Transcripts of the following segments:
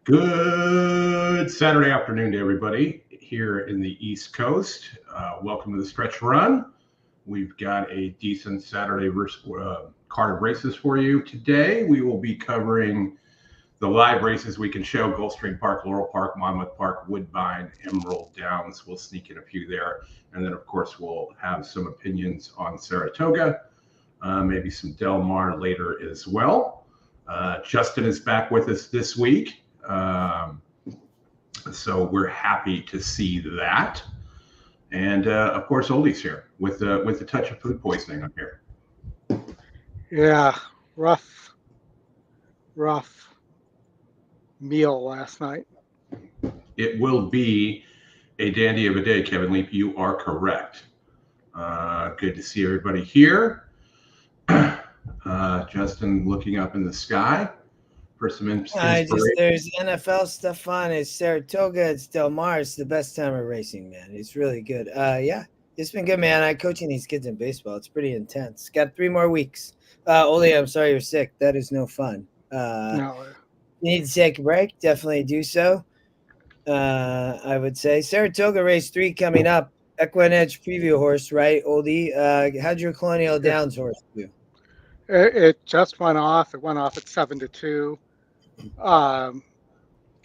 Good Saturday afternoon to everybody here in the East Coast. Welcome to the Stretch Run. We've got a decent Saturday card of races for you. Today, we will be covering the live races we can show: Gulfstream Park, Laurel Park, Monmouth Park, Woodbine, Emerald Downs. We'll sneak in a few there. And then, of course, we'll have some opinions on Saratoga, maybe some Delaware later as well. Justin is back with us this week. So we're happy to see that. And of course, Oldy's here with a touch of food poisoning up here. Yeah, rough meal last night. It will be a dandy of a day, Kevin Leap. You are correct. Good to see everybody here. Justin looking up in the sky for some inspiration. There's NFL stuff on. It's Saratoga, it's Delaware. It's the best time of racing, man. It's really good. Yeah, it's been good, man. I'm coaching these kids in baseball. It's pretty intense. Got 3 more weeks. Oldy, I'm sorry you're sick. That is no fun. No. You need to take a break. Definitely do so. I would say Saratoga race 3 coming up. EquinEdge preview horse, right, Oldy? How'd your Colonial Downs horse do? It just went off. It went off at 7-2.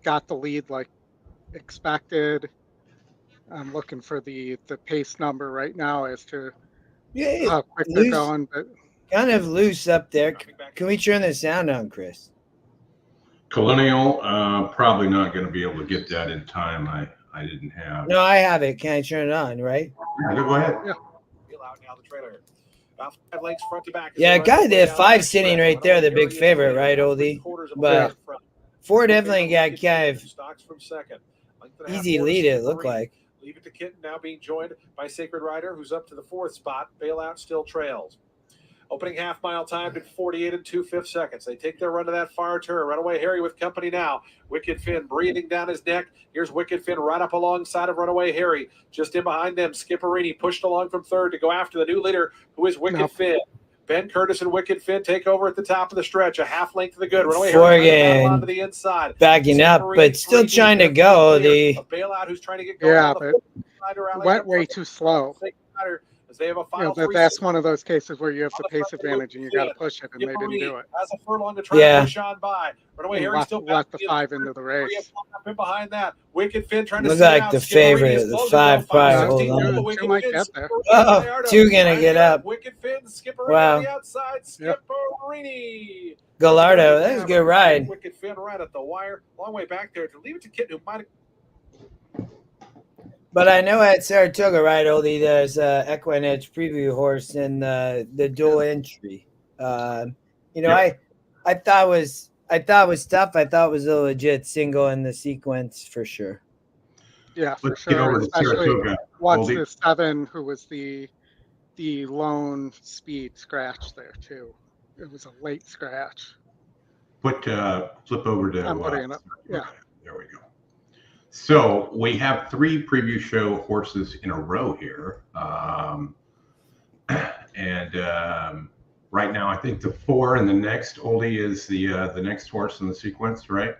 Got the lead like expected. I'm looking for the pace number right now as to how quick they're going. But kind of loose up there. Can we turn the sound on, Chris? Colonial, probably not going to be able to get that in time. I didn't have. No, I have it. Can I turn it on, right? Yeah, go ahead. Yeah. Yeah, guy there, 5 sitting right there, the big favorite, right, Oldy? But 4 definitely got kind of easy lead, it looked like. Leave it to Kitten, now being joined by Sacred Rider, who's up to the 4th spot. Bailout still trails. Opening half mile timed at 48 2/5 seconds. They take their run to that far turn. Runaway Harry with company now. Wicked Finn breathing down his neck. Here's Wicked Finn right up alongside of Runaway Harry. Just in behind them, Skipperini pushed along from 3rd to go after the new leader, who is Wicked Finn. Ben Curtis and Wicked Finn take over at the top of the stretch. A half length to the good. Runaway Harry onto the inside. Backing up, but still trying to go. A bailout who's trying to get going. Yeah, but went way too slow. They have a that's one of those cases where you have the pace advantage and you got to push it, and they didn't do it. As a furlong to try to push on by. Runaway Harry still left the 5 into the race. Up in behind that, Wicked Finn trying to look like the favorite, the 5 probably hold on. 2 might get there. Oh, 2 gonna get up. Wicked Finn, Skipperini wow. on the outside, Skipperini. Gallardo, that was a good ride. Wicked Finn right at the wire, long way back there to leave it to Kitten, who might have. But I know at Saratoga, right, Oldy, there's EquinEdge preview horse and the dual entry. I thought was tough. I thought it was a legit single in the sequence for sure. Yeah, for Let's sure. get over to Saratoga. Watch the 7, who was the lone speed scratch there too. It was a late scratch. Flip over to. I'm putting it up. Yeah. There we go. So we have 3 preview show horses in a row here. And right now, I think the 4 and the next, Oldy, is the next horse in the sequence, right?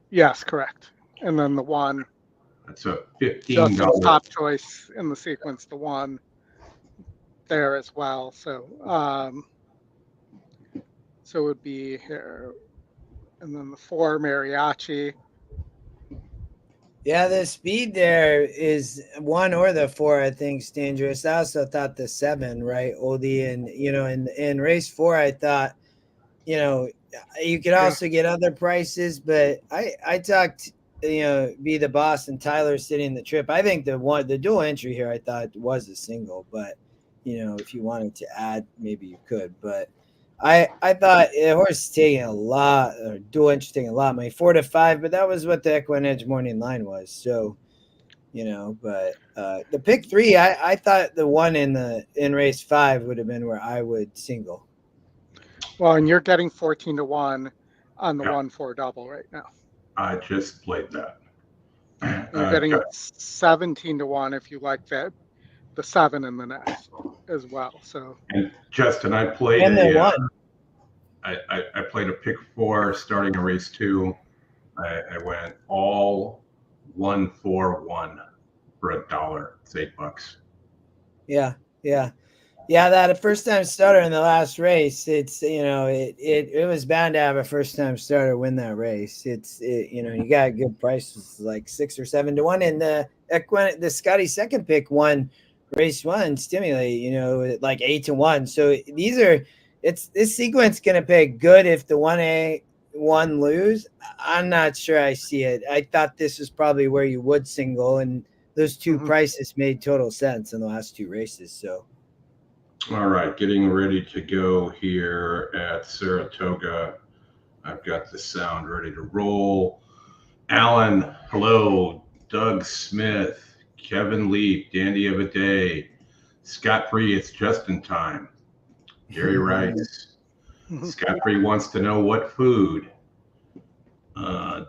Yes, correct. And then the 1. That's a $15. Top choice in the sequence, the 1 there as well. So it would be here. And then the 4, Mariachi. Yeah, the speed there is 1 or the 4, I think, is dangerous. I also thought the 7, right, Oldy, and in race 4, I thought, you could also get other prices, but I talked, Be the Boss and Tyler sitting the trip. I think the dual entry here, I thought was a single, but if you wanted to add, maybe you could, but. I thought the horse is taking a lot, or dual entry taking a lot of money, 4 to 5, but that was what the EquinEdge morning line was. So, but the pick 3, I thought the 1 in race 5 would have been where I would single. Well, and you're getting 14 to 1 on the 1-4 double right now. I just played that. You're getting 17 to 1 if you like that. The 7 in the next as well. So and Justin, I played I played a pick 4 starting a race 2 I went all 1-4-1 for $1. It's $8. Yeah. That first time starter in the last race, it's it was bound to have a first time starter win that race. You got good prices like 6 or 7 to 1, and the Scotty second pick won race 1 Stimulate, like 8 to 1. So this sequence gonna pay good if the 1A one lose. I'm not sure I see it. I thought this was probably where you would single, and those two prices made total sense in the last 2 races. So. All right, getting ready to go here at Saratoga. I've got the sound ready to roll. Alan, hello. Doug Smith, Kevin Leap, Dandy of a Day, Scott Free, it's just in time. Gary writes, Scott Free wants to know what food.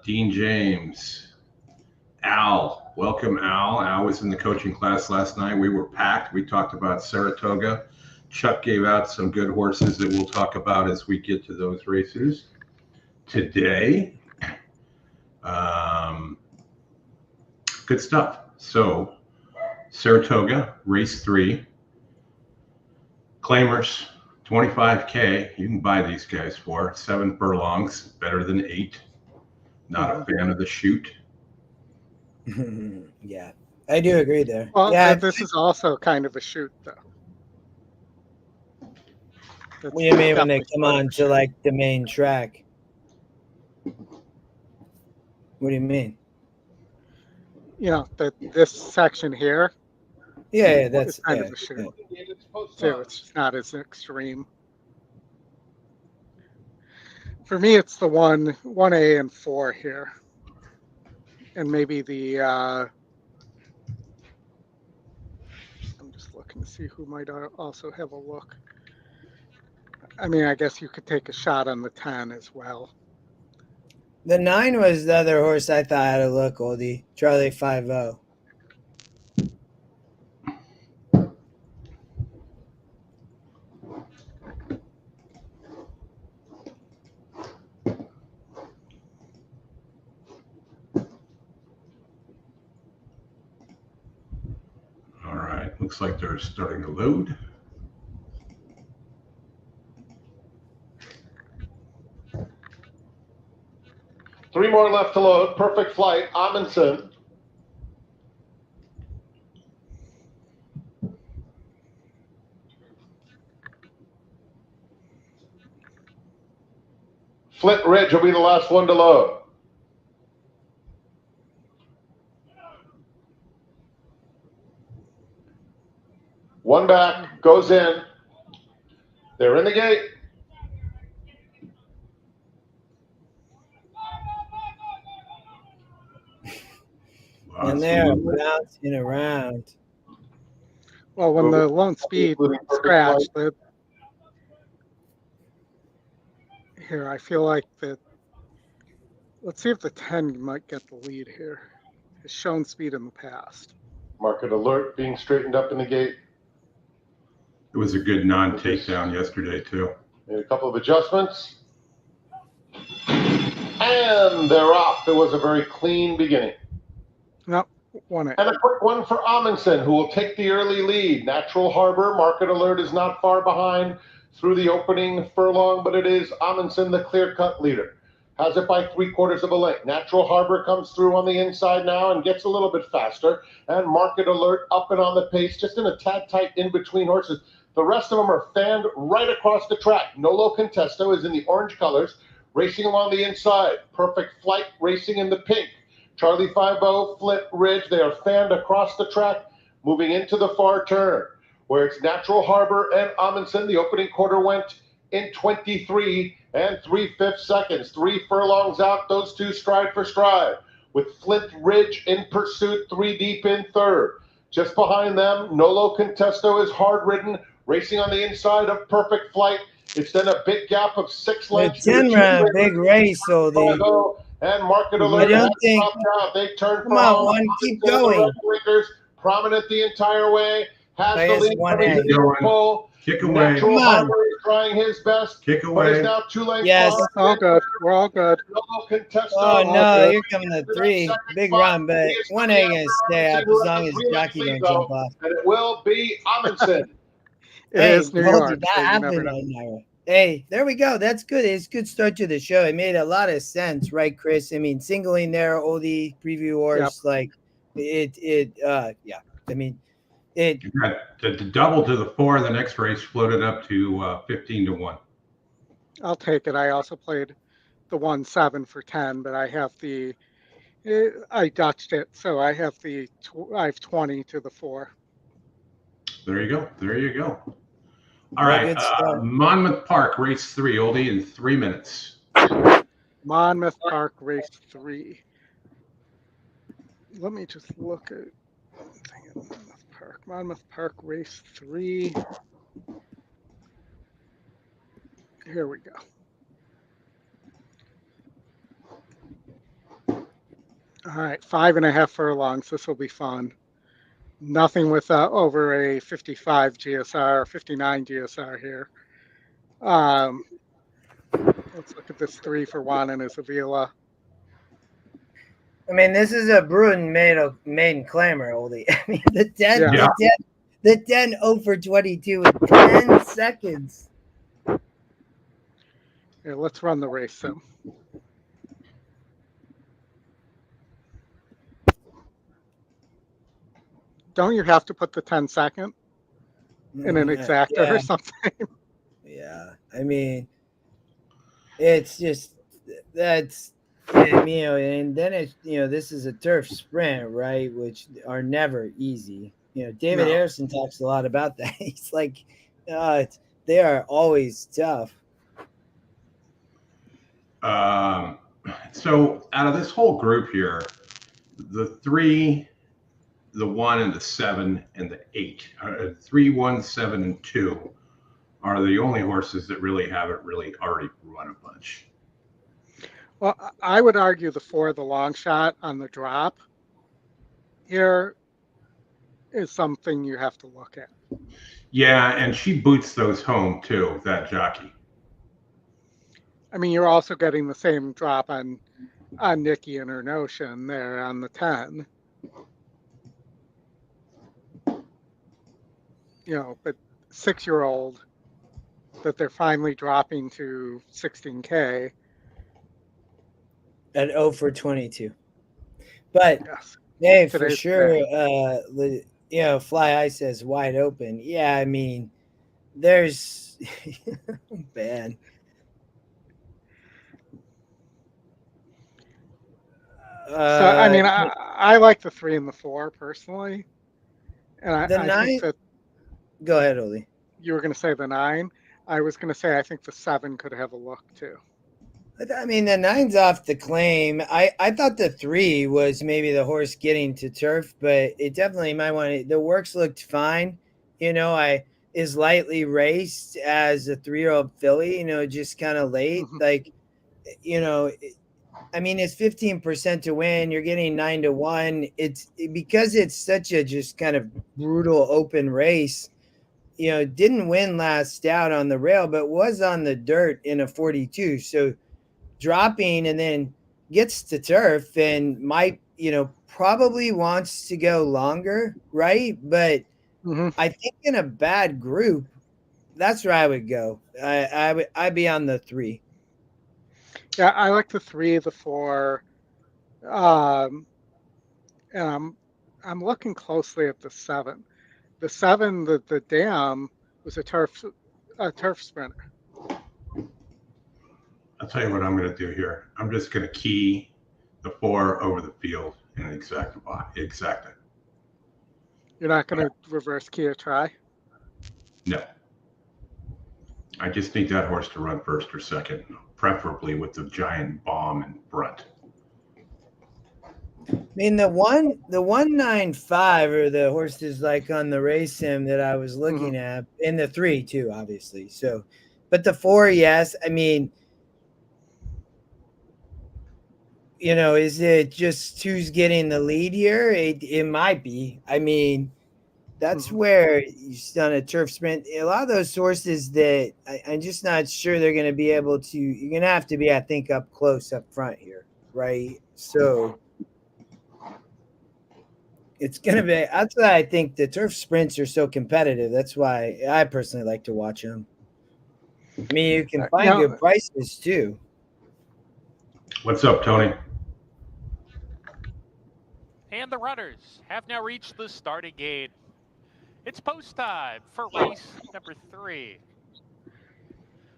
Dean James, Al, welcome Al. Al was in the coaching class last night. We were packed. We talked about Saratoga. Chuck gave out some good horses that we'll talk about as we get to those races today. Good stuff. So Saratoga, race 3. Claimers, $25K. You can buy these guys for 7 furlongs, better than 8. Not a fan of the shoot. Yeah, I do agree there. Well, yeah, this is also kind of a shoot, though. What do you mean when they come on to like the main track? What do you mean? This section here. Yeah, that's kind of a shoot. So it's not as extreme. For me, it's the 1A and 4 here, and maybe the. I'm just looking to see who might also have a look. I mean, I guess you could take a shot on the 10 as well. The 9 was the other horse I thought had a look, Oldy. Charlie 5-0. All right, looks like they're starting to load. Three more left to load. Perfect Flight, Amundsen. Flint Ridge will be the last one to load. One back, goes in. They're in the gate. And they're bouncing around. Well, when the lone speed scratched, here I feel like that. Let's see if the 10 might get the lead here. It's shown speed in the past. Market alert being straightened up in the gate. It was a good non-takedown yesterday too. Made a couple of adjustments. And they're off. It was a very clean beginning. No, 1A. And a quick one for Amundsen, who will take the early lead. Natural Harbor, Market Alert is not far behind through the opening furlong, but it is Amundsen, the clear-cut leader. Has it by 3/4 of a length. Natural Harbor comes through on the inside now and gets a little bit faster. And Market Alert up and on the pace, just in a tad tight in between horses. The rest of them are fanned right across the track. Nolo Contesto is in the orange colors, racing along the inside. Perfect Flight racing in the pink. Charlie 5-0, Flint Ridge, they are fanned across the track, moving into the far turn, where it's Natural Harbor and Amundsen. The opening quarter went in 23 3/5 seconds. 3 furlongs out, those two stride for stride, with Flint Ridge in pursuit, 3 deep in third. Just behind them, Nolo Contesto is hard-ridden, racing on the inside of Perfect Flight. It's then a big gap of 6 lengths. 10 round, big race, Oldy. And Market Alert. I don't think. They turn. Come on, one, keep going. Prominent the entire way. Has the lead. Pull. Kick away. Natural Harbor is trying his best. Kick But away. is now 2 lengths. Yes. It's all good. We're all good. Oh, all no, good. here coming the 3. Big run, but one ain't going to stay up as long as Jockey don't jump off. And it will be Amundsen. It is New Oldy, York, that so you never happened know. on Naira. Hey, there we go. That's good. It's a good start to the show. It made a lot of sense, right, Chris? I mean, singling there, Oldie preview horse, like yeah. I mean, it. The double to the 4 in the next race floated up to 15 to 1. I'll take it. I also played the 1-7 for 10, but I have I Dutched it, so I have I have 20 to the 4. There you go. There you go. All right. Monmouth Park, race 3, Oldie, in 3 minutes. Monmouth Park, race 3. Let me just look at Monmouth Park. Monmouth Park, race 3. Here we go. All right, 5.5 furlongs. This will be fun. Nothing with over a 55 GSR or 59 GSR here. Let's look at this 3 for 1 and his Avila. I mean, this is a Bruin maiden clamor, Oldie. I mean, the 10 0 for 22 in 10 seconds. Yeah, let's run the race sim. Don't you have to put the 10-second in an exacta or something? Yeah, I mean, it's just that's and then it's this is a turf sprint, right? Which are never easy. David Harrison talks a lot about that. He's like, they are always tough. So out of this whole group here, the 3, the 1, and the 7, and the 8, 3, 1, 7, and 2 are the only horses that really haven't already run a bunch. Well, I would argue the 4, the long shot on the drop here is something you have to look at. Yeah, and she boots those home too, that jockey. I mean, you're also getting the same drop on Nikki and her Notion there on the 10. But 6-year-old that they're finally dropping to 16K. At 0 for 22. But, yes. Hey, for sure, Fly Ice says wide open. Yeah, I mean, there's man. So I mean, I like the 3 and the 4 personally, and I think that. Go ahead, Ollie. You were going to say the 9. I was going to say I think the 7 could have a look too. I mean, the 9's off the claim. I thought the 3 was maybe the horse getting to turf, but it definitely might want to. The works looked fine. I is lightly raced as a 3-year-old filly. Just kind of late. Like, I mean, it's 15% to win. You're getting 9 to 1. It's because it's such a just kind of brutal open race. Didn't win last out on the rail, but was on the dirt in a 42. So dropping and then gets to turf and might, probably wants to go longer, right? But I think in a bad group, that's where I would go. I'd be on the 3. Yeah, I like the 3, the 4. And I'm looking closely at the 7. The 7, the dam was a turf sprinter. I'll tell you what I'm going to do here. I'm just going to key the 4 over the field in an exacta. You're not going to reverse key or try? No. I just need that horse to run first or second, preferably with the giant bomb in front. I mean, the 195 or the horses like on the race sim that I was looking at, and the 3 too, obviously. So, but the 4, yes. I mean, is it just who's getting the lead here? It might be. I mean, that's where you've done a turf sprint. A lot of those horses that I'm just not sure they're going to be able to. You're going to have to be, I think, up close up front here, right? So it's going to be. That's why I think the turf sprints are so competitive. That's why I personally like to watch them. I mean, you can find good prices too. What's up, Tony? And the runners have now reached the starting gate. It's post time for race number 3.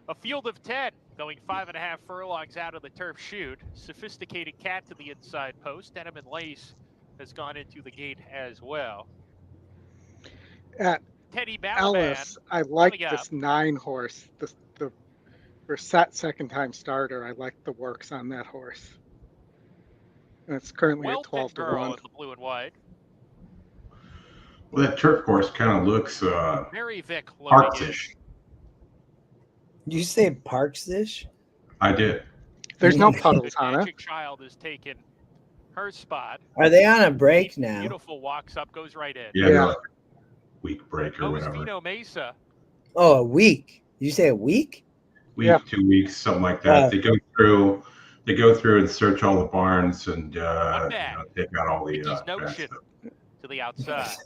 A field of 10 going 5.5 furlongs out of the turf chute. Sophisticated Cat to the inside post. Denim and Lace has gone into the gate as well. At Teddy Ellis, I like this 9 horse. The Reset second time starter. I like the works on that horse. And it's currently at 12 to 1. In the blue and white. Well, that turf course kind of looks Mary Vick Parks-ish. You say Parks-ish? I did. There's no puddles on it. Magic Child has taken her spot. Are they on a break now? Beautiful walks up, goes right in. Yeah. Like week break or whatever. Vino Mesa. Oh, a week. Did you say a week? Week, 2 weeks, something like that. They go through and search all the barns and take out all the no shit to the outside.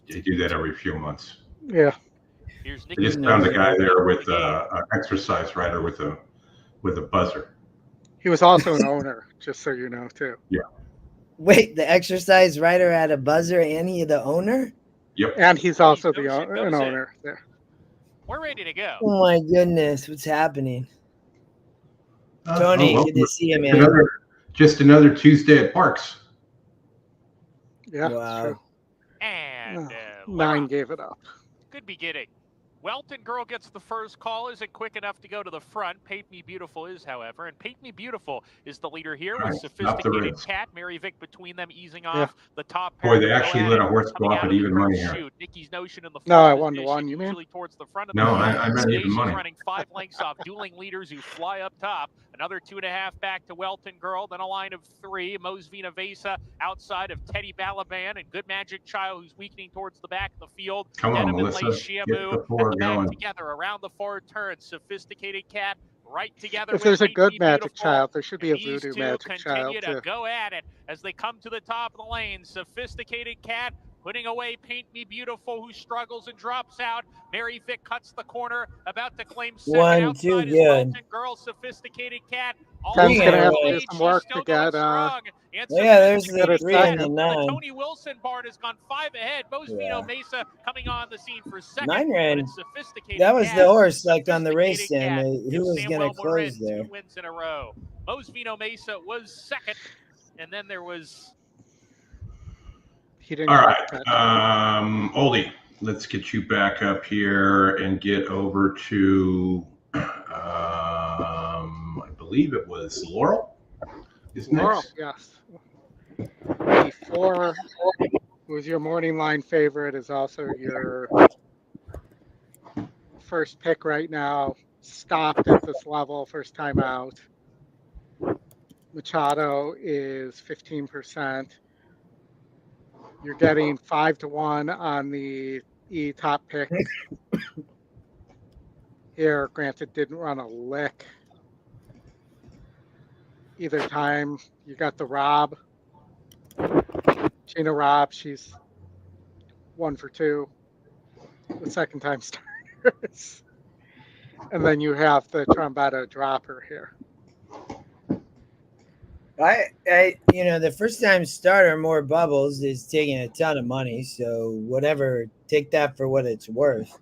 They do that every few months. Yeah. Here's They just found a guy there with an exercise rider with a buzzer. He was also an owner, just so you know, too. Yeah. Wait, the exercise rider had a buzzer and he the owner? Yep. And he's also an owner there. We're ready to go. Oh my goodness, what's happening? Tony, good to see you, man. Just another Tuesday at Parks. Yeah. Wow. And 9 gave it up. Good beginning. Welton Girl gets the first call. Isn't quick enough to go to the front. Paint Me Beautiful is, however. And Paint Me Beautiful is the leader here with Sophisticated Cat. Mary Vick between them, easing off the top pair. Boy, they actually let a horse go off at even money here. Nikki's notion in the No, I 1-1. You mean? Towards the front of no, I meant even money. Running 5 lengths off dueling leaders who fly up top. Another 2.5 back to Welton Girl. Then a line of 3. Mos Vina Vesa outside of Teddy Balaban and Good Magic Child, who's weakening towards the back of the field. Come on, Melissa. Get the 4 going. Together around the 4 turns. Sophisticated Cat right together. If there's a Good Magic Child, there should be a Voodoo Magic Child too. To go at it as they come to the top of the lane. Sophisticated Cat putting away Paint Me Beautiful, who struggles and drops out. Mary Vick cuts the corner, about to claim second. 1, 2, good. Girl, Sophisticated Cat. Ken's going to have to do some work to get... there's the 3 and the 9. The Tony Wilson barn has gone 5 ahead. Mos Vino Mesa coming on the scene for second. 9 ran. That was the horse like on the race stand. He was going to close there. 2 wins in a row. Mos Vino Mesa was second. And then there was... All right, Oldy, let's get you back up here and get over to, I believe it was Laurel. Laurel, yes. The 4, who was your morning line favorite, is also your first pick right now. Stopped at this level, first time out. Machado is 15%. You're getting 5 to 1 on the top pick. Here, granted, didn't run a lick either time. You got the Rob, Gina Rob. She's 1 for 2, the second time starters. And then you have the Trombetta dropper here. The first time starter, More Bubbles, is taking a ton of money. So whatever, take that for what it's worth.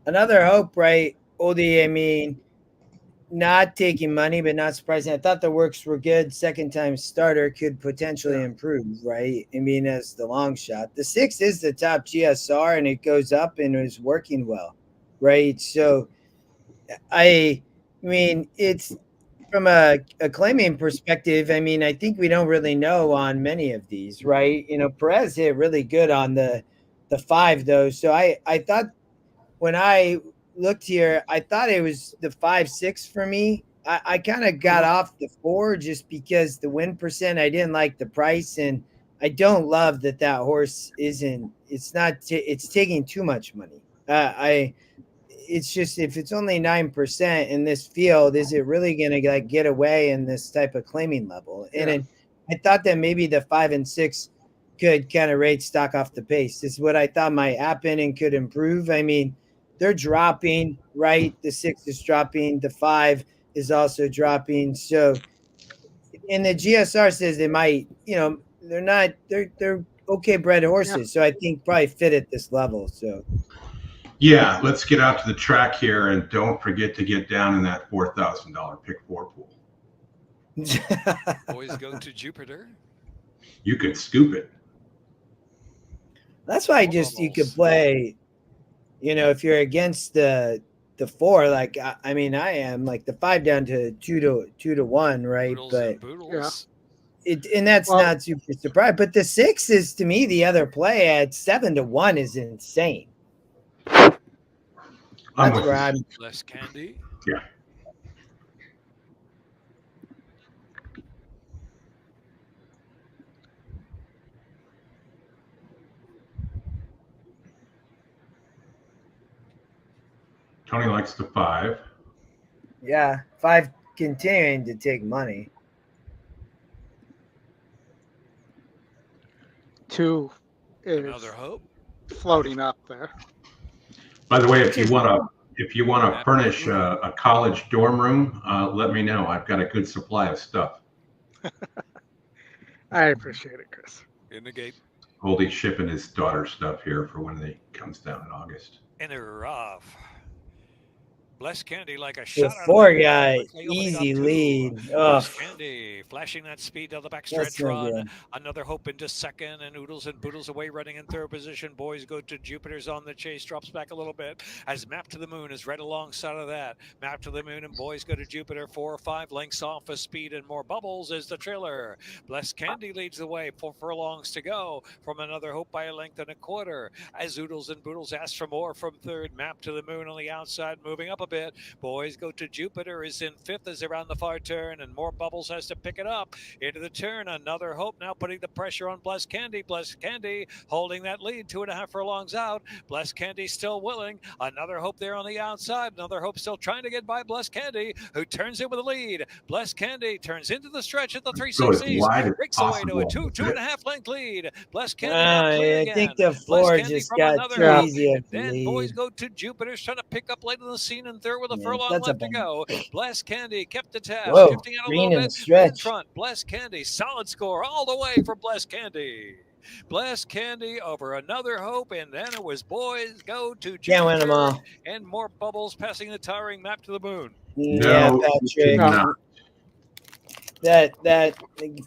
Another hope, right, Oldy? I mean, not taking money, but not surprising. I thought the works were good. Second time starter could potentially improve, right? I mean, as the long shot. The 6 is the top GSR, and it goes up and is working well, right? So, I mean, it's... From a claiming perspective, I mean, I think we don't really know on many of these, right? Perez hit really good on the 5, though. So I thought when I looked here, I thought it was the 5-6 for me. I kind of got off the 4 just because the win percent, I didn't like the price. And I don't love that horse isn't. It's not. It's taking too much money. It's just, if it's only 9% in this field, is it really going to like get away in this type of claiming level? And I thought that maybe the 5 and 6 could kind of rate stock off the pace. This is what I thought might happen and could improve. I mean, they're dropping, right? The 6 is dropping. The 5 is also dropping. So, and the GSR says they might, they're not, they're okay bred horses. So I think probably fit at this level. So. Yeah, let's get out to the track here, and don't forget to get down in that $4,000 pick 4 pool. Boys go to Jupiter. You could scoop it. That's why you could play, if you're against the 4, like I mean I am, like the 5 down to 2 to 1, right? Boodles and that's not super surprised. But the 6 is, to me, the other play at 7 to 1 is insane. That's where I'm. Less Candy. Yeah. Tony likes the 5. Yeah, 5 continuing to take money. 2 is Another hope. Floating up there. By the way, if you want to furnish a college dorm room, let me know. I've got a good supply of stuff. I appreciate it, Chris. In the gate. Oldy's shipping his daughter's stuff here for when he comes down in August. And they're off. Bless Candy like a shot. The 4 guy, easy lead. Bless Candy flashing that speed down the backstretch run. Good. Another hope into second, and Oodles and Boodles away running in third position. Boys go to Jupiter's on the chase, drops back a little bit as Map to the Moon is right alongside of that. Map to the Moon and Boys go to Jupiter. 4 or 5 lengths off of speed, and More Bubbles is the trailer. Bless Candy leads the way. 4 furlongs to go from Another Hope by a length and a quarter as Oodles and Boodles ask for more from third. Map to the Moon on the outside, moving up a bit. Boys go to Jupiter is in 5th as around the far turn, and More Bubbles has to pick it up into the turn. Another Hope now putting the pressure on Bless Candy. Bless Candy holding that lead 2.5 furlongs out. Bless Candy still willing. Another Hope there on the outside. Another Hope still trying to get by Bless Candy, who turns in with a lead. Bless Candy turns into the stretch at the 360s. Breaks away to a 2.5 length lead. Bless Candy now clear again. I think the 4 just got too easy. Then Boys go to Jupiter's trying to pick up late in the scene and third with a furlong left to go. Bless Candy kept the task. Whoa, Shifting out a little bit in front. Bless Candy, solid score all the way for Bless Candy. Bless Candy over Another Hope, and then it was Boys go to Can't win them all. And More Bubbles passing the towering Map to the Moon. Yeah, Patrick. That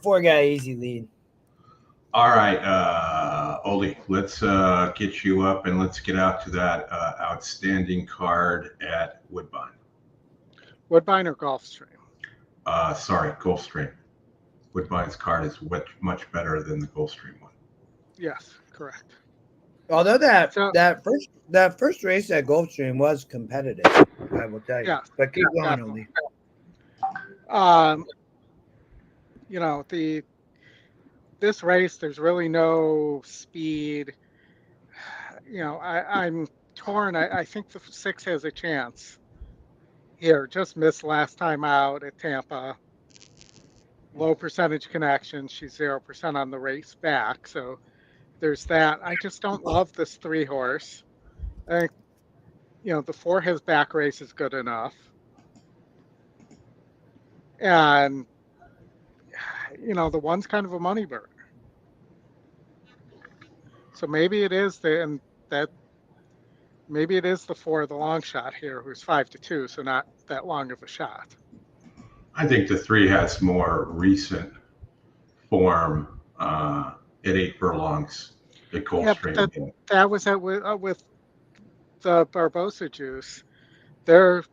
4 guy easy lead. All right, Oldy, let's get you up and let's get out to that outstanding card at Woodbine. Woodbine or Gulfstream? Sorry, Gulfstream. Woodbine's card is much better than the Gulfstream one. Yes, correct. Although that first race at Gulfstream was competitive, I will tell you. Yeah, but keep going, Oldy. This race, there's really no speed. I'm torn. I think the 6 has a chance. Here, just missed last time out at Tampa. Low percentage connection. She's 0% on the race back. So there's that. I just don't love this 3 horse. I think, the 4 has back race is good enough. And, the 1's kind of a money burner. So maybe it is maybe it is the 4, the long shot here, who's 5 to 2, so not that long of a shot. I think the 3 has more recent form at 8 furlongs at Gulfstream. Yeah, that was with the Barbosa juice. They're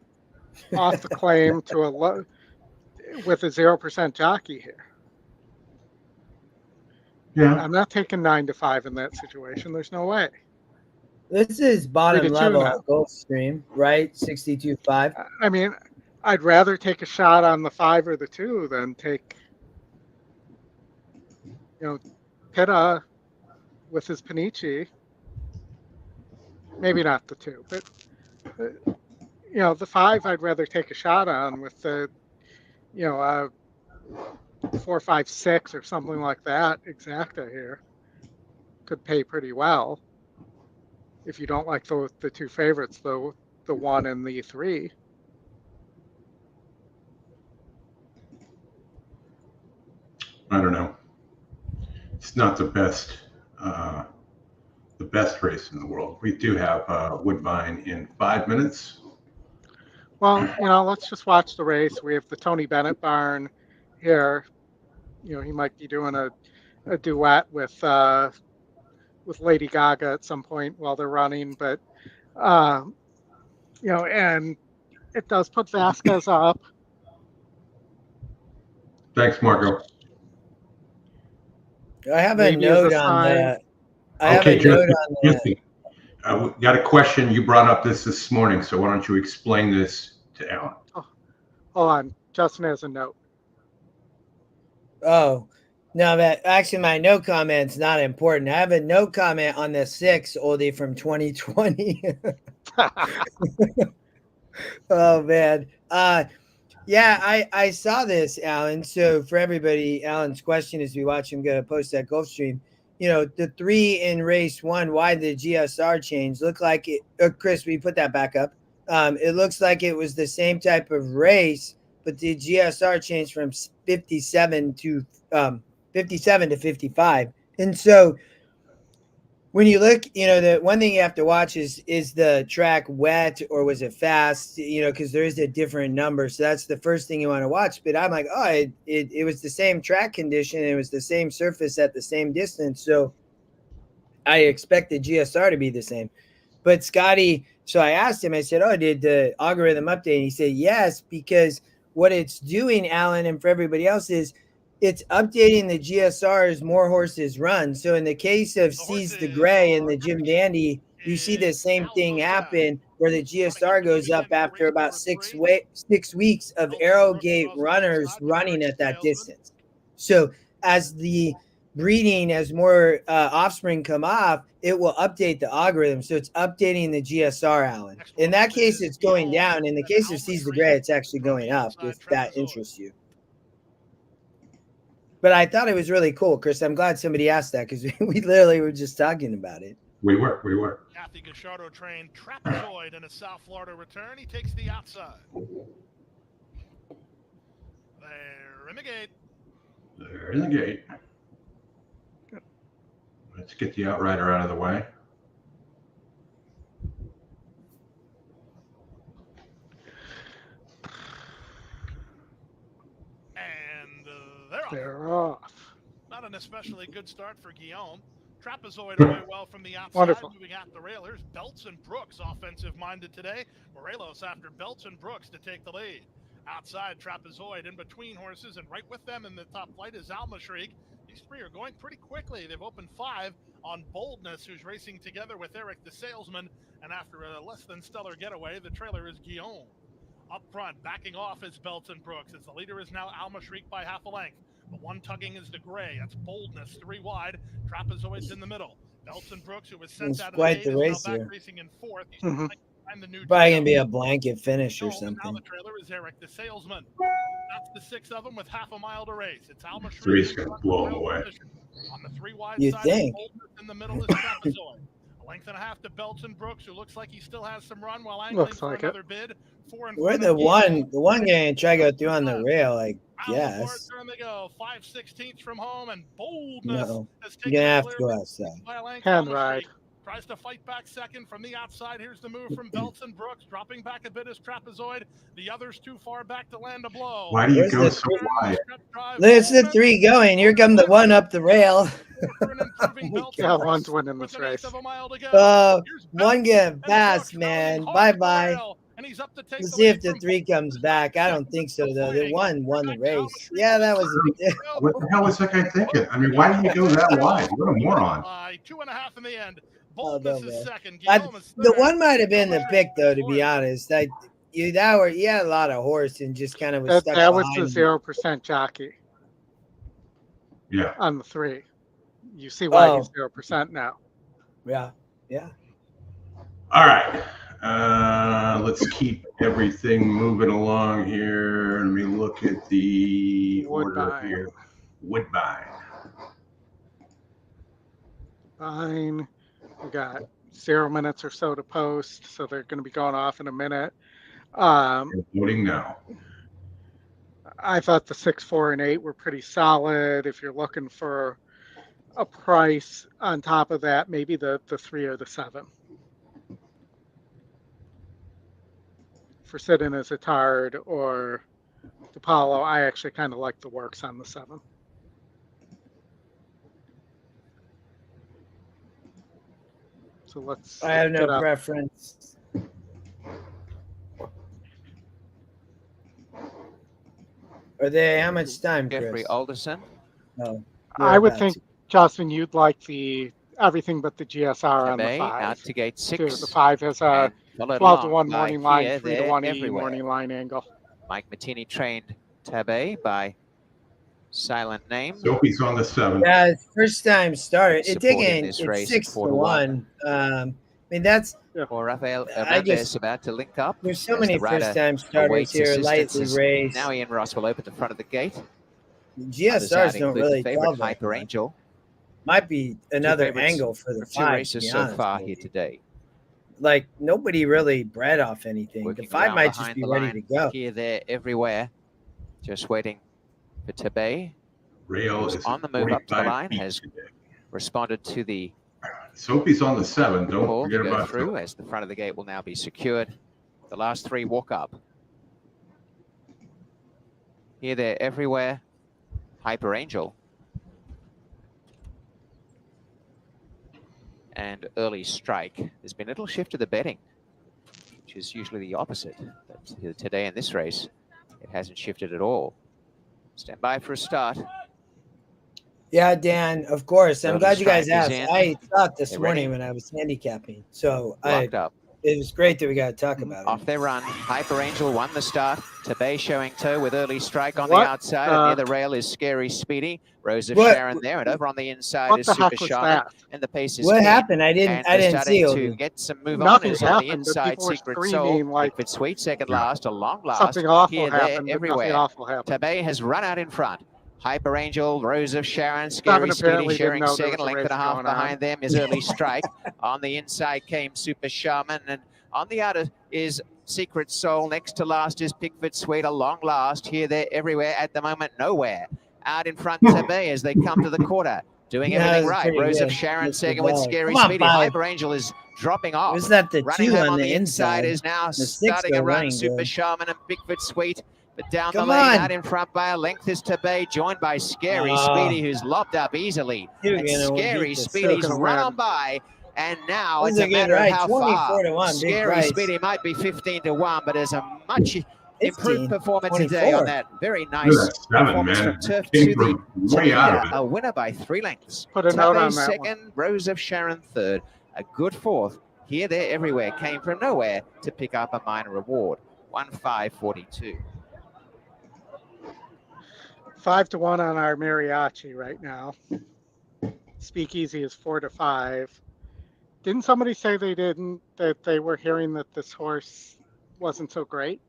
off the claim to a low with a 0% jockey here. Yeah, I'm not taking 9 to 5 in that situation. There's no way. This is bottom level Gulfstream, right? 62.5. I mean, I'd rather take a shot on the 5 or the 2 than take Pitta with his Panichi. Maybe not the 2, but the 5 I'd rather take a shot on with the 4, 5, 6 or something like that. Exacta here could pay pretty well if you don't like the 2 favorites, though, the 1 and the 3. I don't know. It's not the best race in the world. We do have Woodbine in 5 minutes. Well, let's just watch the race. We have the Tony Bennett barn here. He might be doing a duet with Lady Gaga at some point while they're running, but and it does put Vasquez up. Thanks, Marco. I have a note on that. I have a note on that. We got a question. You brought up this morning, so why don't you explain this to Alan? Oh, hold on. Justin has a note. Oh, no, actually my no comment's not important. I have a no comment on the 6 Oldie from 2020. Oh, man. Yeah, I saw this, Alan. So for everybody, Alan's question as we watch him get a post at Gulfstream, the 3 in race 1, why the GSR change? Looked like it. Chris, will you put that back up? It looks like it was the same type of race, but the GSR changed from 57 to 55. And so when you look, the one thing you have to watch is the track wet or was it fast? Because there is a different number. So that's the first thing you want to watch. But I'm like, oh, it was the same track condition. It was the same surface at the same distance. So I expect the GSR to be the same. But Scotty, so I asked him, I said, oh, did the algorithm update? And he said, yes, because what it's doing, Alan, and for everybody else is it's updating the GSR as more horses run. So in the case of Seize the Gray and the Jim Dandy, you see the same thing happen where the GSR goes up after about 6 weeks of Arrowgate runners running at that distance. So as the breeding, as more offspring come off, it will update the algorithm. So it's updating the GSR, Alan. In that case, it's going down. In the case of Seize the Gray, it's actually going up, if that interests you. But I thought it was really cool, Chris. I'm glad somebody asked that because we literally were just talking about it. We were. Kathy Gachardo trained trapezoid in a South Florida return. He takes the outside. They're in the gate. They're in the gate. Let's get the outrider out of the way. And they're off. Not an especially good start for Guillaume. Trapezoid away well from the outside, Wonderful. moving at the railers. Belts and Brooks offensive-minded today. Morelos after Belts and Brooks to take the lead. Outside, Trapezoid in between horses, and right with them in the top flight is Almashriek. These 3 are going pretty quickly. They've opened 5 on Boldness, who's racing together with Eric the Salesman, and after a less than stellar getaway, the trailer is Guillaume. Up front, backing off is Belts and Brooks, as the leader is now Almashriek by half a length. The one tugging is the Gray. That's Boldness, 3 wide. Trapezoid's in the middle. Belts and Brooks, who was sent out of the gate, is now back racing in 4th. He's trying to find the new Probably going to be a blanket finish or Now something. the trailer is Eric the Salesman. That's the 6 of them with half a mile to race. It's Almashriek. 3's going to blow him away. On the 3 wide You side, think? Boldness in the middle is Trapezoid. A length and a half to Belts and Brooks, who looks like he still has some run while angling Looks for like another bid. 4 and We're 4 the one going to try to go through on the rail, I guess. Turn they go 5/16 from home, and Boldness No, has you're taken going to the have to clear go outside. by a length. Hand Almashriek ride. tries to fight back second from the outside. Here's the move from Belts and Brooks, dropping back a bit as Trapezoid. The other's too far back to land a blow. Why do you Where's go the so wide? There's the 3 going. Here come the 1 up the rail. Yeah, one's winning this race. Oh, 1 getting past, man. Bye-bye. Let's see if the 3 comes back. I don't think so, though. The 1 won the race. Yeah, that was What the hell was that guy thinking? I mean, why did he go that wide? What a moron. 2.5 in the end. Oh, no, Boldness is man. second. Guillaume is The third. 1 might have been the pick, though, to be honest. You had a lot of horse and just kind of was stuck That was behind the him. 0% jockey Yeah. on the 3. You see why Oh. he's 0% now. Yeah. All right. Let's keep everything moving along here. Let me look at the order Woodbine. here. Woodbine. Fine. We got 0 minutes or so to post, so they're going to be going off in a minute. Voting now. I thought the 6, 4, and 8 were pretty solid. If you're looking for a price on top of that, maybe the 3 or the 7. For sitting as a Tard or DePaulo, I actually kind of like the works on the 7. So let's. I have no get up. preference. Are they? How much time, Chris? Jeffrey Alderson. No. I would think, Justin, you'd like the everything but the GSR on the Tabay 5. out to gate Too. 6. The 5 has a Followed 12 to along 1 by morning line, Here, 3 to There, 1 E Everywhere. morning line angle. Mike Mattini trained Tabay by Silent Name. Sophie's on the 7. Yeah, it's first time starter. It's Supporting again, this it's race 6 to 4 to 1. I mean, that's Or Rafael I Hernandez just- about to link up. there's so as many the rider first time starters awaits here, assistance lightly as raced. Now Ian Ross will open the front of the gate. Others GSRs out don't include really the tell favorite that Hyper much. Angel. Might be another favorites angle for the For 2 5. to races be so honest far with here you. today. Like nobody really bred off anything. Working The 5 around might just behind be the ready line, to go. Here, there, everywhere. Just waiting for Tabay. Rail Who's is on the move up to the 45 line, feet has today. responded to the Sophie's on the 7. Don't call to forget go about through Sophie. as the front of the gate will now be secured. The last 3 walk up. Here, there, everywhere. Hyper Angel. And Early Strike. There's been a little shift to the betting, which is usually the opposite. But today in this race, it hasn't shifted at all. Stand by for a start. Yeah, Dan, of course. I'm Early glad you guys strike asked. is in. I thought this They're morning ready. when I was handicapping. So Locked up. it was great that we got to talk about Off it. their run. Hyper Angel won the start. Tabay showing toe with Early Strike on What? the outside. And near the rail is Scary Speedy. Rose of What- Sharon there. And over on the inside What is the Super heck was Shaman. that? And the pace is What clean. happened? I And didn't we're see starting to Oldy. get some move Nothing on. Is on the happened, but inside. people were Secret screaming Soul. like Bigfoot Sweet second Yeah. last. A long last. something awful Here, there, happened, but everywhere. nothing awful happened. Tabay has run out in front. Hyper Angel, Rose of Sharon, Seven Scary Speedy apparently didn't sharing know there second, was a length and a race half going on. behind them is Early Strike. On the inside came Super Shaman, and on the outer is Secret Soul. Next to last is Pickford Sweet, a long last. Here, there, everywhere. At the moment, nowhere. Out in front, Tabay as they come to the quarter. Doing Yeah, everything that's right. pretty Rose good. of Sharon Mr. second with Dog. Scary Come on, Speedy. 5. Hyper Angel is dropping off. Was that the Running 2 home on the inside inside? is now The 6 starting a are run. running Super good. Shaman and Pickford Sweet. But down Come the lane, on. out in front by a length is Tabay, joined by Scary Oh. Speedy, who's lobbed up easily. You're And gonna Scary beat the Speedy's Still gonna run win. on by. And now That was it's a a good matter of ride. how 24 far. to 1, big Scary price. Speedy might be 15 to 1, but there's a much improved 15, performance today 24. on that very Look nice at that 7, performance man. from Turf Came to the from way out of Chiquita, it. a winner by 3 lengths. Put a note Tabay on that second, Rose of Sharon third, a good fourth. Here, there, everywhere, came from nowhere to pick up a minor reward. 1-5-42. 5 to 1 on our mariachi right now. Speakeasy is 4 to 5. Didn't somebody say that they were hearing that this horse wasn't so great?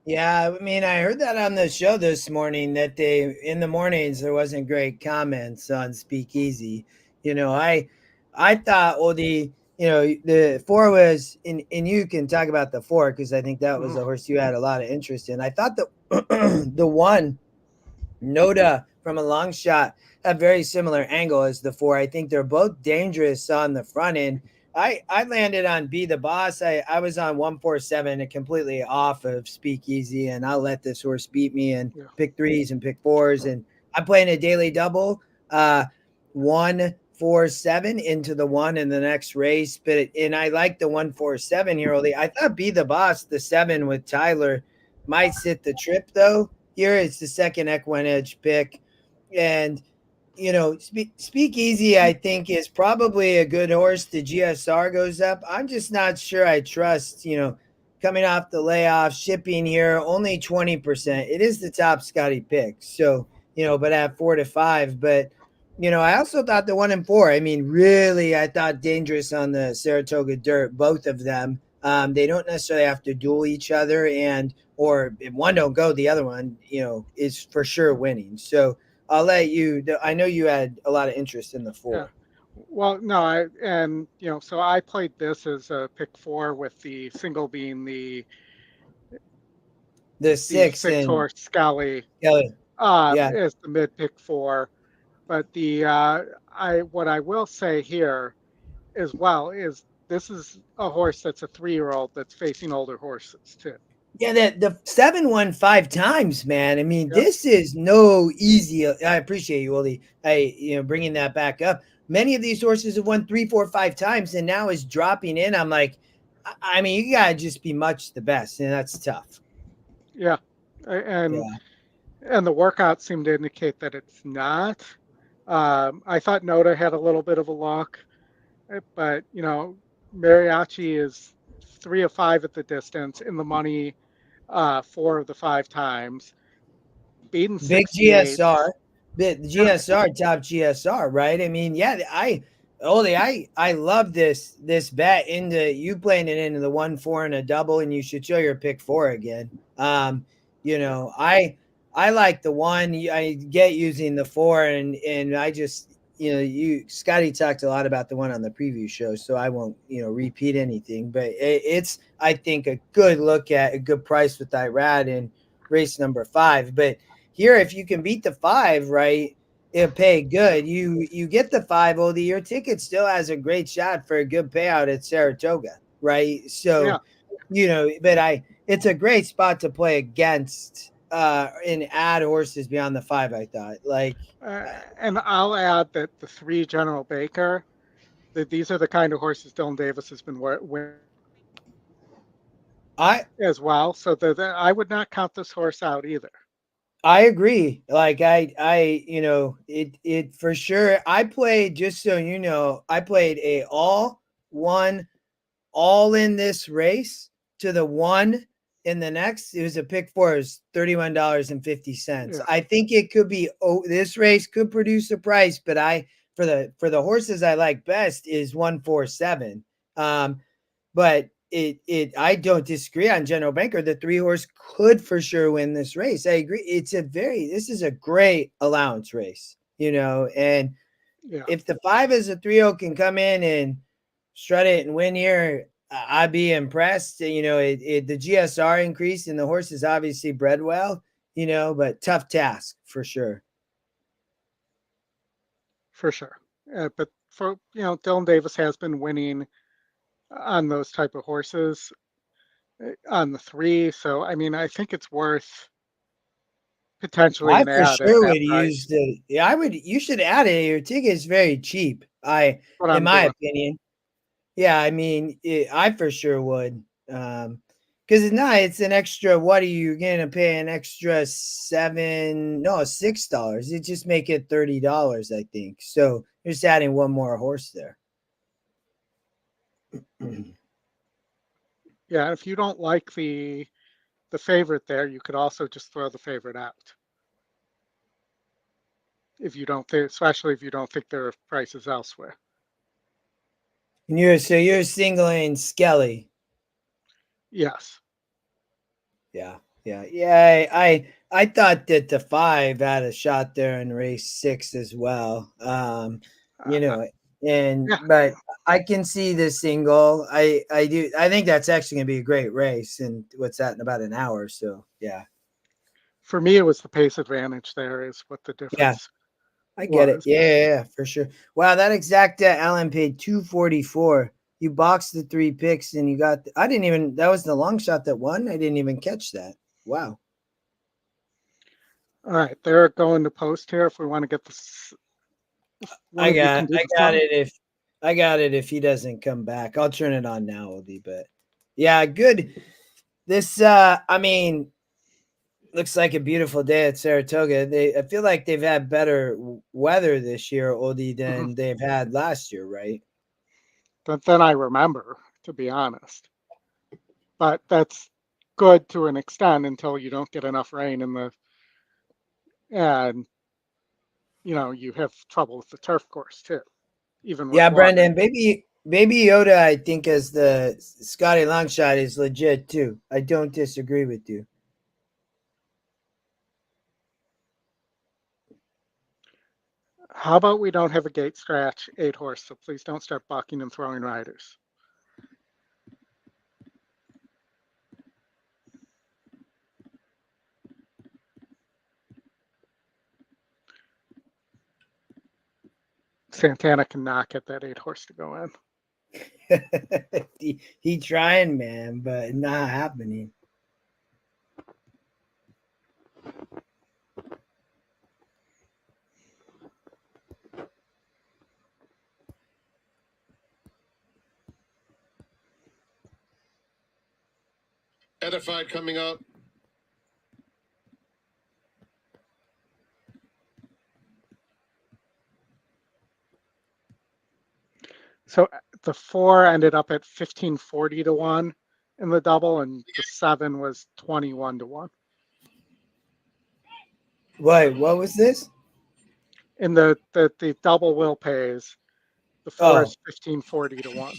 Yeah, I mean, I heard that on the show this morning that in the mornings there wasn't great comments on Speakeasy. You know, I thought Oldy, you know, the 4 was, and you can talk about the 4 because I think that was a horse you had a lot of interest in. I thought the the 1, Noda from a long shot, had very similar angle as the 4. I think they're both dangerous on the front end. I landed on Be the Boss. I was on 147 and completely off of Speakeasy, and I'll let this horse beat me and pick 3s and pick 4s. And I'm playing a daily double, 147 into the 1 in the next race. And I like the 147 here, Oldy. I thought Be the Boss, the 7 with Tyler, might sit the trip though. Here it's the second EquinEdge pick, and you know, Speakeasy, I think, is probably a good horse. The GSR goes up. I'm just not sure I trust, you know, coming off the layoff, shipping here, only 20%. It is the top Scotty pick. So, you know, but at 4 to 5. But I also thought the 1 and 4. I mean, really, I thought dangerous on the Saratoga dirt. Both of them. They don't necessarily have to duel each other, or if one don't go, the other one, is for sure winning. So I'll let you. I know you had a lot of interest in the 4. Yeah. Well, no, so I played this as a pick 4 with the single being the 6 6 and horse Scully Kelly. Yeah. as the mid pick 4. But what I will say here as well is this is a horse that's a 3-year-old that's facing older horses too. Yeah, the 7 won 5 times, man. I mean, Yep. this is no easy. I appreciate you, Oldy. Bringing that back up. Many of these horses have won 3, 4, 5 times, and now is dropping in. I'm like, I mean, you gotta just be much the best, and that's tough. Yeah, and the workouts seem to indicate that it's not. I thought Noda had a little bit of a luck, but Mariachi is 3 of 5 at the distance in the money 4 of the 5 times. Beaten Big 68. GSR, the GSR, top GSR, right? I mean, yeah, I love this bet into you playing it into the 1, 4 and a double, and you should show your pick 4 again. I like the 1. I get using the 4, and I just Scotty talked a lot about the 1 on the preview show, so I won't repeat anything. But it's I think a good look at a good price with Irad in race number 5. But here, if you can beat the 5, right, it'll pay good. You get the 5, Oldy, your ticket still has a great shot for a good payout at Saratoga, right? So, but it's a great spot to play against and add horses beyond the 5, I thought. And I'll add that the 3 General Baker, that these are the kind of horses Dylan Davis has been winning as well. So I would not count this horse out either. I agree. It for sure. I played, just so you know, I played a all in this race to the 1 in the next. It was a pick 4. It was $31.50. Yeah. I think it could be. This race could produce a price, but for the horses I like best is 147. But I don't disagree on General Banker. The 3 horse could for sure win this race. I agree. This is a great allowance race, and if the 5 as a 3-0 can come in and strut it and win here, I'd be impressed. The GSR increase and the horse is obviously bred well, but tough task for sure. For sure. But for, Dylan Davis has been winning on those type of horses on the 3. So, I mean, I think it's worth potentially an ad. I for sure would use you should add it. Your ticket is very cheap. In my opinion. Yeah, I mean, I for sure would. Because it's an extra. What are you gonna pay? An extra $6. It just make it $30, I think. So you're just adding 1 more horse there. Yeah, if you don't like the favorite there, you could also just throw the favorite out. If you don't think, especially if you don't think there are prices elsewhere. And you're singling Skelly. Yes. Yeah. I thought that the 5 had a shot there in race 6 as well. But I can see the single. I do. I think that's actually going to be a great race. And what's that in about an hour? So yeah. For me, it was the pace advantage. There is what the difference. Yeah, I get it. Yeah, for sure. Wow, that exact Alan paid $244. You boxed the 3 picks and you got. That was the long shot that won. I didn't even catch that. Wow. All right, they're going to post here if we want to get this. I got it if he doesn't come back. I'll turn it on now, Oldy. But yeah, good. This looks like a beautiful day at Saratoga. I feel like they've had better weather this year, Oldy, than they've had last year, right? But then I remember, to be honest. But that's good to an extent until you don't get enough rain and you have trouble with the turf course too. Even with Yeah, one. Brendan, baby Yoda, I think as the Scotty Longshot is legit too. I don't disagree with you. How about we don't have a gate scratch 8-horse, so please don't start bucking and throwing riders. Santana can not get that 8-horse to go in. he trying, man, but not happening. Edified coming up. So the 4 ended up at 1540 to 1 in the double, and the 7 was 21 to 1. Wait, what was this? In the double will pays, the 4 is 1540 to 1.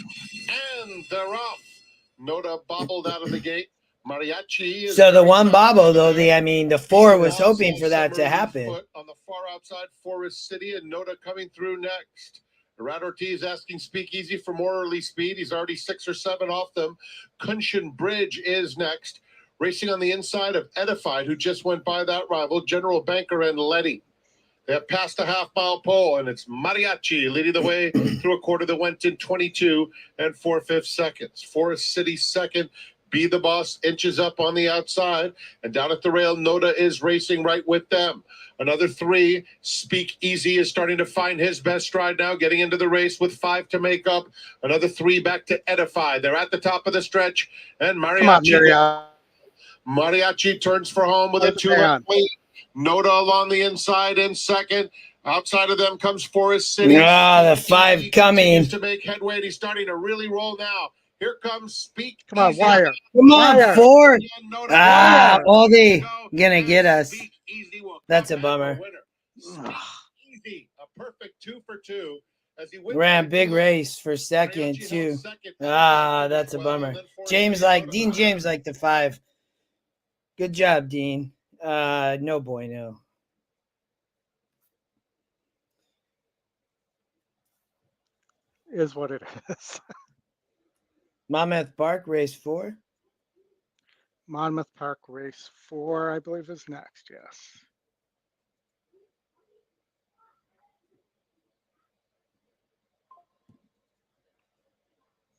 And they're off. Noda bobbled out of the gate. Mariachi. So the one bobble, though, the 4 was hoping for that to happen. On the far outside, Forest City and Noda coming through next. Rad Ortiz asking Speakeasy for more early speed. He's already 6 or 7 off them. Kunshan Bridge is next. Racing on the inside of Edified, who just went by that rival, General Banker and Letty. They have passed a half-mile pole, and it's Mariachi leading the way through a quarter that went in 22 and 4/5 seconds. Forest City second. Be the Boss inches up on the outside, and down at the rail, Noda is racing right with them. Another 3. Speak Easy is starting to find his best stride now, getting into the race with 5 to make up. Another 3 back to Edify. They're at the top of the stretch, and Mariachi turns for home with a 2-lap lead. Noda along the inside in second. Outside of them comes Forest City. The 5 coming. To make headway, he's starting to really roll now. Here comes Speak. Come on, Wire. Come on, 4. Oldy gonna get us. That's a bummer. Easy, a perfect 2 for 2. As he ran big race for second too. That's a bummer. Dean James like the 5. Good job, Dean. No bueno. Is what it is. Monmouth Park, race 4. Monmouth Park, race 4, I believe, is next. Yes.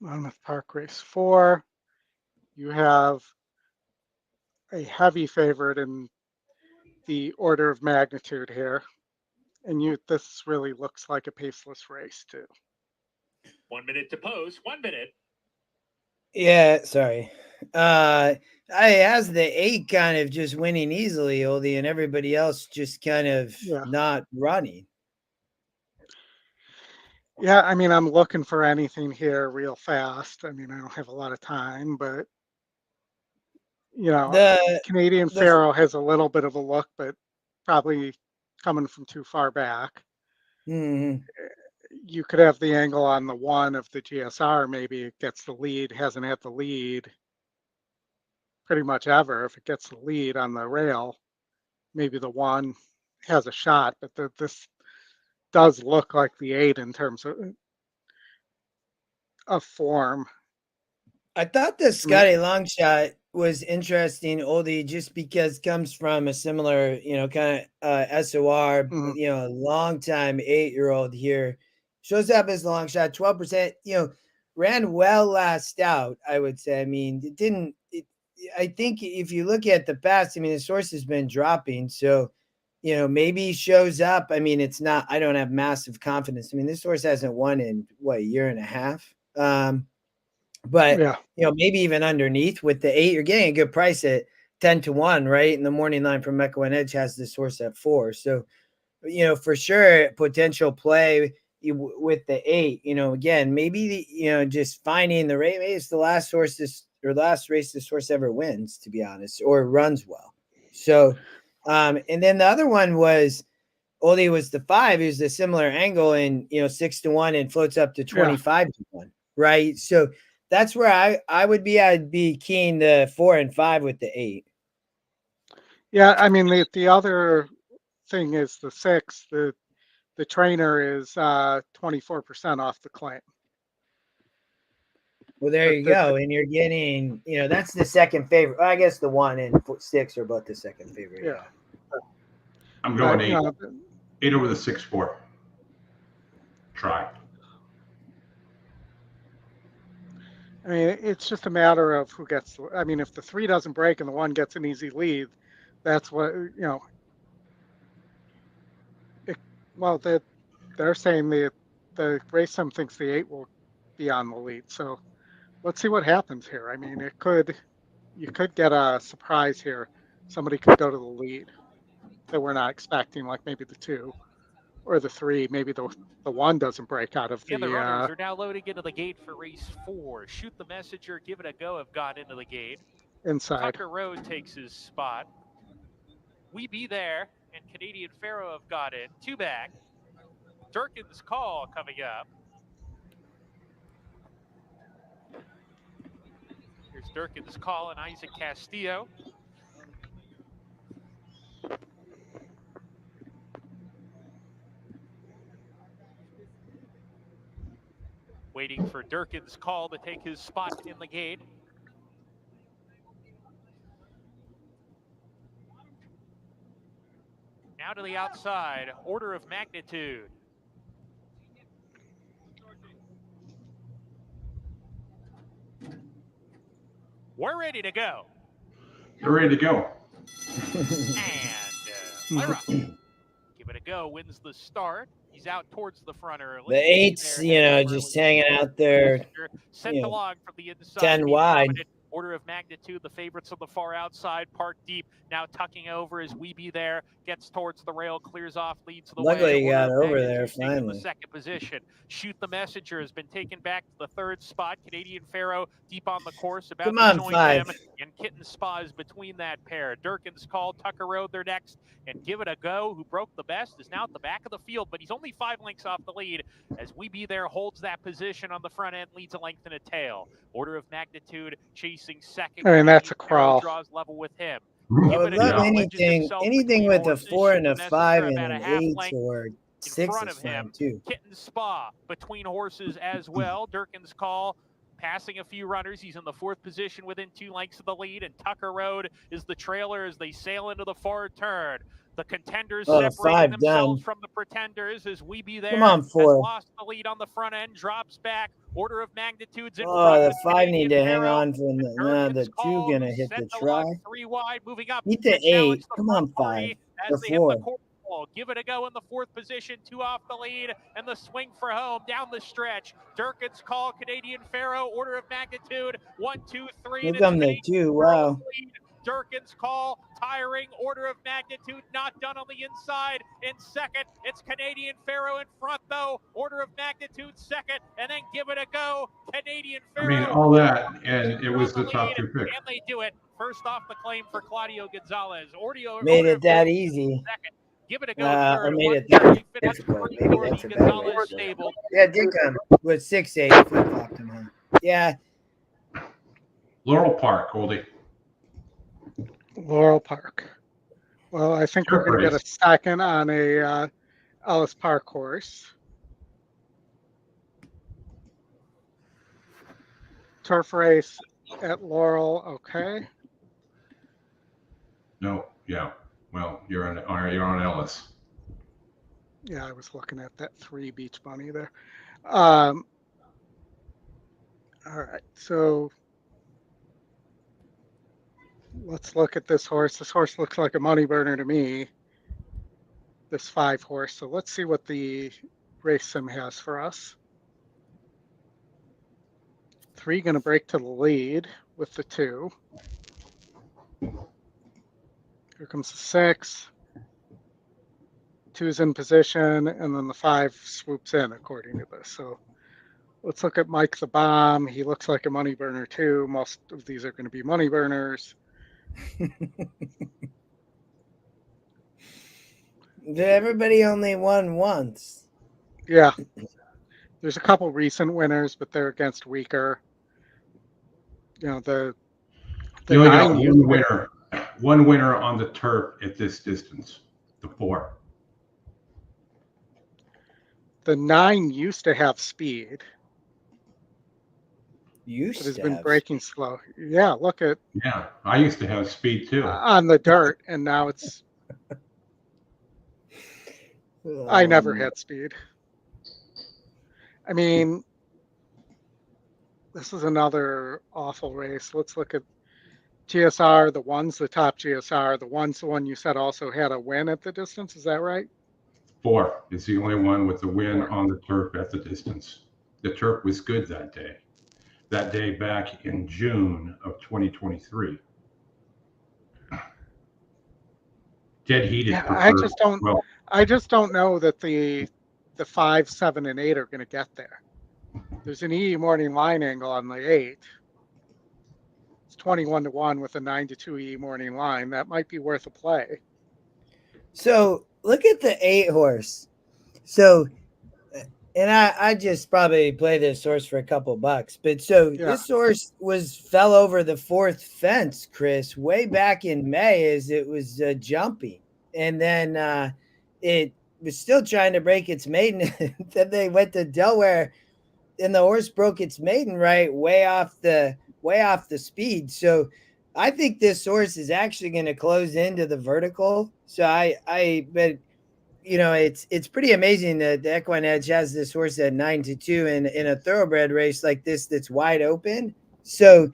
Monmouth Park, race 4. You have a heavy favorite in the order of magnitude here, and this really looks like a paceless race too. 1 minute to pose. 1 minute. Yeah, sorry. I has the 8 kind of just winning easily, Oldie, and everybody else just kind of not running. Yeah, I mean, I'm looking for anything here real fast. I mean, I don't have a lot of time, but the Canadian Pharaoh has a little bit of a look, but probably coming from too far back. Mm-hmm. You could have the angle on the 1 of the GSR. Maybe it gets the lead, hasn't had the lead pretty much ever. If it gets the lead on the rail, maybe the 1 has a shot, but this does look like the 8 in terms of form. I thought the Scotty Longshot was interesting, Oldie, just because comes from a similar, kind of SOR, long time 8-year-old here. Shows up as Longshot, 12%, ran well last out, I would say. I mean, I think if you look at the past, the source has been dropping. So, maybe he shows up. I mean, it's not, I don't have massive confidence. I mean, this horse hasn't won in a year and a half. But maybe even underneath with the 8, you're getting a good price at 10 to 1, right? And the morning line from EquinEdge has this horse at 4. So, for sure, potential play with the 8, again, maybe, just finding the rate. Maybe it's the last race this horse ever wins, to be honest, or runs well. So, and then the other one was Oldy was the 5, he was a similar angle, and 6-1 and floats up to 25-1, right? So that's where I would be. I'd be keen to 4 and 5 with the 8. Yeah, I mean the other thing is the 6. The trainer is 24% off the claim. Well, there you go, and you're getting that's the second favorite. I guess the 1 and 6 are both the second favorite. Yeah. I'm going 8. 8 over the 6-4. Try. I mean, it's just a matter of who gets. I mean, if the 3 doesn't break and the 1 gets an easy lead, that's what well, they're saying the race sim thinks the 8 will be on the lead. So let's see what happens here. I mean, you could get a surprise here. Somebody could go to the lead that we're not expecting, like maybe the 2 or the 3. Maybe the 1 doesn't break out of the. And the runners are now loading into the gate for race 4. Shoot the Messenger, Give It a Go have got into the gate. Inside. Tucker Road takes his spot. We Be There and Canadian Pharaoh have got in. 2 back. Durkin's Call coming up. Here's Durkin's Call and Isaac Castillo. Waiting for Durkin's Call to take his spot in the gate. Now to the outside, Order of Magnitude. We're ready to go. You're ready to go. And Lyra, Give It a Go, wins the start. He's out towards the front early. The 8's, just hanging out there. Sent along from the inside. 10 wide. Order of Magnitude, the favorites on the far outside, park deep, now tucking over as We Be There, gets towards the rail, clears off, leads the way. Luckily he got over there finally. The second position. Shoot the Messenger has been taken back to the 3rd spot. Canadian Pharaoh deep on the course, about Come on, to join 5. them. And Kitten Spa is between that pair. Durkin's Call, Tucker Road, they're next. And Give It a Go, who broke the best, is now at the back of the field, but he's only 5 lengths off the lead as We Be There holds that position on the front end, leads a length and a tail. Order of Magnitude chasing second. I mean, that's a crawl. Draws level with him. I would love anything with a 4 and a 5 and an 8 or 6 is fine too. Kitten Spa between horses as well. Durkin's Call passing a few runners. He's in the 4th position within 2 lengths of the lead, and Tucker Road is the trailer as they sail into the forward turn. The contenders separating themselves from the pretenders as We Be There. Come on, 4. Has lost the lead on the front end, drops back. Order of Magnitudes in front. The 5 need to hang on from the 2 gonna hit the try. 3 wide, moving up. Hit the 8. Come on, 5. As The they 4. hit the corner. Give It a Go in the 4th position, 2 off the lead, and the swing for home down the stretch. Durkin's Call, Canadian Pharaoh, Order of Magnitude, 1, 2, 3. Here come the 2. Wow. Durkin's Call, tiring. Order of Magnitude not done on the inside. In second, it's Canadian Pharaoh in front, though. Order of Magnitude second, and then Give It a Go. Canadian Pharaoh. I mean, all that, and it was the top 2 picks. And they do it. First off the claim for Claudio Gonzalez. Made it that easy. Second. Give It a Go. I made it that difficult. Maybe that's a bad way. Yeah, it did come with 6-8. Flip-flopped him home. Yeah. Laurel Park, Oldy. Laurel Park. Well, I think we're going to get a second on a Ellis Park horse. Turf race at Laurel, okay. No, yeah. Well, you're on Ellis. Yeah, I was looking at that 3 Beach Bunny there. All right, so let's look at this horse. This horse looks like a money burner to me, this 5 horse. So let's see what the race sim has for us. 3 going to break to the lead with the 2. Here comes the 6. 2's in position, and then the 5 swoops in, according to this. So let's look at Mike the Bomb. He looks like a money burner too. Most of these are going to be money burners. Everybody only won once. Yeah. There's a couple recent winners, but they're against weaker. You know, the You only got 9 one winner on the turf at this distance, the 4. The 9 used to have speed. Used It has to been have breaking slow. Yeah, look at Yeah, I used to have speed too. on the dirt, and now it's. I never had speed. I mean, this is another awful race. Let's look at GSR. The one's the top GSR. The one's the one you said also had a win at the distance. Is that right? 4 is the only one with the win 4. on the turf at the distance. The turf was good that day. That day back in June of 2023. Dead heat is Yeah, preferred. I just don't know that the 5, 7, and 8 are going to get there. There's an E morning line angle on the 8. It's 21-1 with a 9-2 E morning line. That might be worth a play. So look at the 8 horse. So, and I just probably play this horse for a couple bucks, but so this horse fell over the 4th fence, Chris, way back in May as it was jumping, and then it was still trying to break its maiden. Then they went to Delaware, and the horse broke its maiden right way off the speed. So I think this horse is actually going to close into the vertical. So but you know, it's pretty amazing that the EquinEdge has this horse at 9-2 in a thoroughbred race like this that's wide open. So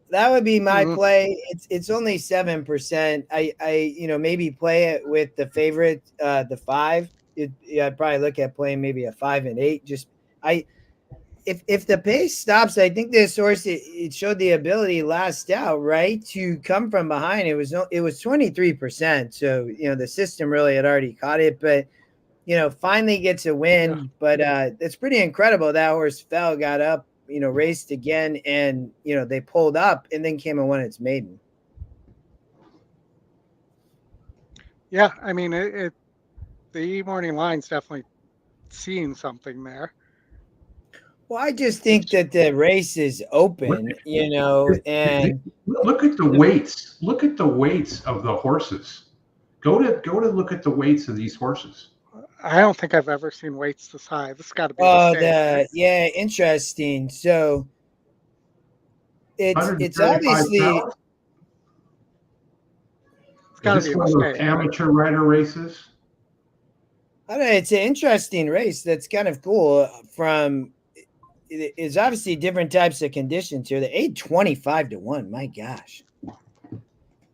that would be my play. It's only 7%. I maybe play it with the favorite, the 5. I'd probably look at playing maybe a 5 and 8. If the pace stops, I think this horse it showed the ability last out, right, to come from behind. It was 23%, so the system really had already caught it, but finally gets a win. Yeah. But it's pretty incredible. That horse fell, got up, raced again, and they pulled up and then came and won its maiden. Yeah, I mean the E morning line's definitely seeing something there. Well, I just think that the race is open, and look at the weights. Look at the weights of the horses. Go to look at the weights of these horses. I don't think I've ever seen weights this high. This got to be. Right? Yeah, interesting. So it's obviously pounds? It's got to be one of those amateur rider races. I don't know. It's an interesting race. That's kind of cool. It's obviously different types of conditions here. The 825-1. My gosh.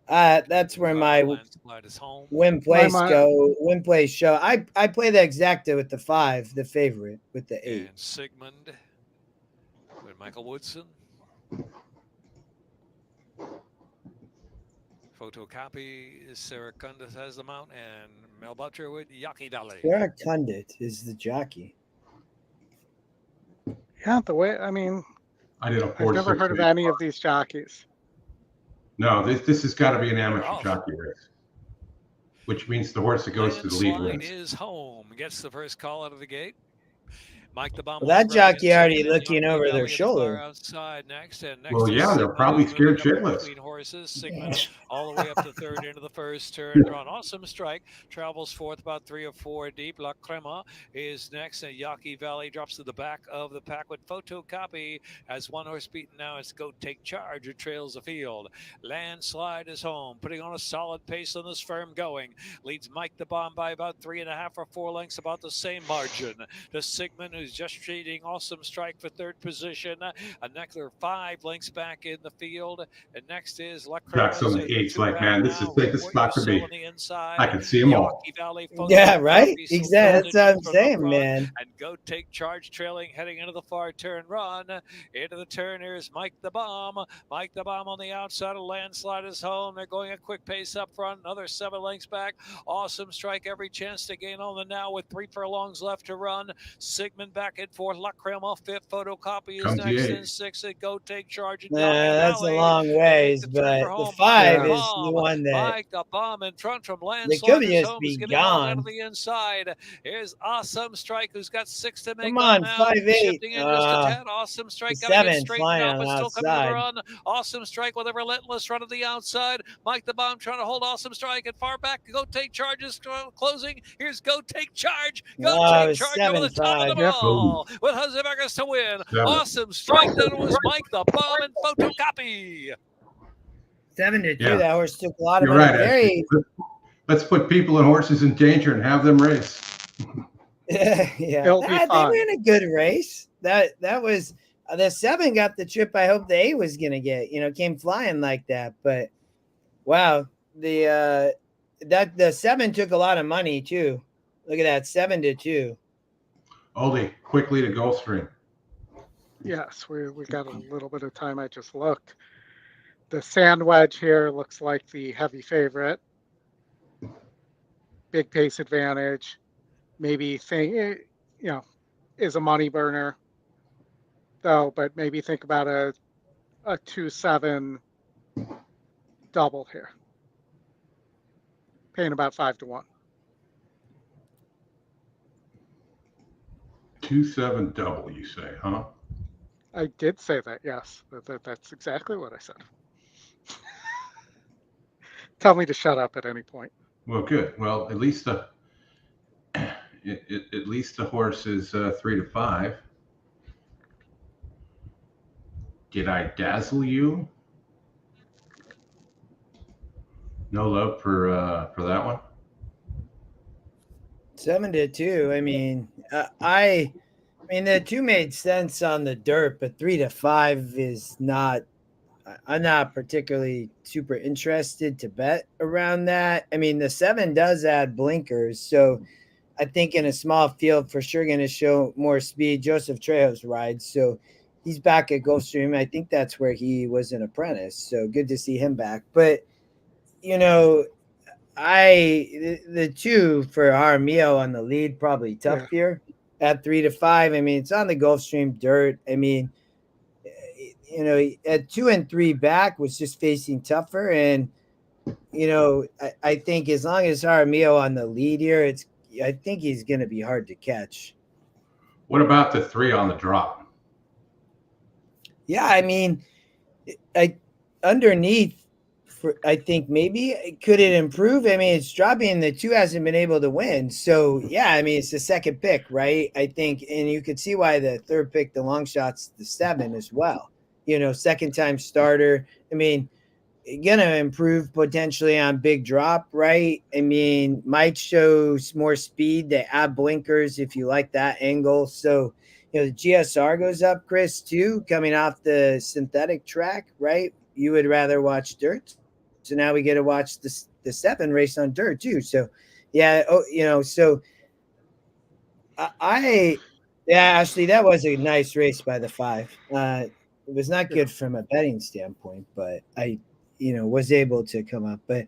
That's where my win plays go. Win plays show. I play the exacta with the 5, the favorite with the 8. And Sigmund with Michael Woodson. Photocopy is Sarah Cundit has the mount, and Mel Butcher with Yaki Dali. Sarah Cundit is the jockey. Yeah, I've never heard of any of these jockeys. No, this has got to be an amateur jockey race, which means the horse that goes to the lead wins. Is home, gets the first call out of the gate. Mike the Bomb. Well, that jockey already looking over their shoulder. Outside next well, yeah, they're probably scared shitless. Between horses, Sigmund all the way up to 3rd into the first turn. Drawn Awesome Strike travels 4th, about 3 or 4 deep. La Crema is next, and Yaki Valley drops to the back of the pack with Photocopy as one horse beaten now. It's Go Take Charge, who trails the field. Landslide is home, putting on a solid pace on this firm going. Leads Mike the Bomb by about 3.5 or 4 lengths, about the same margin to Sigmund, who's just treating Awesome Strike for 3rd position. Another 5 lengths back in the field. And next is La Crema. Jack's on the 8th, like, man, this is like the spot for me. I can see them all. Yeah, right? Exactly. That's what I'm saying, man. And Go Take Charge trailing, heading into the far turn run. Into the turn, here's Mike the Bomb. Mike the Bomb on the outside of Landslide is home. They're going a quick pace up front. Another 7 lengths back. Awesome Strike, every chance to gain on the now with 3 furlongs left to run. Sigmund moving back and forth. Luck Cram off fifth. Photocopy is Comes the next eight. in sixth. Go Take Charge and That's a Valley. long They ways, make the turn but for the home. 5 Mike is the one that Mike the Bomb in front from they could Landslider's just Home be is getting hauled out gone. of the inside. Here's Awesome Strike, who's got 6 to make Come on, now. 5-8. Shifting in just a tad. Awesome Strike The got to get 7 straightened flying out, on but the still coming to the outside. run. Awesome Strike with a relentless run to the outside. Mike the Bomb trying to hold Awesome Strike and far back. Go Take Charge is closing. Here's Go Take Charge. Go Take Charge over the top of the 7-5. ball with Jose Vargas to win. 7. Awesome Strike. Then it was Mike the Bomb and Photocopy. 7-2. Yeah. That horse took a lot of You're money. right. Very, Let's put people and horses in danger and have them race. yeah. It'll be They fun. ran a good race. That was the 7 got the trip I hope the 8 was gonna get. Came flying like that. But wow, the 7 took a lot of money too. Look at that, 7-2. Oldy, quickly to Gulfstream. Yes, we got a little bit of time. I just looked. The Sand Wedge here looks like the heavy favorite. Big pace advantage. Maybe is a money burner though, but maybe think about a 2-7 double here. Paying about 5-1. 2-7 double, you say, huh? I did say that, yes. That's exactly what I said. Tell me to shut up at any point. Well, good. Well, at least the horse is 3-5. Did I dazzle you? No love for that one. 7-2. I mean, the 2 made sense on the dirt, but 3-5 is not. I'm not particularly super interested to bet around that. I mean, the 7 does add blinkers, so I think in a small field for sure going to show more speed. Joseph Trejo's rides, so he's back at Gulfstream. I think that's where he was an apprentice, so good to see him back. But the 2 for Jaramillo on the lead probably tough here at 3-5. I mean, it's on the Gulfstream dirt. I mean, at 2 and 3 back was just facing tougher. And, I think as long as Jaramillo on the lead here, I think he's going to be hard to catch. What about the 3 on the drop? Yeah, I mean, underneath, I think maybe could it improve? I mean, it's dropping. The 2 hasn't been able to win. So, yeah, I mean, it's the second pick, right? I think, and you could see why the third pick, the long shot's the 7 as well. Second time starter. I mean, going to improve potentially on big drop, right? I mean, might show more speed. They add blinkers if you like that angle. So, the GSR goes up, Chris, too, coming off the synthetic track, right? You would rather watch dirt. So now we get to watch the 7 race on dirt, too. So, yeah, so Ashley, that was a nice race by the 5. It was not good from a betting standpoint, but I, was able to come up. But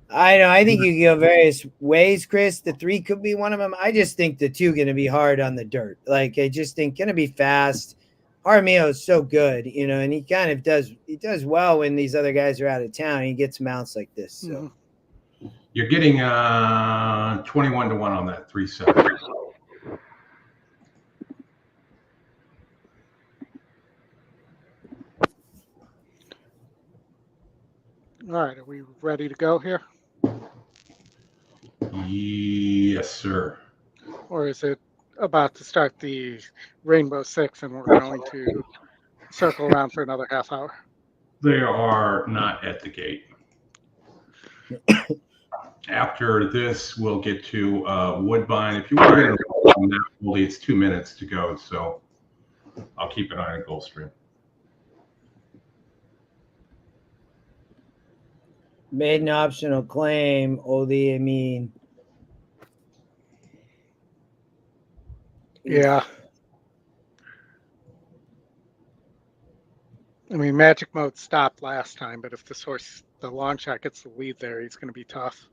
I think you can go various ways, Chris. The 3 could be one of them. I just think the 2 going to be hard on the dirt. Like, I just think going to be fast. Jaramillo is so good, and he kind of does well when these other guys are out of town. He gets mounts like this. So You're getting 21-1 on that 3-7. All right, are we ready to go here? Yes, sir. Or is it about to start the Rainbow 6 and we're going to circle around for another half hour? They are not at the gate. After this, we'll get to Woodbine. If you want to get on that, Oldy, it's 2 minutes to go, so I'll keep an eye on Gulfstream. made an optional claim, Oldy. I mean, yeah. I mean, Magic Mode stopped last time, but if this horse, the long shot, gets the lead there, he's going to be tough.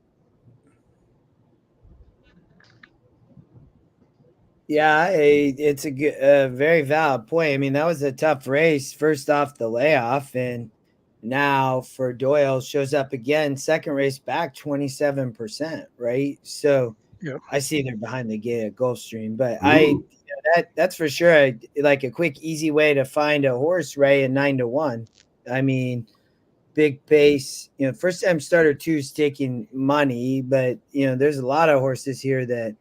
Yeah, it's a very valid point. I mean, that was a tough race, first off the layoff, and now for Doyle shows up again, second race back 27%, right? So Yeah. I see they're behind the gate at Gulfstream, but Ooh. that's for sure like a quick, easy way to find a horse, Ray, at 9-1. I mean, big pace, first time starter 2 is taking money, but there's a lot of horses here that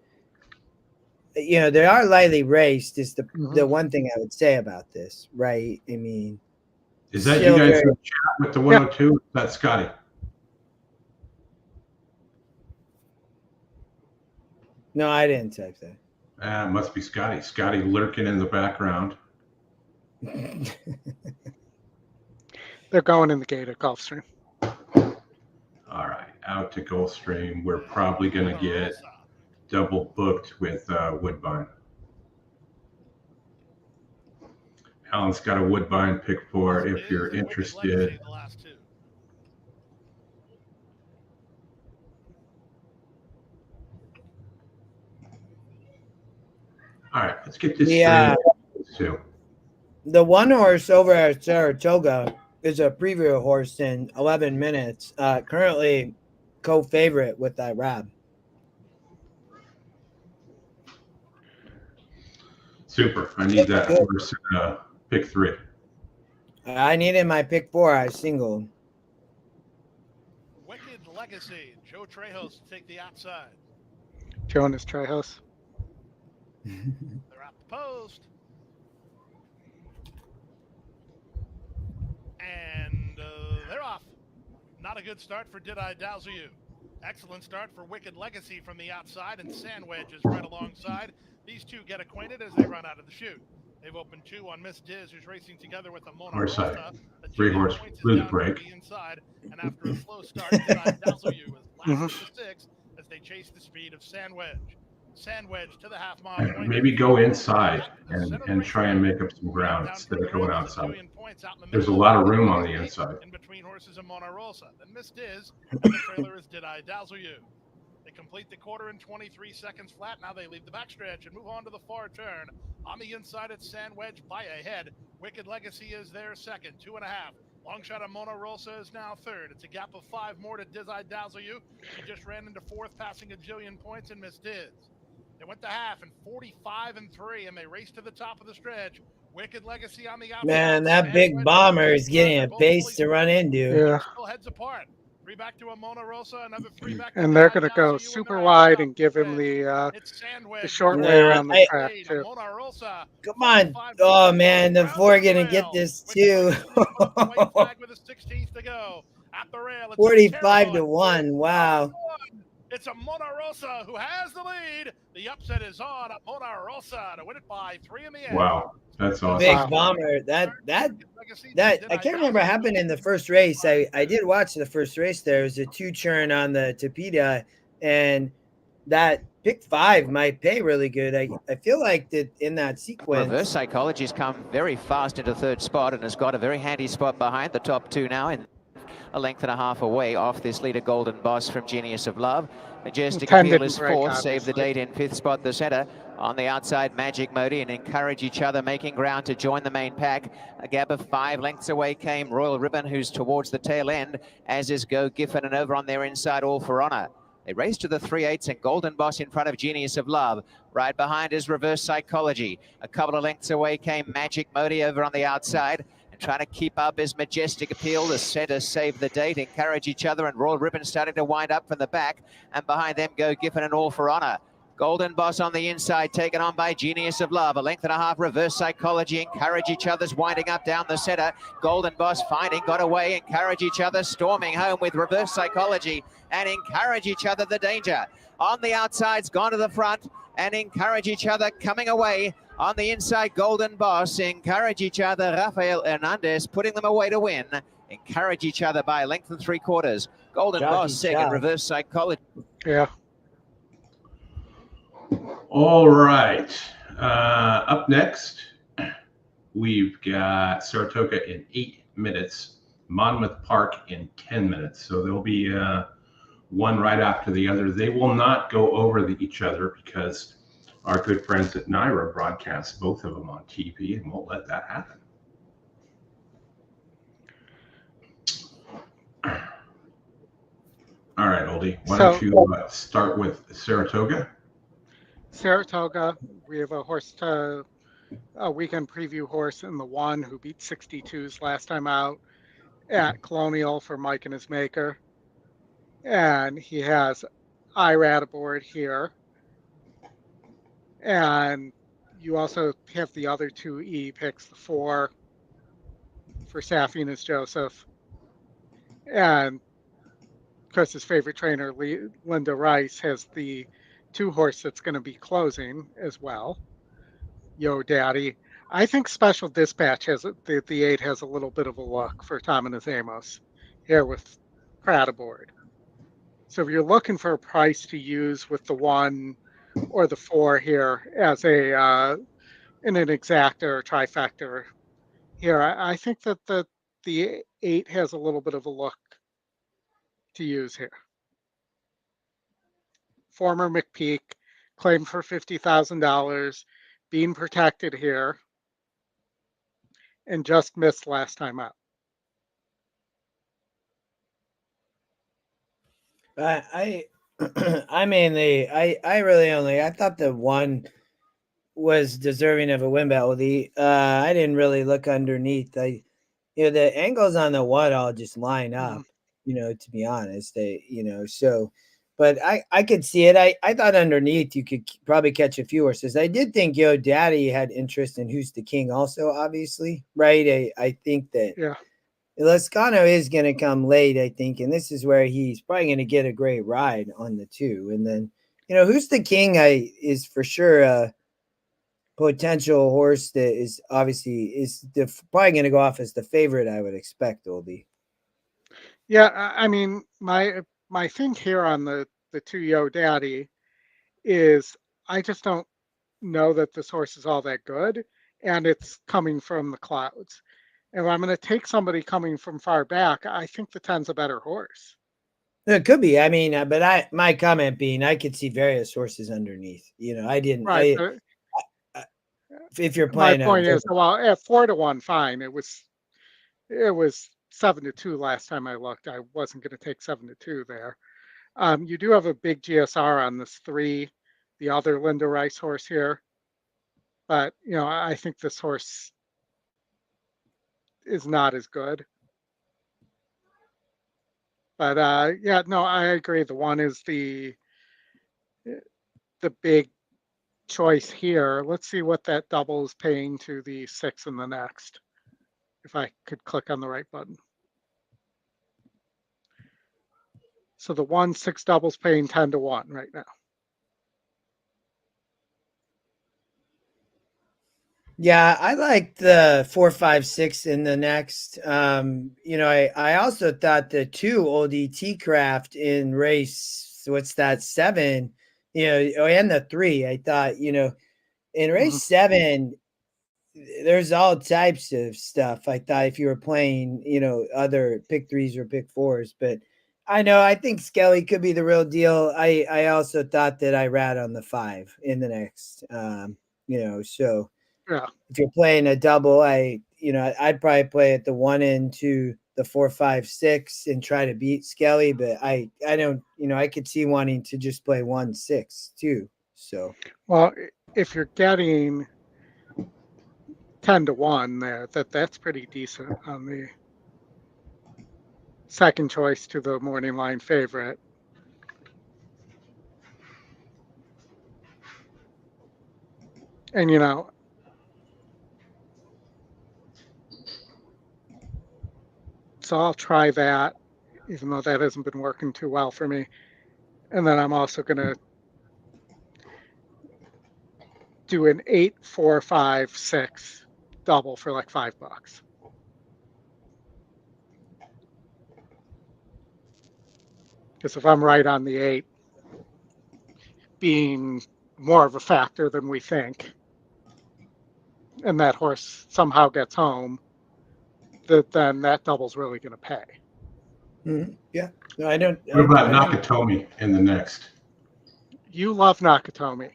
they are lightly raced is the one thing I would say about this, right? I mean, Is that you guys very, in the chat with the 102? Is that Scotty? no, I didn't type that. It must be Scotty. Scotty lurking in the background. They're going in the gate at Gulfstream. All right, out to Gulfstream. We're probably going to get double booked with Woodbine. Alan's got a Woodbine pick for if you're interested. All right, let's get this straight. The one horse over at Saratoga is a preview horse in 11 minutes. Currently co-favorite with that Rab. Super. I need that horse in pick 3. I needed my pick 4. I singled. Wicked Legacy. Joe Trejos to take the outside. Jonas Trejos. They're at the post. And they're off. Not a good start for Did I Dazzle You. Excellent start for Wicked Legacy from the outside, and Sandwedge is right alongside. These two get acquainted as they run out of the chute. They've opened 2 on Miss Diz, who's racing together with a Mona Rosa. 3 horse blue break. The inside, and after a slow start, Did I Dazzle You is last of the 6 as they chase the speed of Sandwedge. Sandwedge to the half mile point. Maybe go inside and try and make up some ground instead of going outside. There's a lot of room on the inside. In between horses and Mona Rosa. Then Miss Diz, and the trailer is Did I Dazzle You. They complete the quarter in 23 seconds flat. Now they leave the backstretch and move on to the far turn. On the inside, it's Sandwedge by a head. Wicked Legacy is there second, 2.5. Long shot of Mona Rosa is now third. It's a gap of 5 more to Diz I Dazzle You. She just ran into 4th, passing a jillion points, and Miss Diz. They went to half in 45-3, and they raced to the top of the stretch. Wicked Legacy on the outside. Man, that big bomber is getting a pace to run into. Yeah. Still heads apart. 3 back to a Mona Rosa, another 3 back. And they're going to go super wide and give him the short way around the track too. Come on. Oh, man, the 4 going to get this too. 45-1. Wow. It's a Mona Rosa who has the lead. The upset is on. A Mona Rosa to win it by 3 in the end. Wow, that's awesome. Big bomber. That I can't remember what happened in the first race. I did watch the first race. There was a 2 churn on the Tapeta, and that pick 5 might pay really good. I feel like that in that sequence. Reverse Psychology's come very fast into 3rd spot and has got a very handy spot behind the top 2 now, and a length and a half away off this leader Golden Boss from Genius of Love. Majestic Appeal is 4th, save the date in 5th spot, the center. On the outside, Magic Modi, and Encourage Each Other making ground to join the main pack. A gap of 5 lengths away came Royal Ribbon, who's towards the tail end, as is Go Giffen, and over on their inside, All for Honor. They race to the 3/8 and Golden Boss in front of Genius of Love. Right behind is Reverse Psychology. A couple of lengths away came Magic Modi over on the outside. Trying to keep up is Majestic Appeal. The center save the date, Encourage Each Other, and Royal Ribbon starting to wind up from the back. And behind them Go Giffen and All for Honor. Golden Boss on the inside, taken on by Genius of Love. A length and a half, Reverse Psychology. Encourage Each Other's winding up down the center. Golden Boss finding, got away. Encourage Each Other storming home with Reverse Psychology. And Encourage Each Other, the danger. On the outside's gone to the front. And Encourage Each Other coming away. On the inside, Golden Boss. Encourage Each Other, Rafael Hernandez putting them away to win. Encourage Each Other by a length and 3/4. Golden Boss second, Reverse Psychology. Yeah. All right. Up next, we've got Saratoga in 8 minutes, Monmouth Park in 10 minutes. So there'll be one right after the other. They will not go over each other because our good friends at Naira broadcast both of them on TV and won't let that happen. All right, Oldy, why don't you start with Saratoga? Saratoga, we have a weekend preview horse in the 1 who beat 62s last time out at Colonial for Mike and his maker. And he has IRAD aboard here. And you also have the other 2 E picks, the 4 for Safi and his Joseph. And Chris's favorite trainer, Linda Rice, has the 2 horse that's going to be closing as well. Yo Daddy. I think Special Dispatch has the 8 has a little bit of a look for Tom and his Amos here with Pratt aboard. So if you're looking for a price to use with the 1 or the 4 here as in an exacta or trifecta here, I think that the 8 has a little bit of a look to use here. Former McPeak, claimed for $50,000, being protected here, and just missed last time out. I thought the 1 was deserving of a win bet. I didn't really look underneath. The angles on the 1 all just line up, to be honest. But I could see it. I thought underneath you could probably catch a few horses. I did think Yo Daddy had interest in Who's the King also, obviously, right? I think that Lascano is going to come late, I think, and this is where he's probably going to get a great ride on the 2. And then, Who's the King is for sure a potential horse that is obviously probably going to go off as the favorite, I would expect, Oldy. Yeah, I mean, my thing here on the 2 Yo Daddy is I just don't know that this horse is all that good, and it's coming from the clouds. If I'm going to take somebody coming from far back, I think the 10's a better horse. It could be. I mean, but my comment being, I could see various horses underneath. I didn't. Right. If you're playing, my point is, well, at 4-1, fine. It was 7-2 last time I looked. I wasn't going to take 7-2 there. You do have a big GSR on this 3, the other Linda Rice horse here. But, I think this horse is not as good. But, I agree. The 1 is the big choice here. Let's see what that double is paying to the 6 in the next. If I could click on the right button. So the 1 6 doubles paying 10-1 right now. Yeah, I like the 4, 5, 6 in the next. I also thought the 2 Oldie T-Craft in race, what's that, 7, and the 3, I thought, in race 7, there's all types of stuff. I thought if you were playing, other pick 3s or pick 4s, but I think Skelly could be the real deal. I also thought that I rat on the 5 in the next, so yeah. If you're playing a double, I'd probably play at the 1 into the 4, 5, 6 and try to beat Skelly, but I don't, I could see wanting to just play 1, 6 too. So, well, if you're getting 10-1 there, that's pretty decent on the second choice to the morning line favorite. And so I'll try that, even though that hasn't been working too well for me. And then I'm also going to do an 8, 4, 5, 6 double for like $5. Because if I'm right on the 8 being more of a factor than we think, and that horse somehow gets home, then that double's really going to pay. Mm-hmm. Yeah. No, I don't. What about Nakatomi in the next? You love Nakatomi.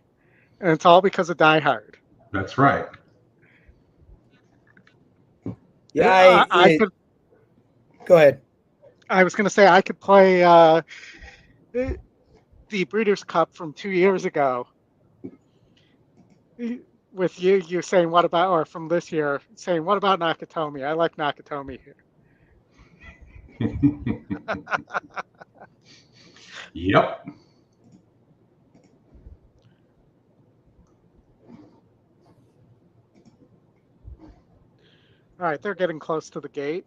And it's all because of Die Hard. That's right. Yeah, I could. Go ahead. I was going to say I could play the Breeders' Cup from 2 years ago with you saying what about, or from this year saying what about Nakatomi? I like Nakatomi here. Yep. All right, they're getting close to the gate.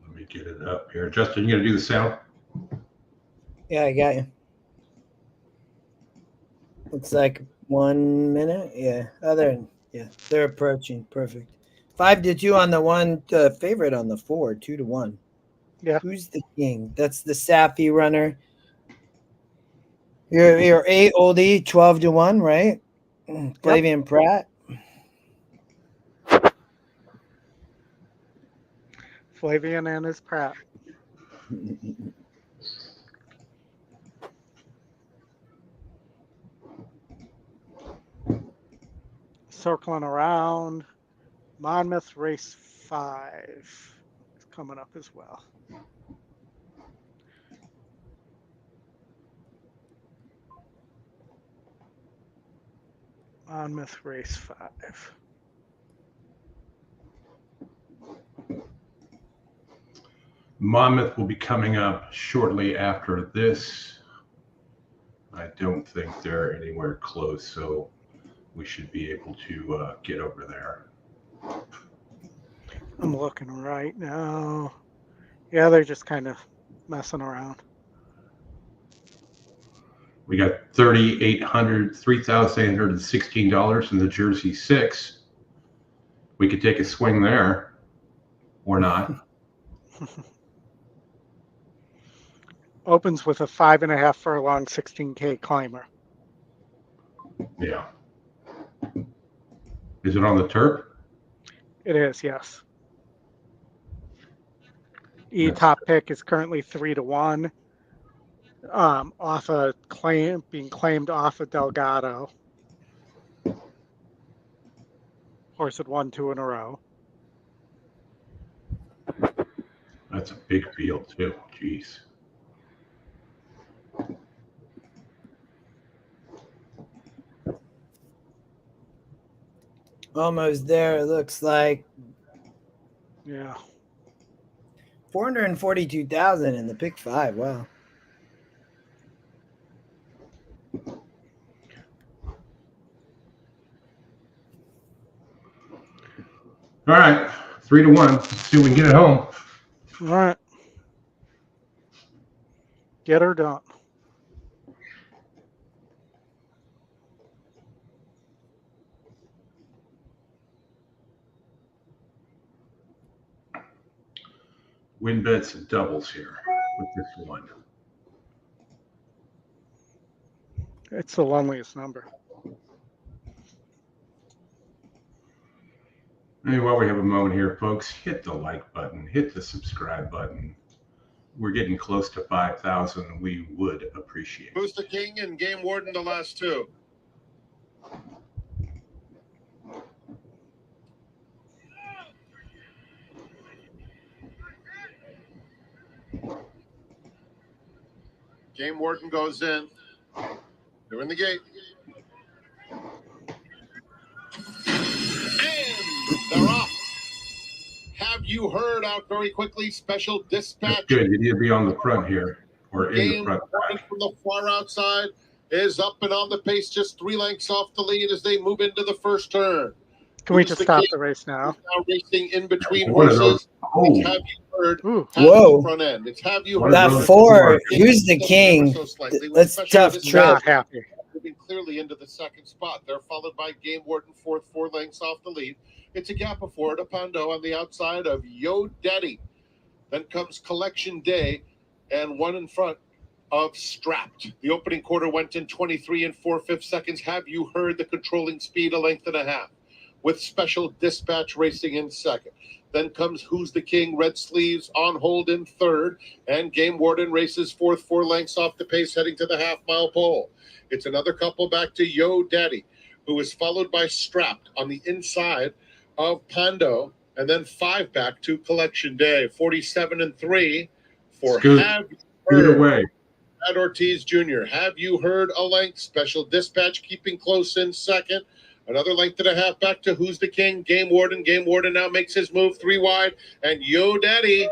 Let me get it up here. Justin, you going to do the sound? Yeah, I got you. Looks like 1 minute. Yeah. Yeah, they're approaching. Perfect. 5-2 on the one, favorite on the 4, 2-1. Yeah. Who's the king? That's the Safi runner. You're 8 Oldy, 12-1, right? Flavian Pratt. Flavian and his Pratt. Circling around. Monmouth race 5 is coming up as well. Monmouth race 5. Monmouth will be coming up shortly after this. I don't think they're anywhere close, so we should be able to get over there. I'm looking right now. Yeah, they're just kind of messing around. We got $3,816 in the Jersey 6. We could take a swing there, or not. Opens with a 5.5 furlong 16K climber. Yeah. Is it on the turf? It is, yes. Top pick is currently 3-1. Off a claim being claimed off of Delgado. Horse had won 2 in a row. That's a big field too. Jeez. Almost there, it looks like. Yeah. 442,000 in the pick 5. Wow. All right, 3-1. Let's see if we can get it home. All right. Get her done. Win bets and doubles here with this one. It's the loneliest number. Hey, while we have a moment here, folks, hit the like button, hit the subscribe button. We're getting close to 5,000. We would appreciate it. Who's the king and Game Warden the last 2? Game Warden goes in. They're in the gate. And they're off. Have you heard out very quickly? Special dispatch. That's good. You need to be on the front here or in the front. From the far outside is up and on the pace, just 3 lengths off the lead as they move into the first turn. Can we just stop the race now? Now racing in between horses. Oh. Have you heard? Whoa. Front end. It's have you heard? That 4, who's the king? That's tough trip. Not happy. Moving clearly into the second spot. They're followed by Game Warden, 4 lengths off the lead. It's a gap of 4 to Pondo on the outside of Yo Daddy. Then comes Collection Day and 1 in front of Strapped. The opening quarter went in 23 4/5 seconds. Have you heard? The controlling speed, 1.5 lengths, with Special Dispatch racing in second. Then comes Who's the King, Red Sleeves on hold in third. And Game Warden races fourth, 4 lengths off the pace, heading to the half-mile pole. It's another couple back to Yo Daddy, who is followed by Strapped on the inside of Pondo. And then 5 back to Collection Day, 47-3 for Scoot. Have You Scoot Heard. away. Brad Ortiz Jr. Have You Heard a length? Special Dispatch keeping close in second. Another length and a half back to Who's the King, Game Warden. Game Warden now makes his move 3 wide. And Yo Daddy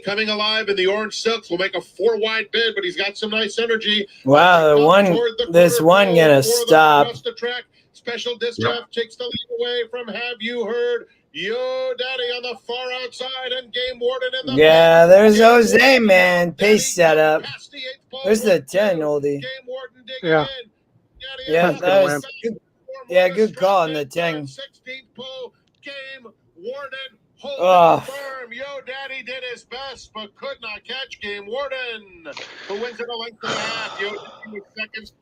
coming alive in the orange silks will make a 4 wide bid, but he's got some nice energy. Wow, this one gonna stop. The track. Special Dispatch takes the lead away from Have You Heard. Yo Daddy on the far outside and Game Warden in the Yeah, back. there's Game Jose, Warden, man. Pace setup. past the 8th pole. There's the 10, Oldy. Game Warden digging Yeah. in. Daddy Yeah, on the that was back. good. Yeah, good call on the 10. 16th pole. Game Warden holding Oh. firm. Yo Daddy did his best, but could not catch Game Warden, who wins it a length and a half. Yo Daddy with seconds.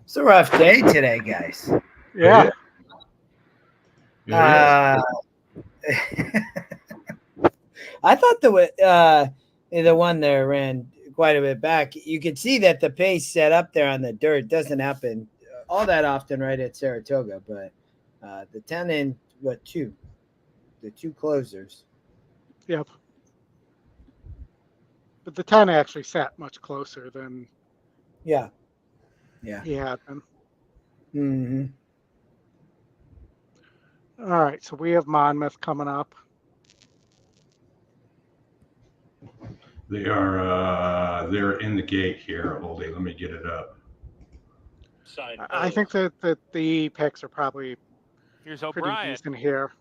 It's a rough day today, guys. Yeah. I thought the one there ran quite a bit back. You could see that the pace set up there on the dirt doesn't happen all that often right at Saratoga, but the 10 and the two closers. Yep. But the 10 actually sat much closer than he had been. Mm-hmm. All right, so we have Monmouth coming up. They're in the gate here, Oldy. Let me get it up. I think that the picks are probably Here's pretty O'Brien. decent here.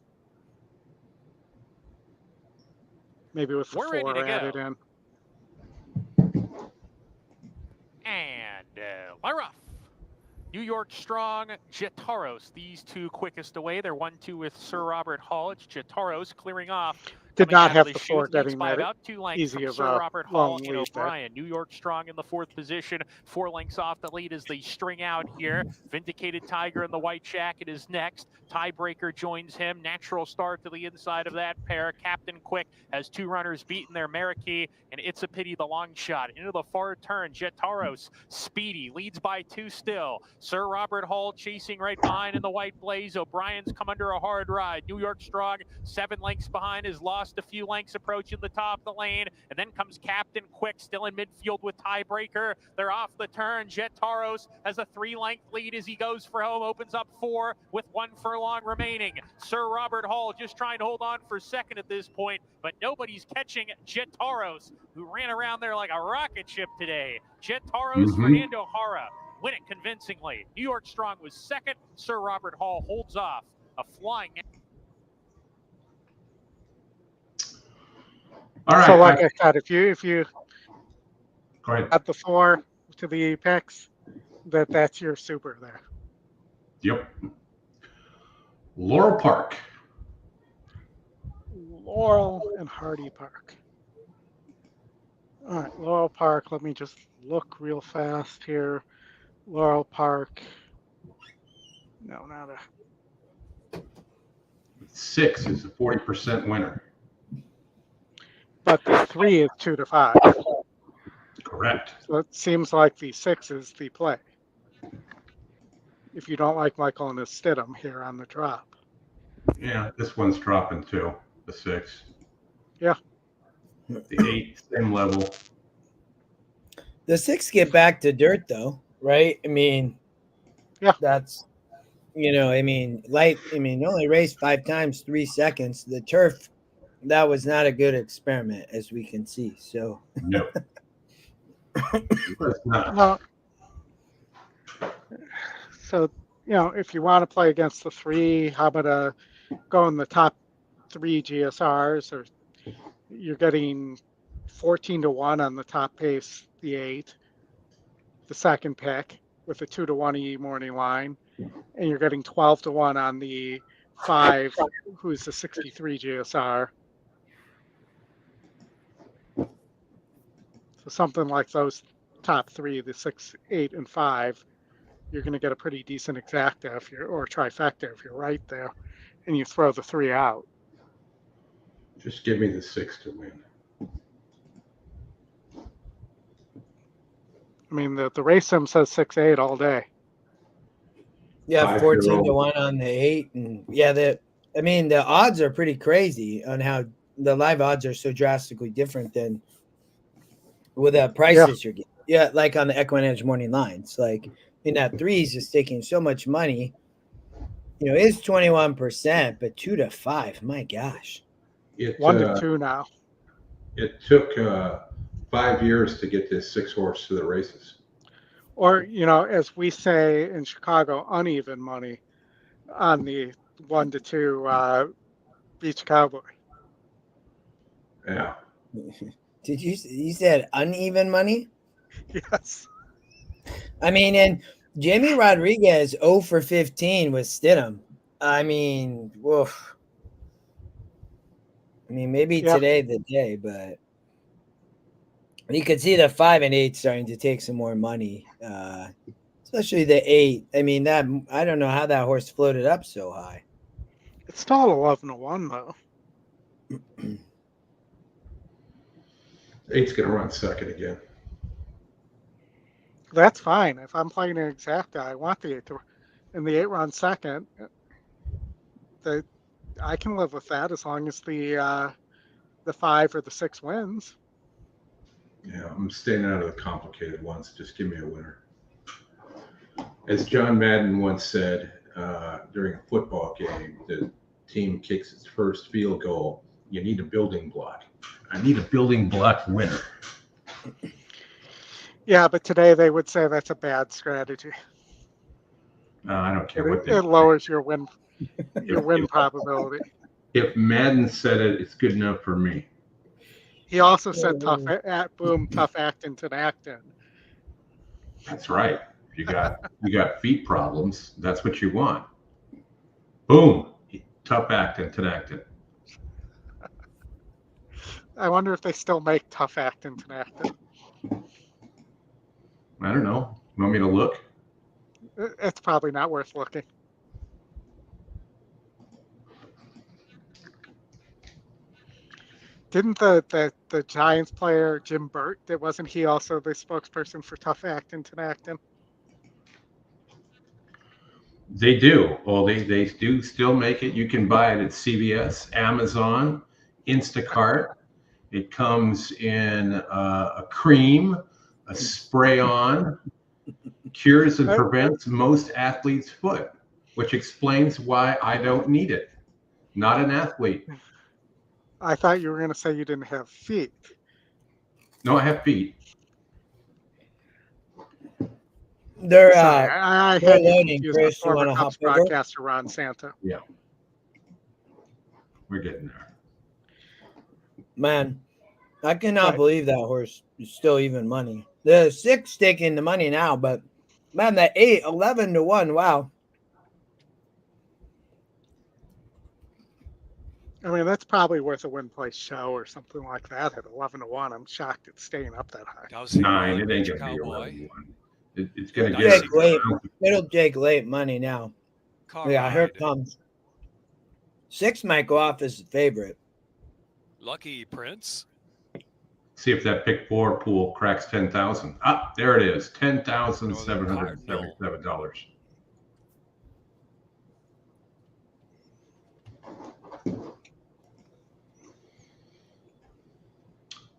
Maybe with the We're ready 4 to added go. in. And Lyra. New York Strong, Jetaros. These 2 quickest away. They're 1-2 with Sir Robert Hall. It's Jetaros clearing off. Did Coming not out have of the chute, 4 leads getting by that about 2 lengths easy from of Sir a Robert Hall long and lead there. O'Brien. New York Strong in the 4th position. 4 lengths off the lead as they string out here. Vindicated Tiger in the white jacket is next. Tiebreaker joins him. Natural start to the inside of that pair. Captain Quick has 2 runners beaten their Marquis, and It's a Pity the long shot. Into the far turn, Jetaros, speedy, leads by 2 still. Sir Robert Hall chasing right behind in the white blaze. O'Brien's come under a hard ride. New York Strong, 7 lengths behind, has lost a few lengths approaching the top of the lane. And then comes Captain Quick, still in midfield with Tiebreaker. They're off the turn. Jetaros has a 3-length lead as he goes for home, opens up 4 with 1 furlong remaining. Sir Robert Hall just trying to hold on for second at this point, but nobody's catching Jetaros, who ran around there like a rocket ship today. Jetaros, Fernando Jara win it convincingly. New York Strong was second. Sir Robert Hall holds off a flying. All right. So like I said, if you Go ahead. add the 4 to the picks, that's your super there. Yep. Laurel Park. Laurel and Hardy Park. All right, Laurel Park. Let me just look real fast here. Laurel Park. No, not a. 6 is a 40% winner. But the 3 is 2 to 5. Correct. So it seems like the 6 is the play. If you don't like Michael and his Stidham here on the drop. Yeah, this one's dropping too. The 6. Yeah. The 8, same level. The 6 get back to dirt though, right? I mean, yeah, that's only raced 5 times, 3 seconds. The turf, that was not a good experiment, as we can see. So no. It's not. Well, so if you want to play against the 3, how about go in the top 3 GSRs, or you're getting 14 to 1 on the top pace, the 8, the second pick with a 2 to 1 E morning line, and you're getting 12 to 1 on the 5, who's the 63 GSR. So something like those top 3, the 6, 8, and 5, you're going to get a pretty decent exacta or trifecta if you're right there, and you throw the 3 out. Just give me the 6 to win. I mean, the race sim says 6-8 all day. Yeah, 14 to 5-year-old. 1 on the 8, and yeah, the odds are pretty crazy on how the live odds are so drastically different than with the prices you're getting. Yeah, like on the EquinEdge morning lines, like in that 3s is taking so much money. You know, it's 21%, but 2 to 5, my gosh. 1 to 2 now. It took 5 years to get this 6 horse to the races. Or, you know, as we say in Chicago, uneven money on the 1 to 2 Beach Cowboy. Yeah. Did you said uneven money? Yes. I mean, and Jamie Rodriguez 0 for 15 with Stidham. I mean, woof. I mean, maybe today the day, but you could see the 5 and 8 starting to take some more money, especially the 8. I mean, that I don't know how that horse floated up so high. It's still 11 to 1 though. 8's gonna run second again. That's fine. If I'm playing an exacta, I want the 8 to, and the 8 runs second. I can live with that as long as the 5 or the 6 wins. Yeah, I'm staying out of the complicated ones. Just give me a winner. As John Madden once said during a football game, the team kicks its first field goal. You need a building block. I need a building block winner. Yeah, but today they would say that's a bad strategy. I don't care what they it lowers your win probability. If Madden said it, it's good enough for me. He also said tough acting to acting. That's right. You got feet problems. That's what you want. Boom. Tough acting to acting. I wonder if they still make tough acting to acting. I don't know. You want me to look? It's probably not worth looking. Didn't the Giants player Jim Burt, wasn't he also the spokesperson for tough acting to acting? They do. Well, they do still make it. You can buy it at CVS, Amazon, Instacart. It comes in a cream, a spray-on, cures and prevents most athletes' foot, which explains why I don't need it. Not an athlete. I thought you were going to say you didn't have feet. No, I have feet. They're I had you confused with former Cubs broadcaster Ron Santa. Yeah. We're getting there. Man, I cannot believe that horse is still even money. The 6 taking the money now, but man, that 8, 11 to 1. Wow. I mean, that's probably worth a win place show or something like that at 11 to 1. I'm shocked it's staying up that high. 9. It ain't gonna be 11 to 1. It's gonna get it'll take late money now. Yeah, here it comes. 6 might go off as a favorite. Lucky Prince. See if that pick 4 pool cracks 10,000. Ah, there it is. $10,777.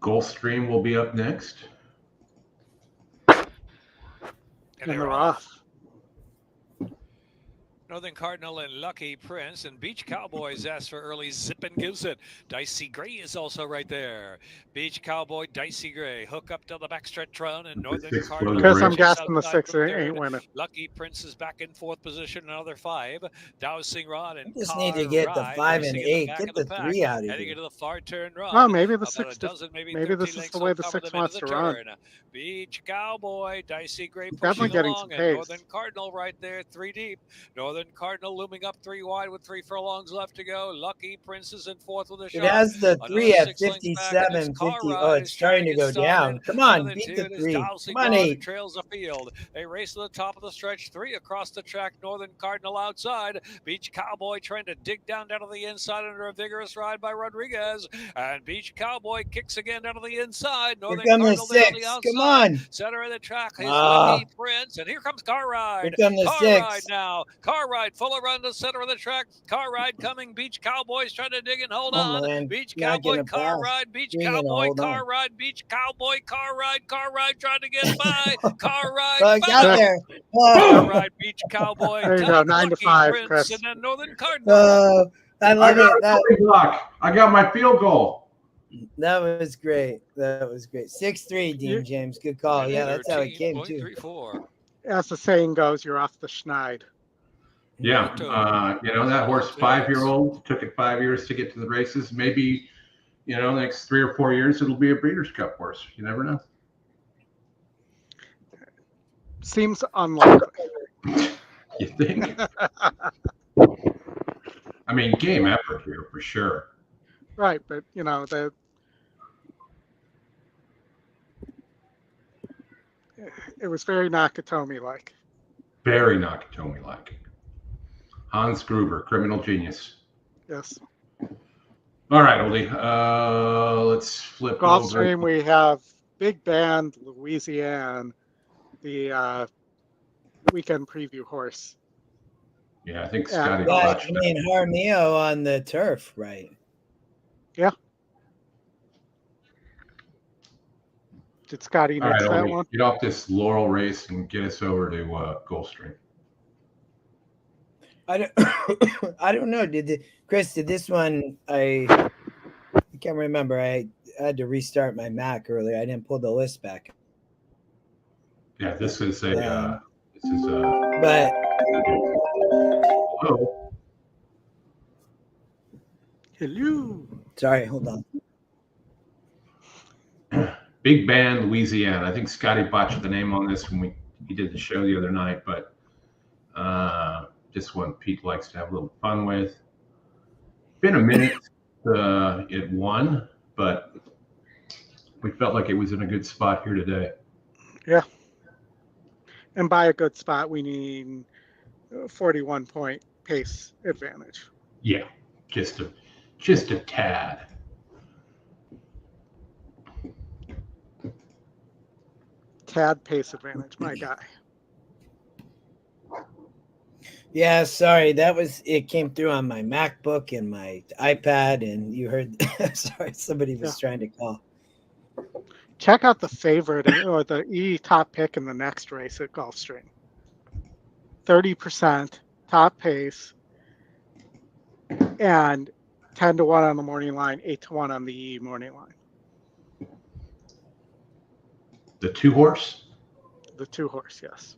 Gulfstream will be up next. And they're off. Northern Cardinal and Lucky Prince, and Beach Cowboys asked for early zip and gives it. Dicey Gray is also right there. Beach Cowboy, Dicey Gray, hook up to the backstretch run, and Northern Cardinal. Because I'm guessing the 6 ain't winning. Lucky Prince is back in 4th position, another 5. Dowsing Rod and just need to get the 5 and 8. Get the 3 out of here. Heading into the far turn run. Oh, maybe the 6. Maybe this is the way the 6 wants to run. Beach Cowboy, Dicey Gray definitely getting along, some pace. Northern Cardinal right there, 3 deep. Northern Northern Cardinal looming up 3 wide with 3 furlongs left to go. Lucky Prince is in fourth with a shot. It has the Another 3 at 6 lengths back, and it's 57, Car 50. Ride Oh, is it's trying starting to get go started. down. Come on, Another beat 2, the it is 3. Dowsey Come on, Bond who 8. trails the field. They race to the top of the stretch. 3 across the track. Northern Cardinal outside. Beach Cowboy trying to dig down to the inside under a vigorous ride by Rodriguez. And Beach Cowboy kicks again down to the inside. Here Northern come the Cardinal there on the 6. outside. Come on. Center of the track is Ah. Lucky Prince. And here comes Car Ride. Here come the Car 6. Ride now. Car Ride full around the center of the track. Car Ride coming. Beach Cowboys trying to dig and hold Oh, on. man. Beach Not Cowboy, gonna Car pass. Ride, Beach You ain't gonna Cowboy, hold Car on. Ride, Beach Cowboy, Car Ride trying to get by. Car Ride, Well, I got found. there. Car Oh, Ride, Beach Cowboy, There you go, tight, 9 to Lucky 5, Prince, Chris. and then Northern Cardinal. I I love got it. a big block. I got my field goal. That was great. That was great. 6-3, Dean James. Good call. Yeah, that's how it came too. 13.34. As the saying goes, you're off the schneid. Yeah, that horse, 5-year-old, took it 5 years to get to the races. Maybe, next 3 or 4 years, it'll be a Breeders' Cup horse. You never know. Seems unlikely. You think? I mean, game effort here for sure. Right, but it was very Nakatomi-like. Very Nakatomi-like. Hans Gruber, criminal genius. Yes. All right, Oldy. Let's flip Gulfstream, over. we have Big Band, Louisiana, the weekend preview horse. Yeah, I think Scotty. Yeah, Jaramillo on the turf, right? Yeah. Did Scotty All mix right, that Oldy, one? get off this Laurel race and get us over to Gulfstream. I don't know. Chris, did this one? I can't remember. I had to restart my Mac earlier. I didn't pull the list back. Yeah, this is a. But hello. Hello. Sorry, hold on. Big Band, Louisiana. I think Scotty botched the name on this when he did the show the other night, but just one Pete likes to have a little fun with. Been a minute it won, but we felt like it was in a good spot here today. Yeah. And by a good spot, we need 41-point pace advantage. Yeah, just a tad. Tad pace advantage, my guy. Yeah, sorry. It came through on my MacBook and my iPad, and you heard. Sorry, somebody was trying to call. Check out the favorite or the top pick in the next race at Gulfstream. 30% top pace, and 10-1 on the morning line, 8-1 on the morning line. The 2-horse? The 2-horse, yes.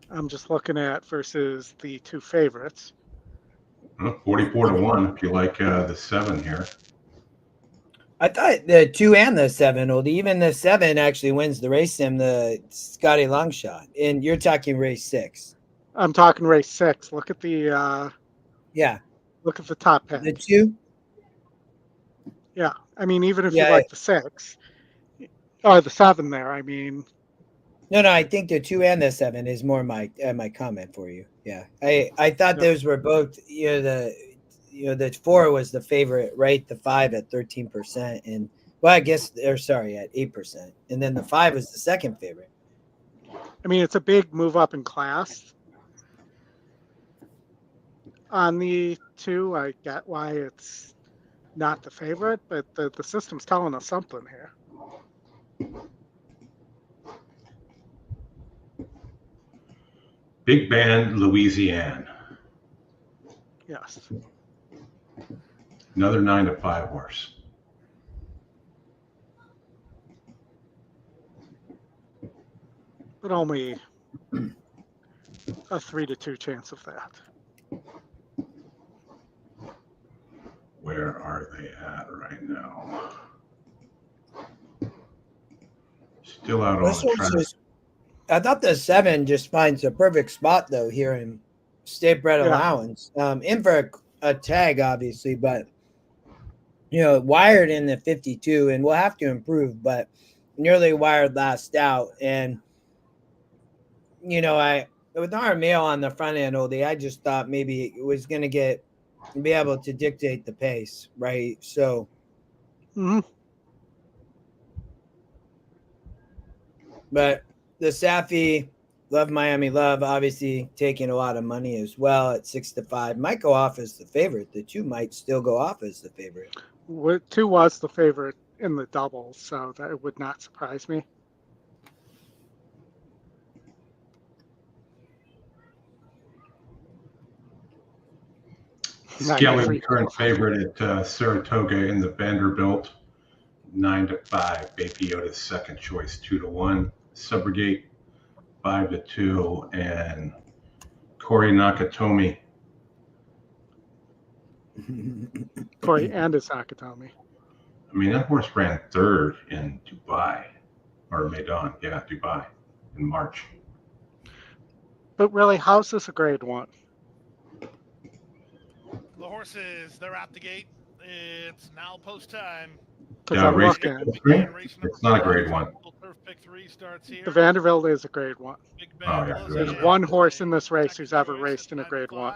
I'm just looking at versus the 2 favorites. 44-1 if you like the 7 here. I thought the 2 and the 7, Oldie. Even the 7 actually wins the race sim, the Scotty Longshot. And you're talking race 6. I'm talking race 6. Look at the look at the top pick. The 2? Yeah. I mean, even if you like the 6 or the 7 there, I mean. No, I think the 2 and the 7 is more my comment for you. Yeah. I thought those were both, the 4 was the favorite, right? The 5 at 13%. And well, I guess they're at 8%. And then the 5 was the second favorite. I mean, it's a big move up in class on the 2. I get why it's not the favorite, but the system's telling us something here. Big Band, Louisiana. Yes. Another 9-5 horse. But only a 3-2 chance of that. Where are they at right now? Still out on the track. I thought the 7 just finds a perfect spot though here in state bred Yeah. allowance. In for a tag, obviously, but wired in the 52, and we'll have to improve, but nearly wired last out. And I with our mail on the front end, Oldy, I just thought maybe it was gonna be able to dictate the pace, right? So but the Safi Love Miami Love, obviously taking a lot of money as well at 6-5. Might go off as the favorite. The 2 might still go off as the favorite. 2 was the favorite in the doubles, so that would not surprise me. Skelly, current favorite at Saratoga in the Vanderbilt, 9-5. Baby Otis, second choice, 2-1. Subrogate, 5-2, and Corey Nakatomi. Corey and his Nakatomi. I mean, that horse ran third in Dubai, or Maidan, Dubai, in March. But really, how's this a grade 1? The horses, they're out the gate. It's now post time. Yeah, race it's not a grade 1. The Vanderbilt is a grade 1. Oh, yeah. There's one horse in this race who's ever raced in a grade 1.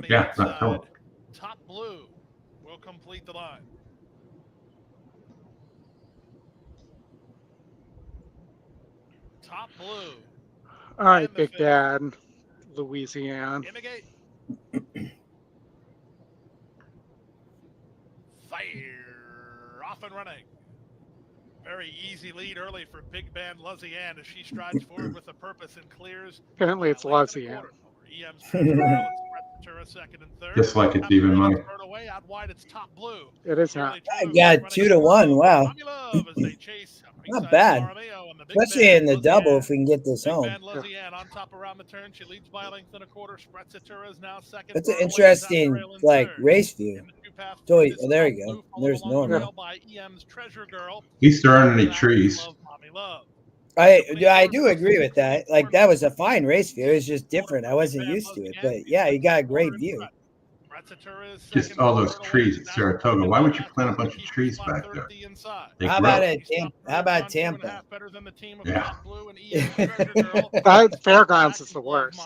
Yeah, not total. Top Blue will complete the line. Top Blue. All right, Big Dad, Louisiana. Fire off and running. Very easy lead early for Big Band Louisiana as she strides forward with a purpose and clears. Apparently it's Louisiana. Second and third. Just like it's even money. Away, out wide, it's Top Blue. It is not. I got 2-1. Wow. Not bad. Especially in the double if we can get this home. On top around the turn. She leads by a length and a quarter. Is now second. That's an interesting race view. Oh, there you go. There's Norman. He's throwing any trees. I do agree with that. Like, that was a fine race view. It was just different. I wasn't used to it. But yeah, you got a great view. Just all those trees at Saratoga. Why would you plant a bunch of trees back there? How about Tampa? Yeah. Fairgrounds is the worst.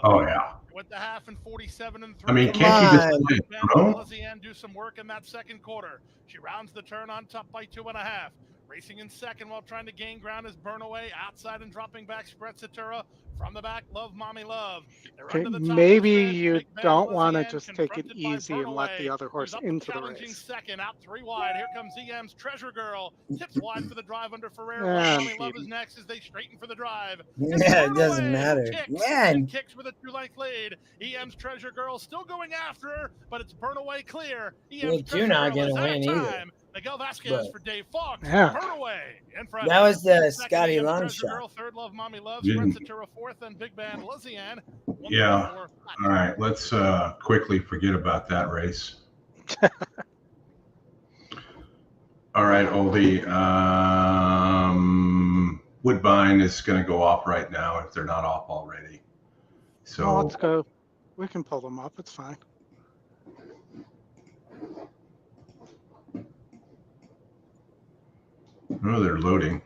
Oh, yeah. With the half and 47 and 3. I mean, can't you just play it, bro? do some work in that second quarter. She rounds the turn on top by 2.5. Racing in second while trying to gain ground is Burnaway. Outside and dropping back, Sprezzatura. From the back, Love Mommy Love. Okay, maybe you don't want to just take it easy and let the other horse into the race. Second, out 3 wide. Here comes EM's Treasure Girl. Tips wide for the drive under Ferrer. Mommy Love is next as they straighten for the drive. Yeah, it doesn't matter. Man. Kicks with a 2-length lead. EM's Treasure Girl still going after her, but it's Burnaway clear. You're not going to win either. Miguel Vasquez for Dave Fox. Yeah. That was the Scotty long shot. Third, Love Mommy Love. Sprezzatura fourth, and Big Band Louisiana. Yeah. All right. Let's quickly forget about that race. All right, Oldy. Woodbine is going to go off right now if they're not off already. So let's go. We can pull them up. It's fine. Oh, they're loading.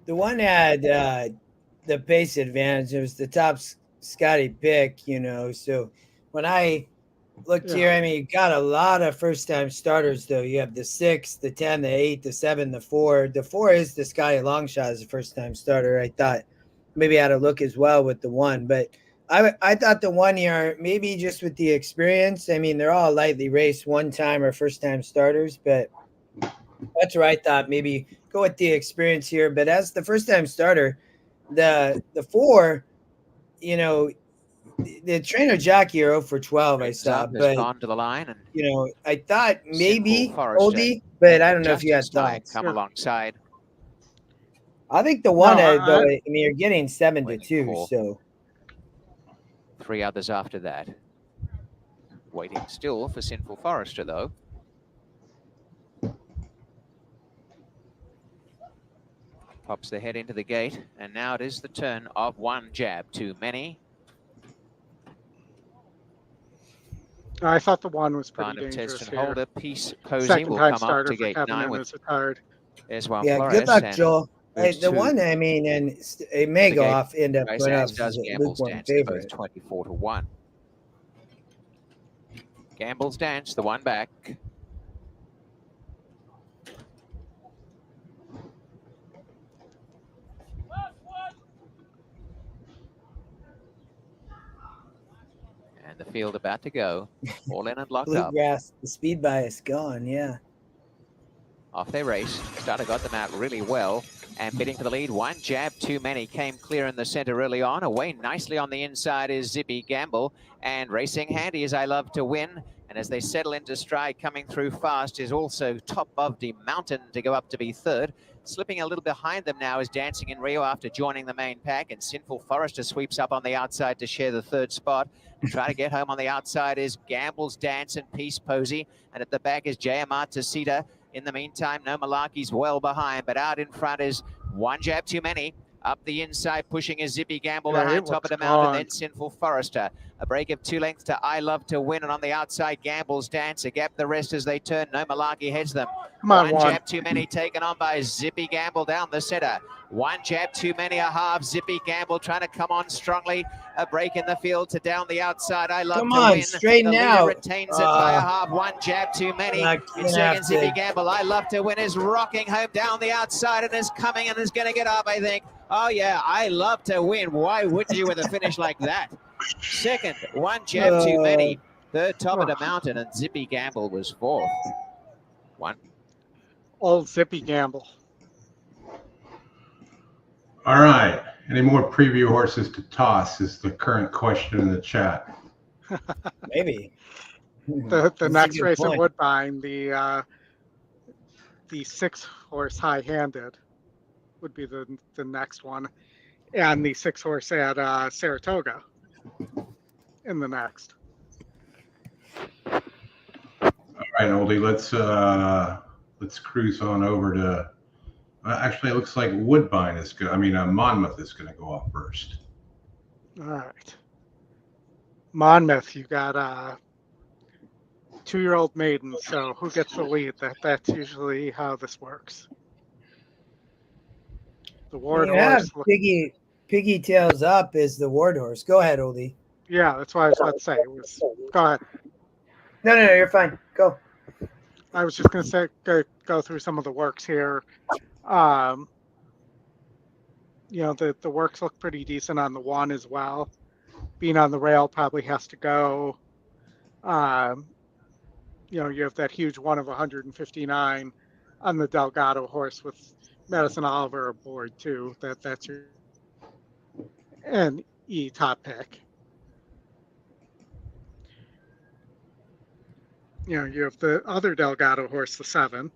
The one had the pace advantage. It was the top Scotty pick, So when I looked here, I mean, you got a lot of first-time starters, though. You have the 6, the 10, the 8, the 7, the 4. The 4 is the Scotty Longshot as a first-time starter. I thought maybe I had a look as well with the 1, but I thought the 1 year, maybe just with the experience. I mean, they're all lightly raced one-time or first-time starters, but that's where I thought maybe go with the experience here. But as the first-time starter, the 4, the trainer jockey are 0 for 12, I saw. But gone to the line, and I thought maybe Oldy, but I don't know if you had thoughts. Come alongside. I think the 1, though, I mean, you're getting 7-2, so. 3 others after that. Waiting still for Sinful Forester, though. Pops the head into the gate, and now it is the turn of one jab too many. I thought the one was pretty Kind of dangerous test and here. hold a piece. Posey Second will time come up starter to for gate Kevin 9 in with his card. there's one Yeah, Flores. good luck, And Joel. Hey, moves the to one, I mean, and it may the go gate off, end up race, going as off does as a Gamble's lukewarm Dance. They're both favorite. 24 to 1. Gamble's Dance, the one back. And the field about to go. All in and locked up. Bluegrass, the speed bias gone, yeah. Off they race. Starter got them out really well. And bidding for the lead. One jab too many. Came clear in the center early on. Away nicely on the inside is Zippy Gamble. And racing handy as I love to win. And as they settle into stride, coming through fast is also top of the mountain to go up to be third. Slipping a little behind them now is Dancing in Rio after joining the main pack. And Sinful Forester sweeps up on the outside to share the third spot. To try to get home on the outside is Gamble's Dance and Peace Posey. And at the back is JMR Tacita. In the meantime, No Malarkey's well behind, but out in front is one jab too many. Up the inside, pushing a Zippy Gamble behind top of the mountain, then Sinful Forester. A break of 2 lengths to I Love to Win, and on the outside, Gamble's Dance. A gap the rest as they turn. No Malarkey heads them. One jab too many taken on by Zippy Gamble down the center. One jab too many, a half. Zippy Gamble trying to come on strongly. A break in the field to down the outside. I Love to Win. Straighten the leader out. Retains it by a half. One jab too many. In second, Zippy Gamble. I Love to Win is rocking home down the outside and is coming and is going to get up, I think. Oh, yeah, I Love to Win. Why wouldn't you with a finish like that? Second, one jab too many. Third, top of the mountain, and Zippy Gamble was fourth. One. Old Zippy Gamble. All right. Any more preview horses to toss is the current question in the chat. Maybe. The next race at Woodbine, the 6-horse high-handed would be the next one, and the 6-horse at Saratoga in the next. All right, Oldie, let's cruise on over to. Actually, it looks like Woodbine is good. I mean, Monmouth is going to go off first. All right, Monmouth, you got a 2-year-old maiden. So who gets the lead? That's usually how this works. The ward horse. Piggy tails up is the ward horse. Go ahead, Oldie. Yeah, that's what I was about to say. Go ahead. No, you're fine. Go. I was just going to say go through some of the works here. The works look pretty decent on the one as well. Being on the rail probably has to go. You have that huge one of 159 on the Delgado horse with Madison Oliver aboard too. That's your and top pick. You have the other Delgado horse, the 7.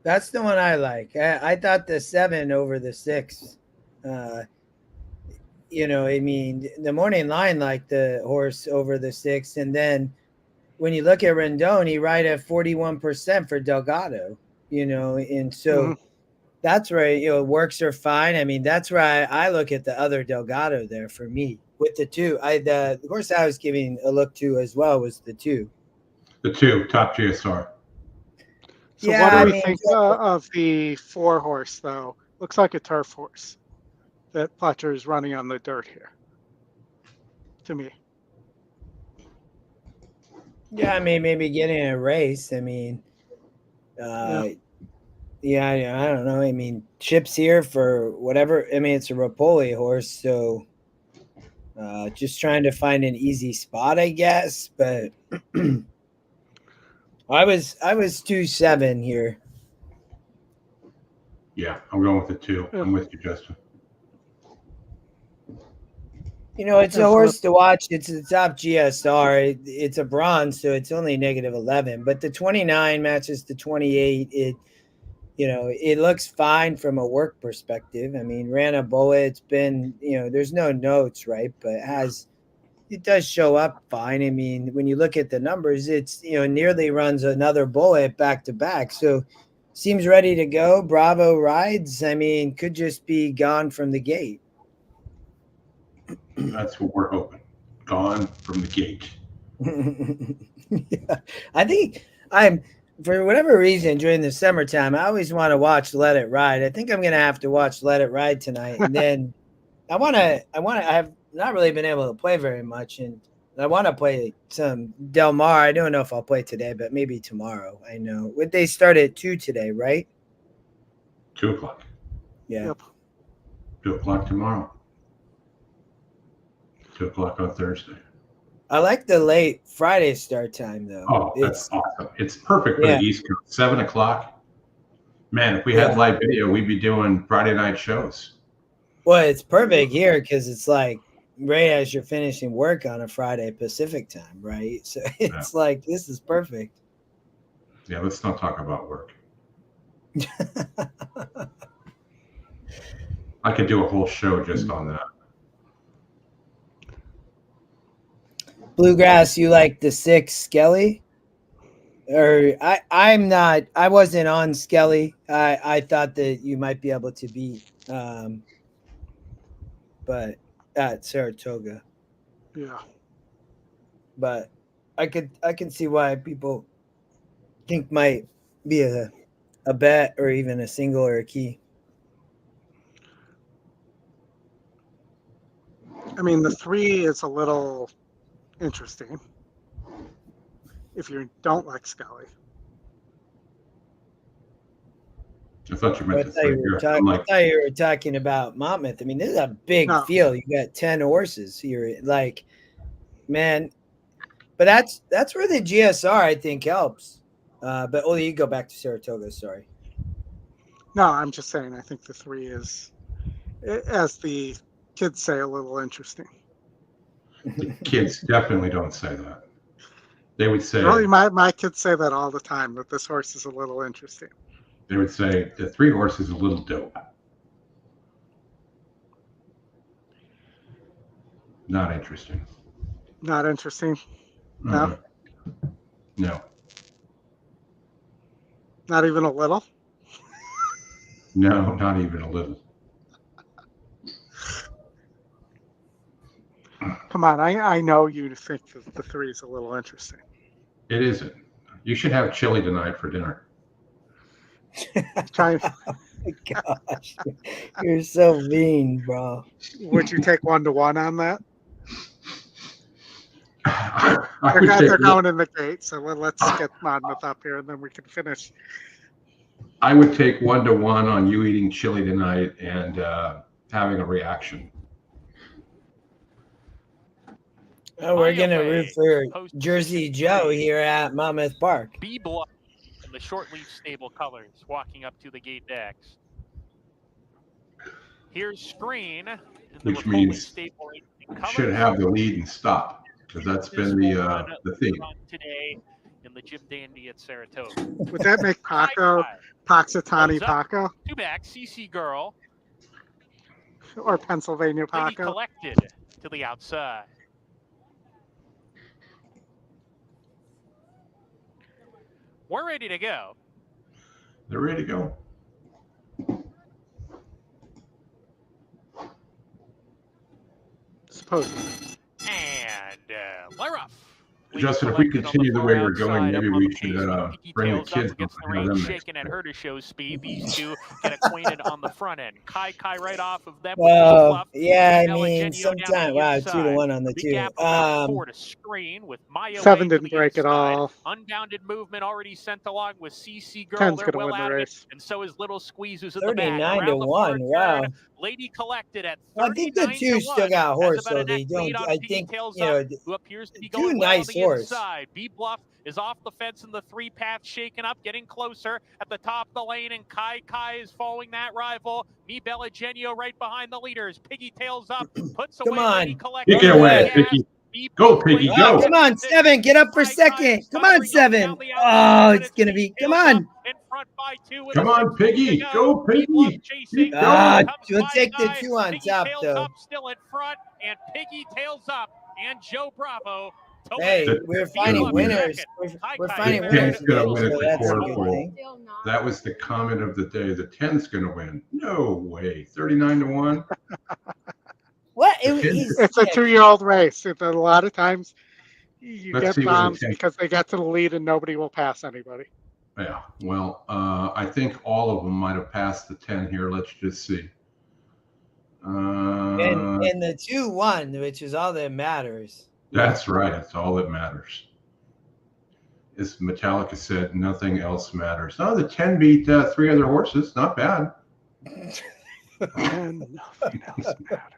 That's the one I like. I thought the 7 over the 6. I mean, the morning line liked the horse over the 6. And then when you look at Rendon, he ride at 41% for Delgado, and so that's where, works are fine. I mean, that's where I look at the other Delgado there for me with the 2. The horse I was giving a look to as well was the 2. The 2, top GSR. So what do we think of the 4-horse, though? Looks like a turf horse that Pletcher is running on the dirt here, to me. Yeah, I mean, maybe getting a race. I mean, I don't know. I mean, Chip's here for whatever. I mean, it's a Rapoli horse, so just trying to find an easy spot, I guess. But I was 2-7 here. Yeah, I'm going with the 2. I'm with you, Justin. It's a horse to watch. It's the top GSR. It's a bronze, so it's only -11. But the 29 matches the 28. It looks fine from a work perspective. I mean, ran a bullet. It's been, there's no notes, right? But it does show up fine. I mean, when you look at the numbers, it's, nearly runs another bullet back to back. So seems ready to go. Bravo rides. I mean, could just be gone from the gate. That's what we're hoping. Gone from the gate. Yeah. I think for whatever reason during the summertime, I always want to watch Let It Ride. I think I'm gonna have to watch Let It Ride tonight, and then I have not really been able to play very much, and I want to play some Del Mar. I don't know if I'll play today, but maybe tomorrow. I know. Would they start at 2 today, right? 2 o'clock. Yeah. Yep. 2 o'clock tomorrow. 2 o'clock on Thursday. I like the late Friday start time, though. Oh, that's awesome. It's perfect for the East Coast. 7 o'clock. Man, if we had live video, we'd be doing Friday night shows. Well, it's perfect here because it's like right as you're finishing work on a Friday Pacific time, right? So it's like, this is perfect. Yeah, let's not talk about work. I could do a whole show just on that. Bluegrass, you like the 6 Skelly? Or I wasn't on Skelly. I thought that you might be able to beat but at Saratoga. Yeah. But I can see why people think might be a bet or even a single or a key. I mean, the 3 is a little interesting if you don't like Scully. I thought you meant I thought you were talking about Monmouth. I mean, this is a big field. You got 10 horses here. Like, man, but that's where the GSR I think helps. But Oldy, you go back to Saratoga. Sorry. No, I'm just saying. I think the 3 is, as the kids say, a little interesting. The kids definitely don't say that. They would say. Really, my kids say that all the time. That this horse is a little interesting. They would say the 3 horse is a little dope. Not interesting. Not interesting. No. No. Not even a little. No, not even a little. Come on, I know you think that the 3 is a little interesting. It isn't. You should have chili tonight for dinner. Oh my gosh, you're so mean, bro. Would you take 1-to-1 on that? They're going in the gate, so let's get Monmouth up here, and then we can finish. I would take 1-to-1 on you eating chili tonight and having a reaction. Oh, we're gonna root for Jersey Joe here at Monmouth Park. B block in the short leaf stable colors, walking up to the gate decks. Here's Screen, which means should have the lead and stop, because that's been the theme today in the Jim Dandy at Saratoga. Would that make Paco Paxitani Paco? 2 back, CC Girl, or Pennsylvania Paco? Collected to the outside. We're ready to go. They're ready to go. Supposedly. And Lyra. Justin, if we continue the way we're going, maybe we should bring the kids up and have them shaking at her to show speed. These 2 get acquainted on the front end. Kai right off of them. Well, yeah, I mean, sometimes 2-to-1 on the 2. 4 to Screen with Maya 7 didn't break at all. Unbounded movement already sent along with CC Girl. 10's gonna win the race. And so is Little Squeeze, who's at the back. 39-1. Wow. Lady Collected at 39-1. I think the 2 still got a horse, though. They don't. I think who appears to be going 2 nice horse. Inside. B Bluff is off the fence in the 3 path, shaken up, getting closer at the top of the lane, and Kai is following that rival. Me Bella Genio right behind the leaders. Piggy tails up, puts away. Come on, pick it away, Piggy. Go, Piggy, go. Come on, 7, get up for second. Come on, 7. Oh, it's gonna be. Come on. In front by 2. Come on, Piggy. Go, Piggy. You'll take the 2 on top, though. Still in front, and Piggy tails up, and Joe Bravo Hey, we're finding winners. We're finding winners. Going to win at So the that's a quarter good pole. thing. That was the comment of the day. The 10's going to win. No way. 39-1. What? It's a 2-year-old race. A lot of times you Let's get see what the bombs 10 because they get to the lead and nobody will pass anybody. Yeah. Well, I think all of them might have passed the 10 here. Let's just see. And the 2 won, which is all that matters. That's right. It's all that matters. As Metallica said, nothing else matters. Oh, the 10 beat 3 other horses. Not bad. And nothing else matters.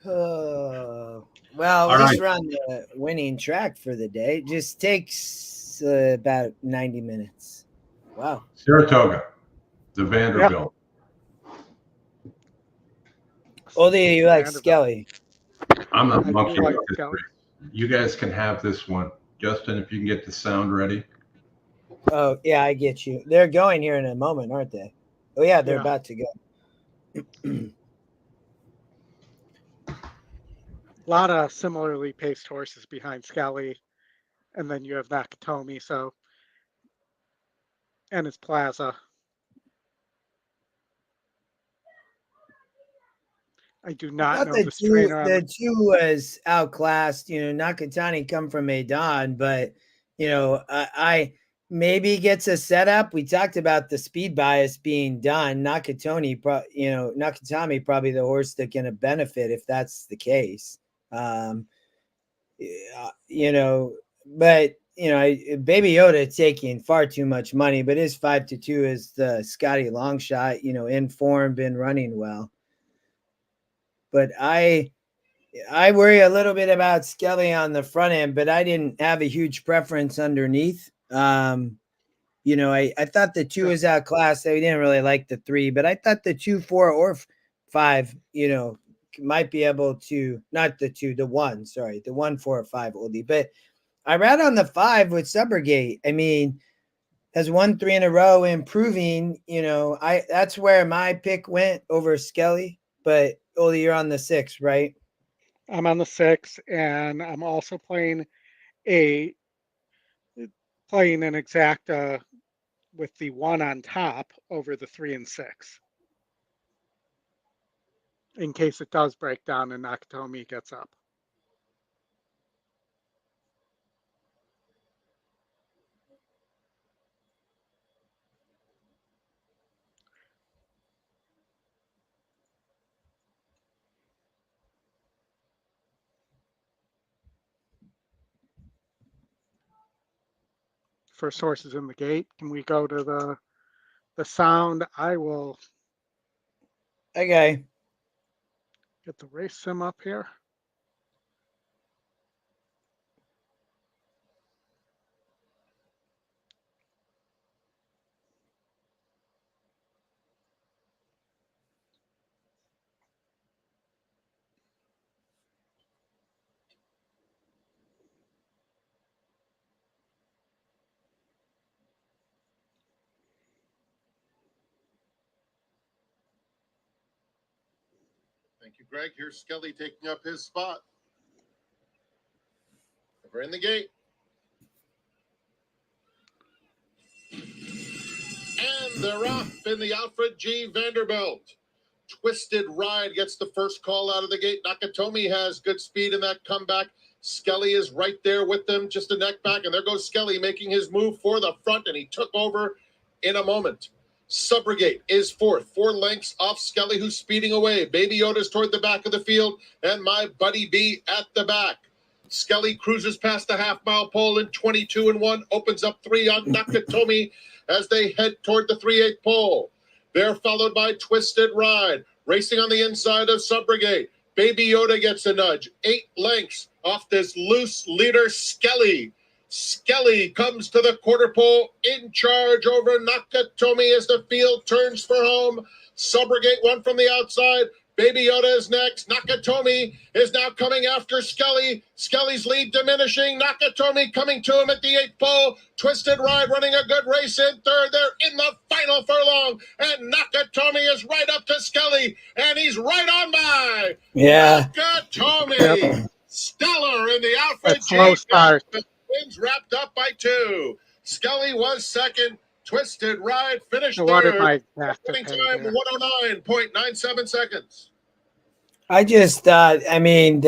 Well, All at least right. we're on the winning track for the day. It just takes about 90 minutes. Wow. Saratoga, the Vanderbilt. Oldy, you like Skelly? I'm not I do monkey like about this Skelly. race. You guys can have this one. Justin, if you can get the sound ready. Oh, yeah, I get you. They're going here in a moment, aren't they? Oh, yeah, they're about to go. A lot of similarly paced horses behind Skelly, and then you have Nakatomi, and his Plaza. I do not know the trainer. The 2 was outclassed. Nakatani come from Maidan, but I maybe gets a setup. We talked about the speed bias being done. Nakatomi probably the horse that can benefit if that's the case. But Baby Yoda taking far too much money, but his 5-2 is the Scotty long shot, in form, been running well. But I worry a little bit about Skelly on the front end, but I didn't have a huge preference underneath. I thought the 2 was outclassed. I didn't really like the 3, but I thought the 2, 4, or 5, might be able to, not the 2, the 1, sorry, the 1, 4, or 5 Oldie. But I ran on the 5 with Subrogate. I mean, has won 3 in a row, improving. That's where my pick went over Skelly. But Oldie, you're on the 6, right? I'm on the 6, and I'm also playing an exacta with the 1 on top over the 3 and 6, in case it does break down and Nakatomi gets up. First horse is in the gate. Can we go to the sound? I will. Okay. Get the race sim up here. Thank you, Greg. Here's Skelly taking up his spot. We're in the gate. And they're off in the Alfred G. Vanderbilt. Twisted Ride gets the first call out of the gate. Nakatomi has good speed in that comeback. Skelly is right there with them, just a neck back. And there goes Skelly making his move for the front, and he took over in a moment. Subrogate is 4th, 4 lengths off Skelly, who's speeding away. Baby Yoda's toward the back of the field, and My Buddy B at the back. Skelly cruises past the half-mile pole in 22-1, opens up 3 on Nakatomi as they head toward the 3/8 pole. They're followed by Twisted Ride, racing on the inside of Subrogate. Baby Yoda gets a nudge, 8 lengths off this loose leader, Skelly. Skelly comes to the quarter pole in charge over Nakatomi as the field turns for home. Subrogate 1 from the outside. Baby Yoda is next. Nakatomi is now coming after Skelly. Skelly's lead diminishing. Nakatomi coming to him at the 8th pole. Twisted Ride running a good race in third. They're in the final furlong. And Nakatomi is right up to Skelly. And he's right on by. Yeah. Nakatomi. Stellar in the Alfred Slow start. The wins wrapped up by 2. Skelly was second. Twisted Ride finished third. Winning time 109.97 seconds. I just thought, I mean,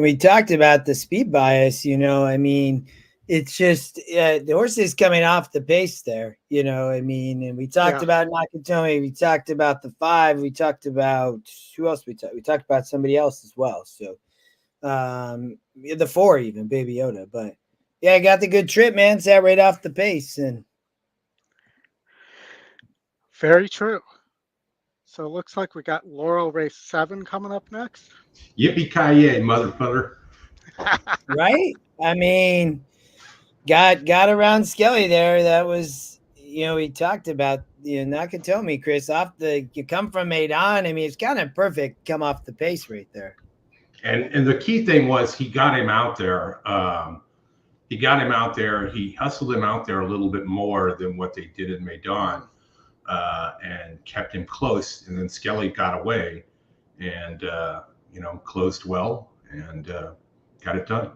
we talked about the speed bias, you know, I mean, it's just the horse is coming off the pace there, you know, I mean, and we talked about Nakatomi, we talked about the 5, we talked about who else we talked about somebody else as well. So the 4 even, Baby Yoda, but yeah, I got the good trip, man, sat right off the pace and very true. So it looks like we got Laurel race 7 coming up next. Yippee-ki-yay, motherfucker. Right? I mean, got around Skelly there. That was, you know, we talked about, you know, Nakatomi, Chris, you come from 8 on. I mean, it's kind of perfect come off the pace right there. And the key thing was he got him out there. He hustled him out there a little bit more than what they did in Maidan. And kept him close, and then Skelly got away and you know, closed well and got it done.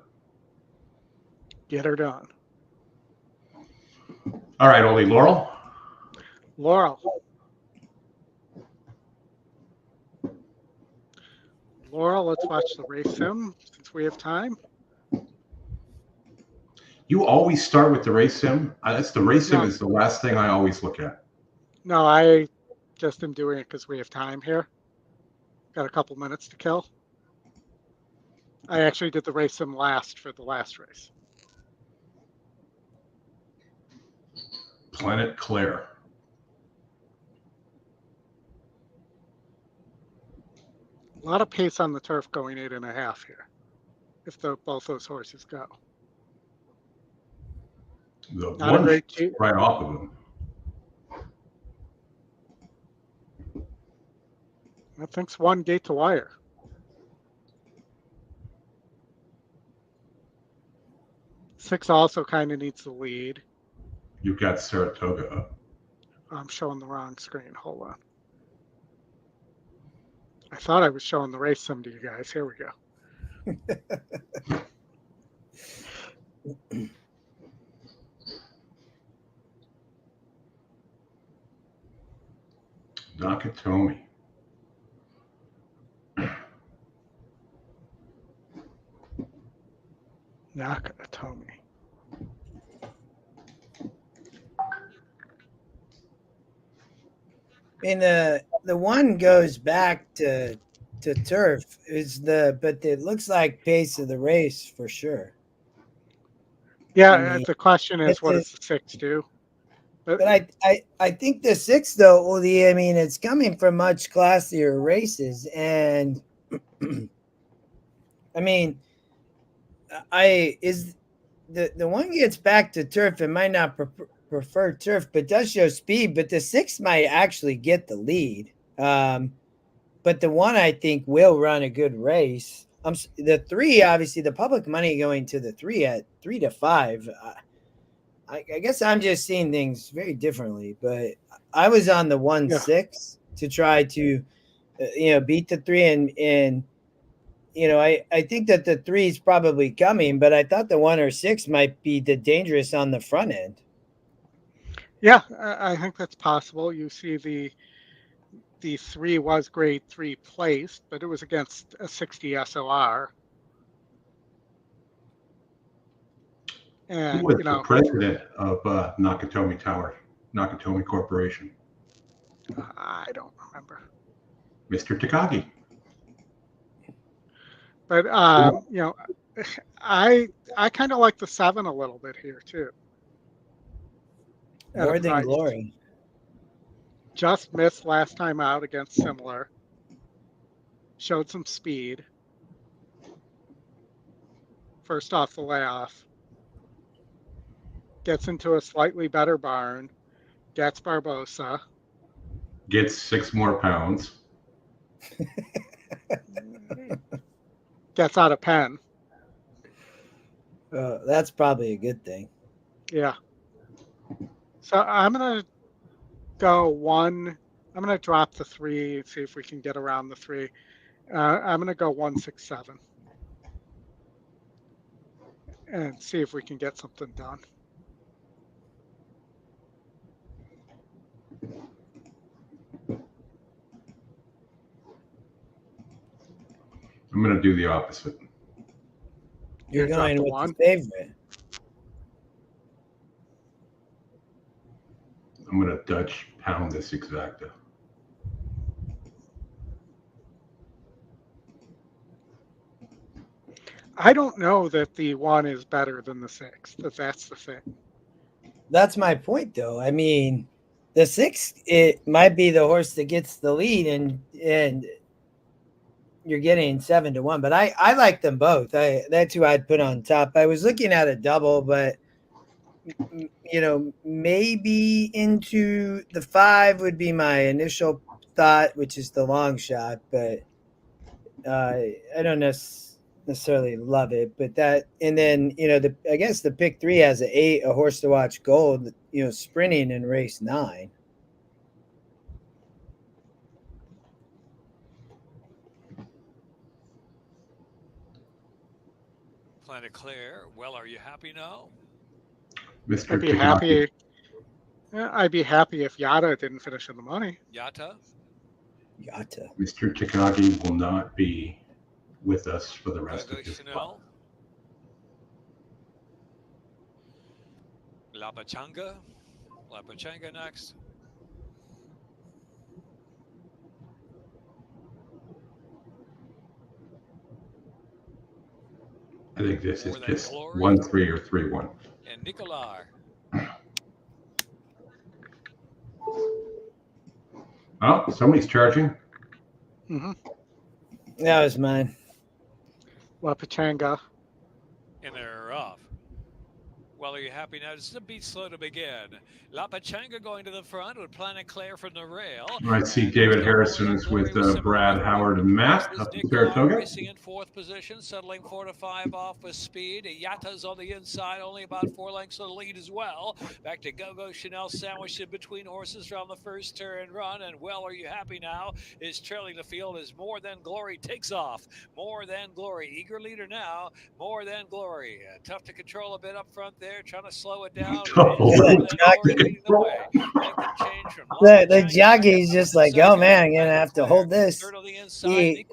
Get her done. All right, Oldy, Laurel. Laurel, let's watch the race sim since we have time. You always start with the race sim. That's the race sim is the last thing I always look at. No, I just am doing it because we have time here. Got a couple minutes to kill. I actually did the race sim last for the last race. Planet Claire. A lot of pace on the turf going 8.5 here. If both those horses go. The Not one a great cheat. right off of them. I think it's 1 gate to wire. Six also kind of needs the lead. You've got Saratoga up. I'm showing the wrong screen. Hold on. I thought I was showing the race sim to you guys. Here we go. Nakatomi. Nakatomi. And the one goes back to turf but it looks like pace of the race for sure. Yeah, I mean, the question is, what does the 6 do? But I think the 6 though, Oldy, I mean, it's coming from much classier races, and I mean, the one gets back to turf. It might not prefer turf, but does show speed. But the 6 might actually get the lead. But the 1 I think will run a good race. The 3, obviously, the public money going to the 3 at 3 to 5. I guess I'm just seeing things very differently. But I was on the 1-6 to try to, beat the 3 and. I think that the 3 is probably coming, but I thought the 1 or 6 might be the dangerous on the front end. Yeah, I think that's possible. You see the 3 was grade 3 placed, but it was against a 60 SOR. And, who was the president of Nakatomi Corporation? I don't remember. Mr. Takagi. But, I kind of like the 7 a little bit here, too. More than Glory. Just missed last time out against similar. Showed some speed. First off the layoff. Gets into a slightly better barn. Gets Barbosa. Gets 6 more pounds. gets out of pen. That's probably a good thing. Yeah. So I'm going to go 1. I'm going to drop the 3 and see if we can get around the 3. I'm going to go 167 and see if we can get something done. I'm going to do the opposite. You're Drop going the with 1. the favorite. I'm going to Dutch pound this exacta. I don't know that the 1 is better than the 6. That's the thing. That's my point, though. I mean, the 6, it might be the horse that gets the lead, and you're getting 7-1. But I like them both. That's who I'd put on top. I was looking at a double, but maybe into the 5 would be my initial thought, which is the long shot. But I don't necessarily love it. But that, and then I guess the pick 3 has a horse to watch gold. Sprinting in race 9. Planet Claire. Well, are you happy now? Mr. I'd be happy. I'd be happy if Yada didn't finish in the money. Yata. Mr. Takagi will not be with us for the rest of his Chanel. La Pachanga next. I think this is just 1-3 or 3-1. And Nicolar. Oh, somebody's charging. Mm-hmm. That was mine. La Pachanga. And they're off. Well, are you happy now? This is a beat slow to begin. La Pachanga going to the front with Planet Claire from the rail. I see David Harrison is with Brad, Howard, and Matt up in Saratoga. Racing in 4th position, settling 4 to 5 off with speed. Yata's on the inside, only about 4 lengths of the lead as well. Back to Go-Go Chanel, sandwiched in between horses around the first turn run. And well, are you happy now? Is trailing the field as More Than Glory takes off. More Than Glory, eager leader now. More Than Glory, tough to control a bit up front there, trying to slow it down. The jockey's just like, oh man, I'm gonna have to hold this. The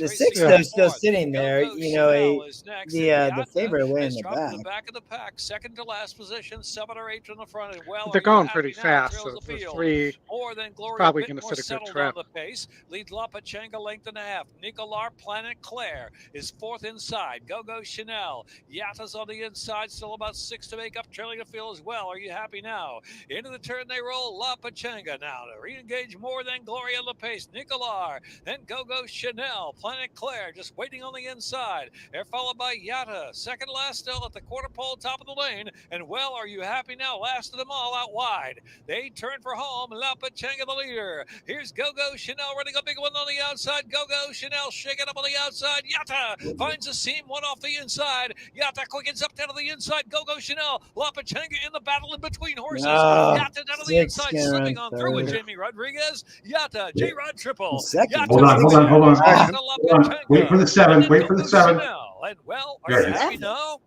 6 though still sitting there. The favorite way in the back of the pack, second to last position, 7 or 8 from the front. And well, they're going pretty fast. So the 3 More Than Glory, probably going to sit a good trip. On the pace. Leads La Pachanga length and a half. Nicolar Planet Claire is 4th inside. Go-Go Chanel. Yata's on the inside, still about 6 to make up, trailing the field as well. Are you happy now? Into the turn they roll. La Pachanga now to re-engage More Than Glory on the pace. Nicolar, then Go-Go Chanel. Planet Claire just waiting on the inside. They're followed by Yata. Second last still at the quarter pole, top of the lane. And well, are you happy now? Last of them all out wide. They turn for home. La Pachanga the leader. Here's Go-Go Chanel running a big one on the outside. Go-Go Chanel shaking up on the outside. Yata finds a seam, one off the inside. Yata quickens up down to the inside. Go-Go Chanel. La Pachanga in the battle in between horses. Yata down to the inside, slipping on through with Jamie Rodriguez. Yata, J-Rod triple. Yata, hold on. Wait for the 7. Wait for the 7. And well, are you happy now?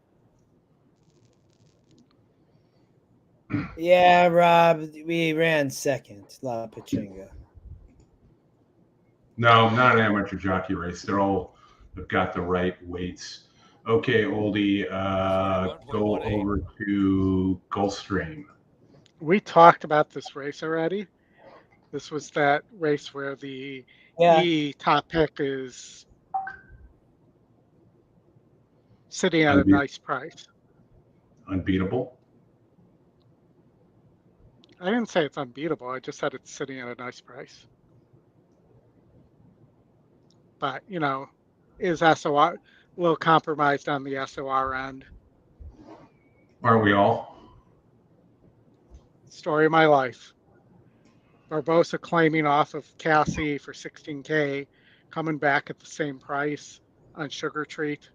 Yeah, Rob, we ran second. La Pachanga. No, not an amateur jockey race. They're all have got the right weights. Okay, Oldy, go over to Gulfstream. We talked about this race already. This was that race where the E top pick is sitting at a nice price. Unbeatable? I didn't say it's unbeatable. I just said it's sitting at a nice price. But, is SOR a little compromised on the SOR end? Aren't we all? Story of my life. Barbosa claiming off of Cassie for $16K, coming back at the same price. on Sugar Treat.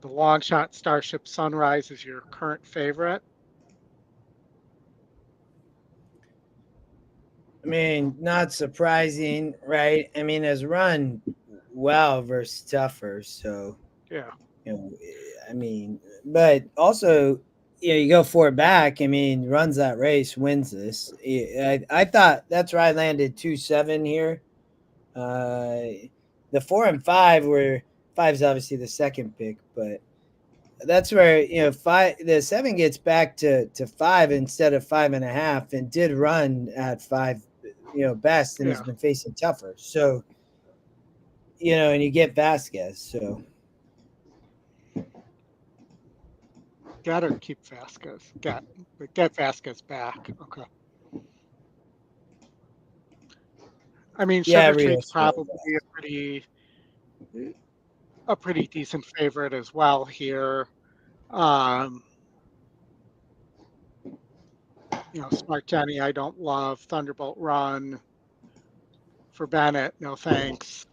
The long shot Starship Sunrise is your current favorite. I mean, not surprising, right? I mean, has run well versus tougher, so Yeah. you know, I mean, but also, you know, you go 4 back. I mean, runs that race, wins this. I thought that's where I landed 2-7 here. The 4 and 5 were 5's obviously the second pick, but that's where, you know, the 7 gets back to 5 instead of 5.5, and did run at 5, you know, best, and has been facing tougher. So, you know, and you get Vasquez, so. Gotta keep Vasquez. Get Vasquez back. Okay. I mean, Sugar Treat's probably a pretty decent favorite as well here. You know, Smart Jenny, I don't love. Thunderbolt Run for Bennett, no thanks.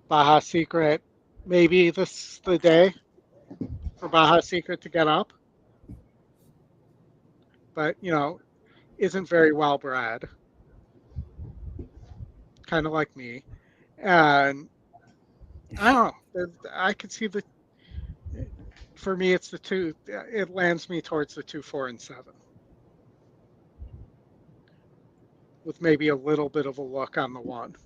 Baja Secret, maybe this is the day for Baja Secret to get up. But, you know, isn't very well bred. Kind of like me. And I don't know. I could see for me, it's the 2. It lands me towards the 2, 4, and 7. With maybe a little bit of a look on the 1.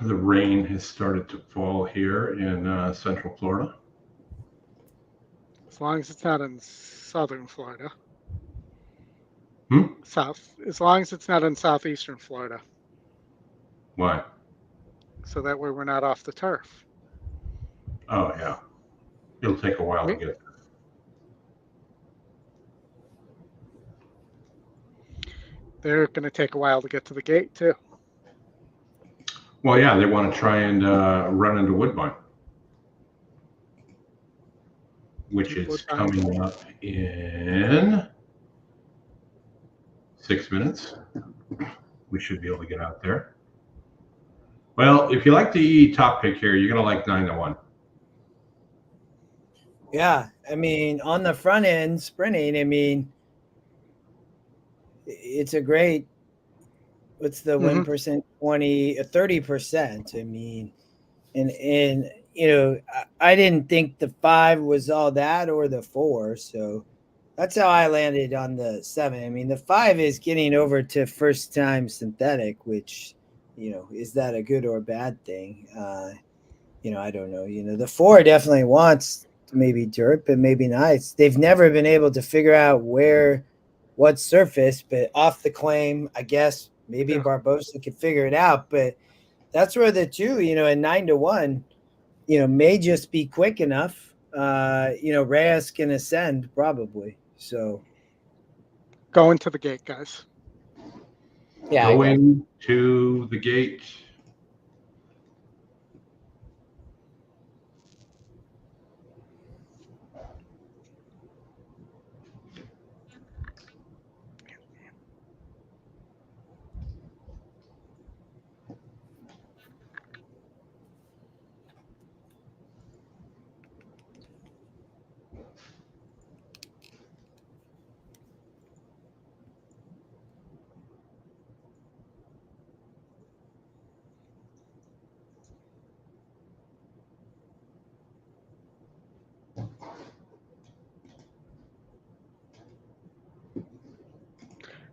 The rain has started to fall here in Central Florida. As long as it's not in Southern Florida. As long as it's not in Southeastern Florida. Why? So that way we're not off the turf. Oh, yeah. It'll take a while to get there. They're going to take a while to get to the gate, too. Well, yeah, they want to try and run into Woodbine, which is coming up in 6 minutes. We should be able to get out there. Well, if you like the top pick here, you're going to like 9-1. Yeah, I mean, on the front end, sprinting, I mean, it's a great, what's the win percent? 30%. I mean, and you know, I didn't think the 5 was all that, or the 4. So that's how I landed on the 7. I mean, the 5 is getting over to first time synthetic, which, you know, is that a good or bad thing? You know, I don't know. You know, the 4 definitely wants maybe dirt, but maybe not. They've never been able to figure out what surface, but off the claim, I guess maybe Barbosa could figure it out. But that's where the 2, you know, at 9-1, you know, may just be quick enough. You know, Reyes can ascend probably. So going to the gate, guys. Yeah, going to the gate.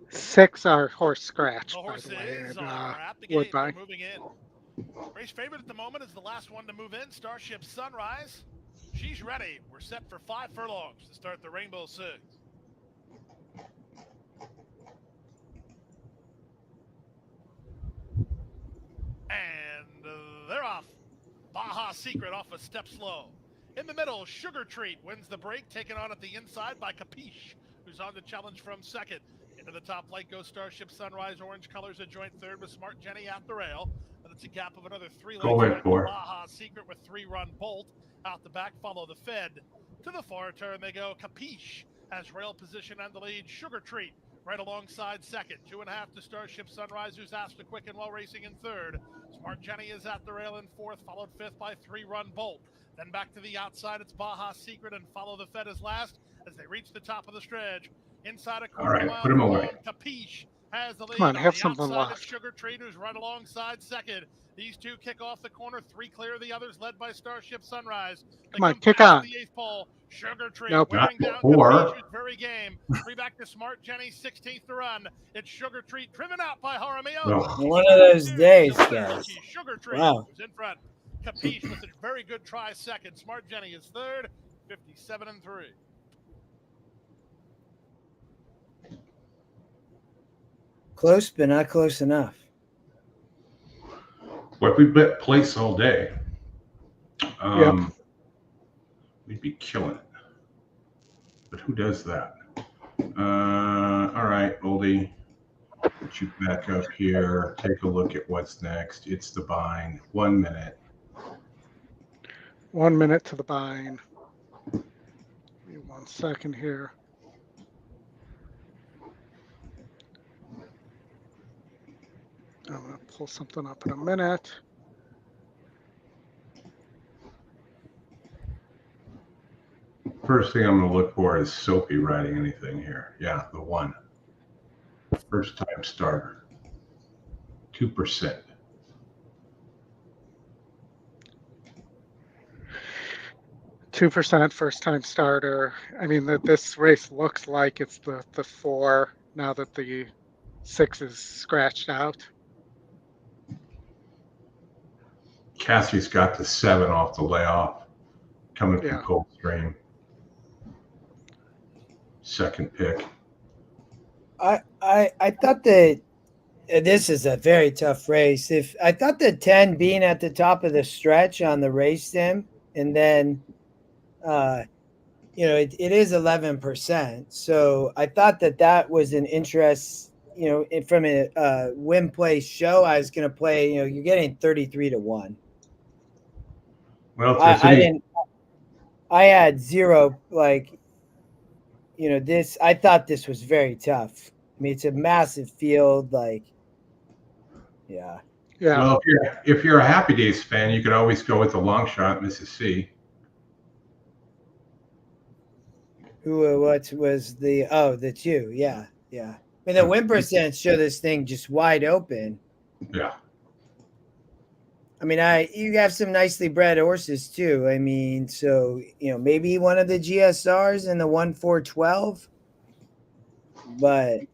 Six are horse scratch, The by horses the way, are at the gate. Woodbine. They're moving in. Race favorite at the moment is the last one to move in, Starship Sunrise. She's ready. We're set for 5 furlongs to start the Rainbow Six. And they're off. Baja Secret off a step slow. In the middle, Sugar Treat wins the break, taken on at the inside by Capiche, who's on the challenge from second. Into the top flight goes Starship Sunrise, orange colors, a joint third with Smart Jenny at the rail. And it's a gap of another 3 lengths. Baja Secret with 3-run Bolt. Out the back, follow the Fed. To the far turn they go. Capiche has rail position on the lead. Sugar Treat right alongside second. 2.5 to Starship Sunrise, who's asked to quicken while racing in third. Smart Jenny is at the rail in fourth, followed fifth by 3-Run Bolt. Then back to the outside, it's Baja Secret and Follow the Fed is last as they reach the top of the stretch. Inside a quarter right, mile put 'em away. Capiche has the lead. Come on, have the something outside, left. it's Sugar Treat, who's right alongside second. These two kick off the corner, 3 clear, the others led by Starship Sunrise. They Come on, come kick past on. the 8th pole. Sugar Treat Nope. wearing Not down before. Capiche, who's very game. 3 back to Smart Jenny, 16th to run. It's Sugar Treat driven out by Jaramillo. No. One of those days, guys. Sugar Treat Wow. is in front. Capiche with a very good try second. Smart Jenny is third, 57-3. Close, but not close enough. Well, if we bet place all day, we'd be killing it. But who does that? All right, Oldy, put you back up here. Take a look at what's next. It's the bind. 1 minute. 1 minute to the bind. Give me 1 second here. I'm going to pull something up in a minute. First thing I'm going to look for is Soapy writing anything here. Yeah, the 1. First time starter. 2%. %, first time starter. I mean, this race looks like it's the 4 now that the 6 is scratched out. Cassie's got the 7 off the layoff, coming from Gulfstream. Second pick. I thought that this is a very tough race. If I thought the 10 being at the top of the stretch on the race sim, and then it is 11%. So I thought that was an interest. From a win play show, I was going to play. You're getting 33-1. Well, I didn't. I had 0. This. I thought this was very tough. I mean, it's a massive field. Yeah. Well, if you're a Happy Days fan, you could always go with the long shot, Mrs. C. What was the? Oh, the 2. Yeah. I mean, the win percent show this thing just wide open. Yeah. I mean, you have some nicely bred horses too. I mean, so maybe one of the GSRs in the 1-4-12, but a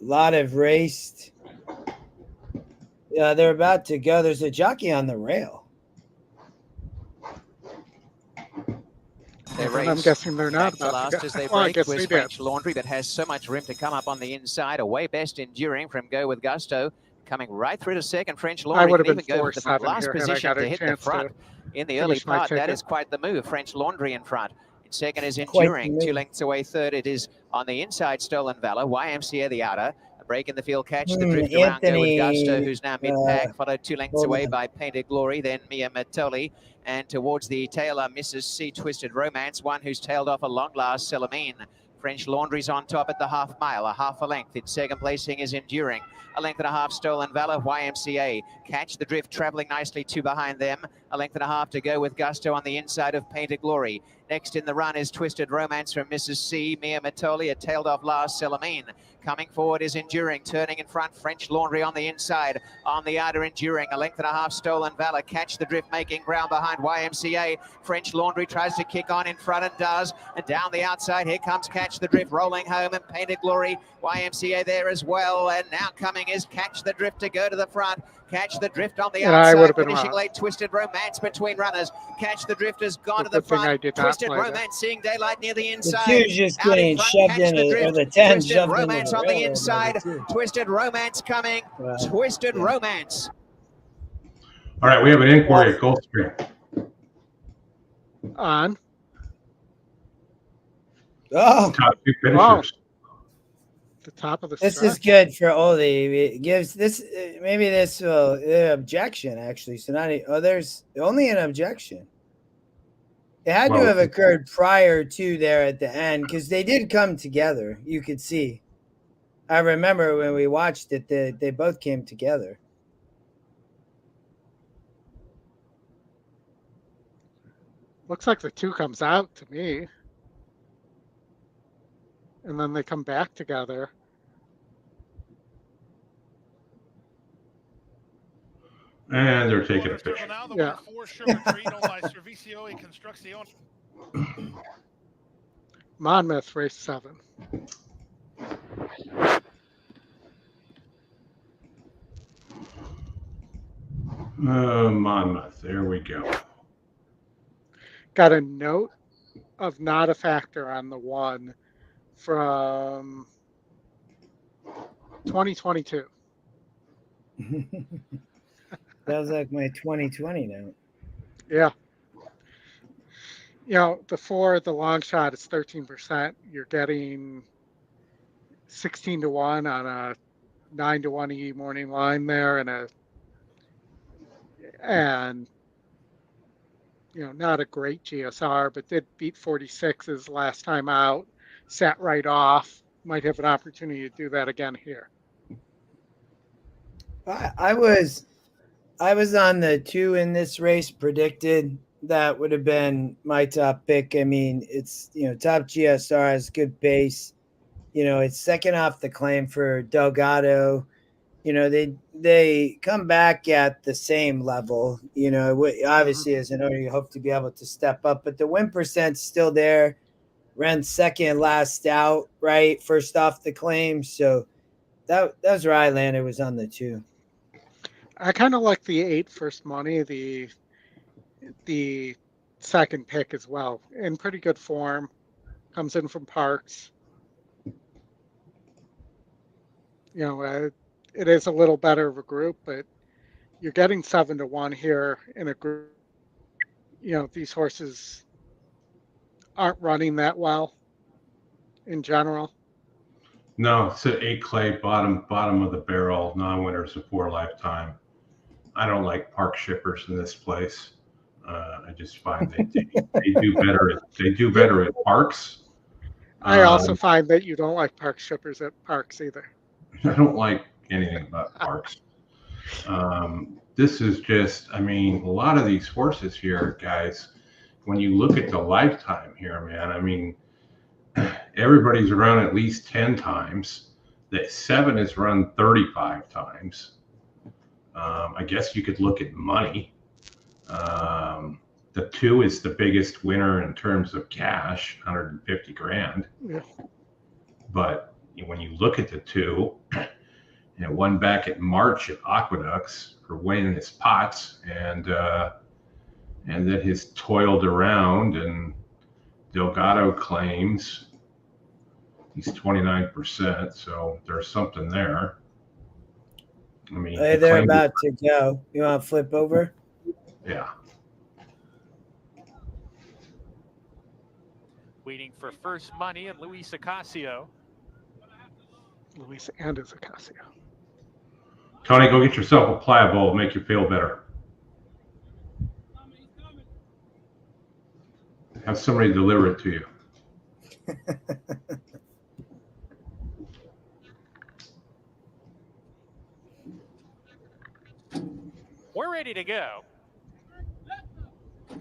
lot of raced. They're about to go. There's a jockey on the rail. I'm guessing they're not about last to go. as they Well, I break guess was they French did. Laundry that has so much room to come up on the inside. Away best enduring from Go With Gusto, coming right through to second. French Laundry would have can been even go to the 4-7 last here had I position got a to hit the chance front to in the early finish my part. That ticket. is quite the move. French Laundry in front. In second is Quite enduring, the 2 move. lengths away third. It is on the inside Stolen Valor. YMCA the outer. A break in the field, catch the drift around. Go With Gusto, who's now mid-pack, followed 2 lengths away by Painted Glory, then Mia Matoli. And towards the tail are Mrs. C Twisted Romance, one who's tailed off a long last Celamine. French Laundry's on top at the half mile, a half a length. In second placing is Enduring. A length and a half Stolen Valor, YMCA. Catch the Drift traveling nicely 2 behind them. A length and a half to Go With Gusto on the inside of Painted Glory. Next in the run is Twisted Romance from Mrs. C. Mia Matoli, a tailed off last Celamine. Coming forward is Enduring, turning in front, French Laundry on the inside. On the outer, Enduring, a length and a half Stolen Valor. Catch the Drift making ground behind YMCA. French Laundry tries to kick on in front and does. And down the outside, here comes Catch the Drift rolling home and Painted Glory. YMCA there as well. And now coming is Catch the Drift to go to the front. Catch the Drift on the And I would outside, have been finishing wrong. late. Twisted Romance between runners. Catch the Drift has gone to Good the thing I front. did not Twisted play that. Romance seeing daylight near the The inside. 2's just Out getting front, shoved Catch in the it, Drift. or the 10 Twisted shoved in Romance the on the railroad inside. by the 2. Twisted Romance coming. Wow. Twisted Yeah. Romance. All right, we have an inquiry at Gulfstream. On. Oh, Top 2 finishers. The top of the This stretch. is good for Oldy. It gives this, maybe this will objection actually. So not there's only an objection. It had to Well, have occurred prior to there at the end because they did come together. You could see. I remember when we watched it, they both came together. Looks like the 2 comes out to me. And then they come back together. And they're taking a picture. Now the Yeah. winner 4 Sugar Treat owned by Servicio y Construcción. Monmouth, race 7. Monmouth. There we go. Got a note of not a factor on the 1 from 2022. Sounds like my 2020 note. Yeah. You know, the 4, the long shot is 13%. You're getting 16 to 1 on a 9 to 1 E morning line there, and you know, not a great GSR, but did beat 46s last time out. Sat right off. Might have an opportunity to do that again here. I was on the 2 in this race predicted. That would have been my top pick. I mean, it's, you know, top GSR has good pace. You know, it's second off the claim for Delgado. You know, they come back at the same level. You know, obviously as an owner, you hope to be able to step up, but the win percent's still there. Ran second last out, right? First off the claim. So that was where I landed, was on the 2. I kind of like the 8 first money, the second pick as well. In pretty good form. Comes in from Parks. You know, it is a little better of a group, but you're getting 7 to 1 here in a group. You know, these horses aren't running that well in general. No, it's an 8 clay, bottom of the barrel, non-winners of 4 lifetime. I don't like park shippers in this place. I just find they do better at parks. I also find that you don't like park shippers at parks either. I don't like anything about parks. This is just, I mean, a lot of these horses here, guys, when you look at the lifetime here, man, I mean, everybody's run at least 10 times. The 7 is run 35 times. I guess you could look at money. The 2 is the biggest winner in terms of cash, 150 grand. Yeah. But when you look at the 2, and won back in March at Aqueducts for winning his pots, and then he's toiled around, and Delgado claims he's 29%, so there's something there. I mean, Hey, they're about to go. You want to flip over? Yeah. Waiting for first money and Luis Acasio. Luis and his Acasio. Tony, go get yourself a pliable, make you feel better. Have somebody deliver it to you. We're ready to go. And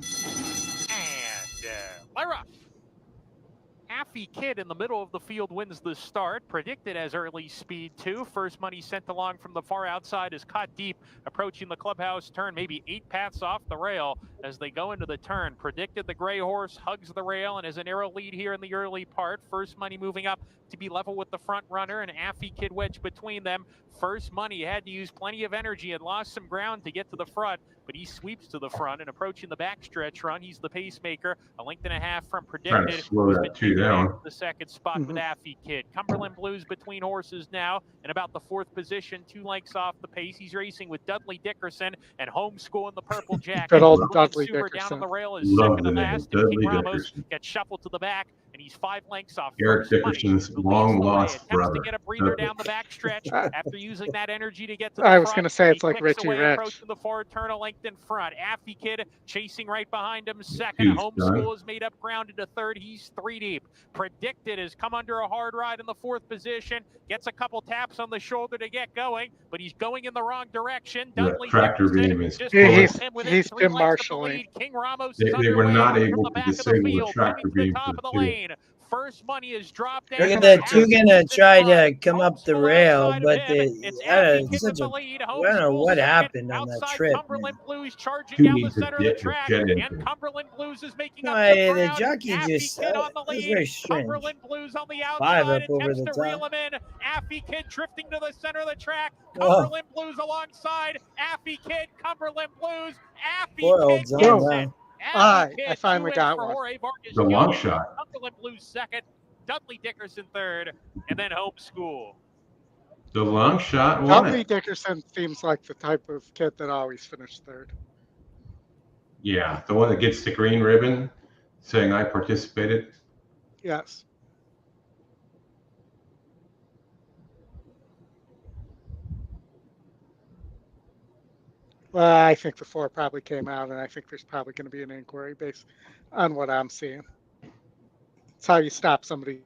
Lyra. Affy Kid in the middle of the field wins the start. Predicted as early speed 2. First money sent along from the far outside is caught deep, approaching the clubhouse turn, maybe 8 paths off the rail as they go into the turn. Predicted the gray horse hugs the rail and has a narrow lead here in the early part. First money moving up to be level with the front runner, and Affy Kid wedged between them. First Money had to use plenty of energy and lost some ground to get to the front, but he sweeps to the front and approaching the backstretch run. He's the pacemaker, a length and a half from Trying to predicted. slow He's that been two taken back down. to the second spot with Affy Kid. Cumberland Blues between horses now in about the fourth position, 2 lengths off the pace. He's racing with Dudley Dickerson and Homeschool in the purple jacket. Good old Looking Dudley Super Dickerson. down on the rail is Love second the to name, last, and King Dudley Ramos Dickerson. gets shuffled to the back, and he's 5 lengths off Eric First Money, Dickerson's who leads long the way. lost Attempts brother. to get a breather Dudley. down the backstretch after using that energy to get to the I was front. going to say it's He like kicks Richie away, Rich. approaching the forward turn, a length in front. Affy Kid chasing right behind him. Second, He's Homeschool done. has made up ground into third. He's 3 deep. Predicted has come under a hard ride in the fourth position. Gets a couple taps on the shoulder to get going, but he's going in the wrong direction. That Dudley tractor Dickerson beam is just pulling. pulls him within He's 3 been lengths of the marshalling. lead. King Ramos They is were underway not from able the to back of the disable the field, tractor bringing to the beam top for of the the two. lane. First Money is dropped down. Look at the two Affy gonna Kid's in try front. to come up the Homeschool rail, outside of but him. they It's had Affy Kid such with the a lead. I don't know Homeschool what second. happened on that Outside trip, Cumberland man. Blues charging Two down the needs a center of the jet track, engine. and Cumberland Blues is making No, up some the ground. jockey Affy just Kid on the it was lead. very strange. Cumberland Blues on the 5 outside up over attempts the to top. reel him in. Affy Kid drifting to the center of the track. Whoa. Cumberland Blues alongside. Affy Kid, Cumberland Blues. Affy Poor Kid old gets Zon, it. wow. Aye, Affy I Kid, finally 2 got wins for one. Jorge Vargas The long Jr. shot. Cumberland Blues second. Dudley Dickerson third, and then Homeschool. The long shot won Dudley it. Dickerson seems like the type of kid that always finished third. Yeah, the one that gets the green ribbon saying I participated. Yes. Well, I think the 4 probably came out, and I think there's probably going to be an inquiry based on what I'm seeing. It's how you stop somebody.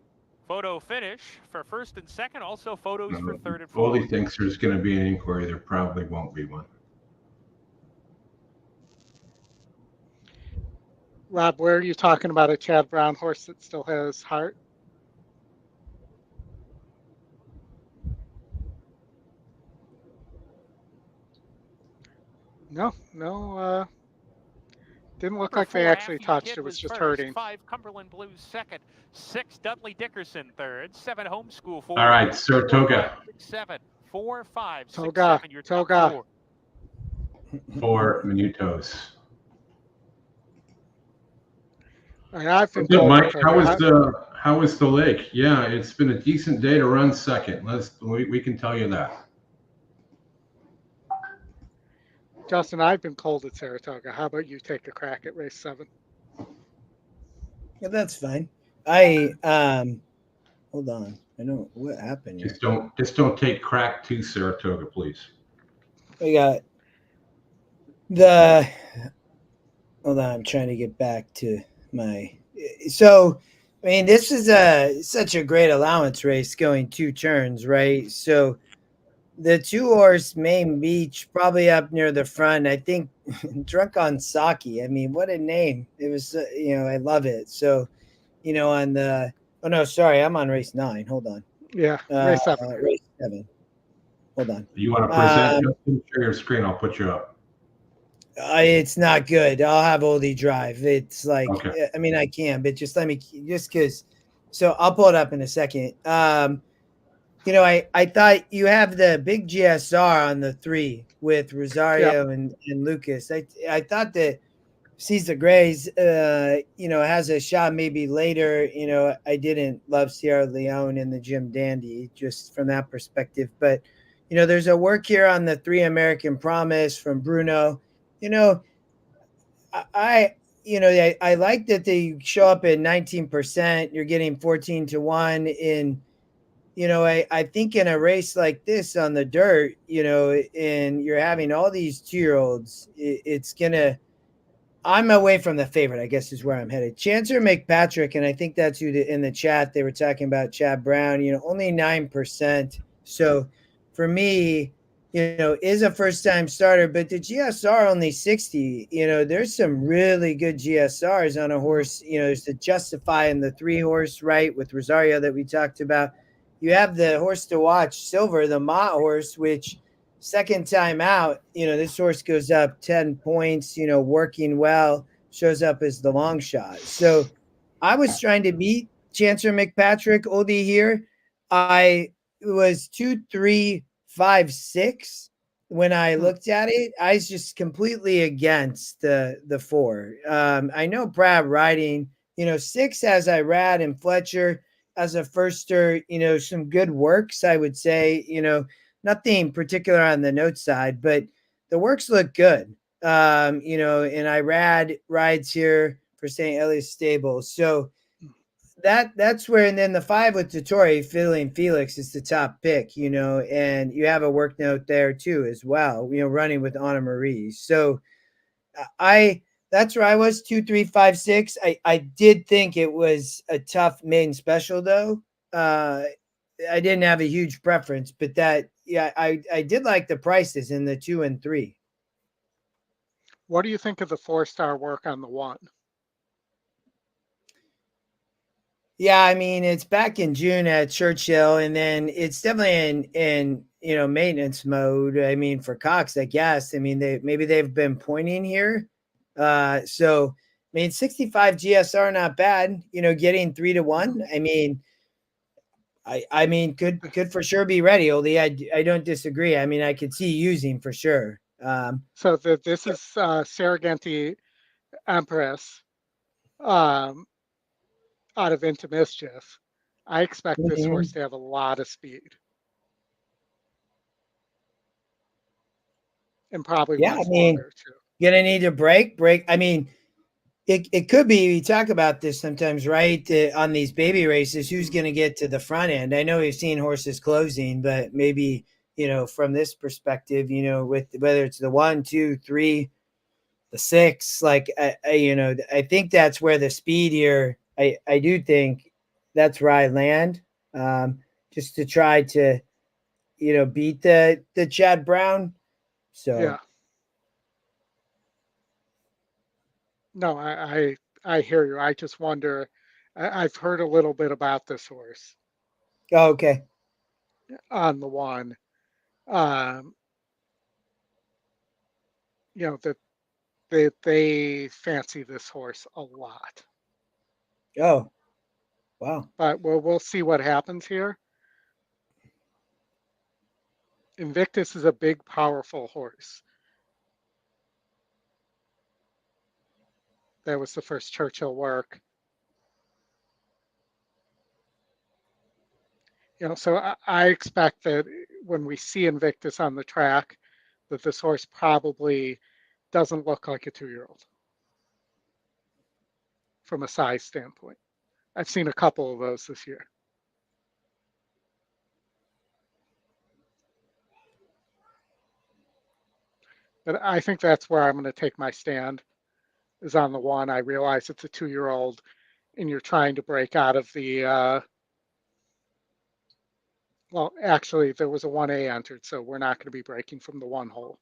Photo finish for first and second, also photos for third and Oldy fourth. thinks there's going to be an inquiry. There probably won't be one. Rob, where are you talking about a Chad Brown horse that still has heart? No, didn't look Number like they 4, actually Affy touched. Kid It was just first. hurting. 5, Cumberland Blues second. 6, Dudley Dickerson third. 7, Homeschool fourth. All right, Saratoga. 4, 5, 6, 7. 4, 5, 6, Toga, 7. Your top Toga. 4. For Minutos. I've been So, told Mike, Toga. how was the lake? Yeah, it's been a decent day to run second. We can tell you that. Justin, I've been cold at Saratoga. How about you take a crack at race 7? Yeah, that's fine. I hold on. I know what happened here. Just don't take crack to Saratoga, please. We got the hold on, I'm trying to get back to my so I mean this is such a great allowance race going 2 turns, right? So the 2-horse Main Beach probably up near the front. I think Drunk on Sake. I mean, what a name. It was I love it. So, on the I'm on race 9. Hold on. Yeah, race 7. Race 7. Hold on. You want to present? Justin? Share your screen. I'll put you up. It's not good. I'll have Oldy drive. It's like, Okay. I mean, I can, but just let me, just because. So I'll pull it up in a second. I thought you have the big GSR on the 3 with Rosario and Lucas. I thought that Cesar Grays, has a shot maybe later. I didn't love Sierra Leone in the Jim Dandy just from that perspective. But, there's a work here on the 3 American Promise from Bruno. I like that they show up at 19%. You're getting 14-1 in, I think in a race like this on the dirt, and you're having all these 2-year-olds, it's gonna. I'm away from the favorite, I guess is where I'm headed. Chancer McPatrick, and I think that's who in the chat they were talking about. Chad Brown, only 9%. So for me, is a first-time starter, but the GSR only 60. There's some really good GSRs on a horse. There's the Justify and the 3-horse, right, with Rosario that we talked about. You have the horse to watch, Silver, the Mott horse, which second time out, this horse goes up 10 points, working well, shows up as the long shot. So I was trying to beat Chancer McPatrick, Oldy here. I was 2-3 5-6 when I looked at it. I was just completely against the 4. I know Brad riding, 6 as Irad and Fletcher as a firster, some good works, I would say, nothing particular on the note side, but the works look good. And Irad rides here for St. Ellis stable. So that's where, and then the 5 with Dettori, Fiddling Felix is the top pick, and you have a work note there too as well, running with Anna Marie. So that's where I was 2, 3, 5, 6. I did think it was a tough main special though. I didn't have a huge preference, but I did like the prices in the 2 and 3. What do you think of the 4-star work on the 1? Yeah, I mean, it's back in June at Churchill, and then it's definitely in maintenance mode. I mean, for Cox, I guess. I mean, they've been pointing here. So I mean, 65 GSR, not bad. Getting 3 to 1. I mean, I mean, could for sure be ready, Oldy. I don't disagree. I mean, I could see using for sure. So this is Saragenti Empress out of Into Mischief. I expect this horse to have a lot of speed. And probably longer too. Gonna need to break. I mean, it could be, we talk about this sometimes, right? On these baby races, who's going to get to the front end? I know we've seen horses closing, but maybe, from this perspective, with whether it's the 1, 2, 3, the 6, like, I think that's where the speed here, I do think that's where I land, just to try to, beat the Chad Brown. So, yeah. No, I hear you. I just wonder. I've heard a little bit about this horse. Oh, okay. On the 1, that they fancy this horse a lot. Oh, wow. But we'll see what happens here. Invictus is a big, powerful horse. That was the first Churchill work. So I expect that when we see Invictus on the track, that this horse probably doesn't look like a 2-year-old from a size standpoint. I've seen a couple of those this year. But I think that's where I'm going to take my stand, is on the 1. I realize it's a 2-year-old and you're trying to break out of the, well, actually there was a 1A entered, so we're not going to be breaking from the 1 hole,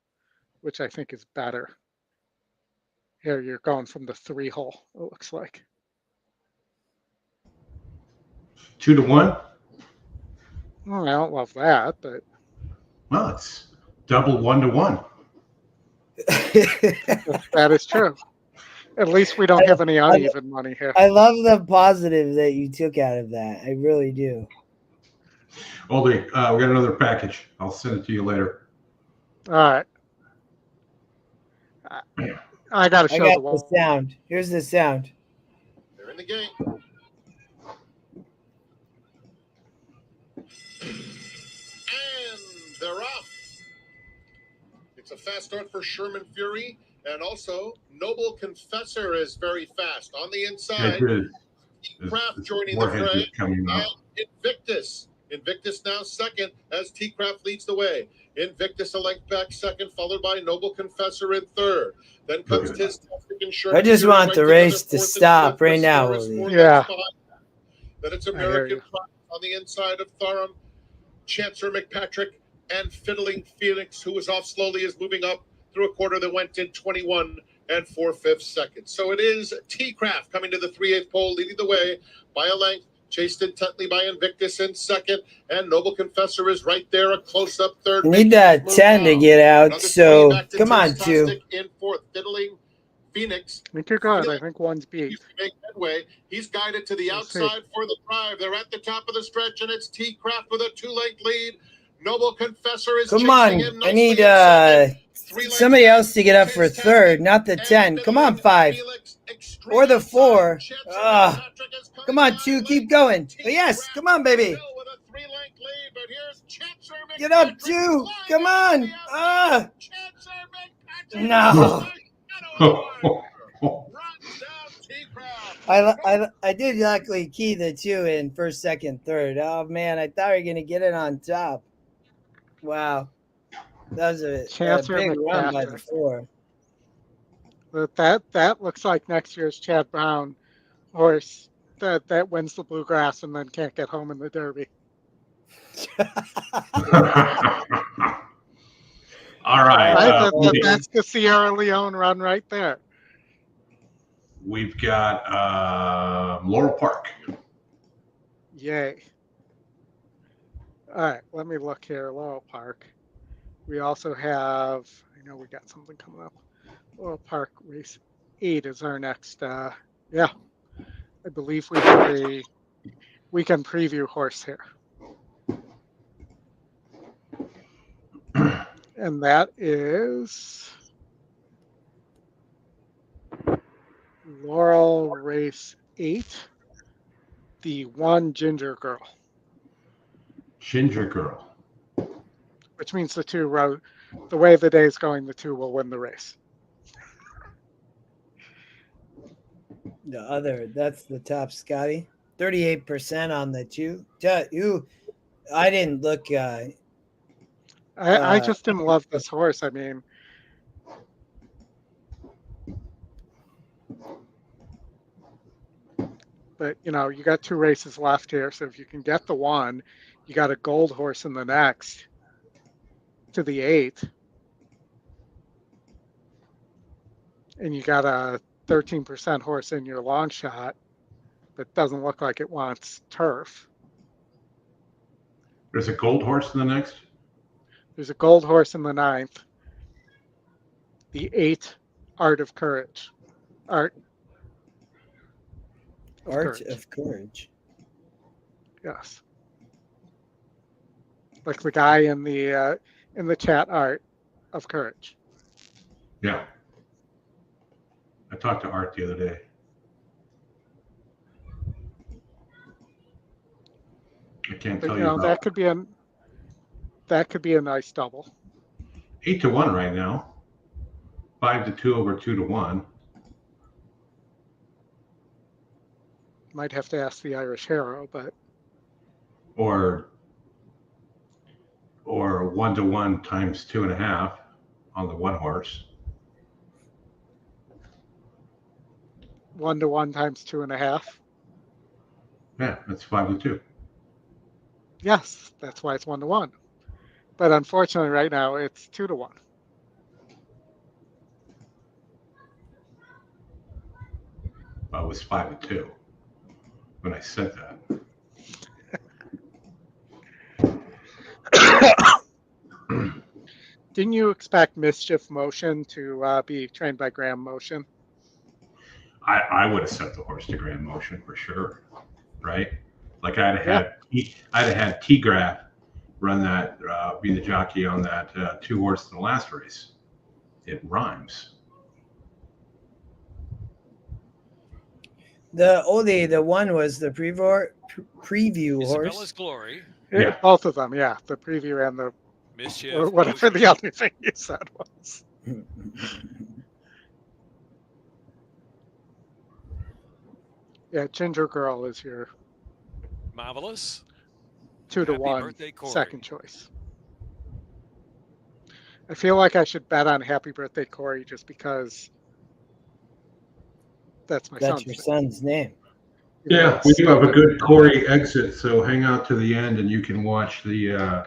which I think is better. Here you're going from the 3 hole, it looks like. 2 to 1? Well, I don't love that, but. Well, it's double 1 to 1. That is true. At least we don't have any uneven money here. I love the positive that you took out of that. I really do. Oldy, we got another package. I'll send it to you later. All right. I got to show the sound. Here's the sound. They're in the game. And they're off. It's a fast start for Sherman Fury. And also, Noble Confessor is very fast. On the inside, T-Craft joining the fray. And Invictus. Invictus now second as T-Craft leads the way. Invictus a length back second, followed by Noble Confessor in third. Then comes Tistastic and Sherman. I just want the race to stop right now. Yeah. Then it's American Pride on the inside of Thorham. Chancer McPatrick and Fiddling Felix, who was off slowly, is moving up through a quarter that went in 21 and 4/5 seconds. So it is T-Craft coming to the 3/8 pole, leading the way by a length, chased intently by Invictus in second, and Noble Confessor is right there, a close-up third. You need that 10 to get out, so come on, 2. In fourth, Fiddling Phoenix. I think you're good. I think 1's beat. Make headway. He's guided to the outside for the drive. They're at the top of the stretch, and it's T-Craft with a 2-length lead. Noble Confessor is Come on. chasing him I nicely need in second. 3 lengths somebody back, else to get up for Fantastic, third, not the and 10. Come on, Billy 5. Felix, extreme Or the outside. 4. Chance Ah. Patrick is coming Come on, by 2. late. Keep going. Team Oh, yes. Rat Come on, baby. Bill with a 3-length lead, but here's Chancer Get up, McPatrick 2. flying Come out on. the outside. Ah. Chancer McPatrick No. runs down T-Crowd. I did luckily key the 2 in first, second, third. Oh, man. I thought we were going to get it on top. Wow. That was a Chancer big run by the McPatrick. 4. But that looks like next year's Chad Brown horse that wins the Bluegrass and then can't get home in the Derby. All right. Right? That's the Sierra Leone run right there. We've got Laurel Park. Yay. All right, let me look here. Laurel Park. We also have, I know we got something coming up. Laurel Park race 8 is our next, yeah. I believe we have a weekend preview horse here. And that is Laurel race 8, the 1 Ginger Girl. Ginger Girl. Which means the 2 the way the day is going, the 2 will win the race. The other, that's the top, Scotty. 38% on the 2. I didn't look. I just didn't love this horse. I mean, but you know, you got 2 races left here. So if you can get the 1, you got a gold horse in the next to the 8. And you got a 13% horse in your long shot, but doesn't look like it wants turf. There's a gold horse in the next? There's a gold horse in the 9th. The 8, Art of Courage. Art of Courage. Yes. Like the guy in the chat, Art of Courage. Yeah. I talked to Art the other day. I can't But tell you you know, about that could be a nice double. 8-1 right now. 5-2 over 2-1. Might have to ask the Irish Hero, but Or 1-1 times 2.5 on the 1 horse. 1-1 times 2.5. Yeah, that's 5-2. Yes, that's why it's 1-1. But unfortunately, right now it's 2-1. Well, it was 5-2 when I said that. Didn't you expect Mischief Motion to be trained by Graham Motion? I would have set the horse to Grand Motion for sure, right? Like I'd have had T-Graph run that, be the jockey on that 2 horse in the last race. It rhymes. The 1 was the preview horse. Isabella's Glory. Yeah. Both of them, yeah. The preview and the Mischief. or whatever the other thing you said was. Yeah, Ginger Girl is your Marvelous. 2-1 second choice. I feel like I should bet on Happy Birthday Corey just because that's my son's your name. son's name. Yeah, we do have a good Corey exit, so hang out to the end and you can watch the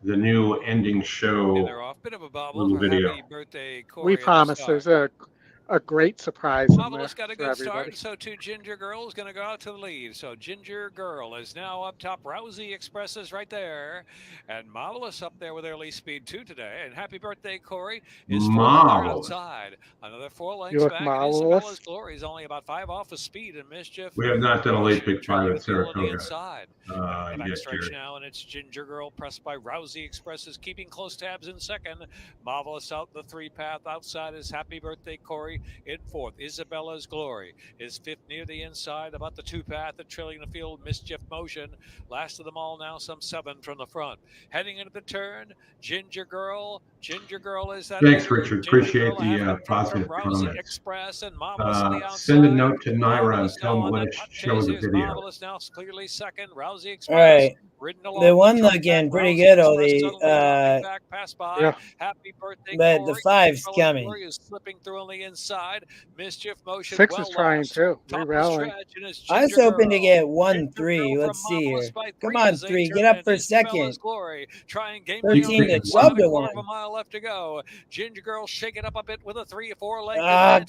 new ending show. And they're off. Bit of a bobble little for video. Happy Birthday Corey. We at the promise start. there's a great surprise in there Marvelous got a for good start, everybody. and so too Ginger Girl is going to go out to the lead. So Ginger Girl is now up top. Rousey Express is right there. And Marvelous up there with early speed too today. And Happy Birthday Corey is Marvelous. outside. Another 4 lengths You look back. And marvelous. Isabella's Glory is only about 5 off of speed. And Mischief. We have not done a late pick 5 at on the Saratoga. inside. The Yeah, backstretch Jared. now, and it's Ginger Girl pressed by Rousey Express is keeping close tabs in second. Marvelous out the 3-path. Outside is Happy Birthday Corey. In fourth, Isabella's Glory is fifth near the inside. About the 2-path, the trailing the field, Mischief Motion. Last of them all now, some 7 from the front. Heading into the turn, Ginger Girl. Ginger Girl is that Thanks, leader. Richard. Ginger Appreciate Girl a half the length from positive Rousey comments. Express and Marvelous on the outside. Send a note to Naira and Marvelous tell now him on to that hot show chase. the Here's video. Marvelous now clearly second. Rousey All Express right. ridden along. The one the top looking back. pretty Rousey good, Express Oldy. suddenly dropping back, pass by. Yeah. Happy Birthday But the Corey. 5's Isabella's coming. Glory is slipping through on the inside. Mischief Motion 6 well is trying lost. too. Top of the Rallying. stretch, and it's I was Ginger hoping to Girl. get Ginger 1-3. Girl Let's from see Marvelous here. by Come 3 on, as they 3. turn Get up in. for Isabella's second. Glory trying game 13 to 12 to 1. 1. Mile left to go. Ginger Girl shake it up a bit with a 3 or 4 length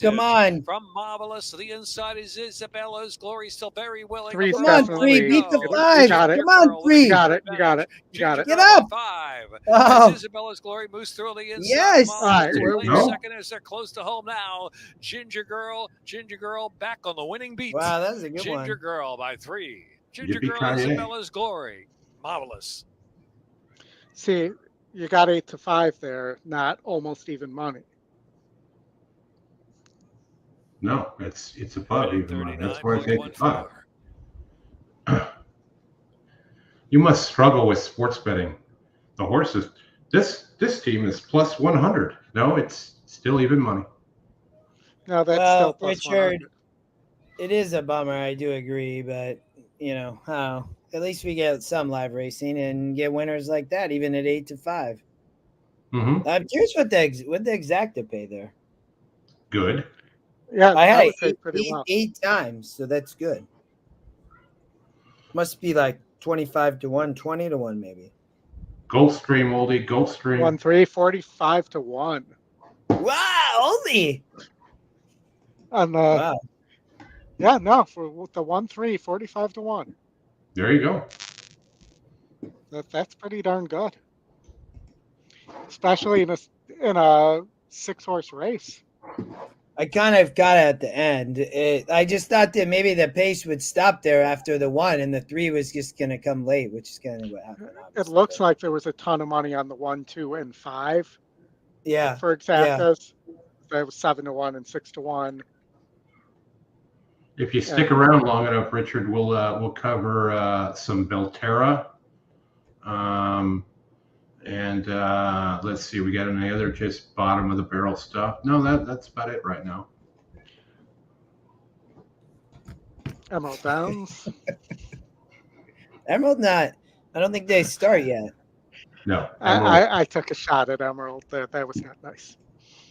Come advantage. on. From Marvelous, the inside is Isabella's Glory, still very willing. 3's Come on, definitely. 3. Beat the You 5. got it. Come on, Girl with a 3. You got it. You got it. You got Ginger it. Get Girl up. by 5. Oh. As Isabella's Glory moves through the inside. Yes. All right, Marvelous we're- lane we're- second as they're close to home now. Ginger Girl back on the winning beat. Wow, that was a good Ginger one. Girl by 3. Ginger Girl, Yippee-ki-yay. Isabella's Glory. Marvelous. See, you got 8 to 5 there, not almost even money. No, it's above even money. That's why it's 8 to 5. 39.14. You must struggle with sports betting. The horses. This team is plus 100. No, it's still even money. No, that's Well, still plus Richard, 100. it is a bummer. I do agree, but at least we get some live racing and get winners like that, even at 8 to 5. Mm-hmm. I'm curious what the exacta pay there. Good. Yeah, I that had would pay pretty well. 8 times, so that's good. Must be like 25 to 1, 20 to 1, maybe. Gulfstream, Oldy, Gulfstream. 1-3, 45 to 1. Wow, only. And Wow. yeah, no, for the 1-3, 45 to 1. There you go. That's pretty darn good, especially in a 6-horse race. I kind of got it at the end. I just thought that maybe the pace would stop there after the 1, and the 3 was just going to come late, which is kind of what happened. It obviously. looks like there was a ton of money on the 1, 2, and 5 Yeah. for exactas. That was 7 to 1 and 6 to 1. If you stick around long enough, Richard, we'll cover some Belterra. And let's see, we got any other just bottom of the barrel stuff? No, that's about it right now. Emerald Downs. Emerald not. I don't think they start yet. No, I took a shot at Emerald. That was not nice.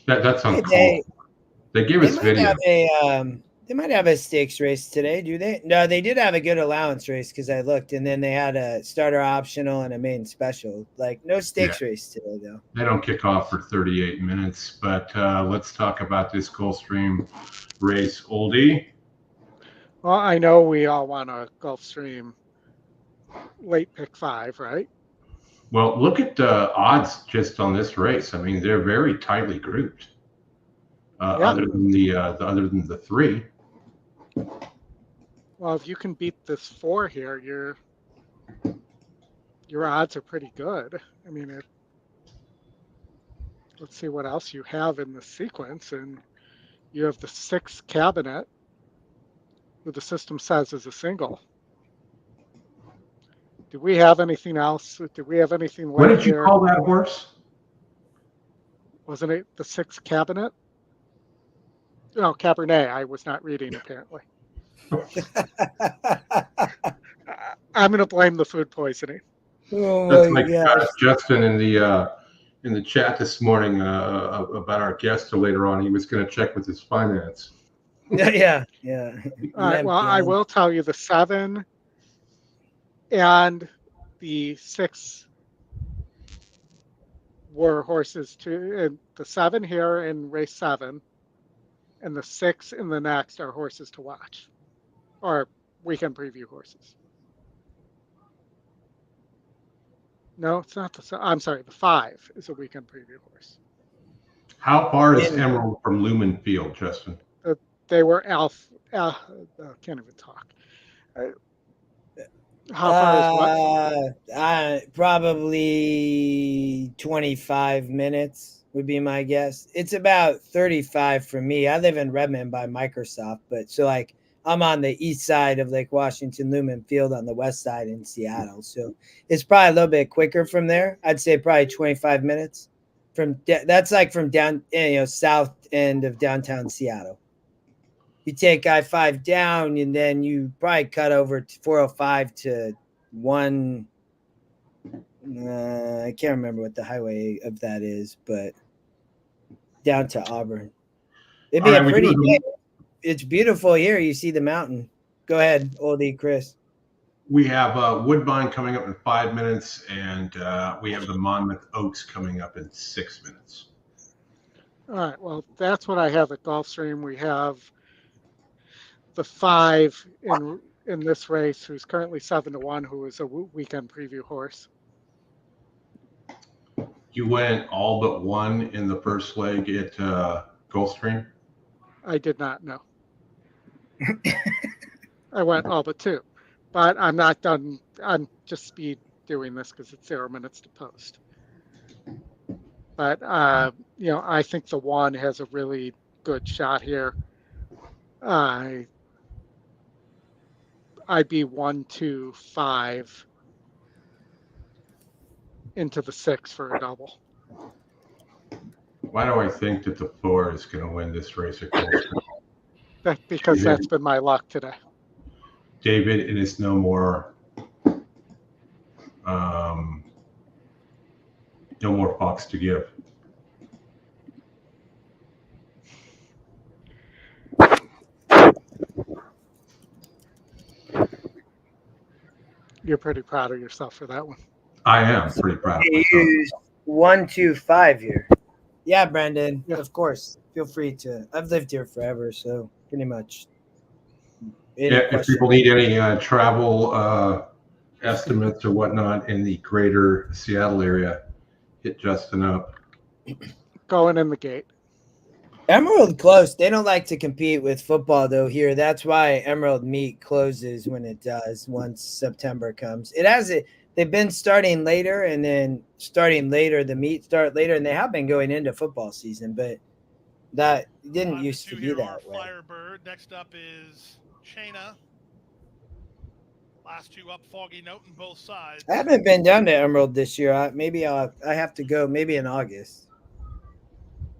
that's uncalled. They gave They us might video. have they might have a stakes race today, do they? No, they did have a good allowance race because I looked, and then they had a starter optional and a main special. Like no stakes race today, though. They don't kick off for 38 minutes, but let's talk about this Gulfstream race, Oldie. Well, I know we all want a Gulfstream late pick 5, right? Well, look at the odds just on this race. I mean, they're very tightly grouped. Other than the 3. Well, if you can beat this 4 here, your odds are pretty good. I mean, let's see what else you have in the sequence, and you have the 6 cabinet, who the system says is a single. Do we have anything else? Do we have anything left? What did you here? call that horse? Wasn't it the 6 cabinet? No, Cabernet. I was not reading, apparently. I'm going to blame the food poisoning. Oh That's my like gosh. Justin in the chat this morning about our guest later on. He was going to check with his finance. Yeah. All right, well, I will tell you the 7 and the 6 were horses too. And the 7 here in race 7 and the 6 in the next are horses to watch, or weekend preview horses. No, it's not I'm sorry, the 5 is a weekend preview horse. How far is Emerald from Lumen Field, Justin? They were can't even talk. How far is what? Probably 25 minutes would be my guess. It's about 35 for me. I live in Redmond by Microsoft, but so like I'm on the east side of Lake Washington, Lumen Field on the west side in Seattle. So it's probably a little bit quicker from there. I'd say probably 25 minutes that's like from down, south end of downtown Seattle. You take I-5 down, and then you probably cut over to 405 to one. I can't remember what the highway of that is, but down to Auburn. It'd be a pretty day. It's beautiful here. You see the mountain. Go ahead, Oldie, Chris. We have Woodbine coming up in 5 minutes, and we have the Monmouth Oaks coming up in 6 minutes. All right. Well, that's what I have at Gulfstream. We have the 5 in this race, who's currently 7-1, who is a weekend preview horse. You went all but one in the first leg at Gulfstream? I did not know. I went all but 2, but I'm not done. I'm just speed doing this because it's 0 minutes to post. But, I think the 1 has a really good shot here. I'd be 1, 2, 5 into the 6 for a double. Why do I think that the 4 is going to win this race at Gulfstream? Because that's been my luck today. David, it is no more fucks to give. You're pretty proud of yourself for that one. I am pretty proud of myself. Use 1, 2, 5 here. Yeah, Brandon, Of course. Feel free to. I've lived here forever, so pretty much. If people need any travel estimates or whatnot in the greater Seattle area, hit Justin up. Going in the gate. Emerald close. They don't like to compete with football though here. That's why Emerald Meet closes when it does once September comes. They've been starting later, and then starting later, the meet start later, and they have been going into football season, but that didn't used to be that way. Firebird. Next up is Shayna. Last 2 up, Foggy Note on both sides. I haven't been down to Emerald this year. I have to go maybe in August.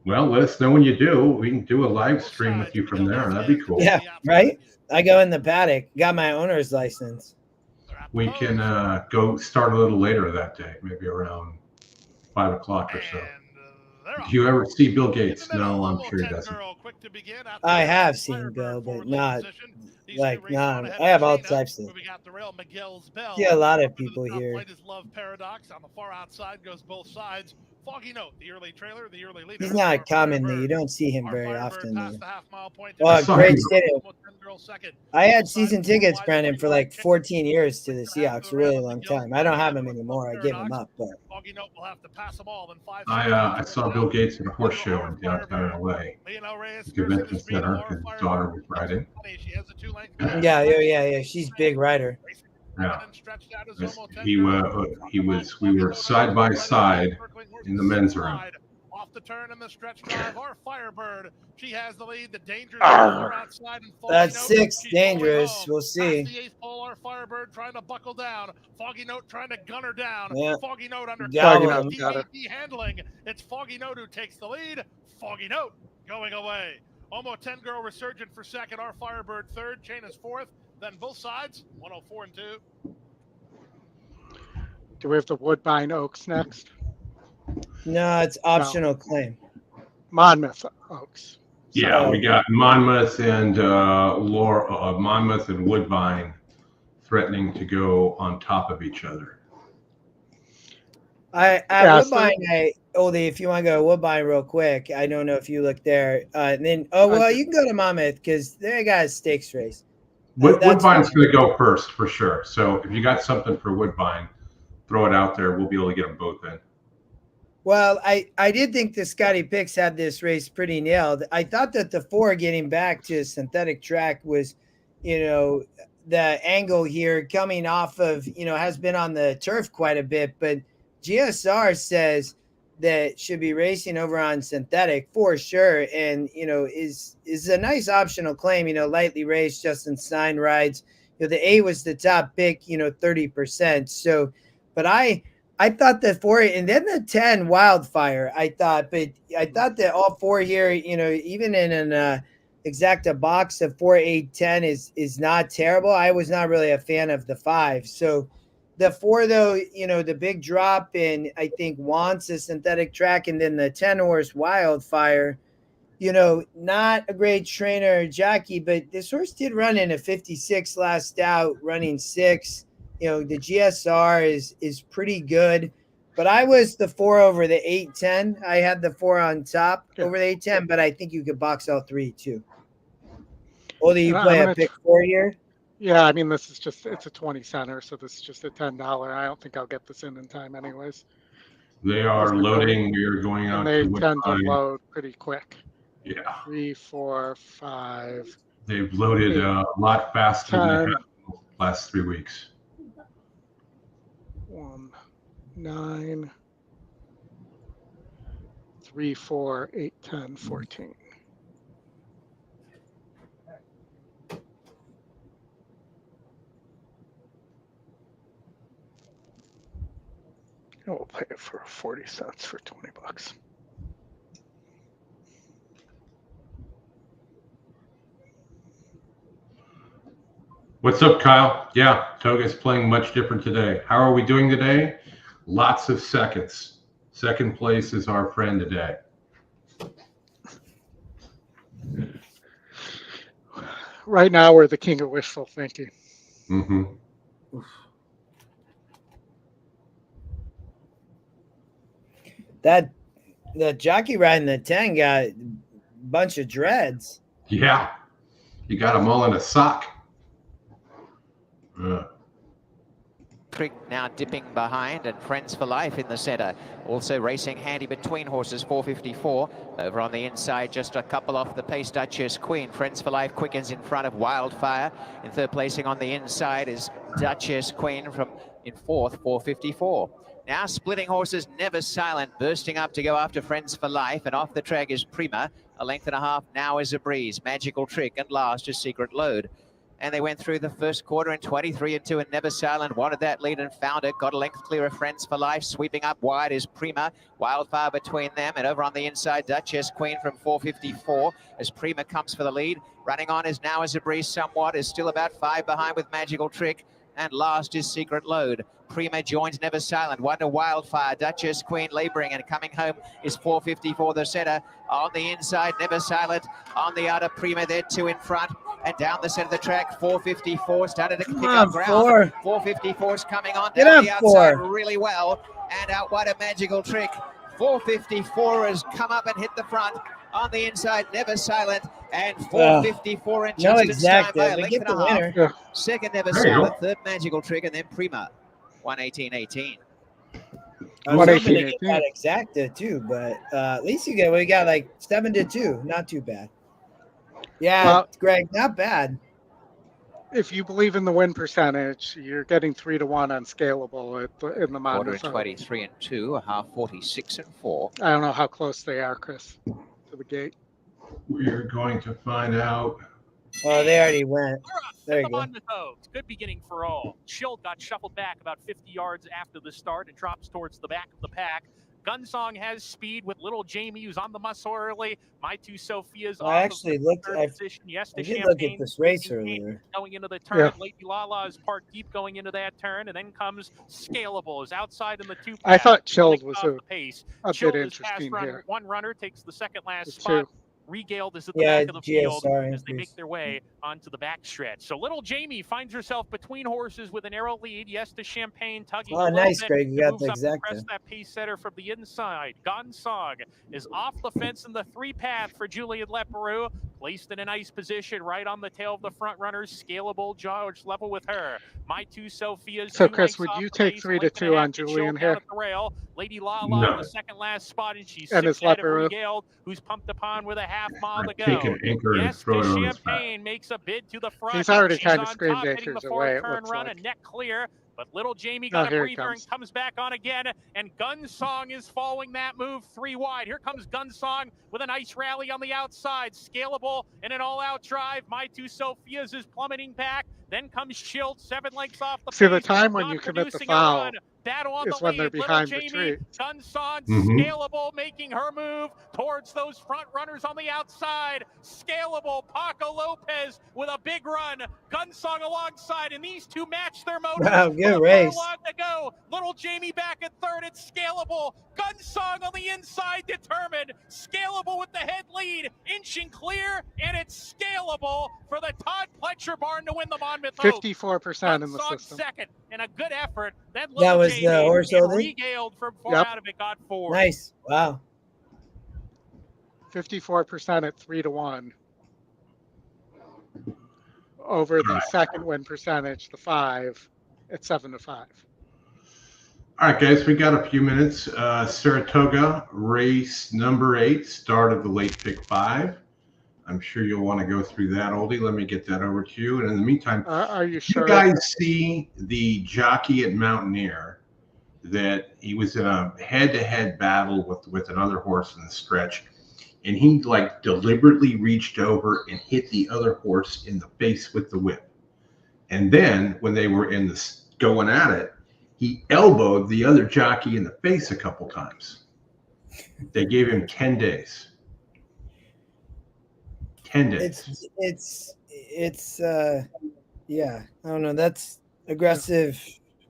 Well, let us know when you do. We can do a live stream with you from there. That'd be cool. Yeah, right? I go in the paddock. Got my owner's license. We can go start a little later that day, maybe around 5 o'clock or so. Do you ever see Bill Gates? No, I'm sure he doesn't. I have seen Bill, but not I have all types of. See a lot of people here. Paradox on the far outside goes both sides. Foggy Note, the early trailer, the early leader. He's not common though. You don't see him very often. Well, great stadium. I had season tickets, Brandon, for like 14 years to the Seahawks, a really long time. I don't have them anymore. I gave them up, but I saw Bill Gates at a horse show in downtown LA. Convention center. His daughter was riding. Yeah. She's a big rider. Yeah. We were side by side in the men's room. Off the turn in the stretch drive, our Firebird. She has the lead. The Dangerous outside. And that's 6 Dangerous. We'll see. The 8th pole, our Firebird trying to buckle down. Foggy Note trying to gun her down. Yeah. Foggy Note under handling. It's Foggy Note who takes the lead. Foggy Note going away. Almo 10 Girl Resurgent for second. Our Firebird third. Chain is fourth. Then both sides, 104 and 2. Do we have the Woodbine Oaks next? No, it's optional claim. Monmouth Oaks. Yeah, we got Monmouth and Laurel, Monmouth and Woodbine threatening to go on top of each other. Woodbine, Oldie, if you want to go to Woodbine real quick, I don't know if you look there. You can go to Monmouth because they got a stakes race. Woodbine's going to go first for sure. So if you got something for Woodbine, throw it out there. We'll be able to get them both in. Well, I did think the Scotty Picks had this race pretty nailed. I thought that the 4 getting back to a synthetic track was, angle here coming off of, has been on the turf quite a bit, but GSR says that should be racing over on synthetic for sure. And, is a nice optional claim, lightly raced. Justin Stein rides, the A was the top pick, 30%. So, but I thought that 4, and then the 10 Wildfire, I thought that all 4 here, even in an exacta box of 4, 8, 10 is not terrible. I was not really a fan of the 5. So the 4, though, the big drop in, I think, wants a synthetic track, and then the 10 horse Wildfire, not a great trainer or jockey, but this horse did run in a 56 last out, running 6. The GSR is pretty good, but I was the 4 over the 8-10. I had the 4 on top over the 8-10, but I think you could box all 3 too. Oldy, you play a pick 4 here? Yeah, I mean, this is just, it's a 20 center, so this is just a $10. I don't think I'll get this in time anyways. They are loading. We are going out. And they tend to load pretty quick. Yeah. 3, 4, 5. They've loaded a lot faster than they have the last 3 weeks. 1, 9, 3, 4, 8, 10, 14. And we'll pay it for 40 cents for 20 bucks. What's up, Kyle? Yeah, Toga's playing much different today. How are we doing today? Lots of seconds. Second place is our friend today. Right now, we're the king of wishful thinking. Mm-hmm. That jockey riding the 10 got a bunch of dreads. Yeah, you got them all in a sock. Creek now dipping behind, and Friends for Life in the center. Also racing handy between horses, 454. Over on the inside, just a couple off the pace, Duchess Queen. Friends for Life quickens in front of Wildfire. In third placing on the inside is Duchess Queen from in fourth, 454. Now splitting horses, Never Silent, bursting up to go after Friends for Life, and off the track is Prima. A length and a half now is A Breeze, Magical Trick, and last is Secret Load. And they went through the first quarter in 23-2, and Never Silent wanted that lead and found it. Got a length clear of Friends for Life. Sweeping up wide is Prima. Wildfire between them, and over on the inside, Duchess Queen from 454 as Prima comes for the lead. Running on is now as A Breeze somewhat, is still about 5 behind with Magical Trick. And last is Secret Load. Prima joins Never Silent. One to Wildfire. Duchess Queen laboring, and coming home is 454 the setter. On the inside, Never Silent. On the outer, Prima there, 2 in front. And down the center of the track, 454 started to pick up ground. 454 is coming on down the outside really well. And out wide a Magical Trick. 454 has come up and hit the front. On the inside, Never Silent, and 454 in just time by a length and a half. Yeah. Second, Never Silent, third, Magical Trick, and then Prima. 118.18. I was hoping to get that exacta too, but at least we got like 7-2. Not too bad. Yeah, well, Greg, not bad. If you believe in the win percentage, you're getting 3-1 on scalable in the Quarter 23-2, a half 46-4. I don't know how close they are, Chris, to the gate. We're going to find out. Well, they already went. There you go. Monmouth. Good beginning for all. Chill got shuffled back about 50 yards after the start and drops towards the back of the pack. Gunsong has speed with Little Jamie, who's on the muscle early. My Two Sophia's I actually looked. I did look at this race earlier. Going into the turn, yeah. Lady Lala is parked deep going into that turn, and then comes Scalable is outside in the 2. I thought Chilled was a Chilled bit interesting here. One runner takes the second last spot. Regaled is at the back of the field as they make their way onto the backstretch. So Little Jamie finds herself between horses with an arrow lead. Yes to Champagne tugging. Oh, nice, Greg. You got the exacta. Press that pace setter from the inside. Gonsong is off the fence in the 3 path for Julian Leperoux. Placed in a nice position right on the tail of the front runner. Scalable, George level with her. My Two Sophia's So, 2 Chris, lengths would off you the take pace, 3 to length and 2 a half on to chill Julian down here? at the rail. Lady Lala No. in the second last spot, and she's And his 6 ahead of Leparoo? Regaled, who's pumped upon with a half mile to Take go. an anchor and Yes, throw it to on his back. Champagne makes a bid to the front. He's already She's kind of on screamed top, hitting the acres forward away, it turn looks run, like. a neck clear. But little Jamie Oh, got a here he breather and comes. comes back on again. And Gunsong is following that move 3 wide. Here comes Gunsong with a nice rally on the outside. Scalable in an all-out drive. My Two Sophia's is plummeting back. Then comes Chilled, 7 lengths off the See, pace. the time when not you commit the producing a foul run. Battle on is the when they're lead. Little behind the Jamie, tree. Gunsong, Mhm. Scalable, making her move towards those front runners on the outside. Scalable, Paco Lopez with a big run. Gunsong alongside, and these two match their motors. Wow, with good a race. furlong to go. Little Jamie back at third. It's Scalable. Gunsong on the inside, determined. Scalable with the head lead, inching clear, and it's Scalable for the Todd Pletcher barn to win the Monmouth Oaks. 54% in the Gunsong system. second, and a good effort. Then That Little was the Jamie horse, and Oldy? Regaled from far Yep. out of it got forward. Nice. Wow. 54% at 3 to 1. Over the second win percentage, the 5 at 7 to 5. All right, guys, we got a few minutes. Saratoga, race number 8, start of the late pick 5. I'm sure you'll want to go through that, Oldie. Let me get that over to you. And in the meantime, Are you you sure? guys see the jockey at Mountaineer that he was in a head-to-head battle with another horse in the stretch, and he like deliberately reached over and hit the other horse in the face with the whip. And then when they were in the going at it, he elbowed the other jockey in the face a couple times. They gave him 10 days. 10 days. It's yeah, I don't know. That's aggressive,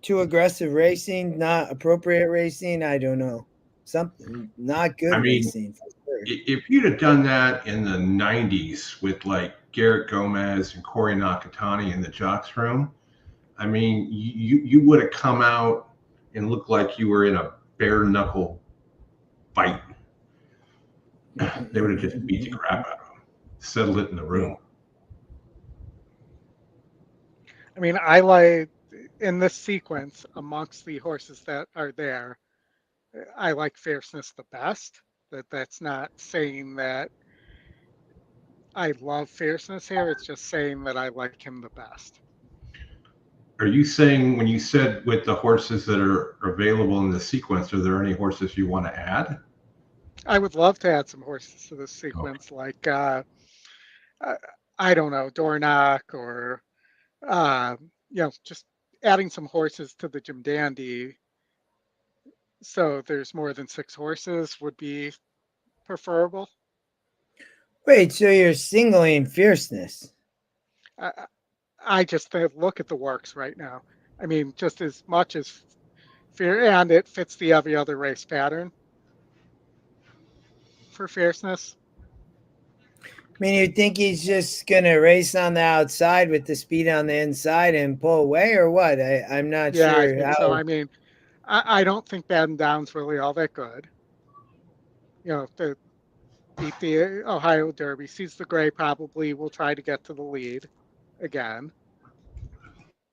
too aggressive racing, not appropriate racing. I don't know. Something not good I mean, racing for sure. If you'd have done that in the 90s with like Garrett Gomez and Corey Nakatani in the jocks room, I mean, you would have come out and looked like you were in a bare knuckle fight. They would have just beat the crap out of him, settled it in the room. I mean, I like in this sequence amongst the horses that are there, I like Fierceness the best. That's not saying that I love Fierceness here. It's just saying that I like him the best. Are you saying when you said with the horses that are available in the sequence, are there any horses you want to add? I would love to add some horses to this sequence, like I don't know, Dornock, or just adding some horses to the Jim Dandy. So there's more than 6 horses would be preferable. Wait, so you're singling Fierceness? I just look at the works right now. I mean, just as much as Fear, and it fits the every other race pattern for Fierceness. I mean, you think he's just gonna race on the outside with the speed on the inside and pull away, or what? I'm not Yeah, sure. I think so. I mean, I don't think Baden Down's really all that good. To beat the Ohio Derby, sees the gray, probably will try to get to the lead again,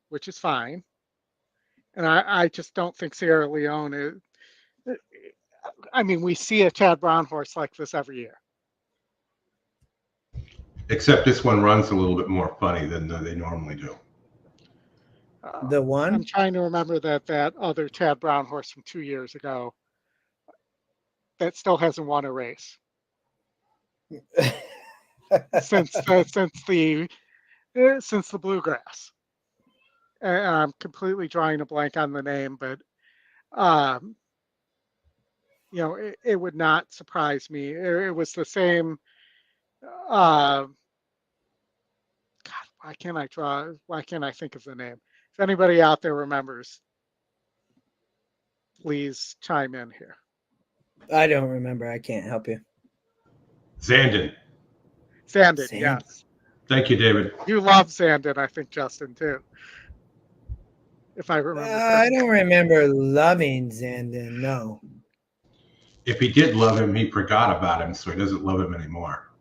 which is fine. And I just don't think Sierra Leone is. I mean, we see a Chad Brown horse like this every year. Except this one runs a little bit more funny than they normally do. The one? I'm trying to remember that other Chad Brown horse from 2 years ago that still hasn't won a race since the Bluegrass. And I'm completely drawing a blank on the name, but it would not surprise me. It was the same. God, why can't I think of the name? If anybody out there remembers, please chime in here. I don't remember. I can't help you. Zandon, yes. Thank you, David. You love Zandon, I think, Justin, too. If I remember I don't remember loving Zandon, no. If he did love him, he forgot about him, so he doesn't love him anymore.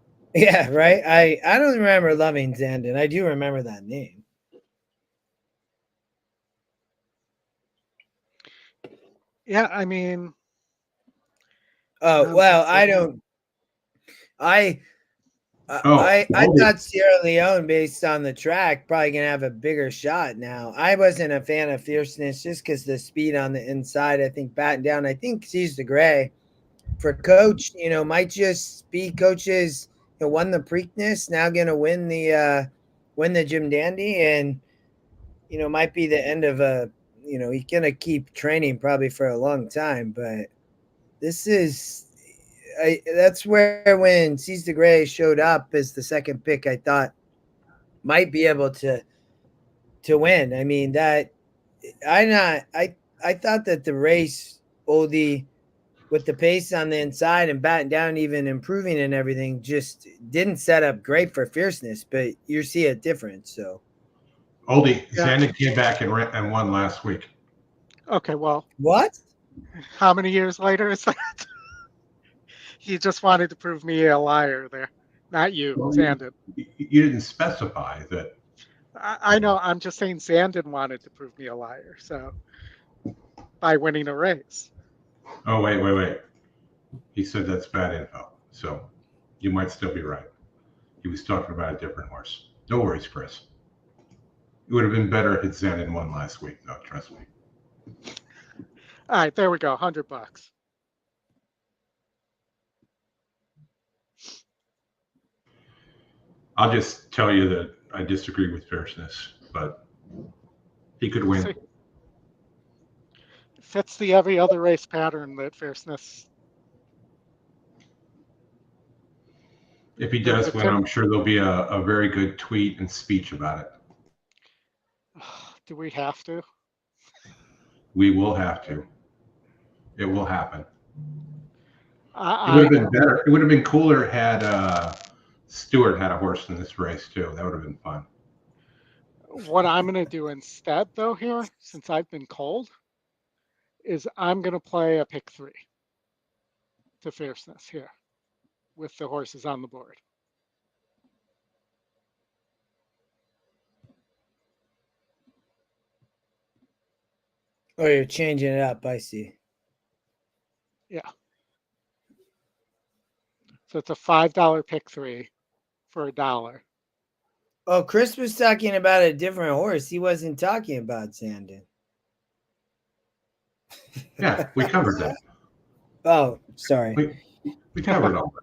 Yeah, right. I don't remember loving Zandon. I do remember that name. Yeah, I mean. Oh well, I don't. I thought Sierra Leone, based on the track, probably gonna have a bigger shot now. I wasn't a fan of Fierceness just because the speed on the inside. I think batting down. I think Seize the Gray for coach, might just be coaches. Won the Preakness, now gonna win the Jim Dandy, and might be the end of a. He's gonna keep training probably for a long time, but this is. That's where when Seize the Gray showed up as the second pick, I thought might be able to win. I mean that I thought that the race, Oldy, with the pace on the inside and batting down, even improving and everything, just didn't set up great for Fierceness. But you see a difference. So Oldy, Zandon came back and won last week. Okay, well, what? How many years later is that? He just wanted to prove me a liar there, not you, Zandon. You didn't specify that. I know. I'm just saying Zandon wanted to prove me a liar. So by winning a race. Oh, wait. He said that's bad info. So you might still be right. He was talking about a different horse. No worries, Chris. It would have been better if Zandon won last week, though. Trust me. All right, there we go. $100. I'll just tell you that I disagree with Fierceness, but he could win. Fits the every other race pattern that Fierceness. If he does win, I'm sure there'll be a very good tweet and speech about it. Do we have to? We will have to. It will happen. It would have been better. It would have been cooler had Stewart had a horse in this race too. That would have been fun. What I'm going to do instead, though, here, since I've been cold, is I'm going to play a pick 3 to Fierceness here with the horses on the board. Oh, you're changing it up. I see. Yeah. So it's a $5 pick 3 for $1. Oh, Chris was talking about a different horse. He wasn't talking about Zandon. Yeah, we covered that. Oh, sorry. We covered all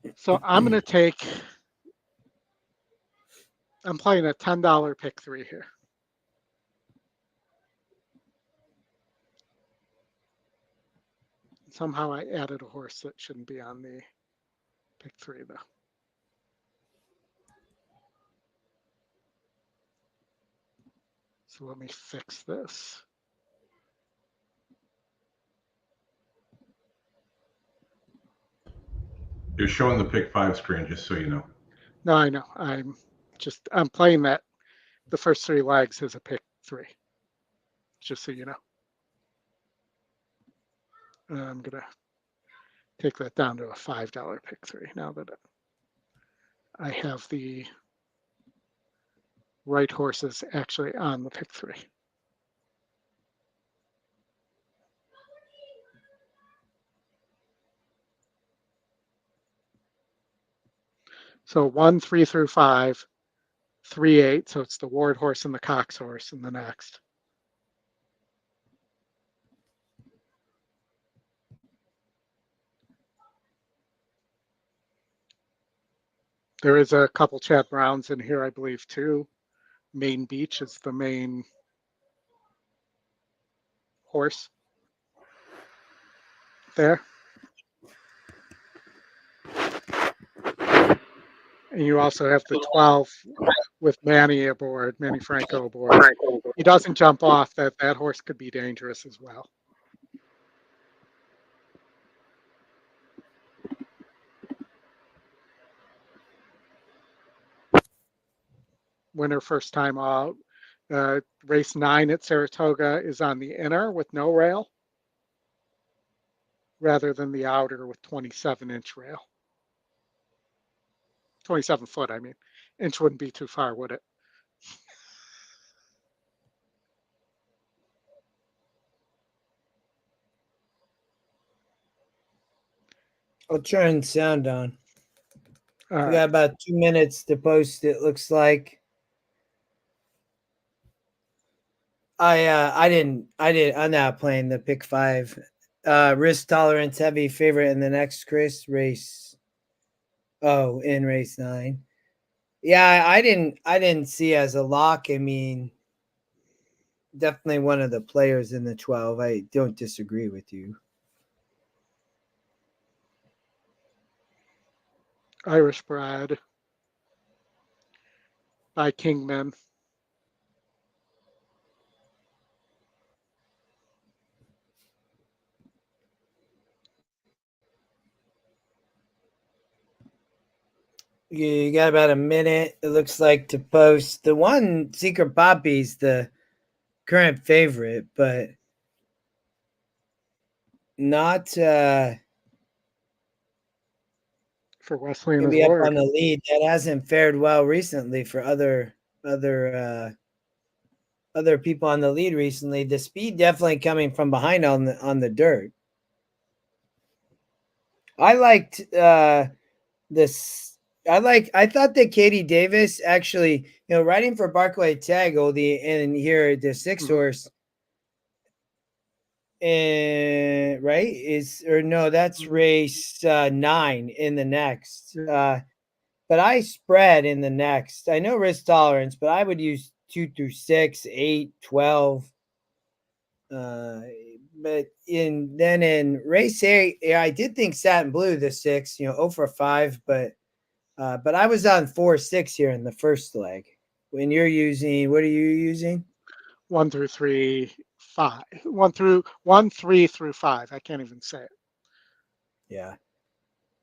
that. So I'm going to take. I'm playing a $10 pick 3 here. Somehow I added a horse that shouldn't be on the pick 3, though. So let me fix this. You're showing the pick 5 screen, just so you know. No, I know. I'm playing that. The first 3 legs as a pick 3, just so you know. I'm going to take that down to a $5 pick 3 now that I have the right horses actually on the pick 3. So 1, 3 through 5, 3, 8. So it's the Ward horse and the Cox horse in the next. There is a couple Chad Browns in here, I believe, too. Main Beach is the main horse there. And you also have the 12 with Manny aboard, Manny Franco aboard. He doesn't jump off. That horse could be dangerous as well. Winner first time out. Race 9 at Saratoga is on the inner with no rail. rather than the outer with 27-inch rail. 27 foot, I mean. Inch wouldn't be too far, would it? I'll turn sound on. All We right. got about 2 minutes to post, it looks like. I'm not playing the pick 5. Risk tolerance heavy favorite in the next race. Oh, in race 9. Yeah, I didn't see as a lock. I mean, definitely one of the players in the 12. I don't disagree with you. Irish Bride by Kingman. You got about a minute, it looks like, to post. The one, Secret Poppy's the current favorite, but not for Wesley and his maybe up Lord. on the lead. That hasn't fared well recently for other people on the lead recently. The speed definitely coming from behind on the dirt. I liked this. I thought that Katie Davis actually, riding for Barclay Tag, Oldy, and here the 6 horse, that's race 9 in the next. But I spread in the next. I know risk tolerance, but I would use 2 through 6, 8, 12. But in race 8, I did think Satin Blue the 6, 0 for 5, but I was on 4-6 here in the first leg. When you're using, what are you using? 1 through 3, 5. 1 3 through 5. I can't even say it. Yeah.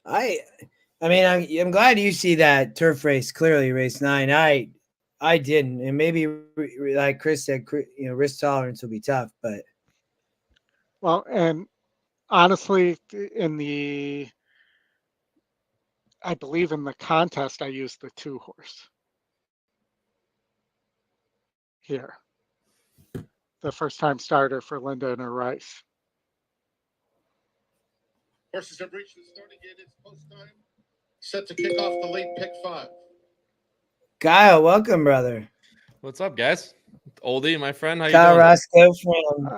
I mean, I'm glad you see that turf race clearly, race 9. I didn't, and maybe like Chris said, risk tolerance will be tough, but well, and honestly, I believe in the contest, I used the 2 horse here. The first time starter for Linda and her Rice. Horses have reached the starting gate. It's post time. Set to kick off the late pick 5. Kyle, welcome, brother. What's up, guys? Oldie, my friend. How you Kyle doing? Roscoe from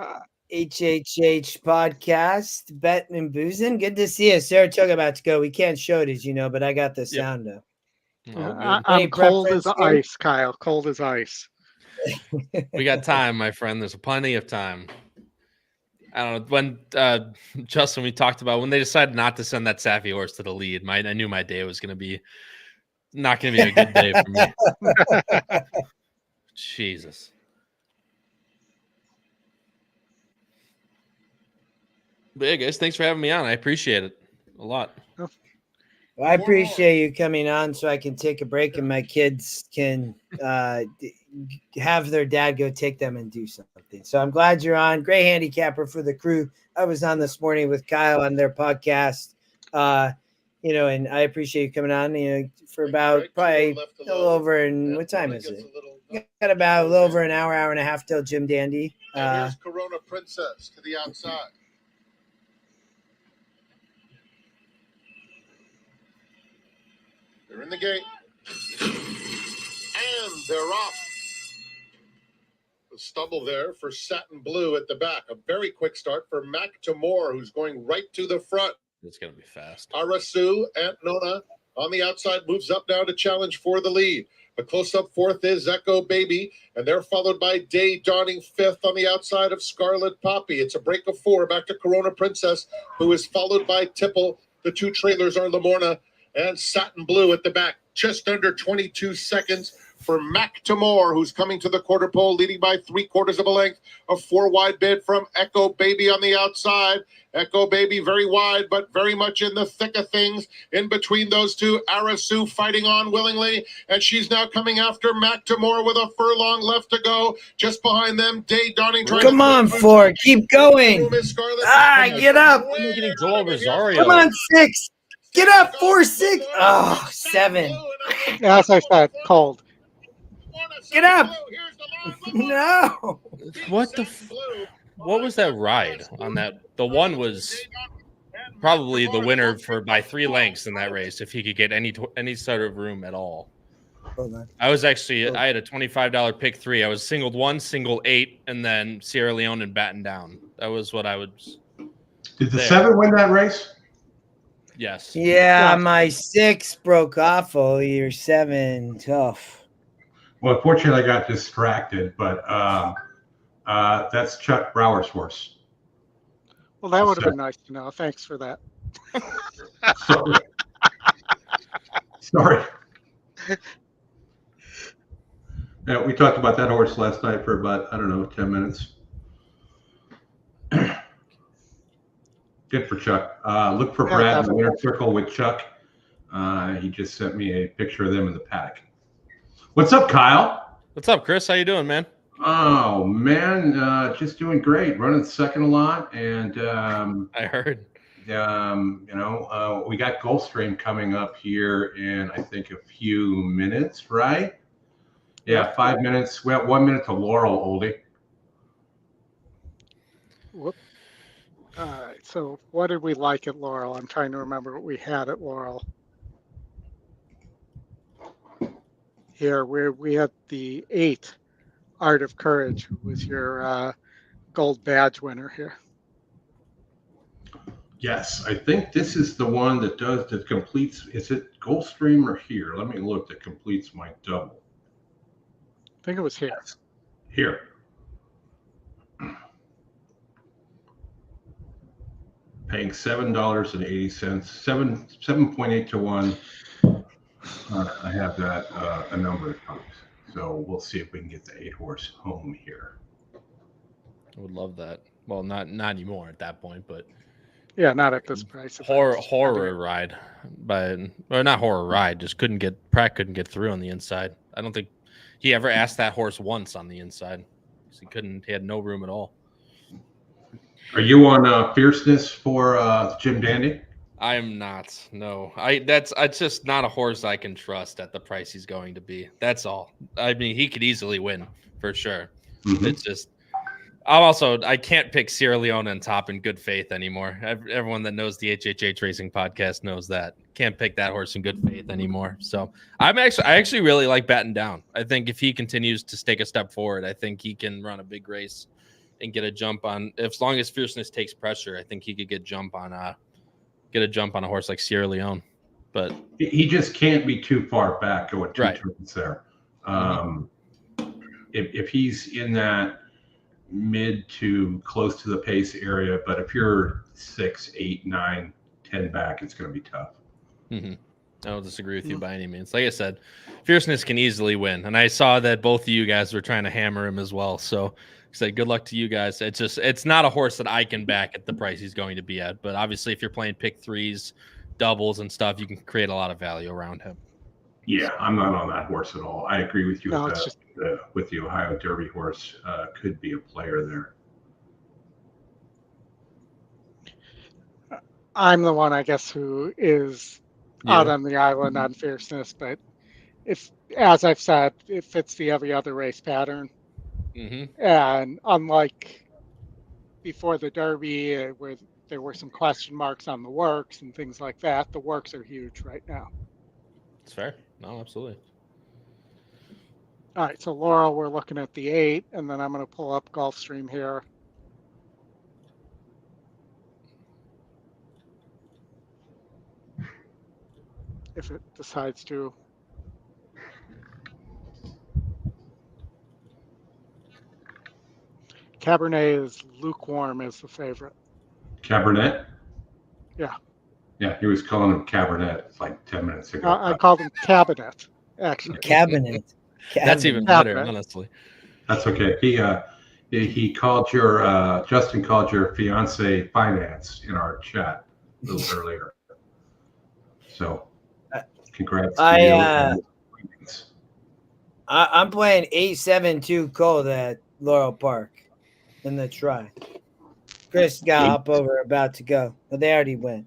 HHH Podcast, Betting and Boozing. Good to see you. Saratoga about to go. We can't show it, as you know, but I got the sound up. I'm cold as ice, Kyle. Cold as ice. We got time, my friend. There's plenty of time. I don't know. When Justin, we talked about when they decided not to send that Saffy horse to the lead, I knew my day was going to be not going to be a good day for me. Jesus. But yeah, guys, thanks for having me on. I appreciate it a lot. Well, I appreciate you coming on so I can take a break and my kids can have their dad go take them and do something. So I'm glad you're on. Great handicapper for the crew. I was on this morning with Kyle on their podcast, and I appreciate you coming on, for about probably a little over, and what time is it? Got about a little over an hour and a half till Jim Dandy. Here's Corona Princess to the outside. They're in the gate. And they're off. A stumble there for Satin Blue at the back. A very quick start for Mac Tamor, who's going right to the front. It's going to be fast. Arasu, Aunt Nona on the outside, moves up now to challenge for the lead. A close-up 4th is Echo Baby, and they're followed by Day Dawning 5th on the outside of Scarlet Poppy. It's a break of 4 back to Corona Princess, who is followed by Tipple. The 2 trailers are Lamorna and Satin Blue at the back. Just under 22 seconds for McTimore, who's coming to the quarter pole, leading by 3/4 of a length. A 4-wide bid from Echo Baby on the outside. Echo Baby very wide, but very much in the thick of things. In between those two, Arasu fighting on willingly, and she's now coming after McTimore with a furlong left to go. Just behind them, Day Dawning. Come on, Ford. Keep going. Get up. I'm getting Joel Rosario. Come on, 6. Get up, 4, 6. Oh, 7. As I said, cold. Get up. No. What the? What was that ride on that? The one was probably the winner by 3 lengths in that race if he could get any sort of room at all. Hold on. I had a $25 pick 3. I was singled 1, single 8, and then Sierra Leone and batten down. That was what I would. Did the 7 win that race? Yes. Yeah, my 6 broke off. Oh, your 7 tough. Well, unfortunately, I got distracted, but that's Chuck Brower's horse. Well, that would have been nice to know. Thanks for that. Sorry. Yeah, we talked about that horse last night for about, 10 minutes. Good for Chuck. Look for Brad in the winner circle with Chuck. He just sent me a picture of them in the paddock. What's up, Kyle? What's up, Chris? How you doing, man? Oh, man, just doing great. Running second a lot, and I heard. we got Gulfstream coming up here in, I think, a few minutes, right? Yeah, 5 minutes. We have 1 minute to Laurel, Oldy. Whoop. All right. So what did we like at Laurel? I'm trying to remember what we had at Laurel. Here, we had the 8, Art of Courage, who was your gold badge winner here. Yes, I think this is the one that completes. Is it Gulfstream or here? Let me look. That completes my double. I think it was here. Here. Paying $7.80, 7.8 to 1. I have that a number of times, so we'll see if we can get the 8 horse home here. I would love that. Well, not anymore at that point, but yeah, not at this price. Horror ride, not horror ride. Just Pratt couldn't get through on the inside. I don't think he ever asked that horse once on the inside. He couldn't. He had no room at all. Are you on fierceness for Jim Dandy? I am not. No, it's just not a horse I can trust at the price he's going to be. That's all. I mean, he could easily win for sure. Mm-hmm. It's just, I can't pick Sierra Leone on top in good faith anymore. Everyone that knows the HHH Racing podcast knows that. Can't pick that horse in good faith anymore. So I actually really like batten down. I think if he continues to take a step forward, I think he can run a big race and get a jump on. As long as fierceness takes pressure, I think he could get a jump on a horse like Sierra Leone. But he just can't be too far back going 2 turns there. If he's in that mid to close to the pace area, but if you're 6, 8, 9, 10 back, it's going to be tough. Mm-hmm. I don't disagree with you by any means. Like I said, fierceness can easily win, and I saw that both of you guys were trying to hammer him as well. So say good luck to you guys. It's not a horse that I can back at the price he's going to be at. But obviously, if you're playing pick 3s, doubles, and stuff, you can create a lot of value around him. Yeah, I'm not on that horse at all. I agree with you with the Ohio Derby horse. Could be a player there. I'm the one, I guess, who is out on the island on fierceness. But as I've said, it fits the every other race pattern. Mm-hmm. And unlike before the Derby, where there were some question marks on the works and things like that, the works are huge right now. It's fair. No, absolutely. All right, so Laurel, we're looking at the 8, and then I'm going to pull up Gulfstream here. If it decides to. Cabernet is lukewarm as the favorite. Cabernet? Yeah. Yeah, he was calling him Cabernet like 10 minutes ago. I called him Cabinet, actually. Cabinet. That's even Kevin. better, honestly. That's okay. He called your Justin called your fiance finance in our chat a little earlier. So congrats to you. I'm playing 8-7-2 cold at Laurel Park in the try. Chris got up over, about to go, but they already went.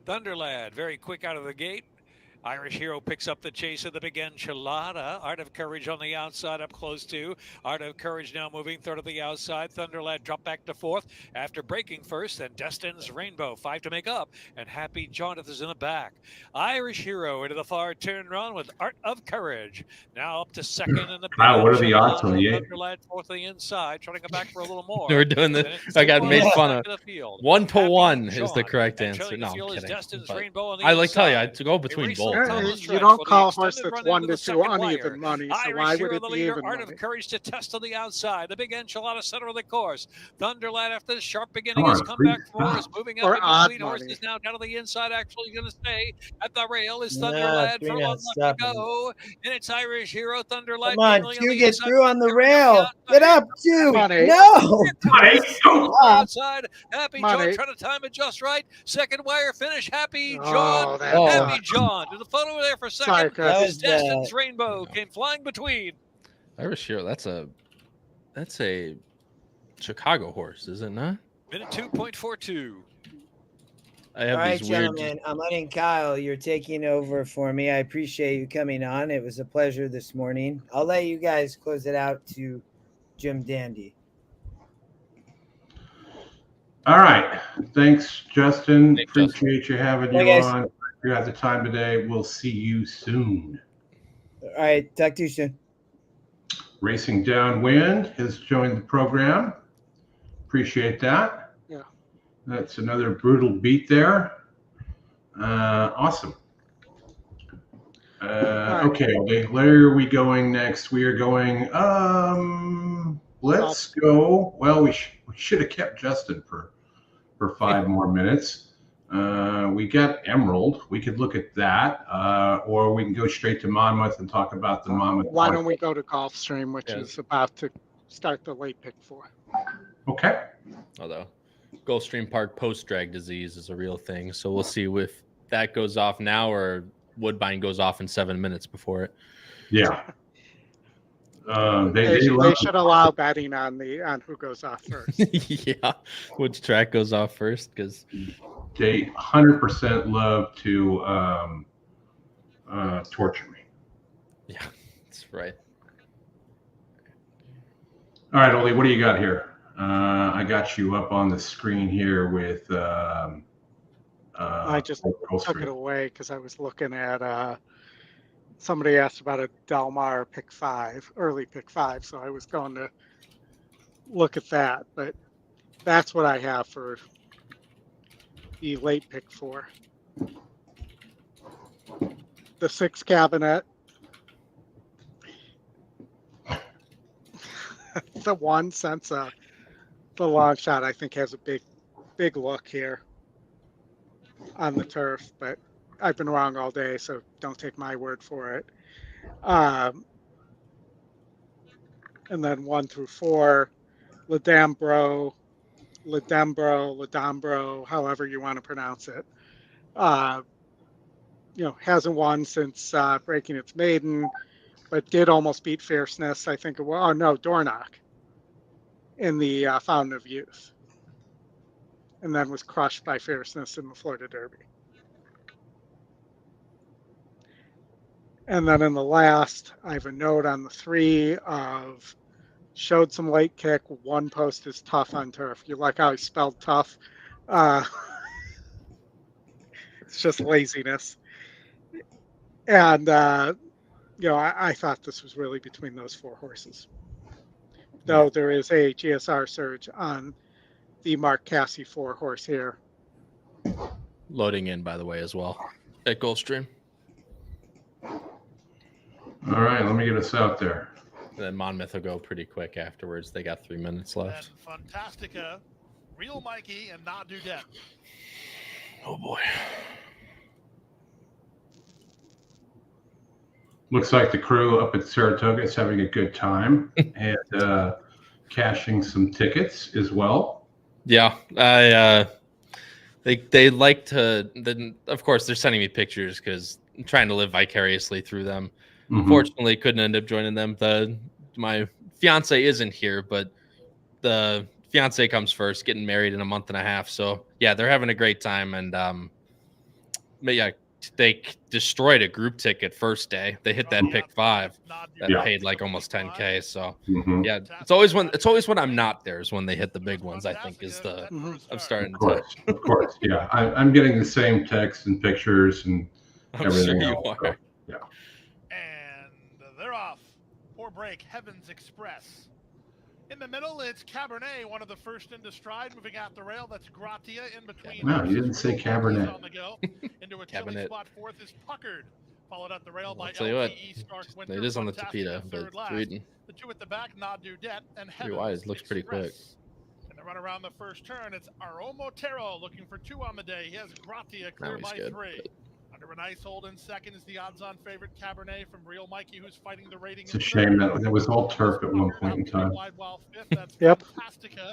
Thunderlad, very quick out of the gate. Irish Hero picks up the chase of the big enchilada. Art of Courage on the outside, up close to. Art of Courage now moving third of the outside. Thunderlad drop back to fourth after breaking first. And Destin's Rainbow, 5 to make up. And Happy Jaunteth is in the back. Irish Hero into the far turn run with Art of Courage. Now up to second in the big Wow, what are the odds on the Thunderlad fourth on the inside, trying to go back for a little more. We're doing this. I got made fun of. 1-to-1 is the correct answer. No, I'm kidding. I like tell you, I had to go between both. You don't call a horse that's 1-2 uneven money, so why would it be even Art money? of Courage to test on the outside. The big enchilada center of the course. Thunderlad after the sharp beginning has come back for us. Moving up in between horses now down to the inside. Actually going to stay at the rail is Thunderlad for 1 left to go. And it's Irish Hero. Thunderlad. Come on, 2 get through on the rail. Get up, 2. Money. No. Outside. Happy John trying to time it just right. Second wire finish. Happy John. Happy John to the photo there for second. Destin's Rainbow came flying between. Irish Hero, that's a Chicago horse, is it not? Minute 2.42. I have All right, these weird... gentlemen, I'm letting Kyle. You're taking over for me. I appreciate you coming on. It was a pleasure this morning. I'll let you guys close it out to Jim Dandy. All right. Thanks, Justin. Appreciate you having you on. If you have the time today, we'll see you soon. All right. Talk to you soon. Racing Downwind has joined the program. Appreciate that. Yeah. That's another brutal beat there. Awesome. Okay, where are we going next? We are going, let's go. Well, we should have kept Justin for 5 more minutes. We got Emerald. We could look at that, or we can go straight to Monmouth and talk about the Monmouth. Why don't we go to Gulfstream, which is about to start the late pick 4. Okay. Although Gulfstream Park post-drag disease is a real thing, so we'll see if that goes off now or Woodbine goes off in 7 minutes before it. Yeah. They should allow betting on who goes off first. Yeah, which track goes off first, because they 100% love to torture me. Yeah, that's right. All right, Oldy, what do you got here? I got you up on the screen here with. I just took it away because I was looking at. Somebody asked about a Delmar pick 5, early pick 5, so I was going to look at that. But that's what I have for the late pick 4. The 6 cabinet. The 1 since the long shot, I think, has a big look here on the turf, but I've been wrong all day, so don't take my word for it. And then 1 through 4, Ladambro, however you want to pronounce it. Hasn't won since breaking its maiden, but did almost beat Fierceness, I think. Dornock in the Fountain of Youth, and then was crushed by Fierceness in the Florida Derby. And then in the last, I have a note on the 3 of showed some late kick. 1 post is tough on turf. You like how he spelled tough? It's just laziness. And, I thought this was really between those 4 horses. Though there is a GSR surge on the Mark Casse 4 horse here. Loading in, by the way, as well at Gulfstream. All right, let me get us out there. And then Monmouth will go pretty quick afterwards. They got 3 minutes left. And Fantastica, Real Mikey, and Not Do Debt. Oh boy. Looks like the crew up at Saratoga is having a good time and cashing some tickets as well. Yeah, they like to. Then of course they're sending me pictures because I'm trying to live vicariously through them. Mhm. Fortunately, couldn't end up joining them. My fiance isn't here, but the fiance comes first, getting married in a month and a half. So yeah, they're having a great time, and but yeah, they destroyed a group ticket first day. They hit that pick 5 that paid like almost 10K. So Mhm. yeah, it's always when I'm not there is when they hit the big ones. I think is the I'm starting Of course, yeah. I'm getting the same texts and pictures and I'm everything sure you else. are. So, yeah. And they're off. Poor break, Heavens Express. In the middle, it's Cabernet, one of the first into stride, moving out the rail. That's Gratia in between. No, you didn't say Cabernet. On the go. Into a Cabernet. chilly spot. Fourth is Puckered. Followed up the rail by I'll tell you what, LTE Stark Winter. it is on the Fantastica, Tapita, but third last. reading The two at the back, Not Dudette and pretty Heavens wide. Looks pretty quick. Express. And the run around the first turn, it's Aromotero looking for 2 on the day. He has Gratia clear he's by good, 3. Under a nice hold in second is the odds-on favorite Cabernet from Real Mikey, who's fighting the rating. It's a shame that was all turf at one point in time. Yep. Fantastica.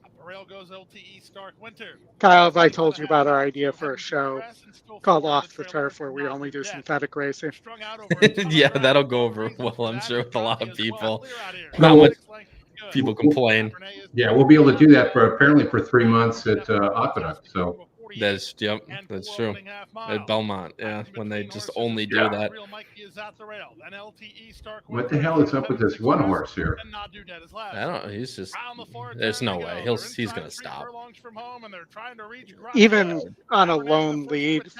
Up the rail goes LTE Stark Winter. Kyle, have I told you about our idea for a show called Off the Turf where we only do synthetic racing? Yeah, that'll go over well, I'm sure, with a lot of people. No, Not much people complain. Yeah, we'll be able to do that apparently for 3 months at Aqueduct. So That's true. At Belmont, yeah, when they just only do that. what the hell is up with this one horse here? I don't know. He's just. There's no way he's gonna stop. Even on a lone lead,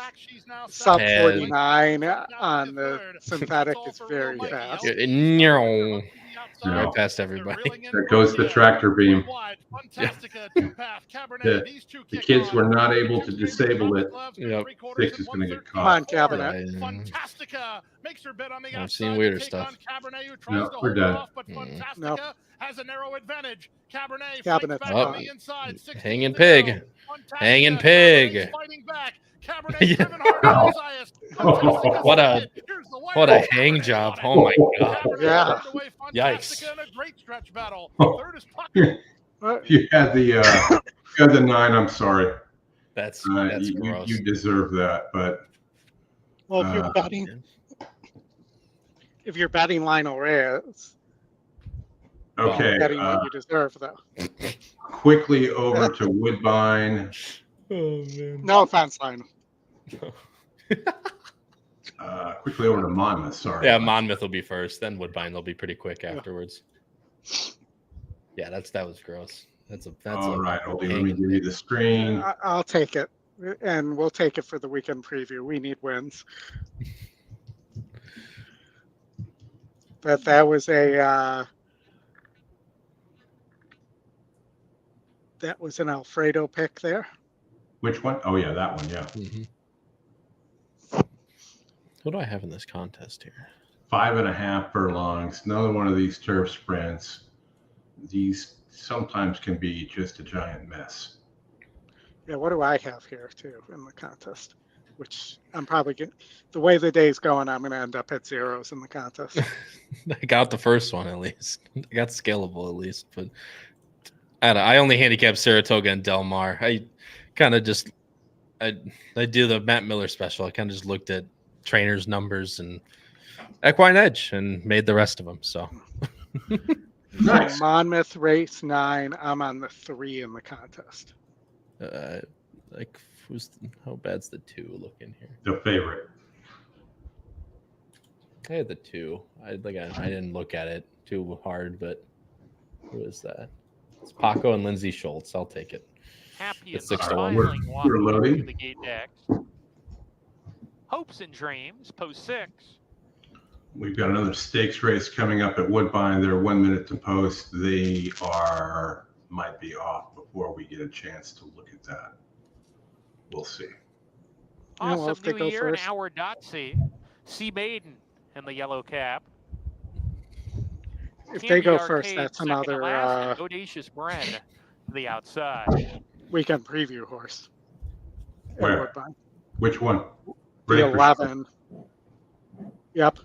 sub 49 on the synthetic is very fast. Right past everybody. There goes the tractor beam. The kids were not able to disable it. Yep. 6 is going to get Come on, caught. Cabernet. Fantastica makes her bet on the I've seen weirder stuff. No, we're done. But Fantastica Nope. has a narrow advantage. Cabernet Cabinet's back gone. on the inside. 16 Hanging to pig. go. Hanging Fantastica, pig. Cabernet's fighting back. Cabernet driven hard on his highest. Fantastica's What a- hit. Here's the What wire. a hang job. Oh my god. Cabernet Yeah. turned away Yikes. Fantastica in a great stretch battle. Oh. Third is Pucker. You had the 9. I'm sorry. That's You gross. you deserve that, but Well, if you're Uh, betting Lionel Reyes, okay. betting what you deserve, though. Quickly over to Woodbine. Oh man. No offense, Lionel. Quickly over to Monmouth. Sorry. Yeah, Monmouth will be first, then Woodbine. They'll be pretty quick afterwards. Yeah, that was gross. That's All a right, Oldy, let me give you the screen. I'll take it, and we'll take it for the weekend preview. We need wins. But that was an Alfredo pick there. Which one? Oh yeah, that one. Yeah. What do I have in this contest here? 5.5 furlongs. Another one of these turf sprints. These sometimes can be just a giant mess. Yeah, what do I have here too in the contest? Which I'm probably the way the day's going, I'm going to end up at zeros in the contest. I got the first one at least. I got scalable at least, but I only handicapped Saratoga and Del Mar. I kind of just I do the Matt Miller special. I kind of just looked at trainers' numbers and EquinEdge and made the rest of them. So Nice. So Monmouth race 9. I'm on the 3 in the contest. how bad's the 2 looking here? The favorite. I had the 2. I didn't look at it too hard, but who is that? It's Paco and Lindsay Schultz. I'll take it. Happy It's and 6 to 1. smiling We're walking loading. to the gate deck. Hopes and Dreams, post 6. We've got another stakes race coming up at Woodbine. They're 1 minute to post. They might be off before we get a chance to look at that. We'll see. Yeah, well, Awesome if they New go Year and first. our Dotsy. C. Maiden in the yellow cap. If they Candy go Arcade, first, that's second to another last, and Audacious Bren to the outside. weekend preview horse. at Where? Woodbine. Which one? The Ready for- 11. Yep.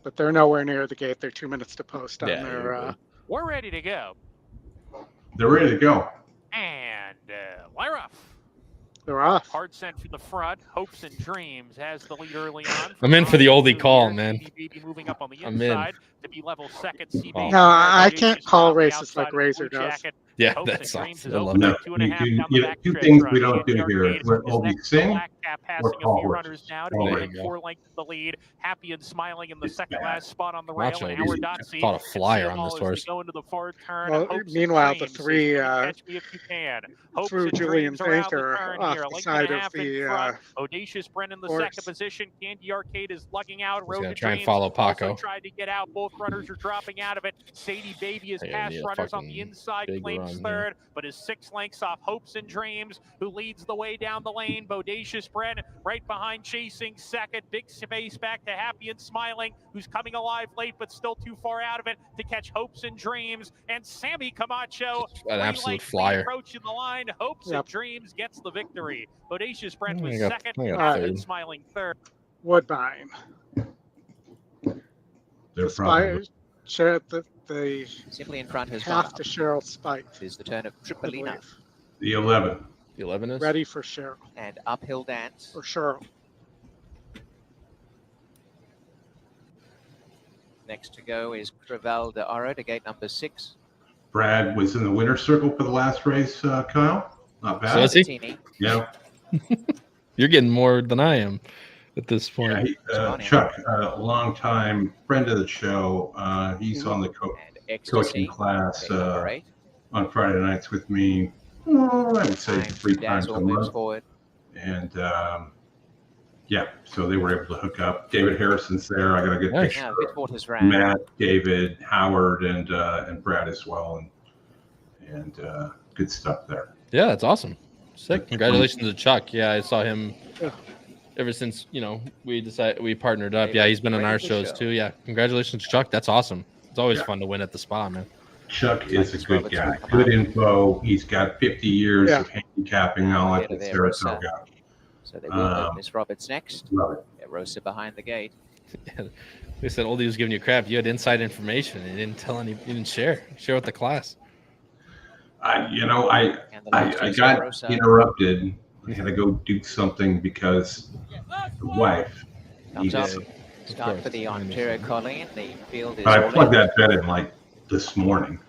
but they're nowhere near the gate. They're 2 minutes to post on Yeah, their. you're good. We're ready to go. They're ready to go. And we're off. They're off. Hard sent from the front. Hopes and Dreams has the lead early on. I'm in for the Oldie call, man. Baby moving up on the I'm in. inside to be level second. Oh. No, I can't call races like Razor does. Yeah, Hopes that and sucks. Dreams is I love open that. No, at 2.5 down the you back two stretch things run. we don't do here. Arcade Let is Oldy next to sing Black Cap, passing a call few horses. runners now to Oh, be there in you go. 4 lengths of the lead. Happy and Smiling in the It's second bad. last spot on the rail. Nacho And is Howard Dotsie caught a flyer and on this Seagull as horse. they go into the far turn. Well, Hopes and meanwhile, the Dreams says, three catch me if you can. Hopes through and Julian Dreams around the Banker turn off here. A the length side and a of half in the front. Audacious Bren in the horse. second position. Candy Arcade is lugging out. He's Road gonna to try and Dreams follow also Paco. tried to get out. Both runners are dropping out of it. Sadie Baby is They're past gonna need a runners on the fucking inside. big Claims run third, here. but is 6 lengths off Hopes and Dreams, who leads the way down the lane. Bodacious Bren right behind, chasing second. Big space back to Happy and Smiling, who's coming alive late, but still too far out of it to catch Hopes and Dreams. And Sammy Camacho, An absolute 3 flyer. approaching the line. Hopes and Dreams gets the victory. Bodacious Bren was I got second. third. Happy and Smiling third. Woodbine. They're probably The Simply in front has gone half up. to Cheryl Spike. It is the turn of I Tripolina believe. the 11. The 11 is Ready for Cheryl. and uphill dance. Or Cheryl. Next to go is Creval de Oro to gate number 6. Brad was in the winner's circle for the last race, Kyle. Not bad. So is he? Sabatini. Yeah. You're getting more than I am at this Yeah, point. Chuck, a longtime friend of the show. He's on the And Ecstasy. coaching class Gate number 8. on Friday nights with me. I would say Time 3 to times Dazzle a moves month. forward. And yeah, so they were able to hook up. David Harrison's there. I got a good Nice. picture. Now Bitwater's round. Matt, David, Howard, and Brad as well, and good stuff there. Yeah, that's awesome. Sick. Congratulations to Chuck. Yeah, I saw him Yeah. ever since, we partnered up. Yeah, he's been on our shows too. Yeah. Congratulations to Chuck. That's awesome. It's always fun to win at the spa, man. Chuck is a good guy. Good info. He's got 50 years of handicapping knowledge at Saratoga. So they will go Miss Roberts next. Love it. Yeah, Rosa behind the gate. They said Oldie was giving you crap. You had inside information and you didn't tell any. You didn't share with the class. I And the last I is got Rosa. interrupted. I had to go do something because the wife Comes up. needed. Start for the Ontario Colleen. The field is I all plugged in. that bet in like this morning.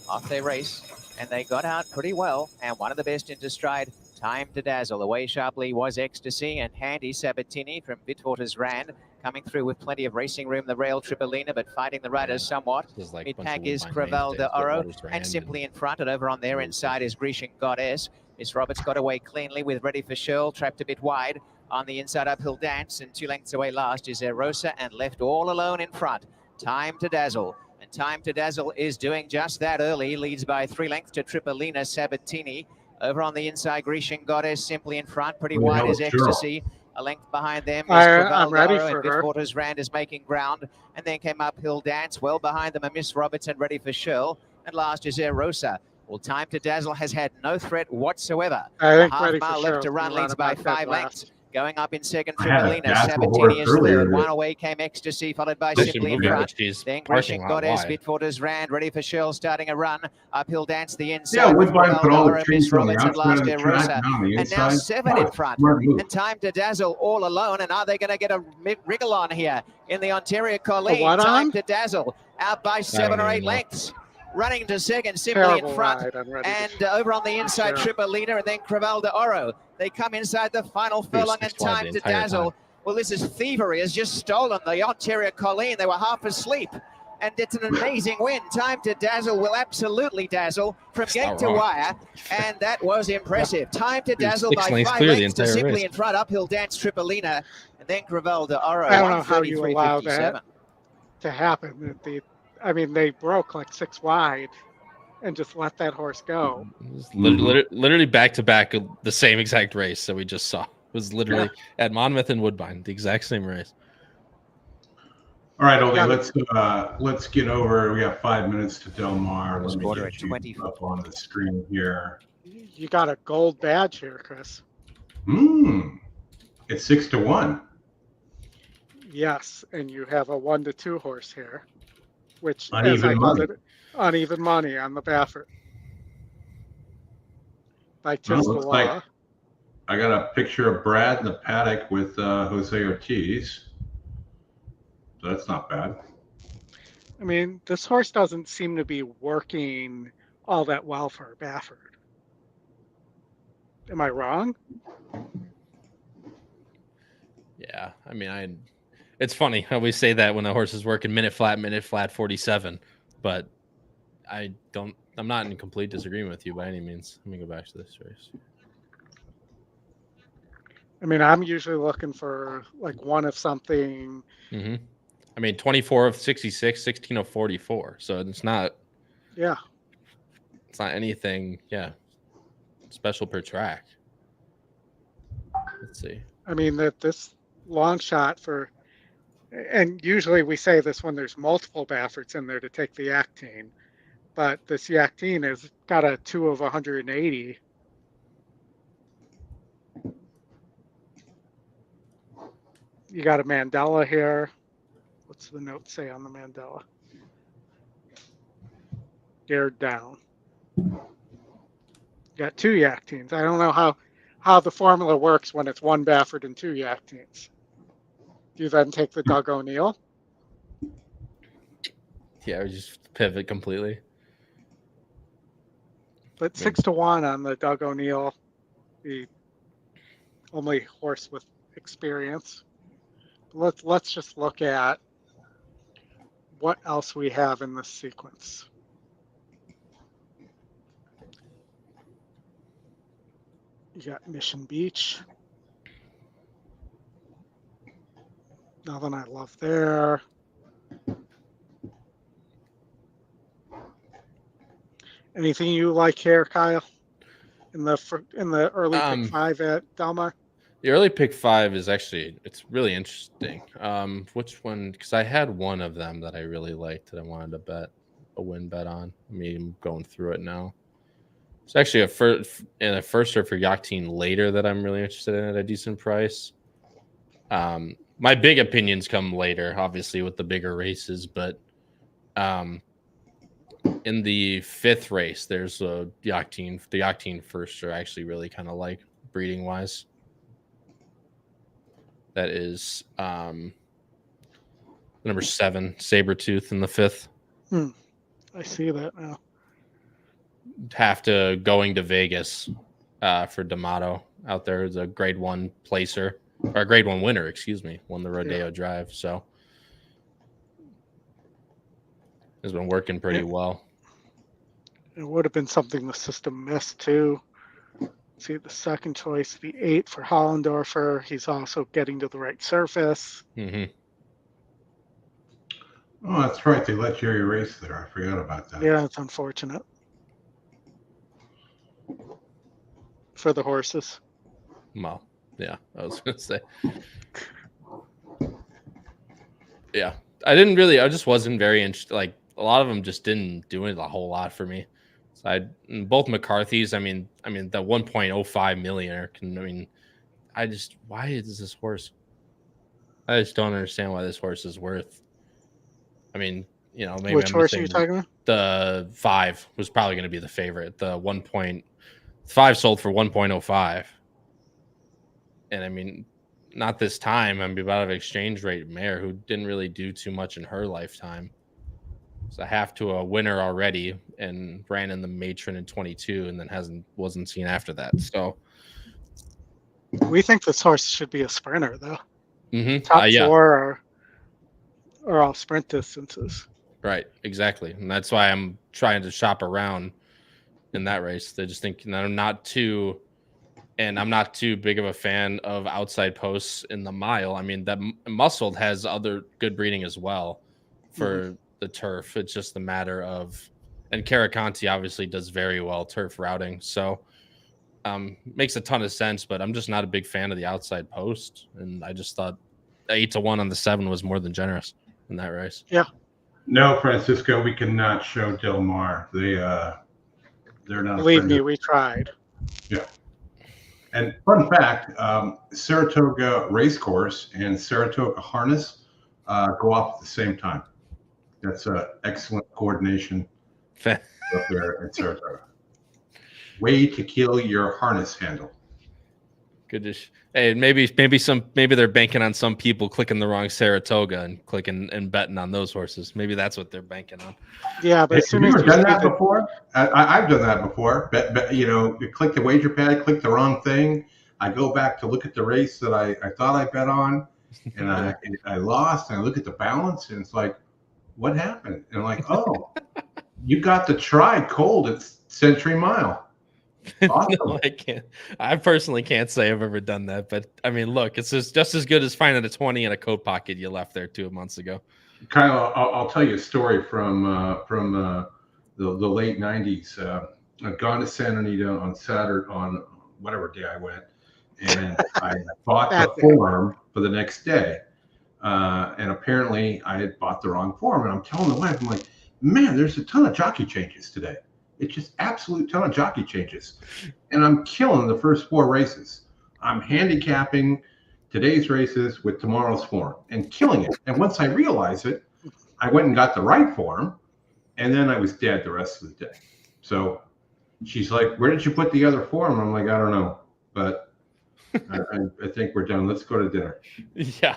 Off they race, and they got out pretty well. And one of the best into stride, Time to Dazzle. Away sharply was Ecstasy, and Handy Sabatini from Bitwater's Rand coming through with plenty of racing room. The rail Tripolina, but fighting the riders somewhat. Mid-pack is Creval de Oro, and simply in front and over on their inside is Grecian Goddess. Miss Roberts got away cleanly with Ready for Shirl, trapped a bit wide. On the inside uphill dance, and 2 lengths away last is Erosa, and left all alone in front. Time to Dazzle. And Time to Dazzle is doing just that early. Leads by 3 lengths to Tripolina Sabatini. Over on the inside, Grecian Goddess simply in front. Pretty wide is Ecstasy. A length behind them is I'm ready Creval de for Oro, and her. Bitwater's Rand is making ground. And then came uphill dance. Well behind them are Miss Roberts and Ready for Shirl. And last is Erosa. Well, Time to Dazzle has had no threat whatsoever. I think A half Ready for mile Shirl's left to run, gonna leads run by about that 5 lengths. last. Going up in second, I had a Tripolina. Dazzle horse Sabatini is earlier third. that- One away came Ecstasy, followed by They should Simply in move it, front. but she's Then parking Grecian lot Goddess, wide. Bitwater's Rand, Ready for Shirl, starting a run. Uphill dance the inside. Yeah, Woodbine Creval put de all the Oro, trees Miss on the Roberts, and outside last of the track, Erosa. and on the And now inside. 7 in Oh, front. smart move. And Time to Dazzle all alone. And are they going to get a wriggle on here in the Ontario Colleen? what Time on? to Dazzle out by 7 or 8 even know. lengths. Running to second, simply Terrible in front. ride on Ready And for over on the inside, Sure. Tripolina, and then Creval de Oro. They come inside the final He was furlong, and 6 wide Time the to entire Dazzle. time. Well, this is thievery, has just stolen the Ontario Colleen. They were half asleep. And it's an amazing win. Time to Dazzle will absolutely dazzle from gate not to wrong. wire. And that was impressive. Time to He was Dazzle 6 by lengths 5 clear the lengths to entire simply race. in front. Uphill dance Tripolina. And then Creval de Oro. I don't know how you allow 133.57. to happen. They broke like 6 wide and just let that horse go. It was literally back to back the same exact race that we just saw. It was literally at Monmouth and Woodbine, the exact same race. All right, Oldie, let's get over. We got 5 minutes to Del Mar. Let First me quarter get at you 24. up on the screen here. You got a gold badge here, Chris. It's 6-1. Yes, and you have a 1-2 horse here, which, as Uneven I called money. it, uneven money on the Baffert by Well, Tis the looks Law. like I got a picture of Brad in the paddock with Jose Ortiz. So that's not bad. I mean, this horse doesn't seem to be working all that well for Baffert. Am I wrong? Yeah, I mean, it's funny how we say that when a horse is working minute flat 47, but I'm not in complete disagreement with you by any means. Let me go back to this race. I mean, I'm usually looking for like one of something. Mm-hmm. I mean, 24 of 66, 16 of 44. So it's not. Yeah. It's not anything. Yeah. Special per track. Let's see. I mean, that this long shot for, and usually we say this when there's multiple Bafferts in there to take the Actine, but this Actine has got a 2 of 180. You got a Mandela here. What's the note say on the Mandela? Geared down. You got 2 Actines. I don't know how the formula works when it's 1 Baffert and 2 Actines. Do you then take the Doug O'Neill? Yeah, we just pivot completely. But 6-1 on the Doug O'Neill, the only horse with experience. Let's just look at what else we have in this sequence. You got Mission Beach. Nothing I love there. Anything you like here, Kyle? In the early pick 5 at Delmar? The early pick 5 is actually, it's really interesting. Which one? Because I had one of them that I really liked that I wanted to bet a win bet on. I mean, I'm going through it now. It's actually a first or for Yachting later that I'm really interested in at a decent price. My big opinions come later, obviously with the bigger races, but in the 5th race, there's a Yachting. The Yachting first are actually really kind of like breeding wise. That is number 7, Sabretooth in the 5th. I see that now. Have to going to Vegas for D'Amato out there. Is a grade 1 placer, or a grade 1 winner, excuse me, won the Rodeo Drive. So has been working pretty well. It would have been something the system missed too. See the second choice, the 8 for Hollendorfer. He's also getting to the right surface. Mm-hmm. Oh, that's right. They let Jerry race there. I forgot about that. Yeah, it's unfortunate for the horses. Well, yeah, I was going to say. Yeah, I just wasn't very interested. Like, a lot of them just didn't do it a whole lot for me. So both McCarthy's, I mean, the 1.05 million. Why is this horse? I just don't understand why this horse is worth. I mean, maybe Which horse are you talking about? The 5 was probably going to be the favorite. The 1.5 sold for 1.05. And I mean, not this time. I'm about an exchange rate mare who didn't really do too much in her lifetime. So half to a winner already and ran in the Matron in 22 and then wasn't seen after that. So we think this horse should be a sprinter though. Mm-hmm. Top 4 are all sprint distances. Right, exactly. And that's why I'm trying to shop around in that race. They just think I'm not too big of a fan of outside posts in the mile. I mean, that Muscled has other good breeding as well for the turf. It's just a matter of, and Caraconti obviously does very well turf routing. So makes a ton of sense, but I'm just not a big fan of the outside post. And I just thought 8-1 on the 7 was more than generous in that race. Yeah. No, Francisco, we cannot show Del Mar. They're not. Believe me, we tried. Yeah. And fun fact, Saratoga Racecourse and Saratoga Harness go off at the same time. That's excellent coordination up there at Saratoga. Way to kill your harness handle. Goodish. Hey, maybe they're banking on some people clicking the wrong Saratoga and clicking and betting on those horses. Maybe that's what they're banking on. Yeah, but as soon Have as you ever done that before? I've done that before. You click the wager pad, click the wrong thing. I go back to look at the race that I thought I bet on, and I lost. And I look at the balance, and it's like, what happened? And I'm like, oh, you got the try cold at Century Mile. Awesome. No, I can't. I personally can't say I've ever done that, but I mean, look, it's just as good as finding a 20 in a coat pocket you left there 2 months ago. Kyle, I'll tell you a story from the late '90s. I'd gone to Santa Anita on Saturday, on whatever day I went, and I bought the form for the next day. And apparently, I had bought the wrong form. And I'm telling the wife, I'm like, man, there's a ton of jockey changes today. It's just absolute ton of jockey changes. And I'm killing the first 4 races. I'm handicapping today's races with tomorrow's form and killing it. And once I realized it, I went and got the right form, and then I was dead the rest of the day. So she's like, where did you put the other form? I'm like, I don't know, but I think we're done. Let's go to dinner. Yeah.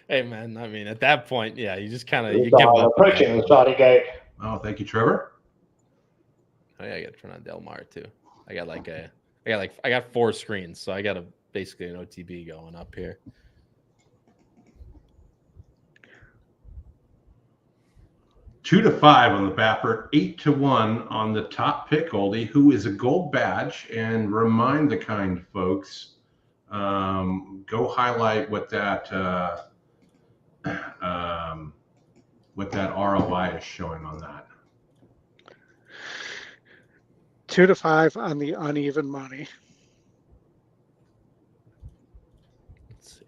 Hey, man, I mean, at that point, yeah, you just kind of give up. Approaching the starting gate. Oh, thank you, Trevor. Oh, yeah, I got to turn on Del Mar too. I got 4 screens, so I got basically an OTB going up here. $2 to 5 on the Baffert, 8 to 1 on the top pick, Oldy, who is a gold badge. And remind the kind folks, go highlight what that ROI is showing on that. 2 to 5 on the uneven money. Let's see.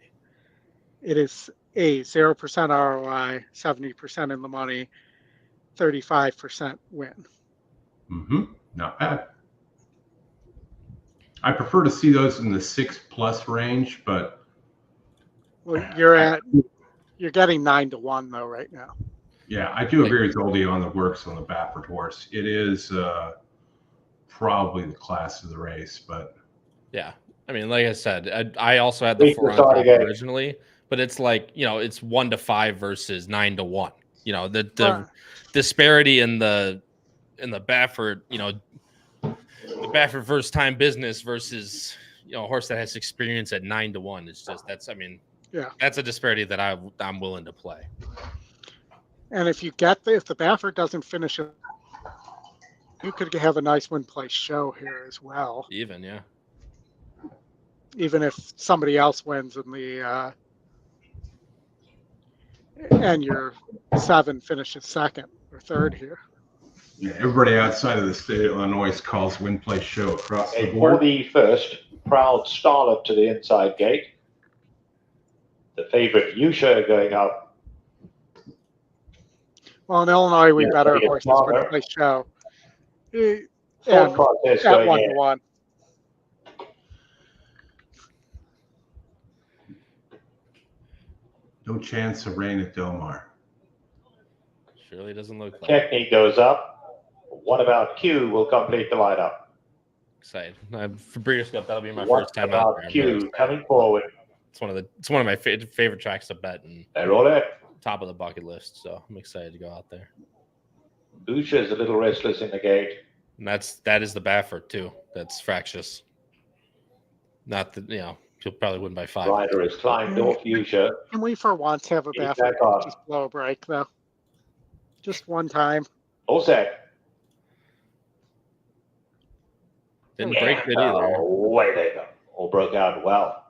It is a 0% ROI, 70% in the money, 35% win. Not bad. I prefer to see those in the 6+ range, but well, you're getting 9 to 1 though right now. Yeah, I do agree with Oldie on the works on the Baffert horse. It is probably the class of the race, but yeah, I mean, like I said, I also had the 4 on top originally, but it's like, it's 1 to 5 versus 9 to 1. The disparity in the Baffert, the Baffert first time business versus a horse that has experience at 9 to 1 is just that's a disparity that I'm willing to play. And if the Baffert doesn't finish it, you could have a nice win place show here as well. Even if somebody else wins in the and your 7 finishes 2nd or 3rd here. Yeah, everybody outside of the state of Illinois calls win place show across the board. For the first, Proud Starlet to the inside gate. The favorite Yusha going up. Well, in Illinois, we bet our horses win place show. And at 1 to 1. No chance of rain at Del Mar. Surely doesn't look like Technique goes up. What about Q will complete the lineup? Excited. For Breeders' Cup, that'll be my What first time about out there. Q coming forward? It's one of my favorite tracks to bet and They roll it. top of the bucket list. So I'm excited to go out there. Usha is a little restless in the gate. And that is the Baffert too. That's fractious. Not that he'll probably win by 5. Rider is climbed off Usha. Can we for once have a Baffert just blow a break though? Just one time. All set. Didn't break it either. Away they go. All broke out well.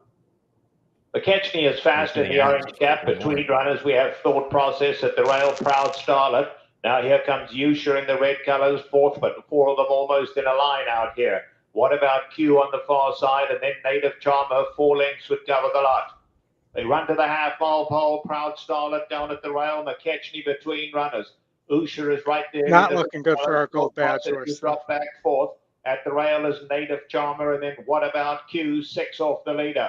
McKechnie is fast in the orange cap. Between runners, we have Thought Process at the rail. Proud Starlet. Now here comes Usha in the red colors, 4th, but 4 of them almost in a line out here. What about Q on the far side? And then Native Charmer, 4 lengths would cover the lot. They run to the half-mile pole. Proud Starlet down at the rail. McKechnie between runners. Usha is right there. Not looking good for our gold badge horse. Drop back 4th. At the rail is Native Charmer, and then What About Q6 off the leader.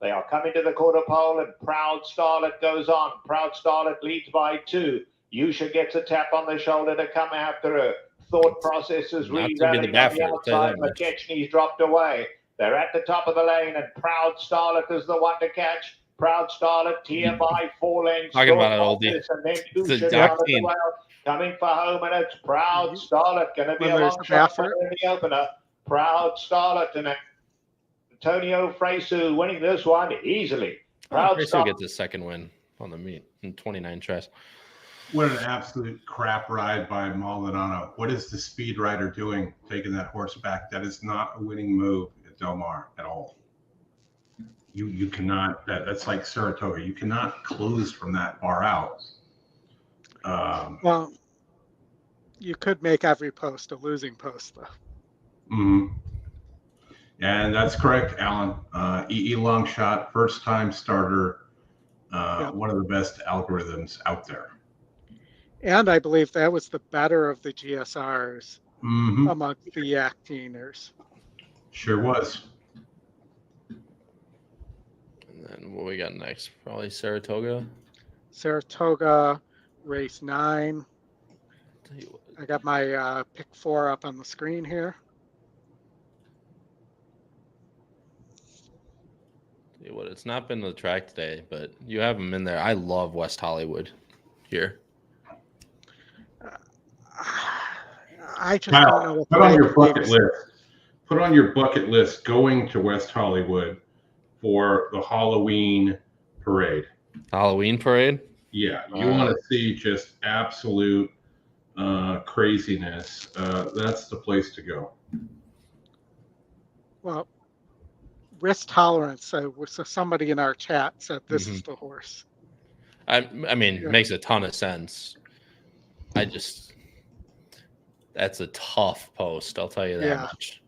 They are coming to the quarter pole, and Proud Starlet goes on. Proud Starlet leads by 2. Yusha gets a tap on the shoulder to come after her. Thought Process is Not to be re-rallying the on Baffert, the I'll tell you outside. that much. McKechnie's dropped away. They're at the top of the lane, and Proud Starlet is the one to catch. Proud Starlet here by 4 lengths. Talking about Thought it, Oldy. Process, and then It's the Yusha exact down at the team. rail. Coming for home, and it's Proud Starlet. Going to be When a there's long the shot Baffert. in the opener. Proud Starlet and Antonio Fresu winning this one easily. Proud Fresu Starlet. gets his second win on the meet in 29 tries. What an absolute crap ride by Maldonado. What is the speed rider doing taking that horse back? That is not a winning move at Del Mar at all. You cannot, that's like Saratoga. You cannot close from that far out. Well, you could make every post a losing post, though. Mhm. And that's correct, Alan. EE Longshot, first time starter, Yep. one of the best algorithms out there. And I believe that was the better of the GSRs Mm-hmm. among the yak teamers. Sure was. And then what we got next? Probably Saratoga. Saratoga, race 9. Tell you what, I got my pick 4 up on the screen here. it's not been the track today, but you have them in there. I love West Hollywood here. I just don't know Kyle, what put on your the bucket list. Put on your bucket list going to West Hollywood for the Halloween parade. Halloween parade? Yeah, you want to see just absolute craziness. That's the place to go. Well, risk tolerance. So somebody in our chat said this is the horse. I mean, it makes a ton of sense. That's a tough post. I'll tell you that much.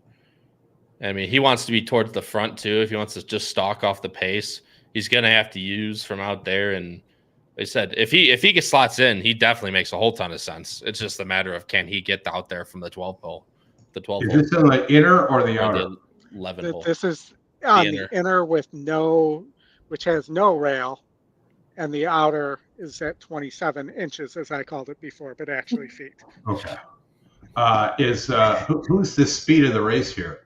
I mean, he wants to be towards the front too. If he wants to just stalk off the pace, he's going to have to use from out there. And they said, if he gets slots in, he definitely makes a whole ton of sense. It's just a matter of, can he get out there from the 12 pole? The 12 Is pole. this in the inner or the outer? The 11 pole. This is on the inner with which has no rail, and the outer is at 27 inches, as I called it before, but actually feet. Okay. Who's the speed of the race here?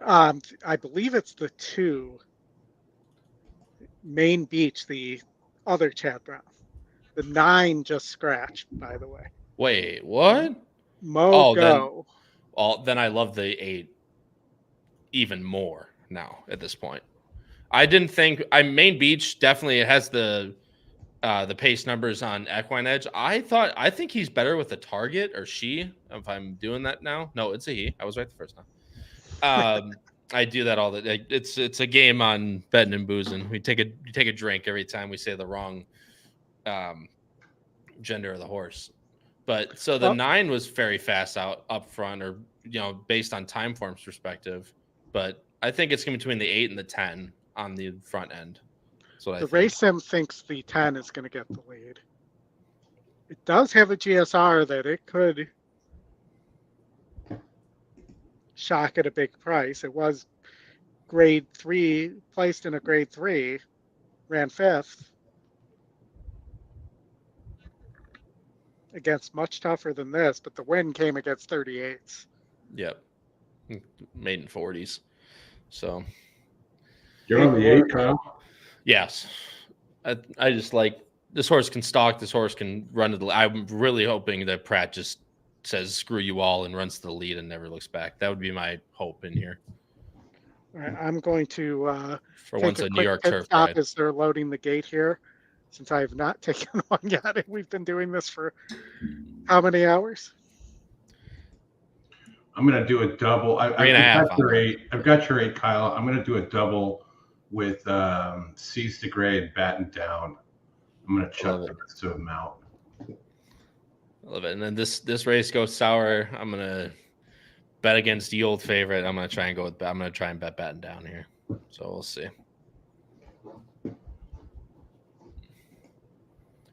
I believe it's the 2. Main Beach, the other Chad Brown. The 9 just scratched, by the way. Wait, what? Go. Then I love the 8 even more now at this point. I didn't think Main Beach definitely has the pace numbers on EquinEdge. I think he's better with the target, or she, if I'm doing that now. No, it's a he. I was right the first time. I do that all the day. It's a game on betting and boozing. You take a drink every time we say the wrong gender of the horse. But so the 9 was very fast up front, or based on time form's perspective. But I think it's between the 8 and the 10 on the front end. The race sim thinks the 10 is going to get the lead. It does have a GSR that it could shock at a big price. It was grade 3, placed in a grade 3, ran 5th against much tougher than this, but the win came against 38s. Yep. Made in 40s. So you're on the 8, Kyle? Yes. I just like this horse can stalk, this horse can run to the I'm really hoping that Pratt just says screw you all and runs to the lead and never looks back. That would be my hope in here. All right, I'm going to for once a New York turf stop ride. as they're loading the gate here, since I have not taken one yet. We've been doing this for how many hours? I'm going to do a double. I've got your 8, Kyle. I'm going to do a double with Seize the Gray and Batten Down. I'm going to chuck the rest of them out. I love it. And then this race goes sour. I'm going to bet against the old favorite. I'm going to try and bet Batten Down here. So we'll see.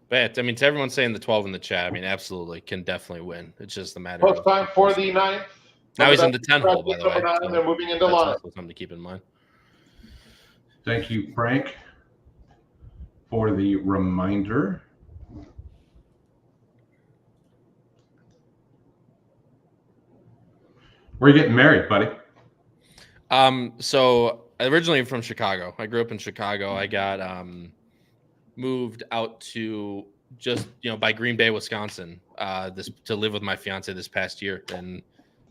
But I mean, to everyone saying the 12 in the chat, I mean, absolutely can definitely win. It's just a matter Post time for the 9th. Now he's in the 10 hole, by the way. Number 9, they're moving into That's line. also something to keep in mind. Thank you, Frank, for the reminder. Where are you getting married, buddy? So originally from Chicago. I grew up in Chicago. I got moved out to just by Green Bay, Wisconsin, to live with my fiance this past year, and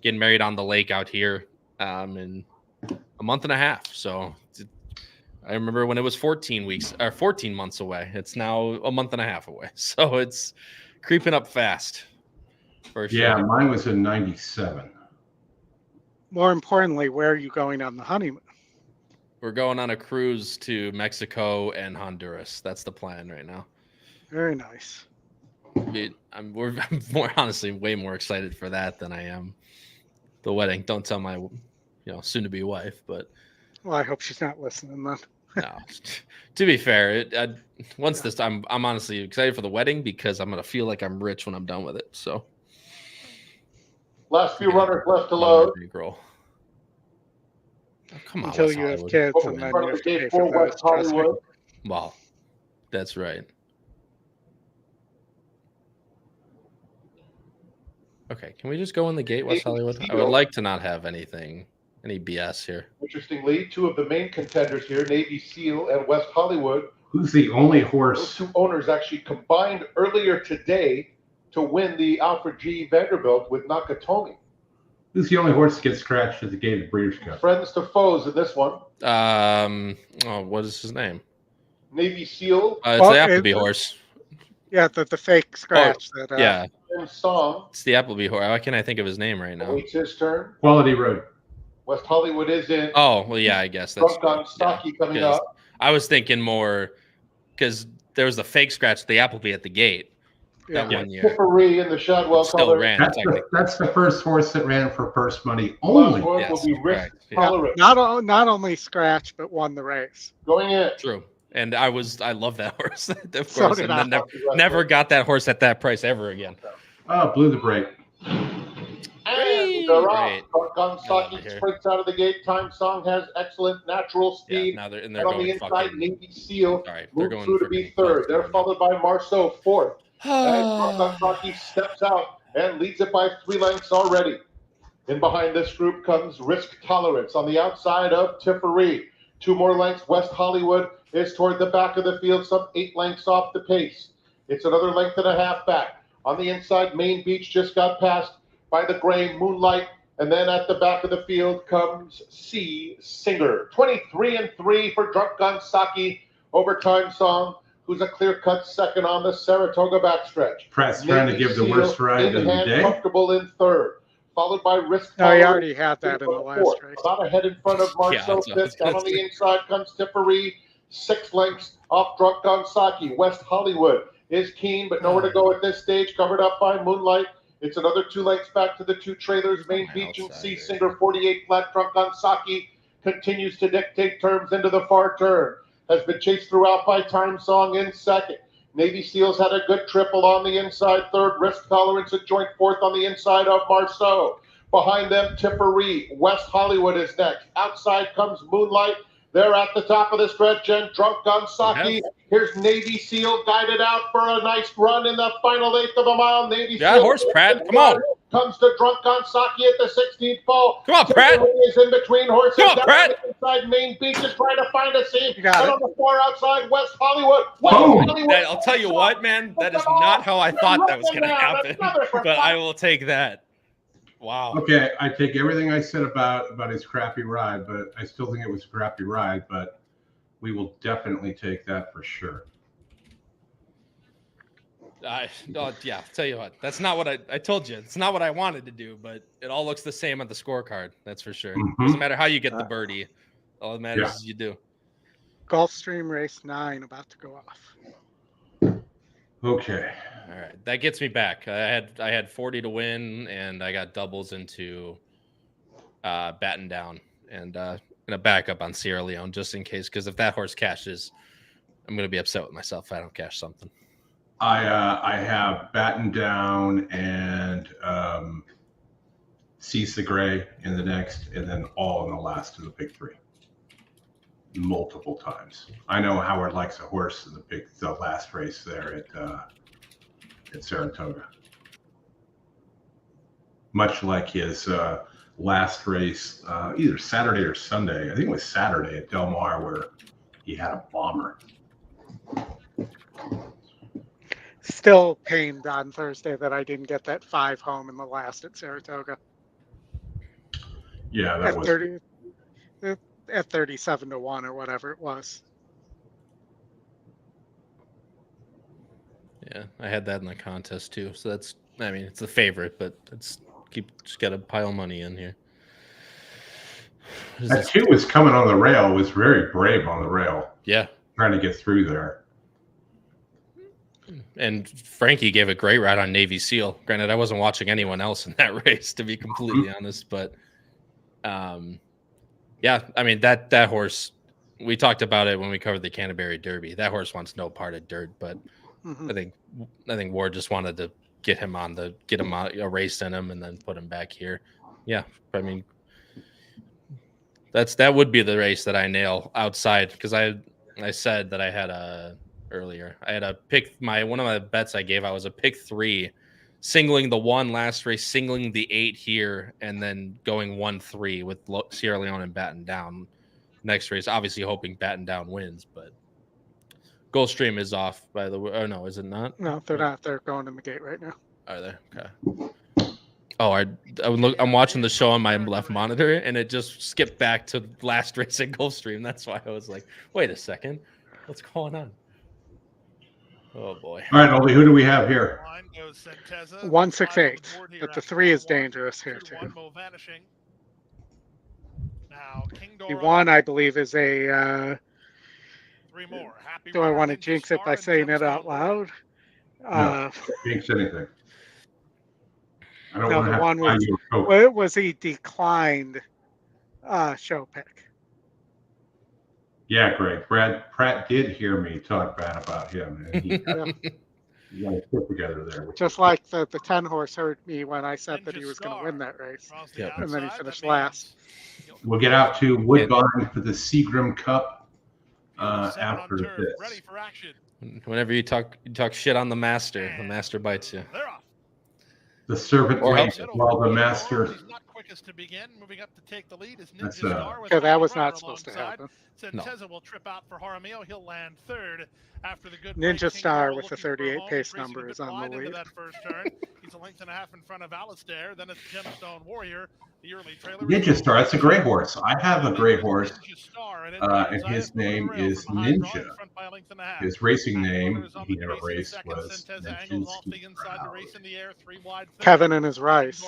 getting married on the lake out here in a month and a half. So I remember when it was 14 months away. It's now a month and a half away. So it's creeping up fast. For sure. Yeah, mine was in 97. More importantly, where are you going on the honeymoon? We're going on a cruise to Mexico and Honduras. That's the plan right now. Very nice. I'm more honestly way more excited for that than I am the wedding. Don't tell my soon-to-be wife, but Well, I hope she's not listening then. no. To be fair, once this time, I'm honestly excited for the wedding because I'm gonna feel like I'm rich when I'm done with it. So Last few runners left to load. Oh, come on, Until West you have Hollywood. kids, and then you have to pay for those. Trust me. Well, that's right. Okay, can we just go in the gate, West Hollywood? I would like to not have any BS here. Interestingly, two of the main contenders here, Navy SEAL and West Hollywood. Who's the only Those horse? two owners actually combined earlier today to win the Alfred G. Vanderbilt with Nakatomi. Who's the only horse that gets scratched at the gate of Breeders' Cup? Friends to foes in this one. What is his name? Navy SEAL. It's the Appleby horse. Yeah, the fake scratch. Yeah. Song. It's the Appleby horse. Why can't I think of his name right now? It's his turn. Quality Road. West Hollywood is in. Oh, well, yeah, I guess that's Drunk on Stocky coming up. I was thinking more because there was the fake scratch, the Appleby at the gate. That 1 year. Tipperary in the Shadwell Still color. ran. That's the first horse that ran for purse money only. Last one will be Risk Tolerant. Not only scratch, but won the race. Going in. True. And I love that horse, of So course. did And I. then never got that horse at that price ever again. Oh, blew the brake. And they're off. Drunk on Stocky sprints out of the gate. Time Song has excellent natural speed. Yeah, now they're on going the inside, fucking. Navy SEAL Sorry, they're moves going through to be third. They're followed by Marceau fourth. And Drunk on Stocky steps out and leads it by 3 lengths already. In behind this group comes Risk Tolerance on the outside of Tipperary. 2 more lengths. West Hollywood is toward the back of the field, some 8 lengths off the pace. It's another length and a half back. On the inside, Main Beach just got passed by the gray Moonlight. And then at the back of the field comes C. Singer. 23-3 for Drunk on Stocky over Time Song, who's a clear-cut second on the Saratoga backstretch. Pratt's trying to give the worst ride of the day. Comfortable in third, followed by Risk. No, he already had that in the last race. About a head in front of Marceau fifth. Down on the inside comes Tipperary, 6 lengths off Drunk on Stocky. West Hollywood is keen, but nowhere to go at this stage, covered up by Moonlight. It's another 2 lengths back to the 2 trailers, Main Beach and C. Singer, 48 flat. Drunk on Stocky continues to dictate terms into the far turn. Has been chased throughout by Time Song in second. Navy SEALs had a good triple on the inside third. Risk Tolerance a joint fourth on the inside of Marceau. Behind them, Tipperary. West Hollywood is next. Outside comes Moonlight. They're at the top of the stretch, and Drunk on Stocky. Here's Navy SEAL guided out for a nice run in the final 1/8 of a mile. Navy SEAL. Horse, Pratt. Come on. Comes to Drunk on Stocky at the 16th pole. Come on, Pratt. Is in between horses. Come on, Pratt. Inside Main Beach is trying to find a seam. You got And it. on the far outside, West Hollywood. I'll tell you what, man. That is not how I thought that was going to happen. But I will take that. Wow. Okay, I take everything I said about his crappy ride, but I still think it was a crappy ride, but we will definitely take that for sure. Yeah, tell you what, that's not what I told you. It's not what I wanted to do, but it all looks the same on the scorecard. That's for sure. Doesn't matter how you get the birdie. All that matters is you do. Gulfstream race 9 about to go off. Okay. All right, that gets me back. I had 40 to win, and I got doubles into batten down, and gonna back up on Sierra Leone just in case, because if that horse cashes, I'm gonna be upset with myself if I don't cash something. I have batten down and Cease the Gray in the next, and then all in the last of the big three. Multiple times. I know Howard likes a horse in the last race there at Saratoga. Much like his last race, either Saturday or Sunday. I think it was Saturday at Delaware where he had a bomber. Still pained on Thursday that I didn't get that 5 home in the last at Saratoga. Yeah, that was 30 at 37-1 or whatever it was. Yeah, I had that in the contest too. So that's, I mean, it's the favorite, but just got to pile money in here. That 2 was coming on the rail, was very brave on the rail. Yeah. Trying to get through there. And Frankie gave a great ride on Navy SEAL. Granted, I wasn't watching anyone else in that race, to be completely honest. But, yeah, I mean, that horse, we talked about it when we covered the Canterbury Derby. That horse wants no part of dirt, but I think Ward just wanted to get him on a race in him and then put him back here. Yeah, I mean, that would be the race that I nail outside, because I said that I had earlier. I had a pick. One of my bets I gave, I was a pick 3, singling the 1 last race, singling the 8 here, and then going 1-3 with Sierra Leone and Batten Down next race. Obviously, hoping Batten Down wins, but Gulfstream is off, by the way. Oh no, is it not? No, they're not. They're going in the gate right now. Are they? Okay. Oh, I'm watching the show on my left monitor, and it just skipped back to last race at Gulfstream. That's why I was like, wait a second, what's going on? Oh boy! All right, Oldy, who do we have here? 168, but the 3 is dangerous here too. The 1, I believe, is a. 3 more. Do I want to jinx it by saying it out loud? No, jinx anything. I don't want to have to buy you a Coke. Well, it was a declined show pick. Yeah, Greg. Brad Pratt did hear me talk bad about him. And he got a put together there. Just like the 10 horse heard me when I said that he was going to win that race. Yep. And then he finished last. We'll get out to Woodbine for the Seagram Cup after this. Ready for action. Whenever you talk shit on the master bites you. The servant waits while the master. He's not quickest to begin. Moving up to take the lead is That's, Ninja Star. Okay, that was not supposed to happen. Centeza will trip out for Jaramillo. He'll land 3rd after the good Ninja Star with the 38 pace number is on the lead. That first turn. He's a length and a half in front of Alistair. Then it's Gemstone Warrior, the early trailer. Ninja Star, that's a gray horse. I have a gray horse, and his name is Ninja. His racing name, he never raced, was Kevin and his rice.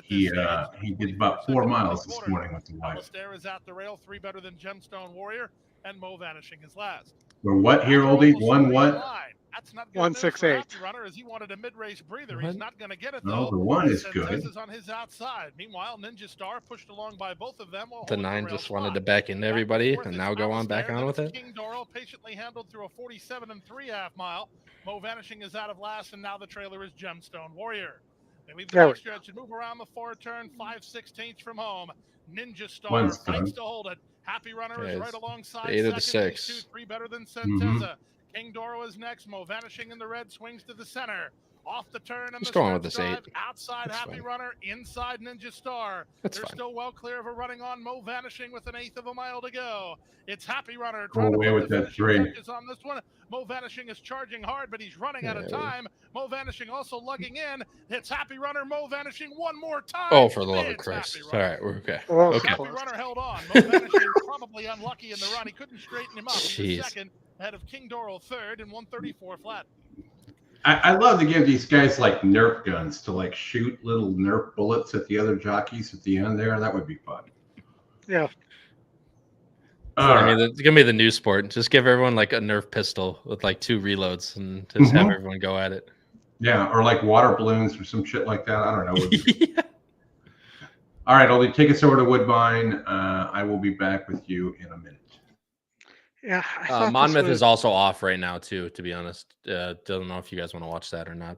He did about 4 miles this morning with the wife. Alistair is at the rail, 3 better than Gemstone Warrior, and Mo Vanishing is last. We're what here, Oldie? 1 what? That's not good 168. Runner, as he wanted a mid-race breather. He's not going to get it though. No, the 1 is good. Is on his outside. Meanwhile, Ninja Star pushed along by both of them. The 9 just wanted to back into everybody and now go on back on with it. King Doro patiently handled through a 47 3/2 mile. Mo Vanishing is out of last, and now the trailer is Gemstone Warrior. They leave the stretch and move around the 4 turn, 5/16 from home. Ninja Star fights to hold it. Happy Runner is right alongside. 8 of the 6. 2-3 better than Centeza. King Doro is next. Mo Vanishing in the red swings to the center. Off the turn and just going with this 8. Outside That's Happy fine. Runner, inside Ninja Star. They're still well clear of a running on Mo Vanishing with 1/8 of a mile to go. It's Happy Runner trying to put the finishing touches on this one. Mo Vanishing is charging hard, but he's running out of time. Mo Vanishing also lugging in. It's Happy Runner, Mo Vanishing one more time. Oh, for the love of Christ. All right, we're okay. Okay. Happy Runner held on. Mo Vanishing probably unlucky in the run. He couldn't straighten him up. He was second, ahead of King Doro 3rd and 134 flat. I love to give these guys like Nerf guns to like shoot little Nerf bullets at the other jockeys at the end there. That would be fun. Yeah. I mean, it's gonna be the new sport. Just give everyone like a Nerf pistol with like 2 reloads and just have everyone go at it. Yeah, or like water balloons or some shit like that. I don't know. Yeah. All right, Oldy, take us over to Woodbine. I will be back with you in a minute. Yeah. Monmouth is also off right now too, to be honest. Don't know if you guys want to watch that or not.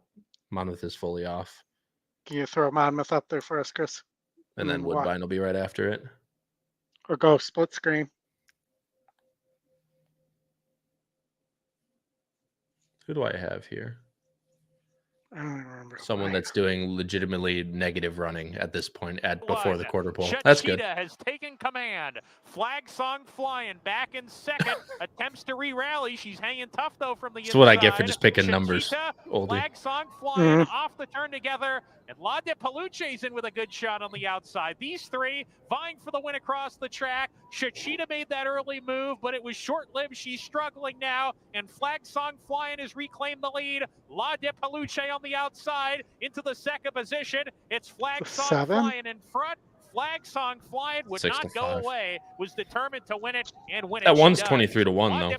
Monmouth is fully off. Can you throw Monmouth up there for us, Chris? And then Woodbine will be right after it. Or go split screen. Who do I have here? I don't even remember. Someone that's doing legitimately negative running at this point before the quarter pole. Chachita That's good. has taken command. Flag song flying back in second. Attempts to re-rally. She's hanging tough though from the inside. That's what I get for just picking numbers. Oldie. Flag song flying off the turn together. And La de Peluche's in with a good shot on the outside. These three vying for the win across the track. Chachita made that early move, but it was short-lived. She's struggling now. And Flag Song Flying has reclaimed the lead. La de Peluche on the outside into the second position. It's Flag Song Flying in front. Flag Song Flying would not go away. Was determined to win it and win it. That one's 23-1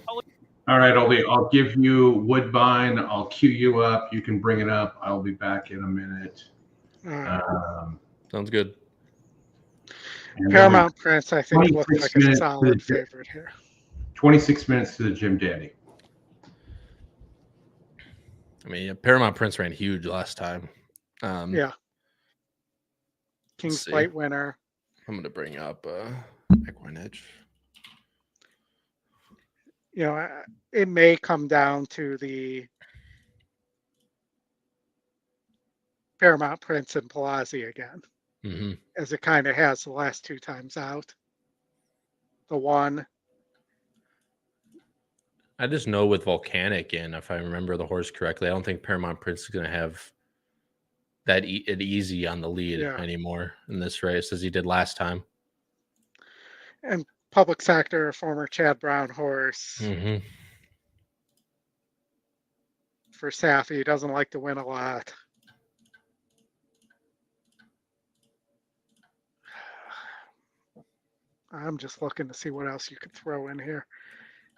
though. All right, Oldy, I'll give you Woodbine. I'll queue you up. You can bring it up. I'll be back in a minute. Sounds good. Paramount Prince, I think, looks like a solid favorite here. 26 minutes to the Jim Dandy. I mean, Paramount Prince ran huge last time. Yeah. King's Flight winner. I'm going to bring up EquinEdge. You know, it may come down to the Paramount Prince and Palazzi again, as it kind of has the last two times out. The one. I just know with Volcanic in, if I remember the horse correctly, I don't think Paramount Prince is going to have that it easy on the lead anymore in this race as he did last time. And Public Sector, former Chad Brown horse. For Safi, he doesn't like to win a lot. I'm just looking to see what else you could throw in here.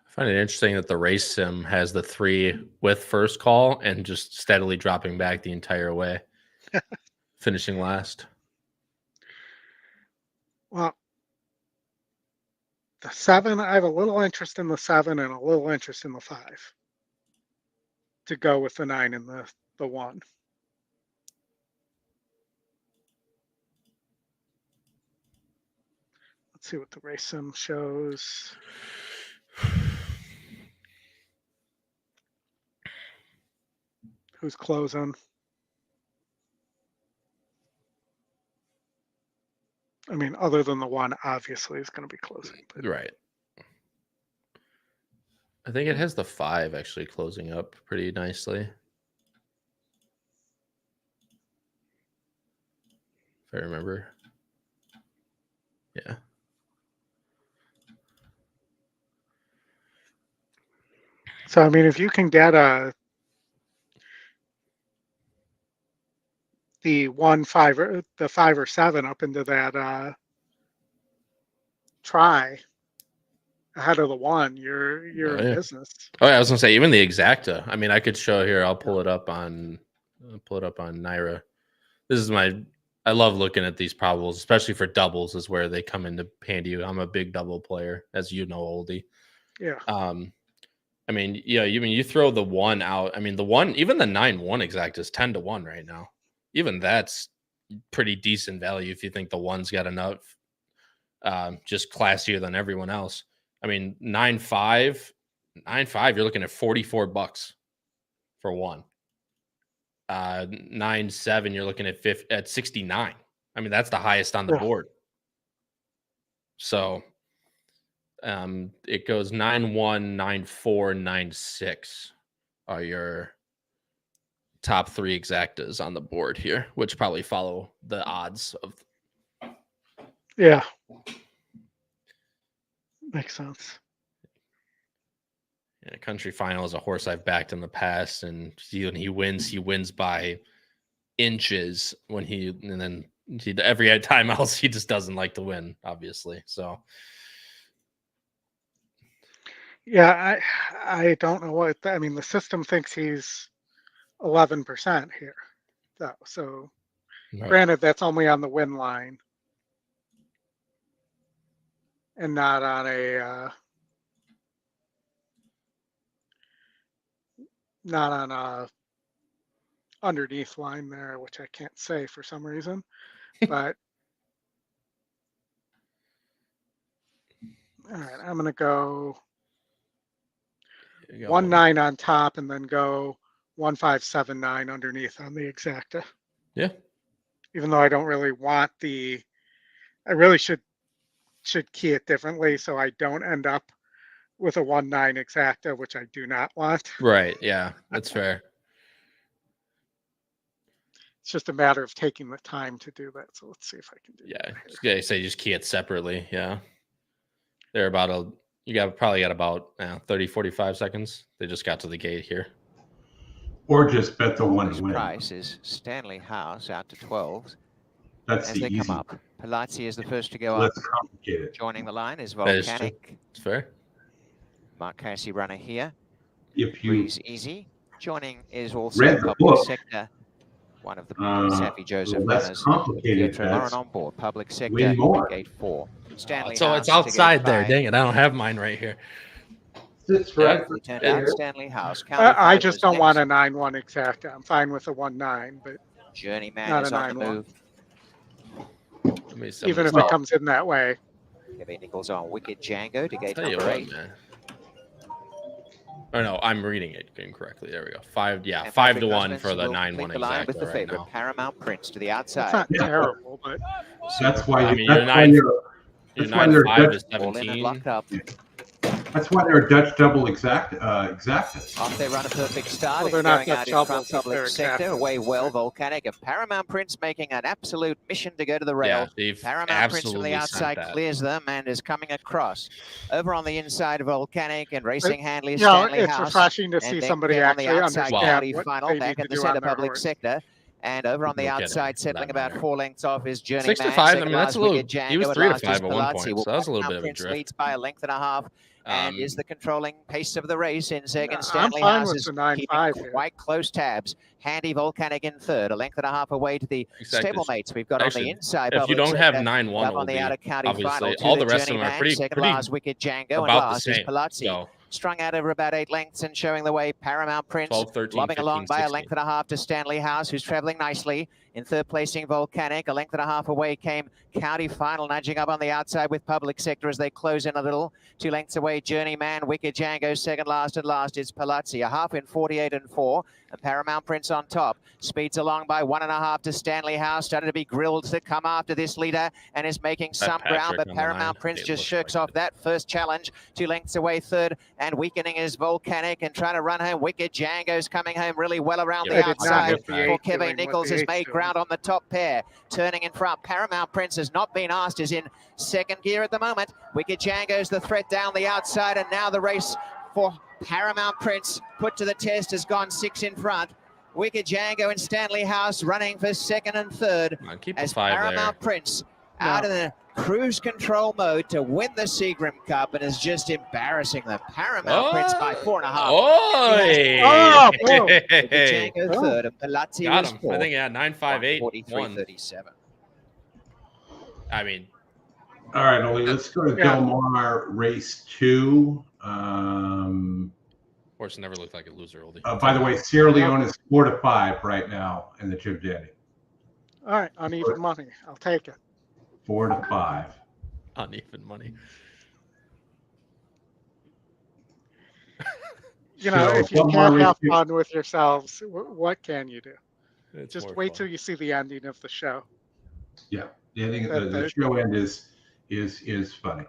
I find it interesting that the race sim has the 3 with first call and just steadily dropping back the entire way, finishing last. Well, the 7, I have a little interest in the 7 and a little interest in the 5 to go with the 9 and the 1. Let's see what the race sim shows. Who's closing? I mean, other than the 1, obviously, is going to be closing. But... Right. I think it has the 5 actually closing up pretty nicely. If I remember. Yeah. So, I mean, if you can get the 1, 5, or the 5 or 7 up into that try ahead of the 1, you're in business. Oh, yeah, I was gonna say even the exacta. I mean, I could show here. I'll pull it up on Naira. This is I love looking at these probables, especially for doubles, is where they come into handy. I'm a big double player, as you know, Oldie. Yeah. I mean, yeah, you throw the 1 out. I mean, the 1, even the 9-1 exact is 10-1 right now. Even that's pretty decent value if you think the 1's got enough, just classier than everyone else. I mean, 9-5, you're looking at $44 for 1. 9-7, you're looking at 69. I mean, that's the highest on the board. So it goes 9-1, 9-4, 9-6 are your top 3 exactas on the board here, which probably follow the odds of. Yeah. Makes sense. Yeah, Country Final is a horse I've backed in the past, and when he wins by inches and then every time else he just doesn't like to win, obviously. So yeah, I don't know what I mean. The system thinks he's 11% here, so granted that's only on the win line and not on a underneath line there, which I can't say for some reason, but all right, I'm going to go 1-9 on top and then go 1-5-7-9 underneath on the exacta. Yeah. Even though I don't really want I really should key it differently so I don't end up with a 1-9 exacta, which I do not want. Right. Yeah, that's fair. It's just a matter of taking the time to do that. So let's see if I can do that. Yeah. Say just key it separately. Yeah. They're about probably got about 30, 45 seconds. They just got to the gate here. Or just bet the one to win. Price is Stanley House out to 12. That's as the they easy. come up. Palazzi is the first to go Let's up. complicate it. Joining the line is That is true. Volcanic. It's fair. Mark Casey runner here. If you Breeze Easy. Joining is also read the Public book, Sector. One of the Safi Joseph less runners. complicated. Lauren on board. Public Sector. Win more. Gate 4. Stanley So House it's outside to there. gate Dang it. I don't have mine right here. It's right. We turned out Stanley House. I just don't want a 9-1 exacta. I'm fine with a 1-9, but Journeyman not is a on the 9-1. move. Even if it comes in that way. Kevin Nichols on Wicked Django to gate Tell you number what, 8. man. Oh no, I'm reading it incorrectly. There we go. 5 And 5 to Patrick 1 Guzman for the will 9-1 lead the line with exacta the right favorite now. Paramount Prince to the It's outside. not terrible, but That's why. I mean, that's you're why 9 you're- You're that's why they're 9-5 Dutch. to All in and 17. locked up. That's why they're Dutch double exactas. Off they run a perfect start. Well, It's they're not going out Dutch in front doubles if public they're sector. exactas. Away well, Volcanic. A Paramount Prince making an absolute mission to go to the rail. Yeah, they've Paramount Prince from absolutely the sent outside that. clears them and is coming across. Over on the inside, Volcanic and Racing Handley, you know, Stanley it's House. refreshing to And see then somebody Ken on the actually outside, understand County what final they back need in to the do center on their public horse. sector. And over on the No kidding, outside, for settling that about matter. 4 lengths off is Journeyman. 6 to 5. I Second mean, that's last, a little. Wicked Django, He was and 3 to last is 5 at one Palazzi. point, so Well, that was a little bit Paramount of a Prince drift. leads by a length and a half. And is the controlling pace of the race in second. I'm Stanley fine House with is the 9-5 keeping here. quite close tabs. Handy Volcanic in third, a length and a half away to the Exactly. stablemates we've got on Actually, the inside. if you Public don't have sector, 9-1, up on the Oldy, outer county obviously, final. To all the rest of them are Journeyman, pretty second last, Wicked Django, and about the last is same. Palazzi. So Strung out over about 8 lengths and showing the way. Paramount Prince 12, 13, lobbing 15, along by a 16. length and a half to Stanley House, who's traveling nicely. In third placing, Volcanic. A length and a half away came County Final, nudging up on the outside with Public Sector as they close in a little. 2 lengths away, Journeyman, Wicked Django, second last, and last is Palazzi. A half in 48 and 4. And Paramount Prince on top. Speeds along by 1.5 to Stanley House. Started to be grilled to come after this leader and is making some ground. But Paramount Prince just shirks off that first challenge. 2 lengths away, third. And weakening is Volcanic and trying to run home. Wicked Django's coming home really well around Yeah, the they did not outside. get the For 8 Kevin doing what Nichols the has 8's made doing. ground on the top pair. Turning in front. Paramount Prince has not been asked, is in second gear at the moment. Wicked Django's the threat down the outside. And now the race for Paramount Prince put to the test has gone 6 in front. Wicked Django and Stanley House running for second and third. Come on, keep the As 5 Paramount there. Prince out of the cruise control mode to win the Seagram Cup and is just embarrassing them. Paramount Prince by 4.5. Oi! Oh, boom. Wicked Django third and Palazzi Got was him. I fourth. think 9-5-8 1. 43.37. I mean, All right, Ollie, let's go to Yeah. Del Mar race 2. horse never looked like a loser, Oldy. By the way, Sierra Leone is 4 to 5 right now in the Jim Dandy. All right, uneven money. I'll take it. 4 to 5. Uneven money. You know, So, if you one more can't race have here. fun with yourselves, what can you do? It's Just more wait fun. till you see the ending of the show. Yeah, I think That- the show end is funny.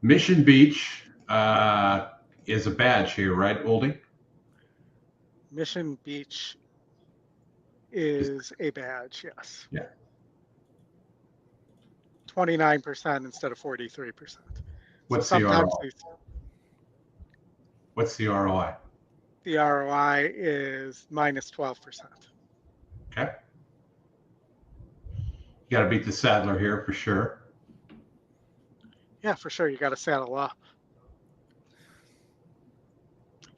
Mission Beach is a badge here, right, Oldie? Mission Beach is a badge, yes. Yeah. 29% instead of 43%. What's So the sometimes ROI? What's the ROI? the ROI is minus 12%. Okay. You got to beat the Saddler here for sure. Yeah, for sure. You got to saddle up.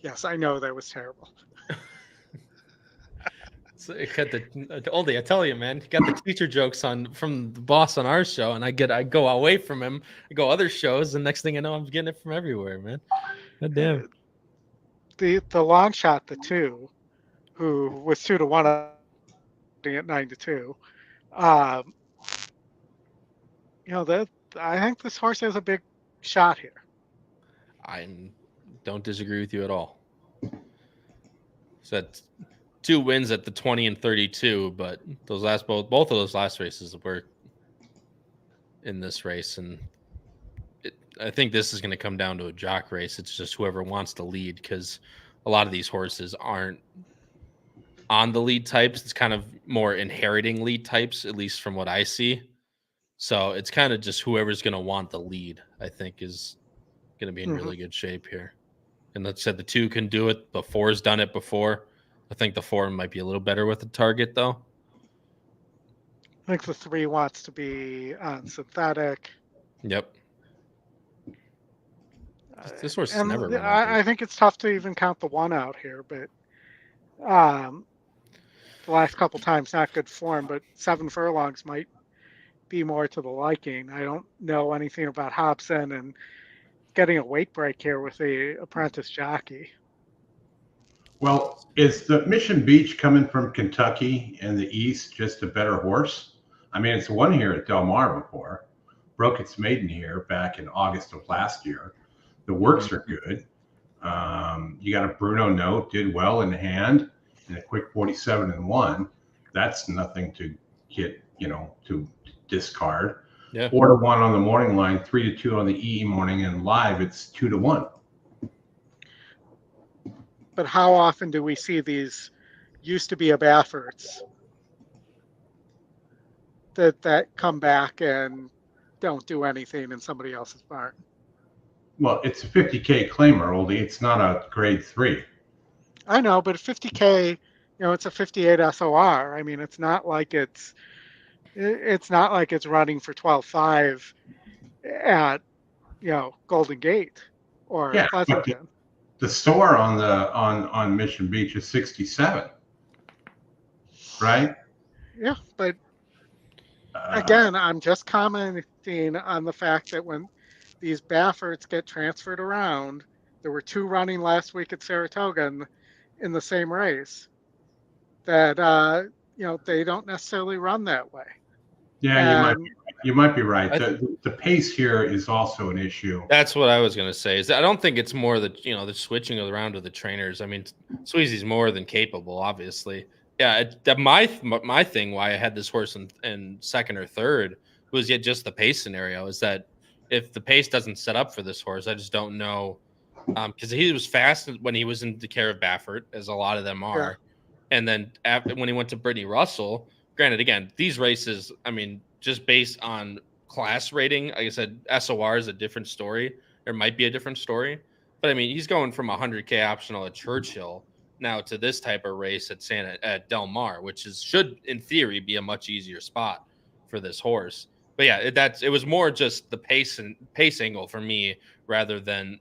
Yes, I know that was terrible. So it got the Oldy, I tell you, man, he got the teacher jokes from the boss on our show, and I go away from him, I go other shows, and next thing I know, I'm getting it from everywhere, man. God damn. the long shot, the 2, who was 2-1 at 9-2. That I think this horse has a big shot here. I don't disagree with you at all. So that's 2 wins at the 20 and 32, but those both of those last races were in this race, and I think this is going to come down to a jock race. It's just whoever wants to lead, because a lot of these horses aren't on the lead types. It's kind of more inheriting lead types, at least from what I see. So it's kind of just whoever's going to want the lead, I think, is going to be in really good shape here. And let's say the 2 can do it. The 4's done it before. I think the 4 might be a little better with the target, though. I think the 3 wants to be on synthetic. Yep. This horse And never. I think it's tough to even count the 1 out here, but the last couple times not good form. But 7 furlongs might be more to the liking. I don't know anything about Hobson and getting a weight break here with the apprentice jockey. Well, is the Mission Beach coming from Kentucky and the East just a better horse? I mean, it's won here at Del Mar before, broke its maiden here back in August of last year. The works are good. You got a Bruno note, did well in hand, and a quick 47-1. That's nothing to get, to discard. Yeah. 4-1 on the morning line, 3-2 on the EE morning, and live it's 2-1. But how often do we see these used to be a Bafferts that come back and don't do anything in somebody else's barn? Well, it's a 50K claimer, Oldy. It's not a grade 3. I know, but 50K, it's a 58 SOR. I mean, it's not like it's running for 12.5 at Golden Gate or Pleasanton. The SOR on Mission Beach is 67, right? Yeah, but again, I'm just commenting on the fact that when these Bafferts get transferred around, there were 2 running last week at Saratoga in the same race, that they don't necessarily run that way. Yeah, you might be right. The pace here is also an issue. That's what I was going to say. Is I don't think it's more the the switching around of the trainers. I mean, Sweezy's more than capable, obviously. Yeah, my thing why I had this horse in second or third was just the pace scenario. Is that if the pace doesn't set up for this horse, I just don't know, because he was fast when he was in the care of Baffert, as a lot of them are, yeah. And then when he went to Brittany Russell. Granted, again, these races, I mean, just based on class rating, like I said, SOR is a different story. There might be a different story. But, I mean, he's going from 100K optional at Churchill now to this type of race at Del Mar, which should, in theory, be a much easier spot for this horse. But, yeah, it was more just the pace angle for me rather than,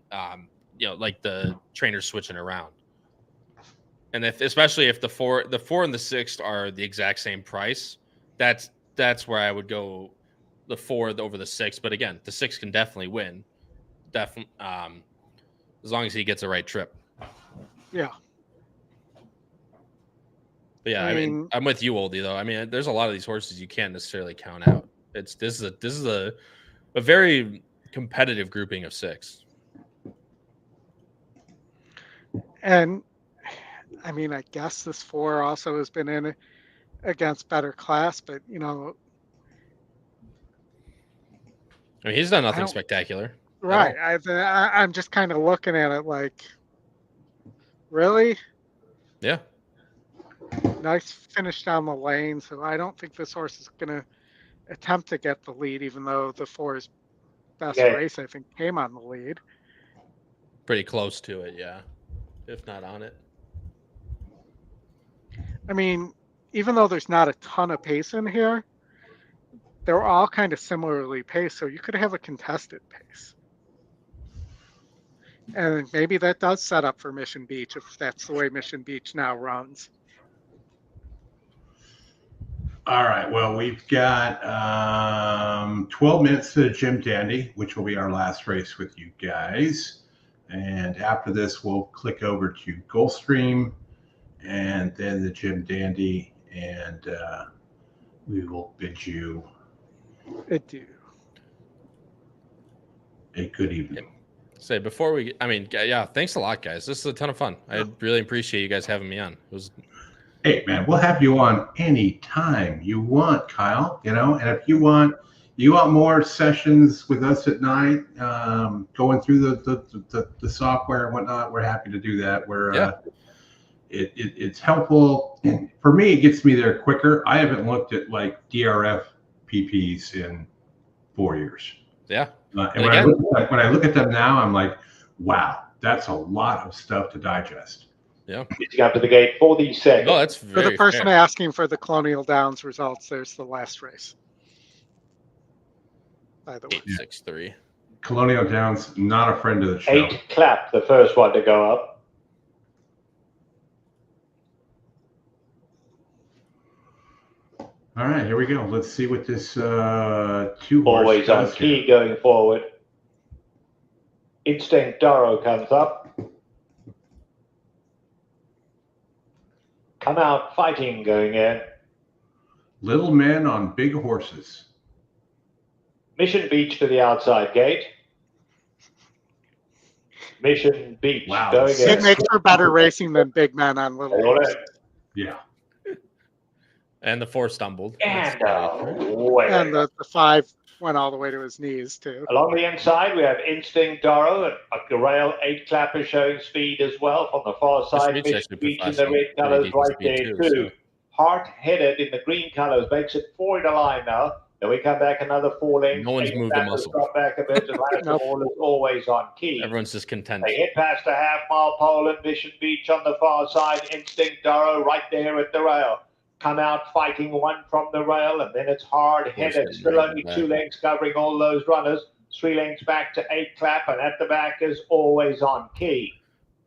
like the trainers switching around. And especially if the 4 and the 6 are the exact same price, that's where I would go the 4 over the 6. But again, the 6 can definitely win, as long as he gets the right trip. Yeah. But yeah, I mean, I'm with you, Oldie. Though I mean, there's a lot of these horses you can't necessarily count out. This is a very competitive grouping of 6. And I mean, I guess this 4 also has been in against better class, but I mean, he's done nothing spectacular. Right. I'm just kind of looking at it like, really? Yeah. Nice finish down the lane. So I don't think this horse is going to attempt to get the lead, even though the 4's best race, I think, came on the lead. Pretty close to it, yeah. If not on it. I mean, even though there's not a ton of pace in here, they're all kind of similarly paced, so you could have a contested pace. And maybe that does set up for Mission Beach, if that's the way Mission Beach now runs. All right, well, we've got 12 minutes to Jim Dandy, which will be our last race with you guys. And after this, we'll click over to Gulfstream and then the Jim Dandy, and we will bid you Adieu. a good evening. Say before we, I mean, yeah, thanks a lot, guys. This is a ton of fun. I really appreciate you guys having me on. It was. Hey, man, we'll have you on any time you want, Kyle. You know, and if you want more sessions with us at night, going through the software and whatnot, we're happy to do that. It's helpful, and for me, it gets me there quicker. I haven't looked at like DRF PPs in 4 years. Yeah. And when I look at them now, I'm like, wow, that's a lot of stuff to digest. Yeah. Getting up to the gate for the second. Oh, that's For the person asking for the Colonial Downs results, there's the last race. By the way, 863. Colonial Downs, not a friend of the show. 8 Clap, the first one to go up. All right, here we go. Let's see what this 2-horse Always on does key here. going forward. Instinct Doro comes up. Come Out Fighting going in. Little Men on Big Horses. Mission Beach to the outside gate. Mission Beach going in. it makes for better racing than big men on little horses. Yeah. And the 4 stumbled. And And the 5 went all the way to his knees too. along the inside, we have Instinct Doro and a rail 8 Clapper showing speed as well from the far side. Beach Mission actually put Beach in fast the speed, red pretty colors decent right speed there too, too. Heart-headed in the green colors makes it 4 in a line now. Then we come back another 4 lengths. No one's 8 moved a Clappers muscle. Drop back a bit. And last of all is always on key. Everyone's just content. They hit past a half-mile pole and Mission Beach on the far side. Instinct Doro right there at the rail. Come Out Fighting 1 from the rail, and then it's hard-headed. Still only 2 lengths covering all those runners. 3 lengths back to 8 Clap, and at the back is always on key.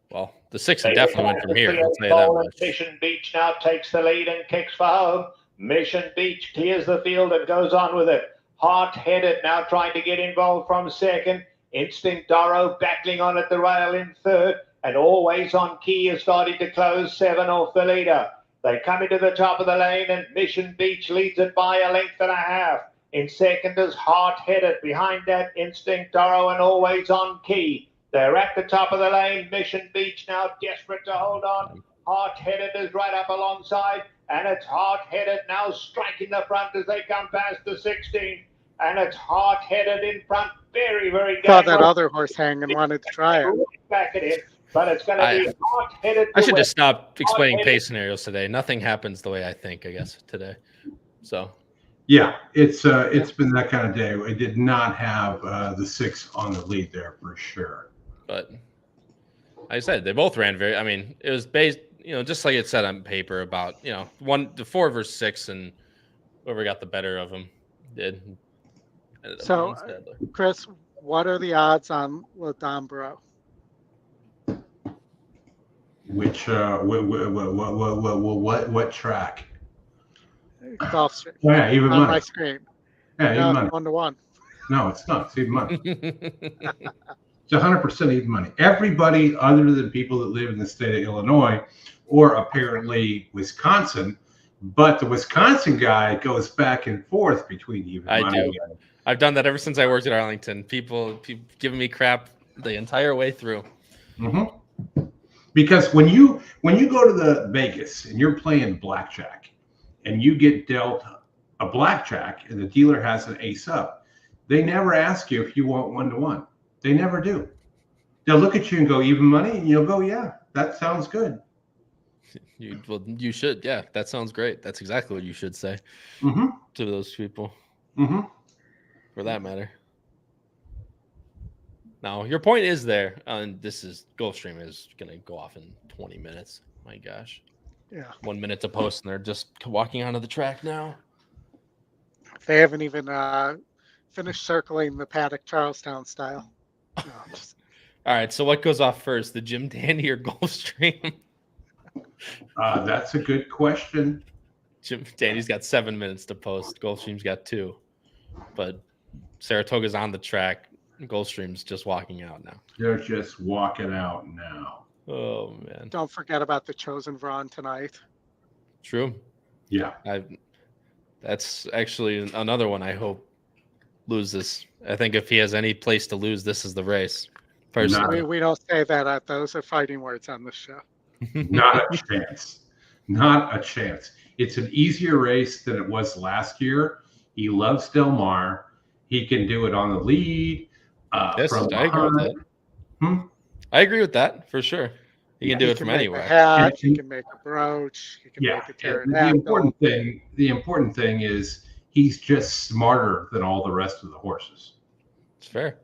Well, the 6 They definitely hit went from past here. the I'll 3-8 say that pole, and much. Mission Beach now takes the lead and kicks for home. Mission Beach clears the field and goes on with it. Hard-headed now trying to get involved from second. Instinct Doro battling on at the rail in third, and always on key is starting to close 7 off the leader. They come into the top of the lane, and Mission Beach leads it by 1.5 lengths. In second is Hard-Headed. Behind that, Instinct Doro and Always on Key. They're at the top of the lane. Mission Beach now desperate to hold on. Hard-Headed is right up alongside, and it's Hard-Headed now striking the front as they come past the 16. And it's Hard-Headed in front. Very, very Saw good. that other horse hang and wanted to try it. Back at him, but it's going to be Hard-Headed. I should just stop explaining pace scenarios today. Nothing happens the way I think, I guess, today. So. Yeah, it's been that kind of day. I did not have the 6 on the lead there for sure. But like I said, they both ran very. I mean, it was based, just like it said on paper about the 4 versus 6, and whoever got the better of them did. So, Chris, what are the odds on Ladambro? Which what track? Gulfstream. Yeah, even on money. my screen. Yeah, even money. 1-1. No, it's not. It's even money. It's 100% even money. Everybody other than people that live in the state of Illinois or apparently Wisconsin, but the Wisconsin guy goes back and forth between even money. I do. I've done that ever since I worked at Arlington. People giving me crap the entire way through. Mm-hmm. Because when you go to the Vegas and you're playing blackjack and you get dealt a blackjack and the dealer has an ace up, they never ask you if you want 1-to-1. They never do. They'll look at you and go, even money? And you'll go, yeah, that sounds good. You should. Yeah, that sounds great. That's exactly what you should say to those people. For that matter. Now, your point is there. And this is Gulfstream is going to go off in 20 minutes. My gosh. Yeah. 1 minute to post, and they're just walking onto the track now. They haven't even finished circling the paddock Charlestown style. No, All right, so what goes off first, the Jim Dandy or Gulfstream? That's a good question. Jim Dandy's got 7 minutes to post. Gulfstream's got 2. But Saratoga's on the track. Gulfstream's just walking out now. They're just walking out now. Oh man. Don't forget about the Chosen Vron tonight. True. Yeah. That's actually another one I hope loses. I think if he has any place to lose, this is the race. Personally. We don't say that. Those are fighting words on this show. Not a chance. Not a chance. It's an easier race than it was last year. He loves Del Mar. He can do it on the lead. Yes, I agree with that. I agree with that for sure. He can do it from anywhere. He can make a brooch. He can make a pterodactyl. The important thing is he's just smarter than all the rest of the horses. It's fair.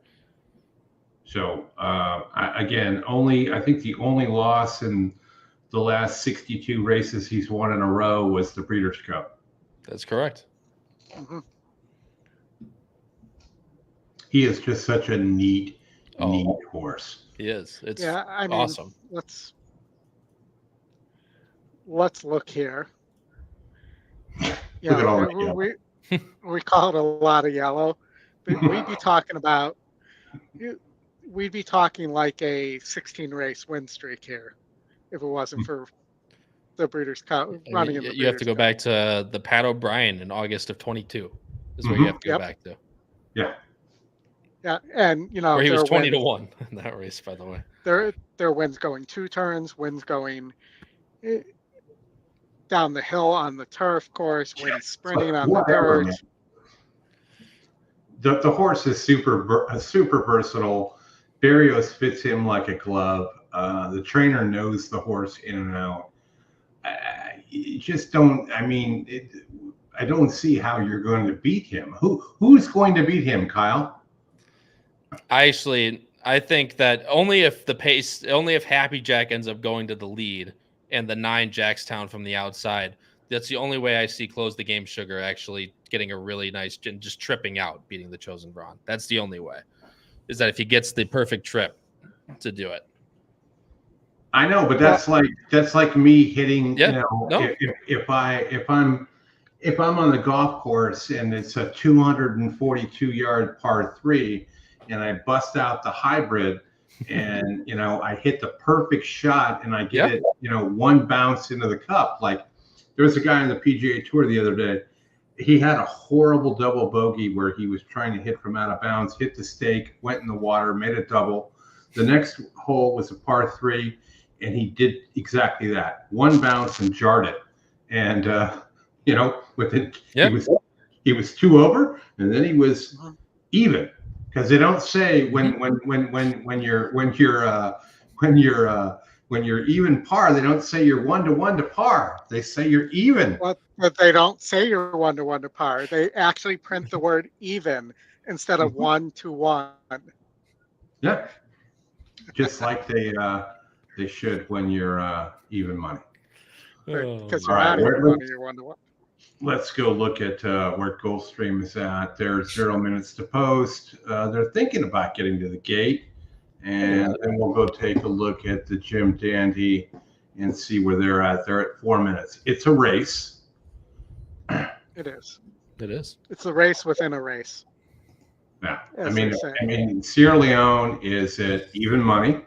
So I think the only loss in the last 62 races he's won in a row was the Breeders' Cup. That's correct. Mm-hmm. He is just such a neat horse. He is. It's awesome. Let's look here. Look at all that we call it a lot of yellow. But we'd be talking like a 16 race win streak here if it wasn't for the Breeders' Cup running. You have to go back to the Pat O'Brien in August of 22. Is where you have to go back to. Yeah. Yeah, and where he was 20-1 in that race, by the way. Their wins going 2 turns, wins going down the hill on the turf course, wins sprinting on the dirt. The horse is super versatile. Barrios fits him like a glove. The trainer knows the horse in and out. I don't see how you're going to beat him. Who's going to beat him, Kyle? I think that only if Happy Jack ends up going to the lead and the 9 Jackstown from the outside, that's the only way I see Close the Game Sugar actually getting a really nice, just tripping out, beating the Chosen Vron. That's the only way, is that if he gets the perfect trip to do it. I know, but that's like me hitting. If I'm on the golf course and it's a 242-yard par 3. And I bust out the hybrid and, I hit the perfect shot and I get it, one bounce into the cup. Like there was a guy on the PGA Tour the other day. He had a horrible double bogey where he was trying to hit from out of bounds, hit the stake, went in the water, made a double. The next hole was a par 3 and he did exactly that. One bounce and jarred it. And, he was 2 over and then he was even. Because they don't say when you're even par, they don't say you're 1-to-1 to par. They say you're even. But they don't say you're 1-to-1 to par. They actually print the word even instead of 1-to-1. Yeah, just like they should when you're even money. Because you're not even money, you're 1-to-1. Let's go look at where Gulfstream is at. There's 0 minutes to post. They're thinking about getting to the gate. And then we'll go take a look at the Jim Dandy and see where they're at. They're at 4 minutes. It's a race. It is. It is. It's a race within a race. Yeah. I mean, Sierra Leone is at even money.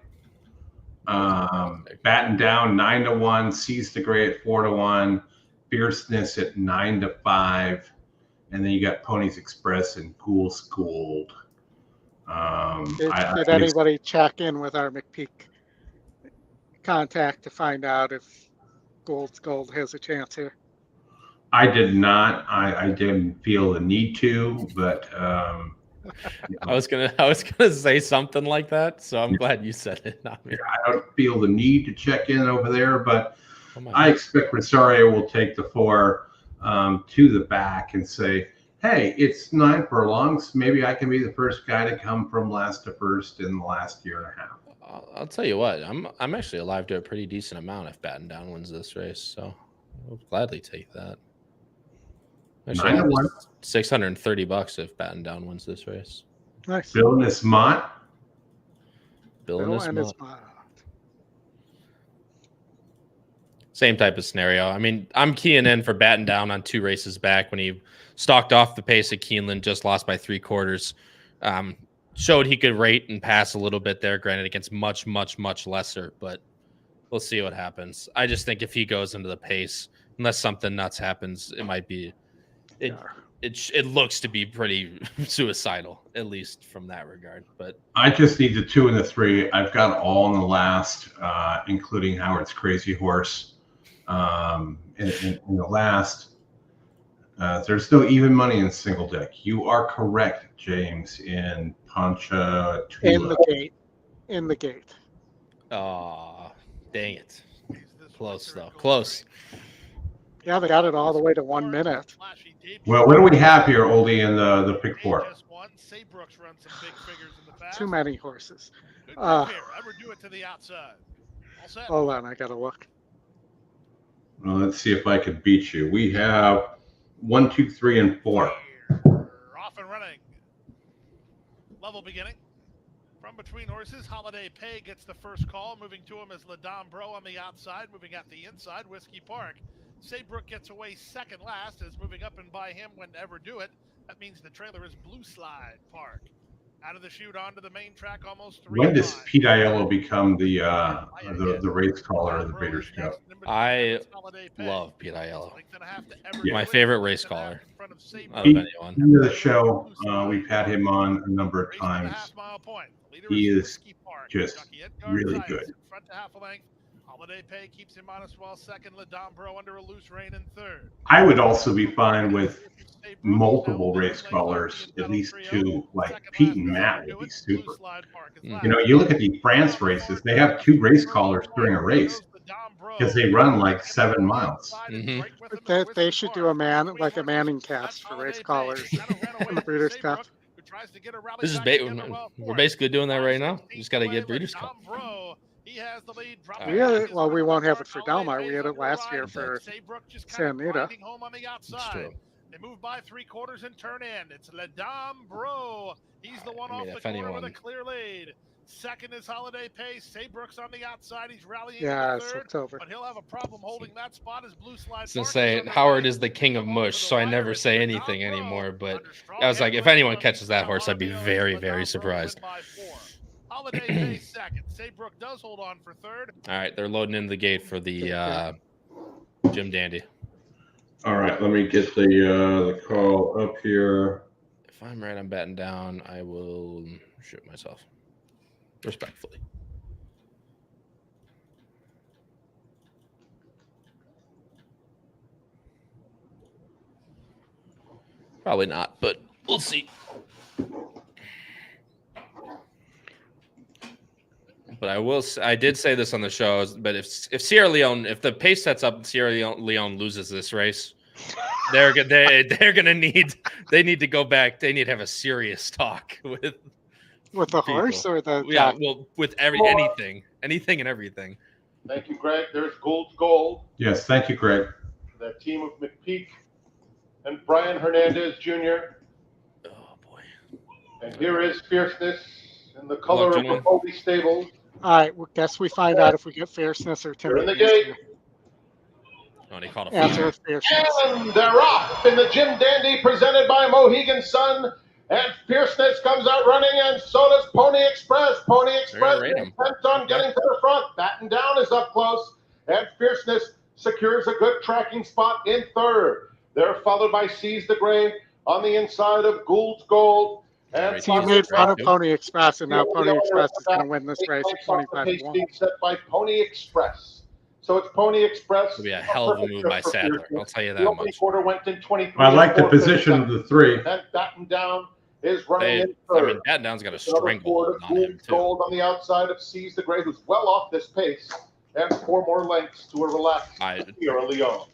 Batten down 9-1, Seas the Gray at 4-1. Fierceness at 9-5, and then you got Ponies Express and Pool's Gold. Did anybody check in with our McPeak contact to find out if Gold's Gold has a chance here? I did not. I didn't feel the need to, but I was gonna say something like that, so I'm glad you said it. Not me. I don't feel the need to check in over there, but I expect Rosario will take the 4 to the back and say, hey, it's 9 furlongs. Maybe I can be the first guy to come from last to first in the last year and a half. I'll tell you what, I'm actually alive to a pretty decent amount if Batten Down wins this race, so I'll gladly take that. Actually, $630 if Batten Down wins this race. Nice. Bill and his Mott. Bill and his Mott. Same type of scenario. I mean, I'm keying in for Batten Down on 2 races back when he stalked off the pace at Keeneland, just lost by 3/4. showed he could rate and pass a little bit there, granted against much, much, much lesser, but we'll see what happens. I just think if he goes into the pace, unless something nuts happens, it might be it looks to be pretty suicidal, at least from that regard. But I just need the 2 and the 3. I've got all in the last, including Howard's Crazy Horse. In the last, there's no even money in single deck. You are correct, James, in Pancha In the gate. Oh, dang it. Close, though. Close. Yeah, they got it all the way to 1 minute. Well, what do we have here, Oldie, in the pick 4? Too many horses. Ever do it to the outside. All set. Hold on, I gotta look. Well, let's see if I could beat you. We have 1, 2, 3, and 4. Off and running. Level beginning. From between horses, Holiday Pay gets the first call. Moving to him is Ladom Bro on the outside. Moving out the inside, Whiskey Park. Saybrook gets away second last, as moving up and by him when Ever Do It. That means the trailer is Blue Slide Park. Out of the chute onto the main track, almost 3 When does Pete Aiello become the race caller of the Breeders' Cup? I love Pete Aiello. Yeah. My favorite race caller out of Pete, anyone. end of the show, we've had him on a number of times. He is just really good. Holiday Pay keeps him on as well. Second, Ladombro under a loose rein in third. I would also be fine with multiple race callers, at least 2, like Pete and Matt would be super. You know, you look at the France races, they have 2 race callers during a race because they run like 7 miles. They should do a Manning cast for race callers in the Breeders' Cup. This is we're basically doing that right now. You just got to get Breeders' Cup. Well, we won't have it for Delmar. We had it last year for San Anita. That's true. They move by 3/4 and turn in. It's Ladom Bro. He's the one off the corner with a clear lead. Second is Holiday Pay. Saybrook's on the outside. He's rallying in third, October. but he'll have a problem holding that spot as Blue Slide. I was gonna say Howard is the king of mush, so I never say anything anymore. But I was like, if anyone catches that horse, I'd be very, very surprised. Holiday Pay second. Saybrook does hold on for third. All right, they're loading in the gate for the Jim Dandy. All right, let me get the call up here. If I'm right, I'm batting down. I will shoot myself. Respectfully. Probably not, but we'll see. But I did say this on the show, but if Sierra Leone, if the pace sets up, Sierra Leone loses this race, they're gonna need to go back. They need to have a serious talk with the people. Horse or the well, with anything and everything. Thank you, Greg. There's Gould's Gold. Yes, thank you, Greg. The team of McPeak and Brian Hernandez Jr. Oh boy! And here is Fierceness in the color of the Oldy stable. All right, well, guess we find out if we get Fierceness or They're in the Timothy. gate. Oh, they called a Fierceness. And they're off in the Jim Dandy presented by Mohegan Sun. And Fierceness comes out running, and so does Pony Express. Pony Express is bent on getting to the front. Batten Down is up close, and Fierceness secures a good tracking spot in third. They're followed by Seize the Gray on the inside of Gould's Gold. And he made fun of Pony Express, and now Pony Express is going to win this race 25-1. Being set by Pony Express. So it's Pony Express. It'll be a hell of a move by Sadler. I'll tell you that much. Quarter went in 23. I like the position of the 3. And Batten Down is running in third. I mean, Batten Down's got a stranglehold on him too. Gold on the outside of Seize the Gray, who's well off this pace, and 4 more lengths to a relaxed Sierra Leone.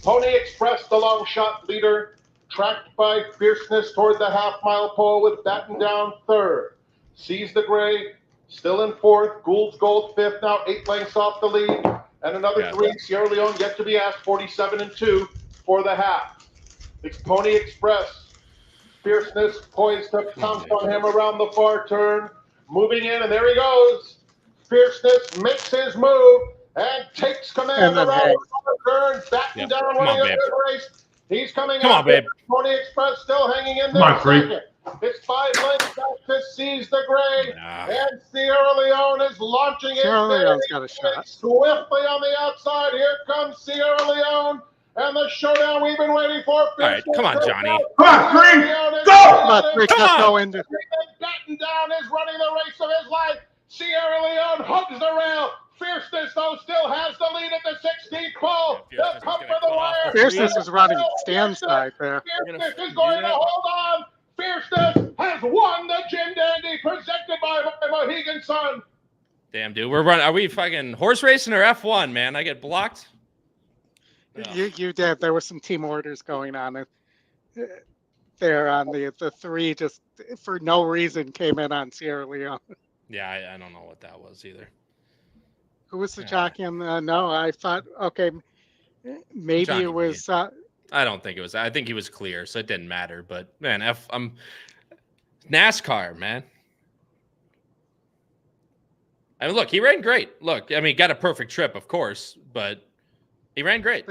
Pony Express, the long shot leader, tracked by Fierceness toward the half-mile pole with Batten Down third. Seize the Gray still in fourth. Gould's Gold fifth, now 8 lengths off the lead. And another 3, Sierra Leone yet to be asked, 47-2 for the half. It's Pony Express. Fierceness poised to pounce on him around the far turn. Moving in, and there he goes. Fierceness makes his move and takes command around the turn. Batten Down winning a good race. He's coming out. Babe. Pony Express still hanging in there second. It's 5 lengths back to seize the grade. Nah. And Sierra Leone is launching it. Sierra Leone's got a shot. Swiftly on the outside. Here comes Sierra Leone. And the showdown we've been waiting for. All right, come on, Johnny. Come on, Green. Go! Come on, Green, Come let's on. go into Batten down is running the race of his life. Sierra Leone hugs the rail. Fierceness, though, still has the lead at the 16th pole. They'll come for the wire. Fierceness was running stand side there. Fierceness is going to hold on. Fierceness has won the Jim Dandy presented by Mohegan Sun. Damn, dude, we're running. Are we fucking horse racing or F1, man? I get blocked. You did. There were some team orders going on there on the three. Just for no reason came in on Sierra Leone. Yeah, I don't know what that was either. Who was the jockey on the? No, I thought okay, maybe Johnny it was. I don't think it was. I think he was clear, so it didn't matter. But man, I'm NASCAR, man. I mean, look, he ran great. Look, I mean, got a perfect trip, of course, but he ran great.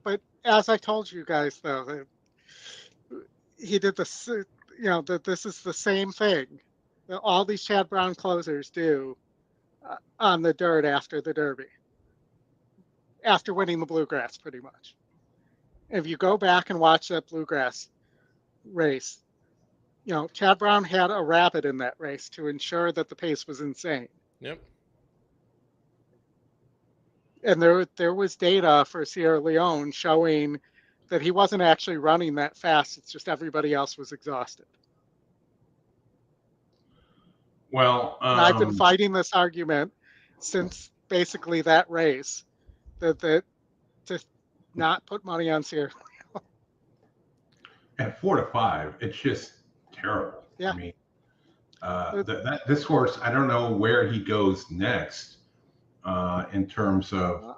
But as I told you guys, though, he did this. You know, that this is the same thing that all these Chad Brown closers do on the dirt after the Derby, after winning the Bluegrass, pretty much. If you go back and watch that Bluegrass race, you know, Chad Brown had a rabbit in that race to ensure that the pace was insane. Yep. And there was data for Sierra Leone showing that he wasn't actually running that fast. It's just everybody else was exhausted. Well, And I've been fighting this argument since basically that race that to not put money on Sierra Leone. At 4 to 5, it's just terrible. Yeah. I mean, this horse, I don't know where he goes next in terms of,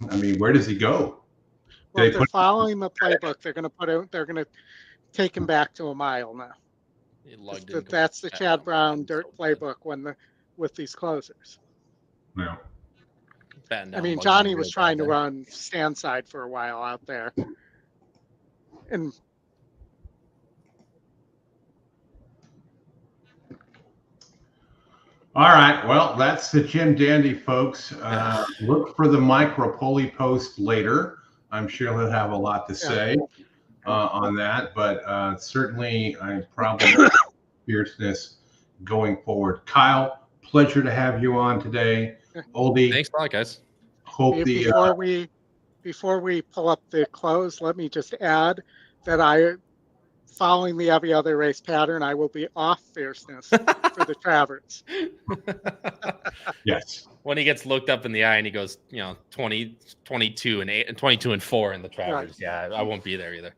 I mean, where does he go? Well, if they're following the playbook, they're going to take him back to a mile now. That's the Chad Brown dirt playbook with these closers. No. I mean, Johnny was trying to run stand side for a while out there. And all right. Well, that's the Jim Dandy, folks. Look for the Mike Rapoli post later. I'm sure he'll have a lot to say on that, but certainly I probably fierceness going forward. Kyle, pleasure to have you on today. Oldy, thanks a lot, guys. Hope before we pull up the close, let me just add that following the every other race pattern, I will be off fierceness for the Travers. Yes. When he gets looked up in the eye and he goes, 20, 22 and 8 and 22 and 4 in the Travers. Right. Yeah, I won't be there either.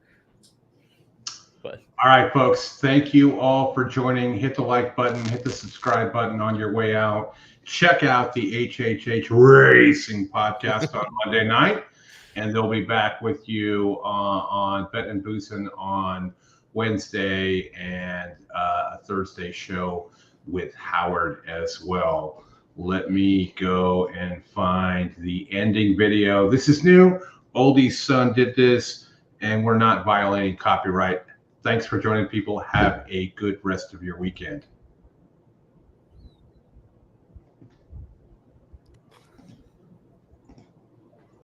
But all right, folks, thank you all for joining. Hit the like button, hit the subscribe button on your way out. Check out the HHH Racing podcast on Monday night, and they'll be back with you on Bet and Boozin' on Wednesday, and a Thursday show with Howard as well. Let me go and find the ending video. This is new. Oldie's son did this, and we're not violating copyright. Thanks for joining, people. Have a good rest of your weekend.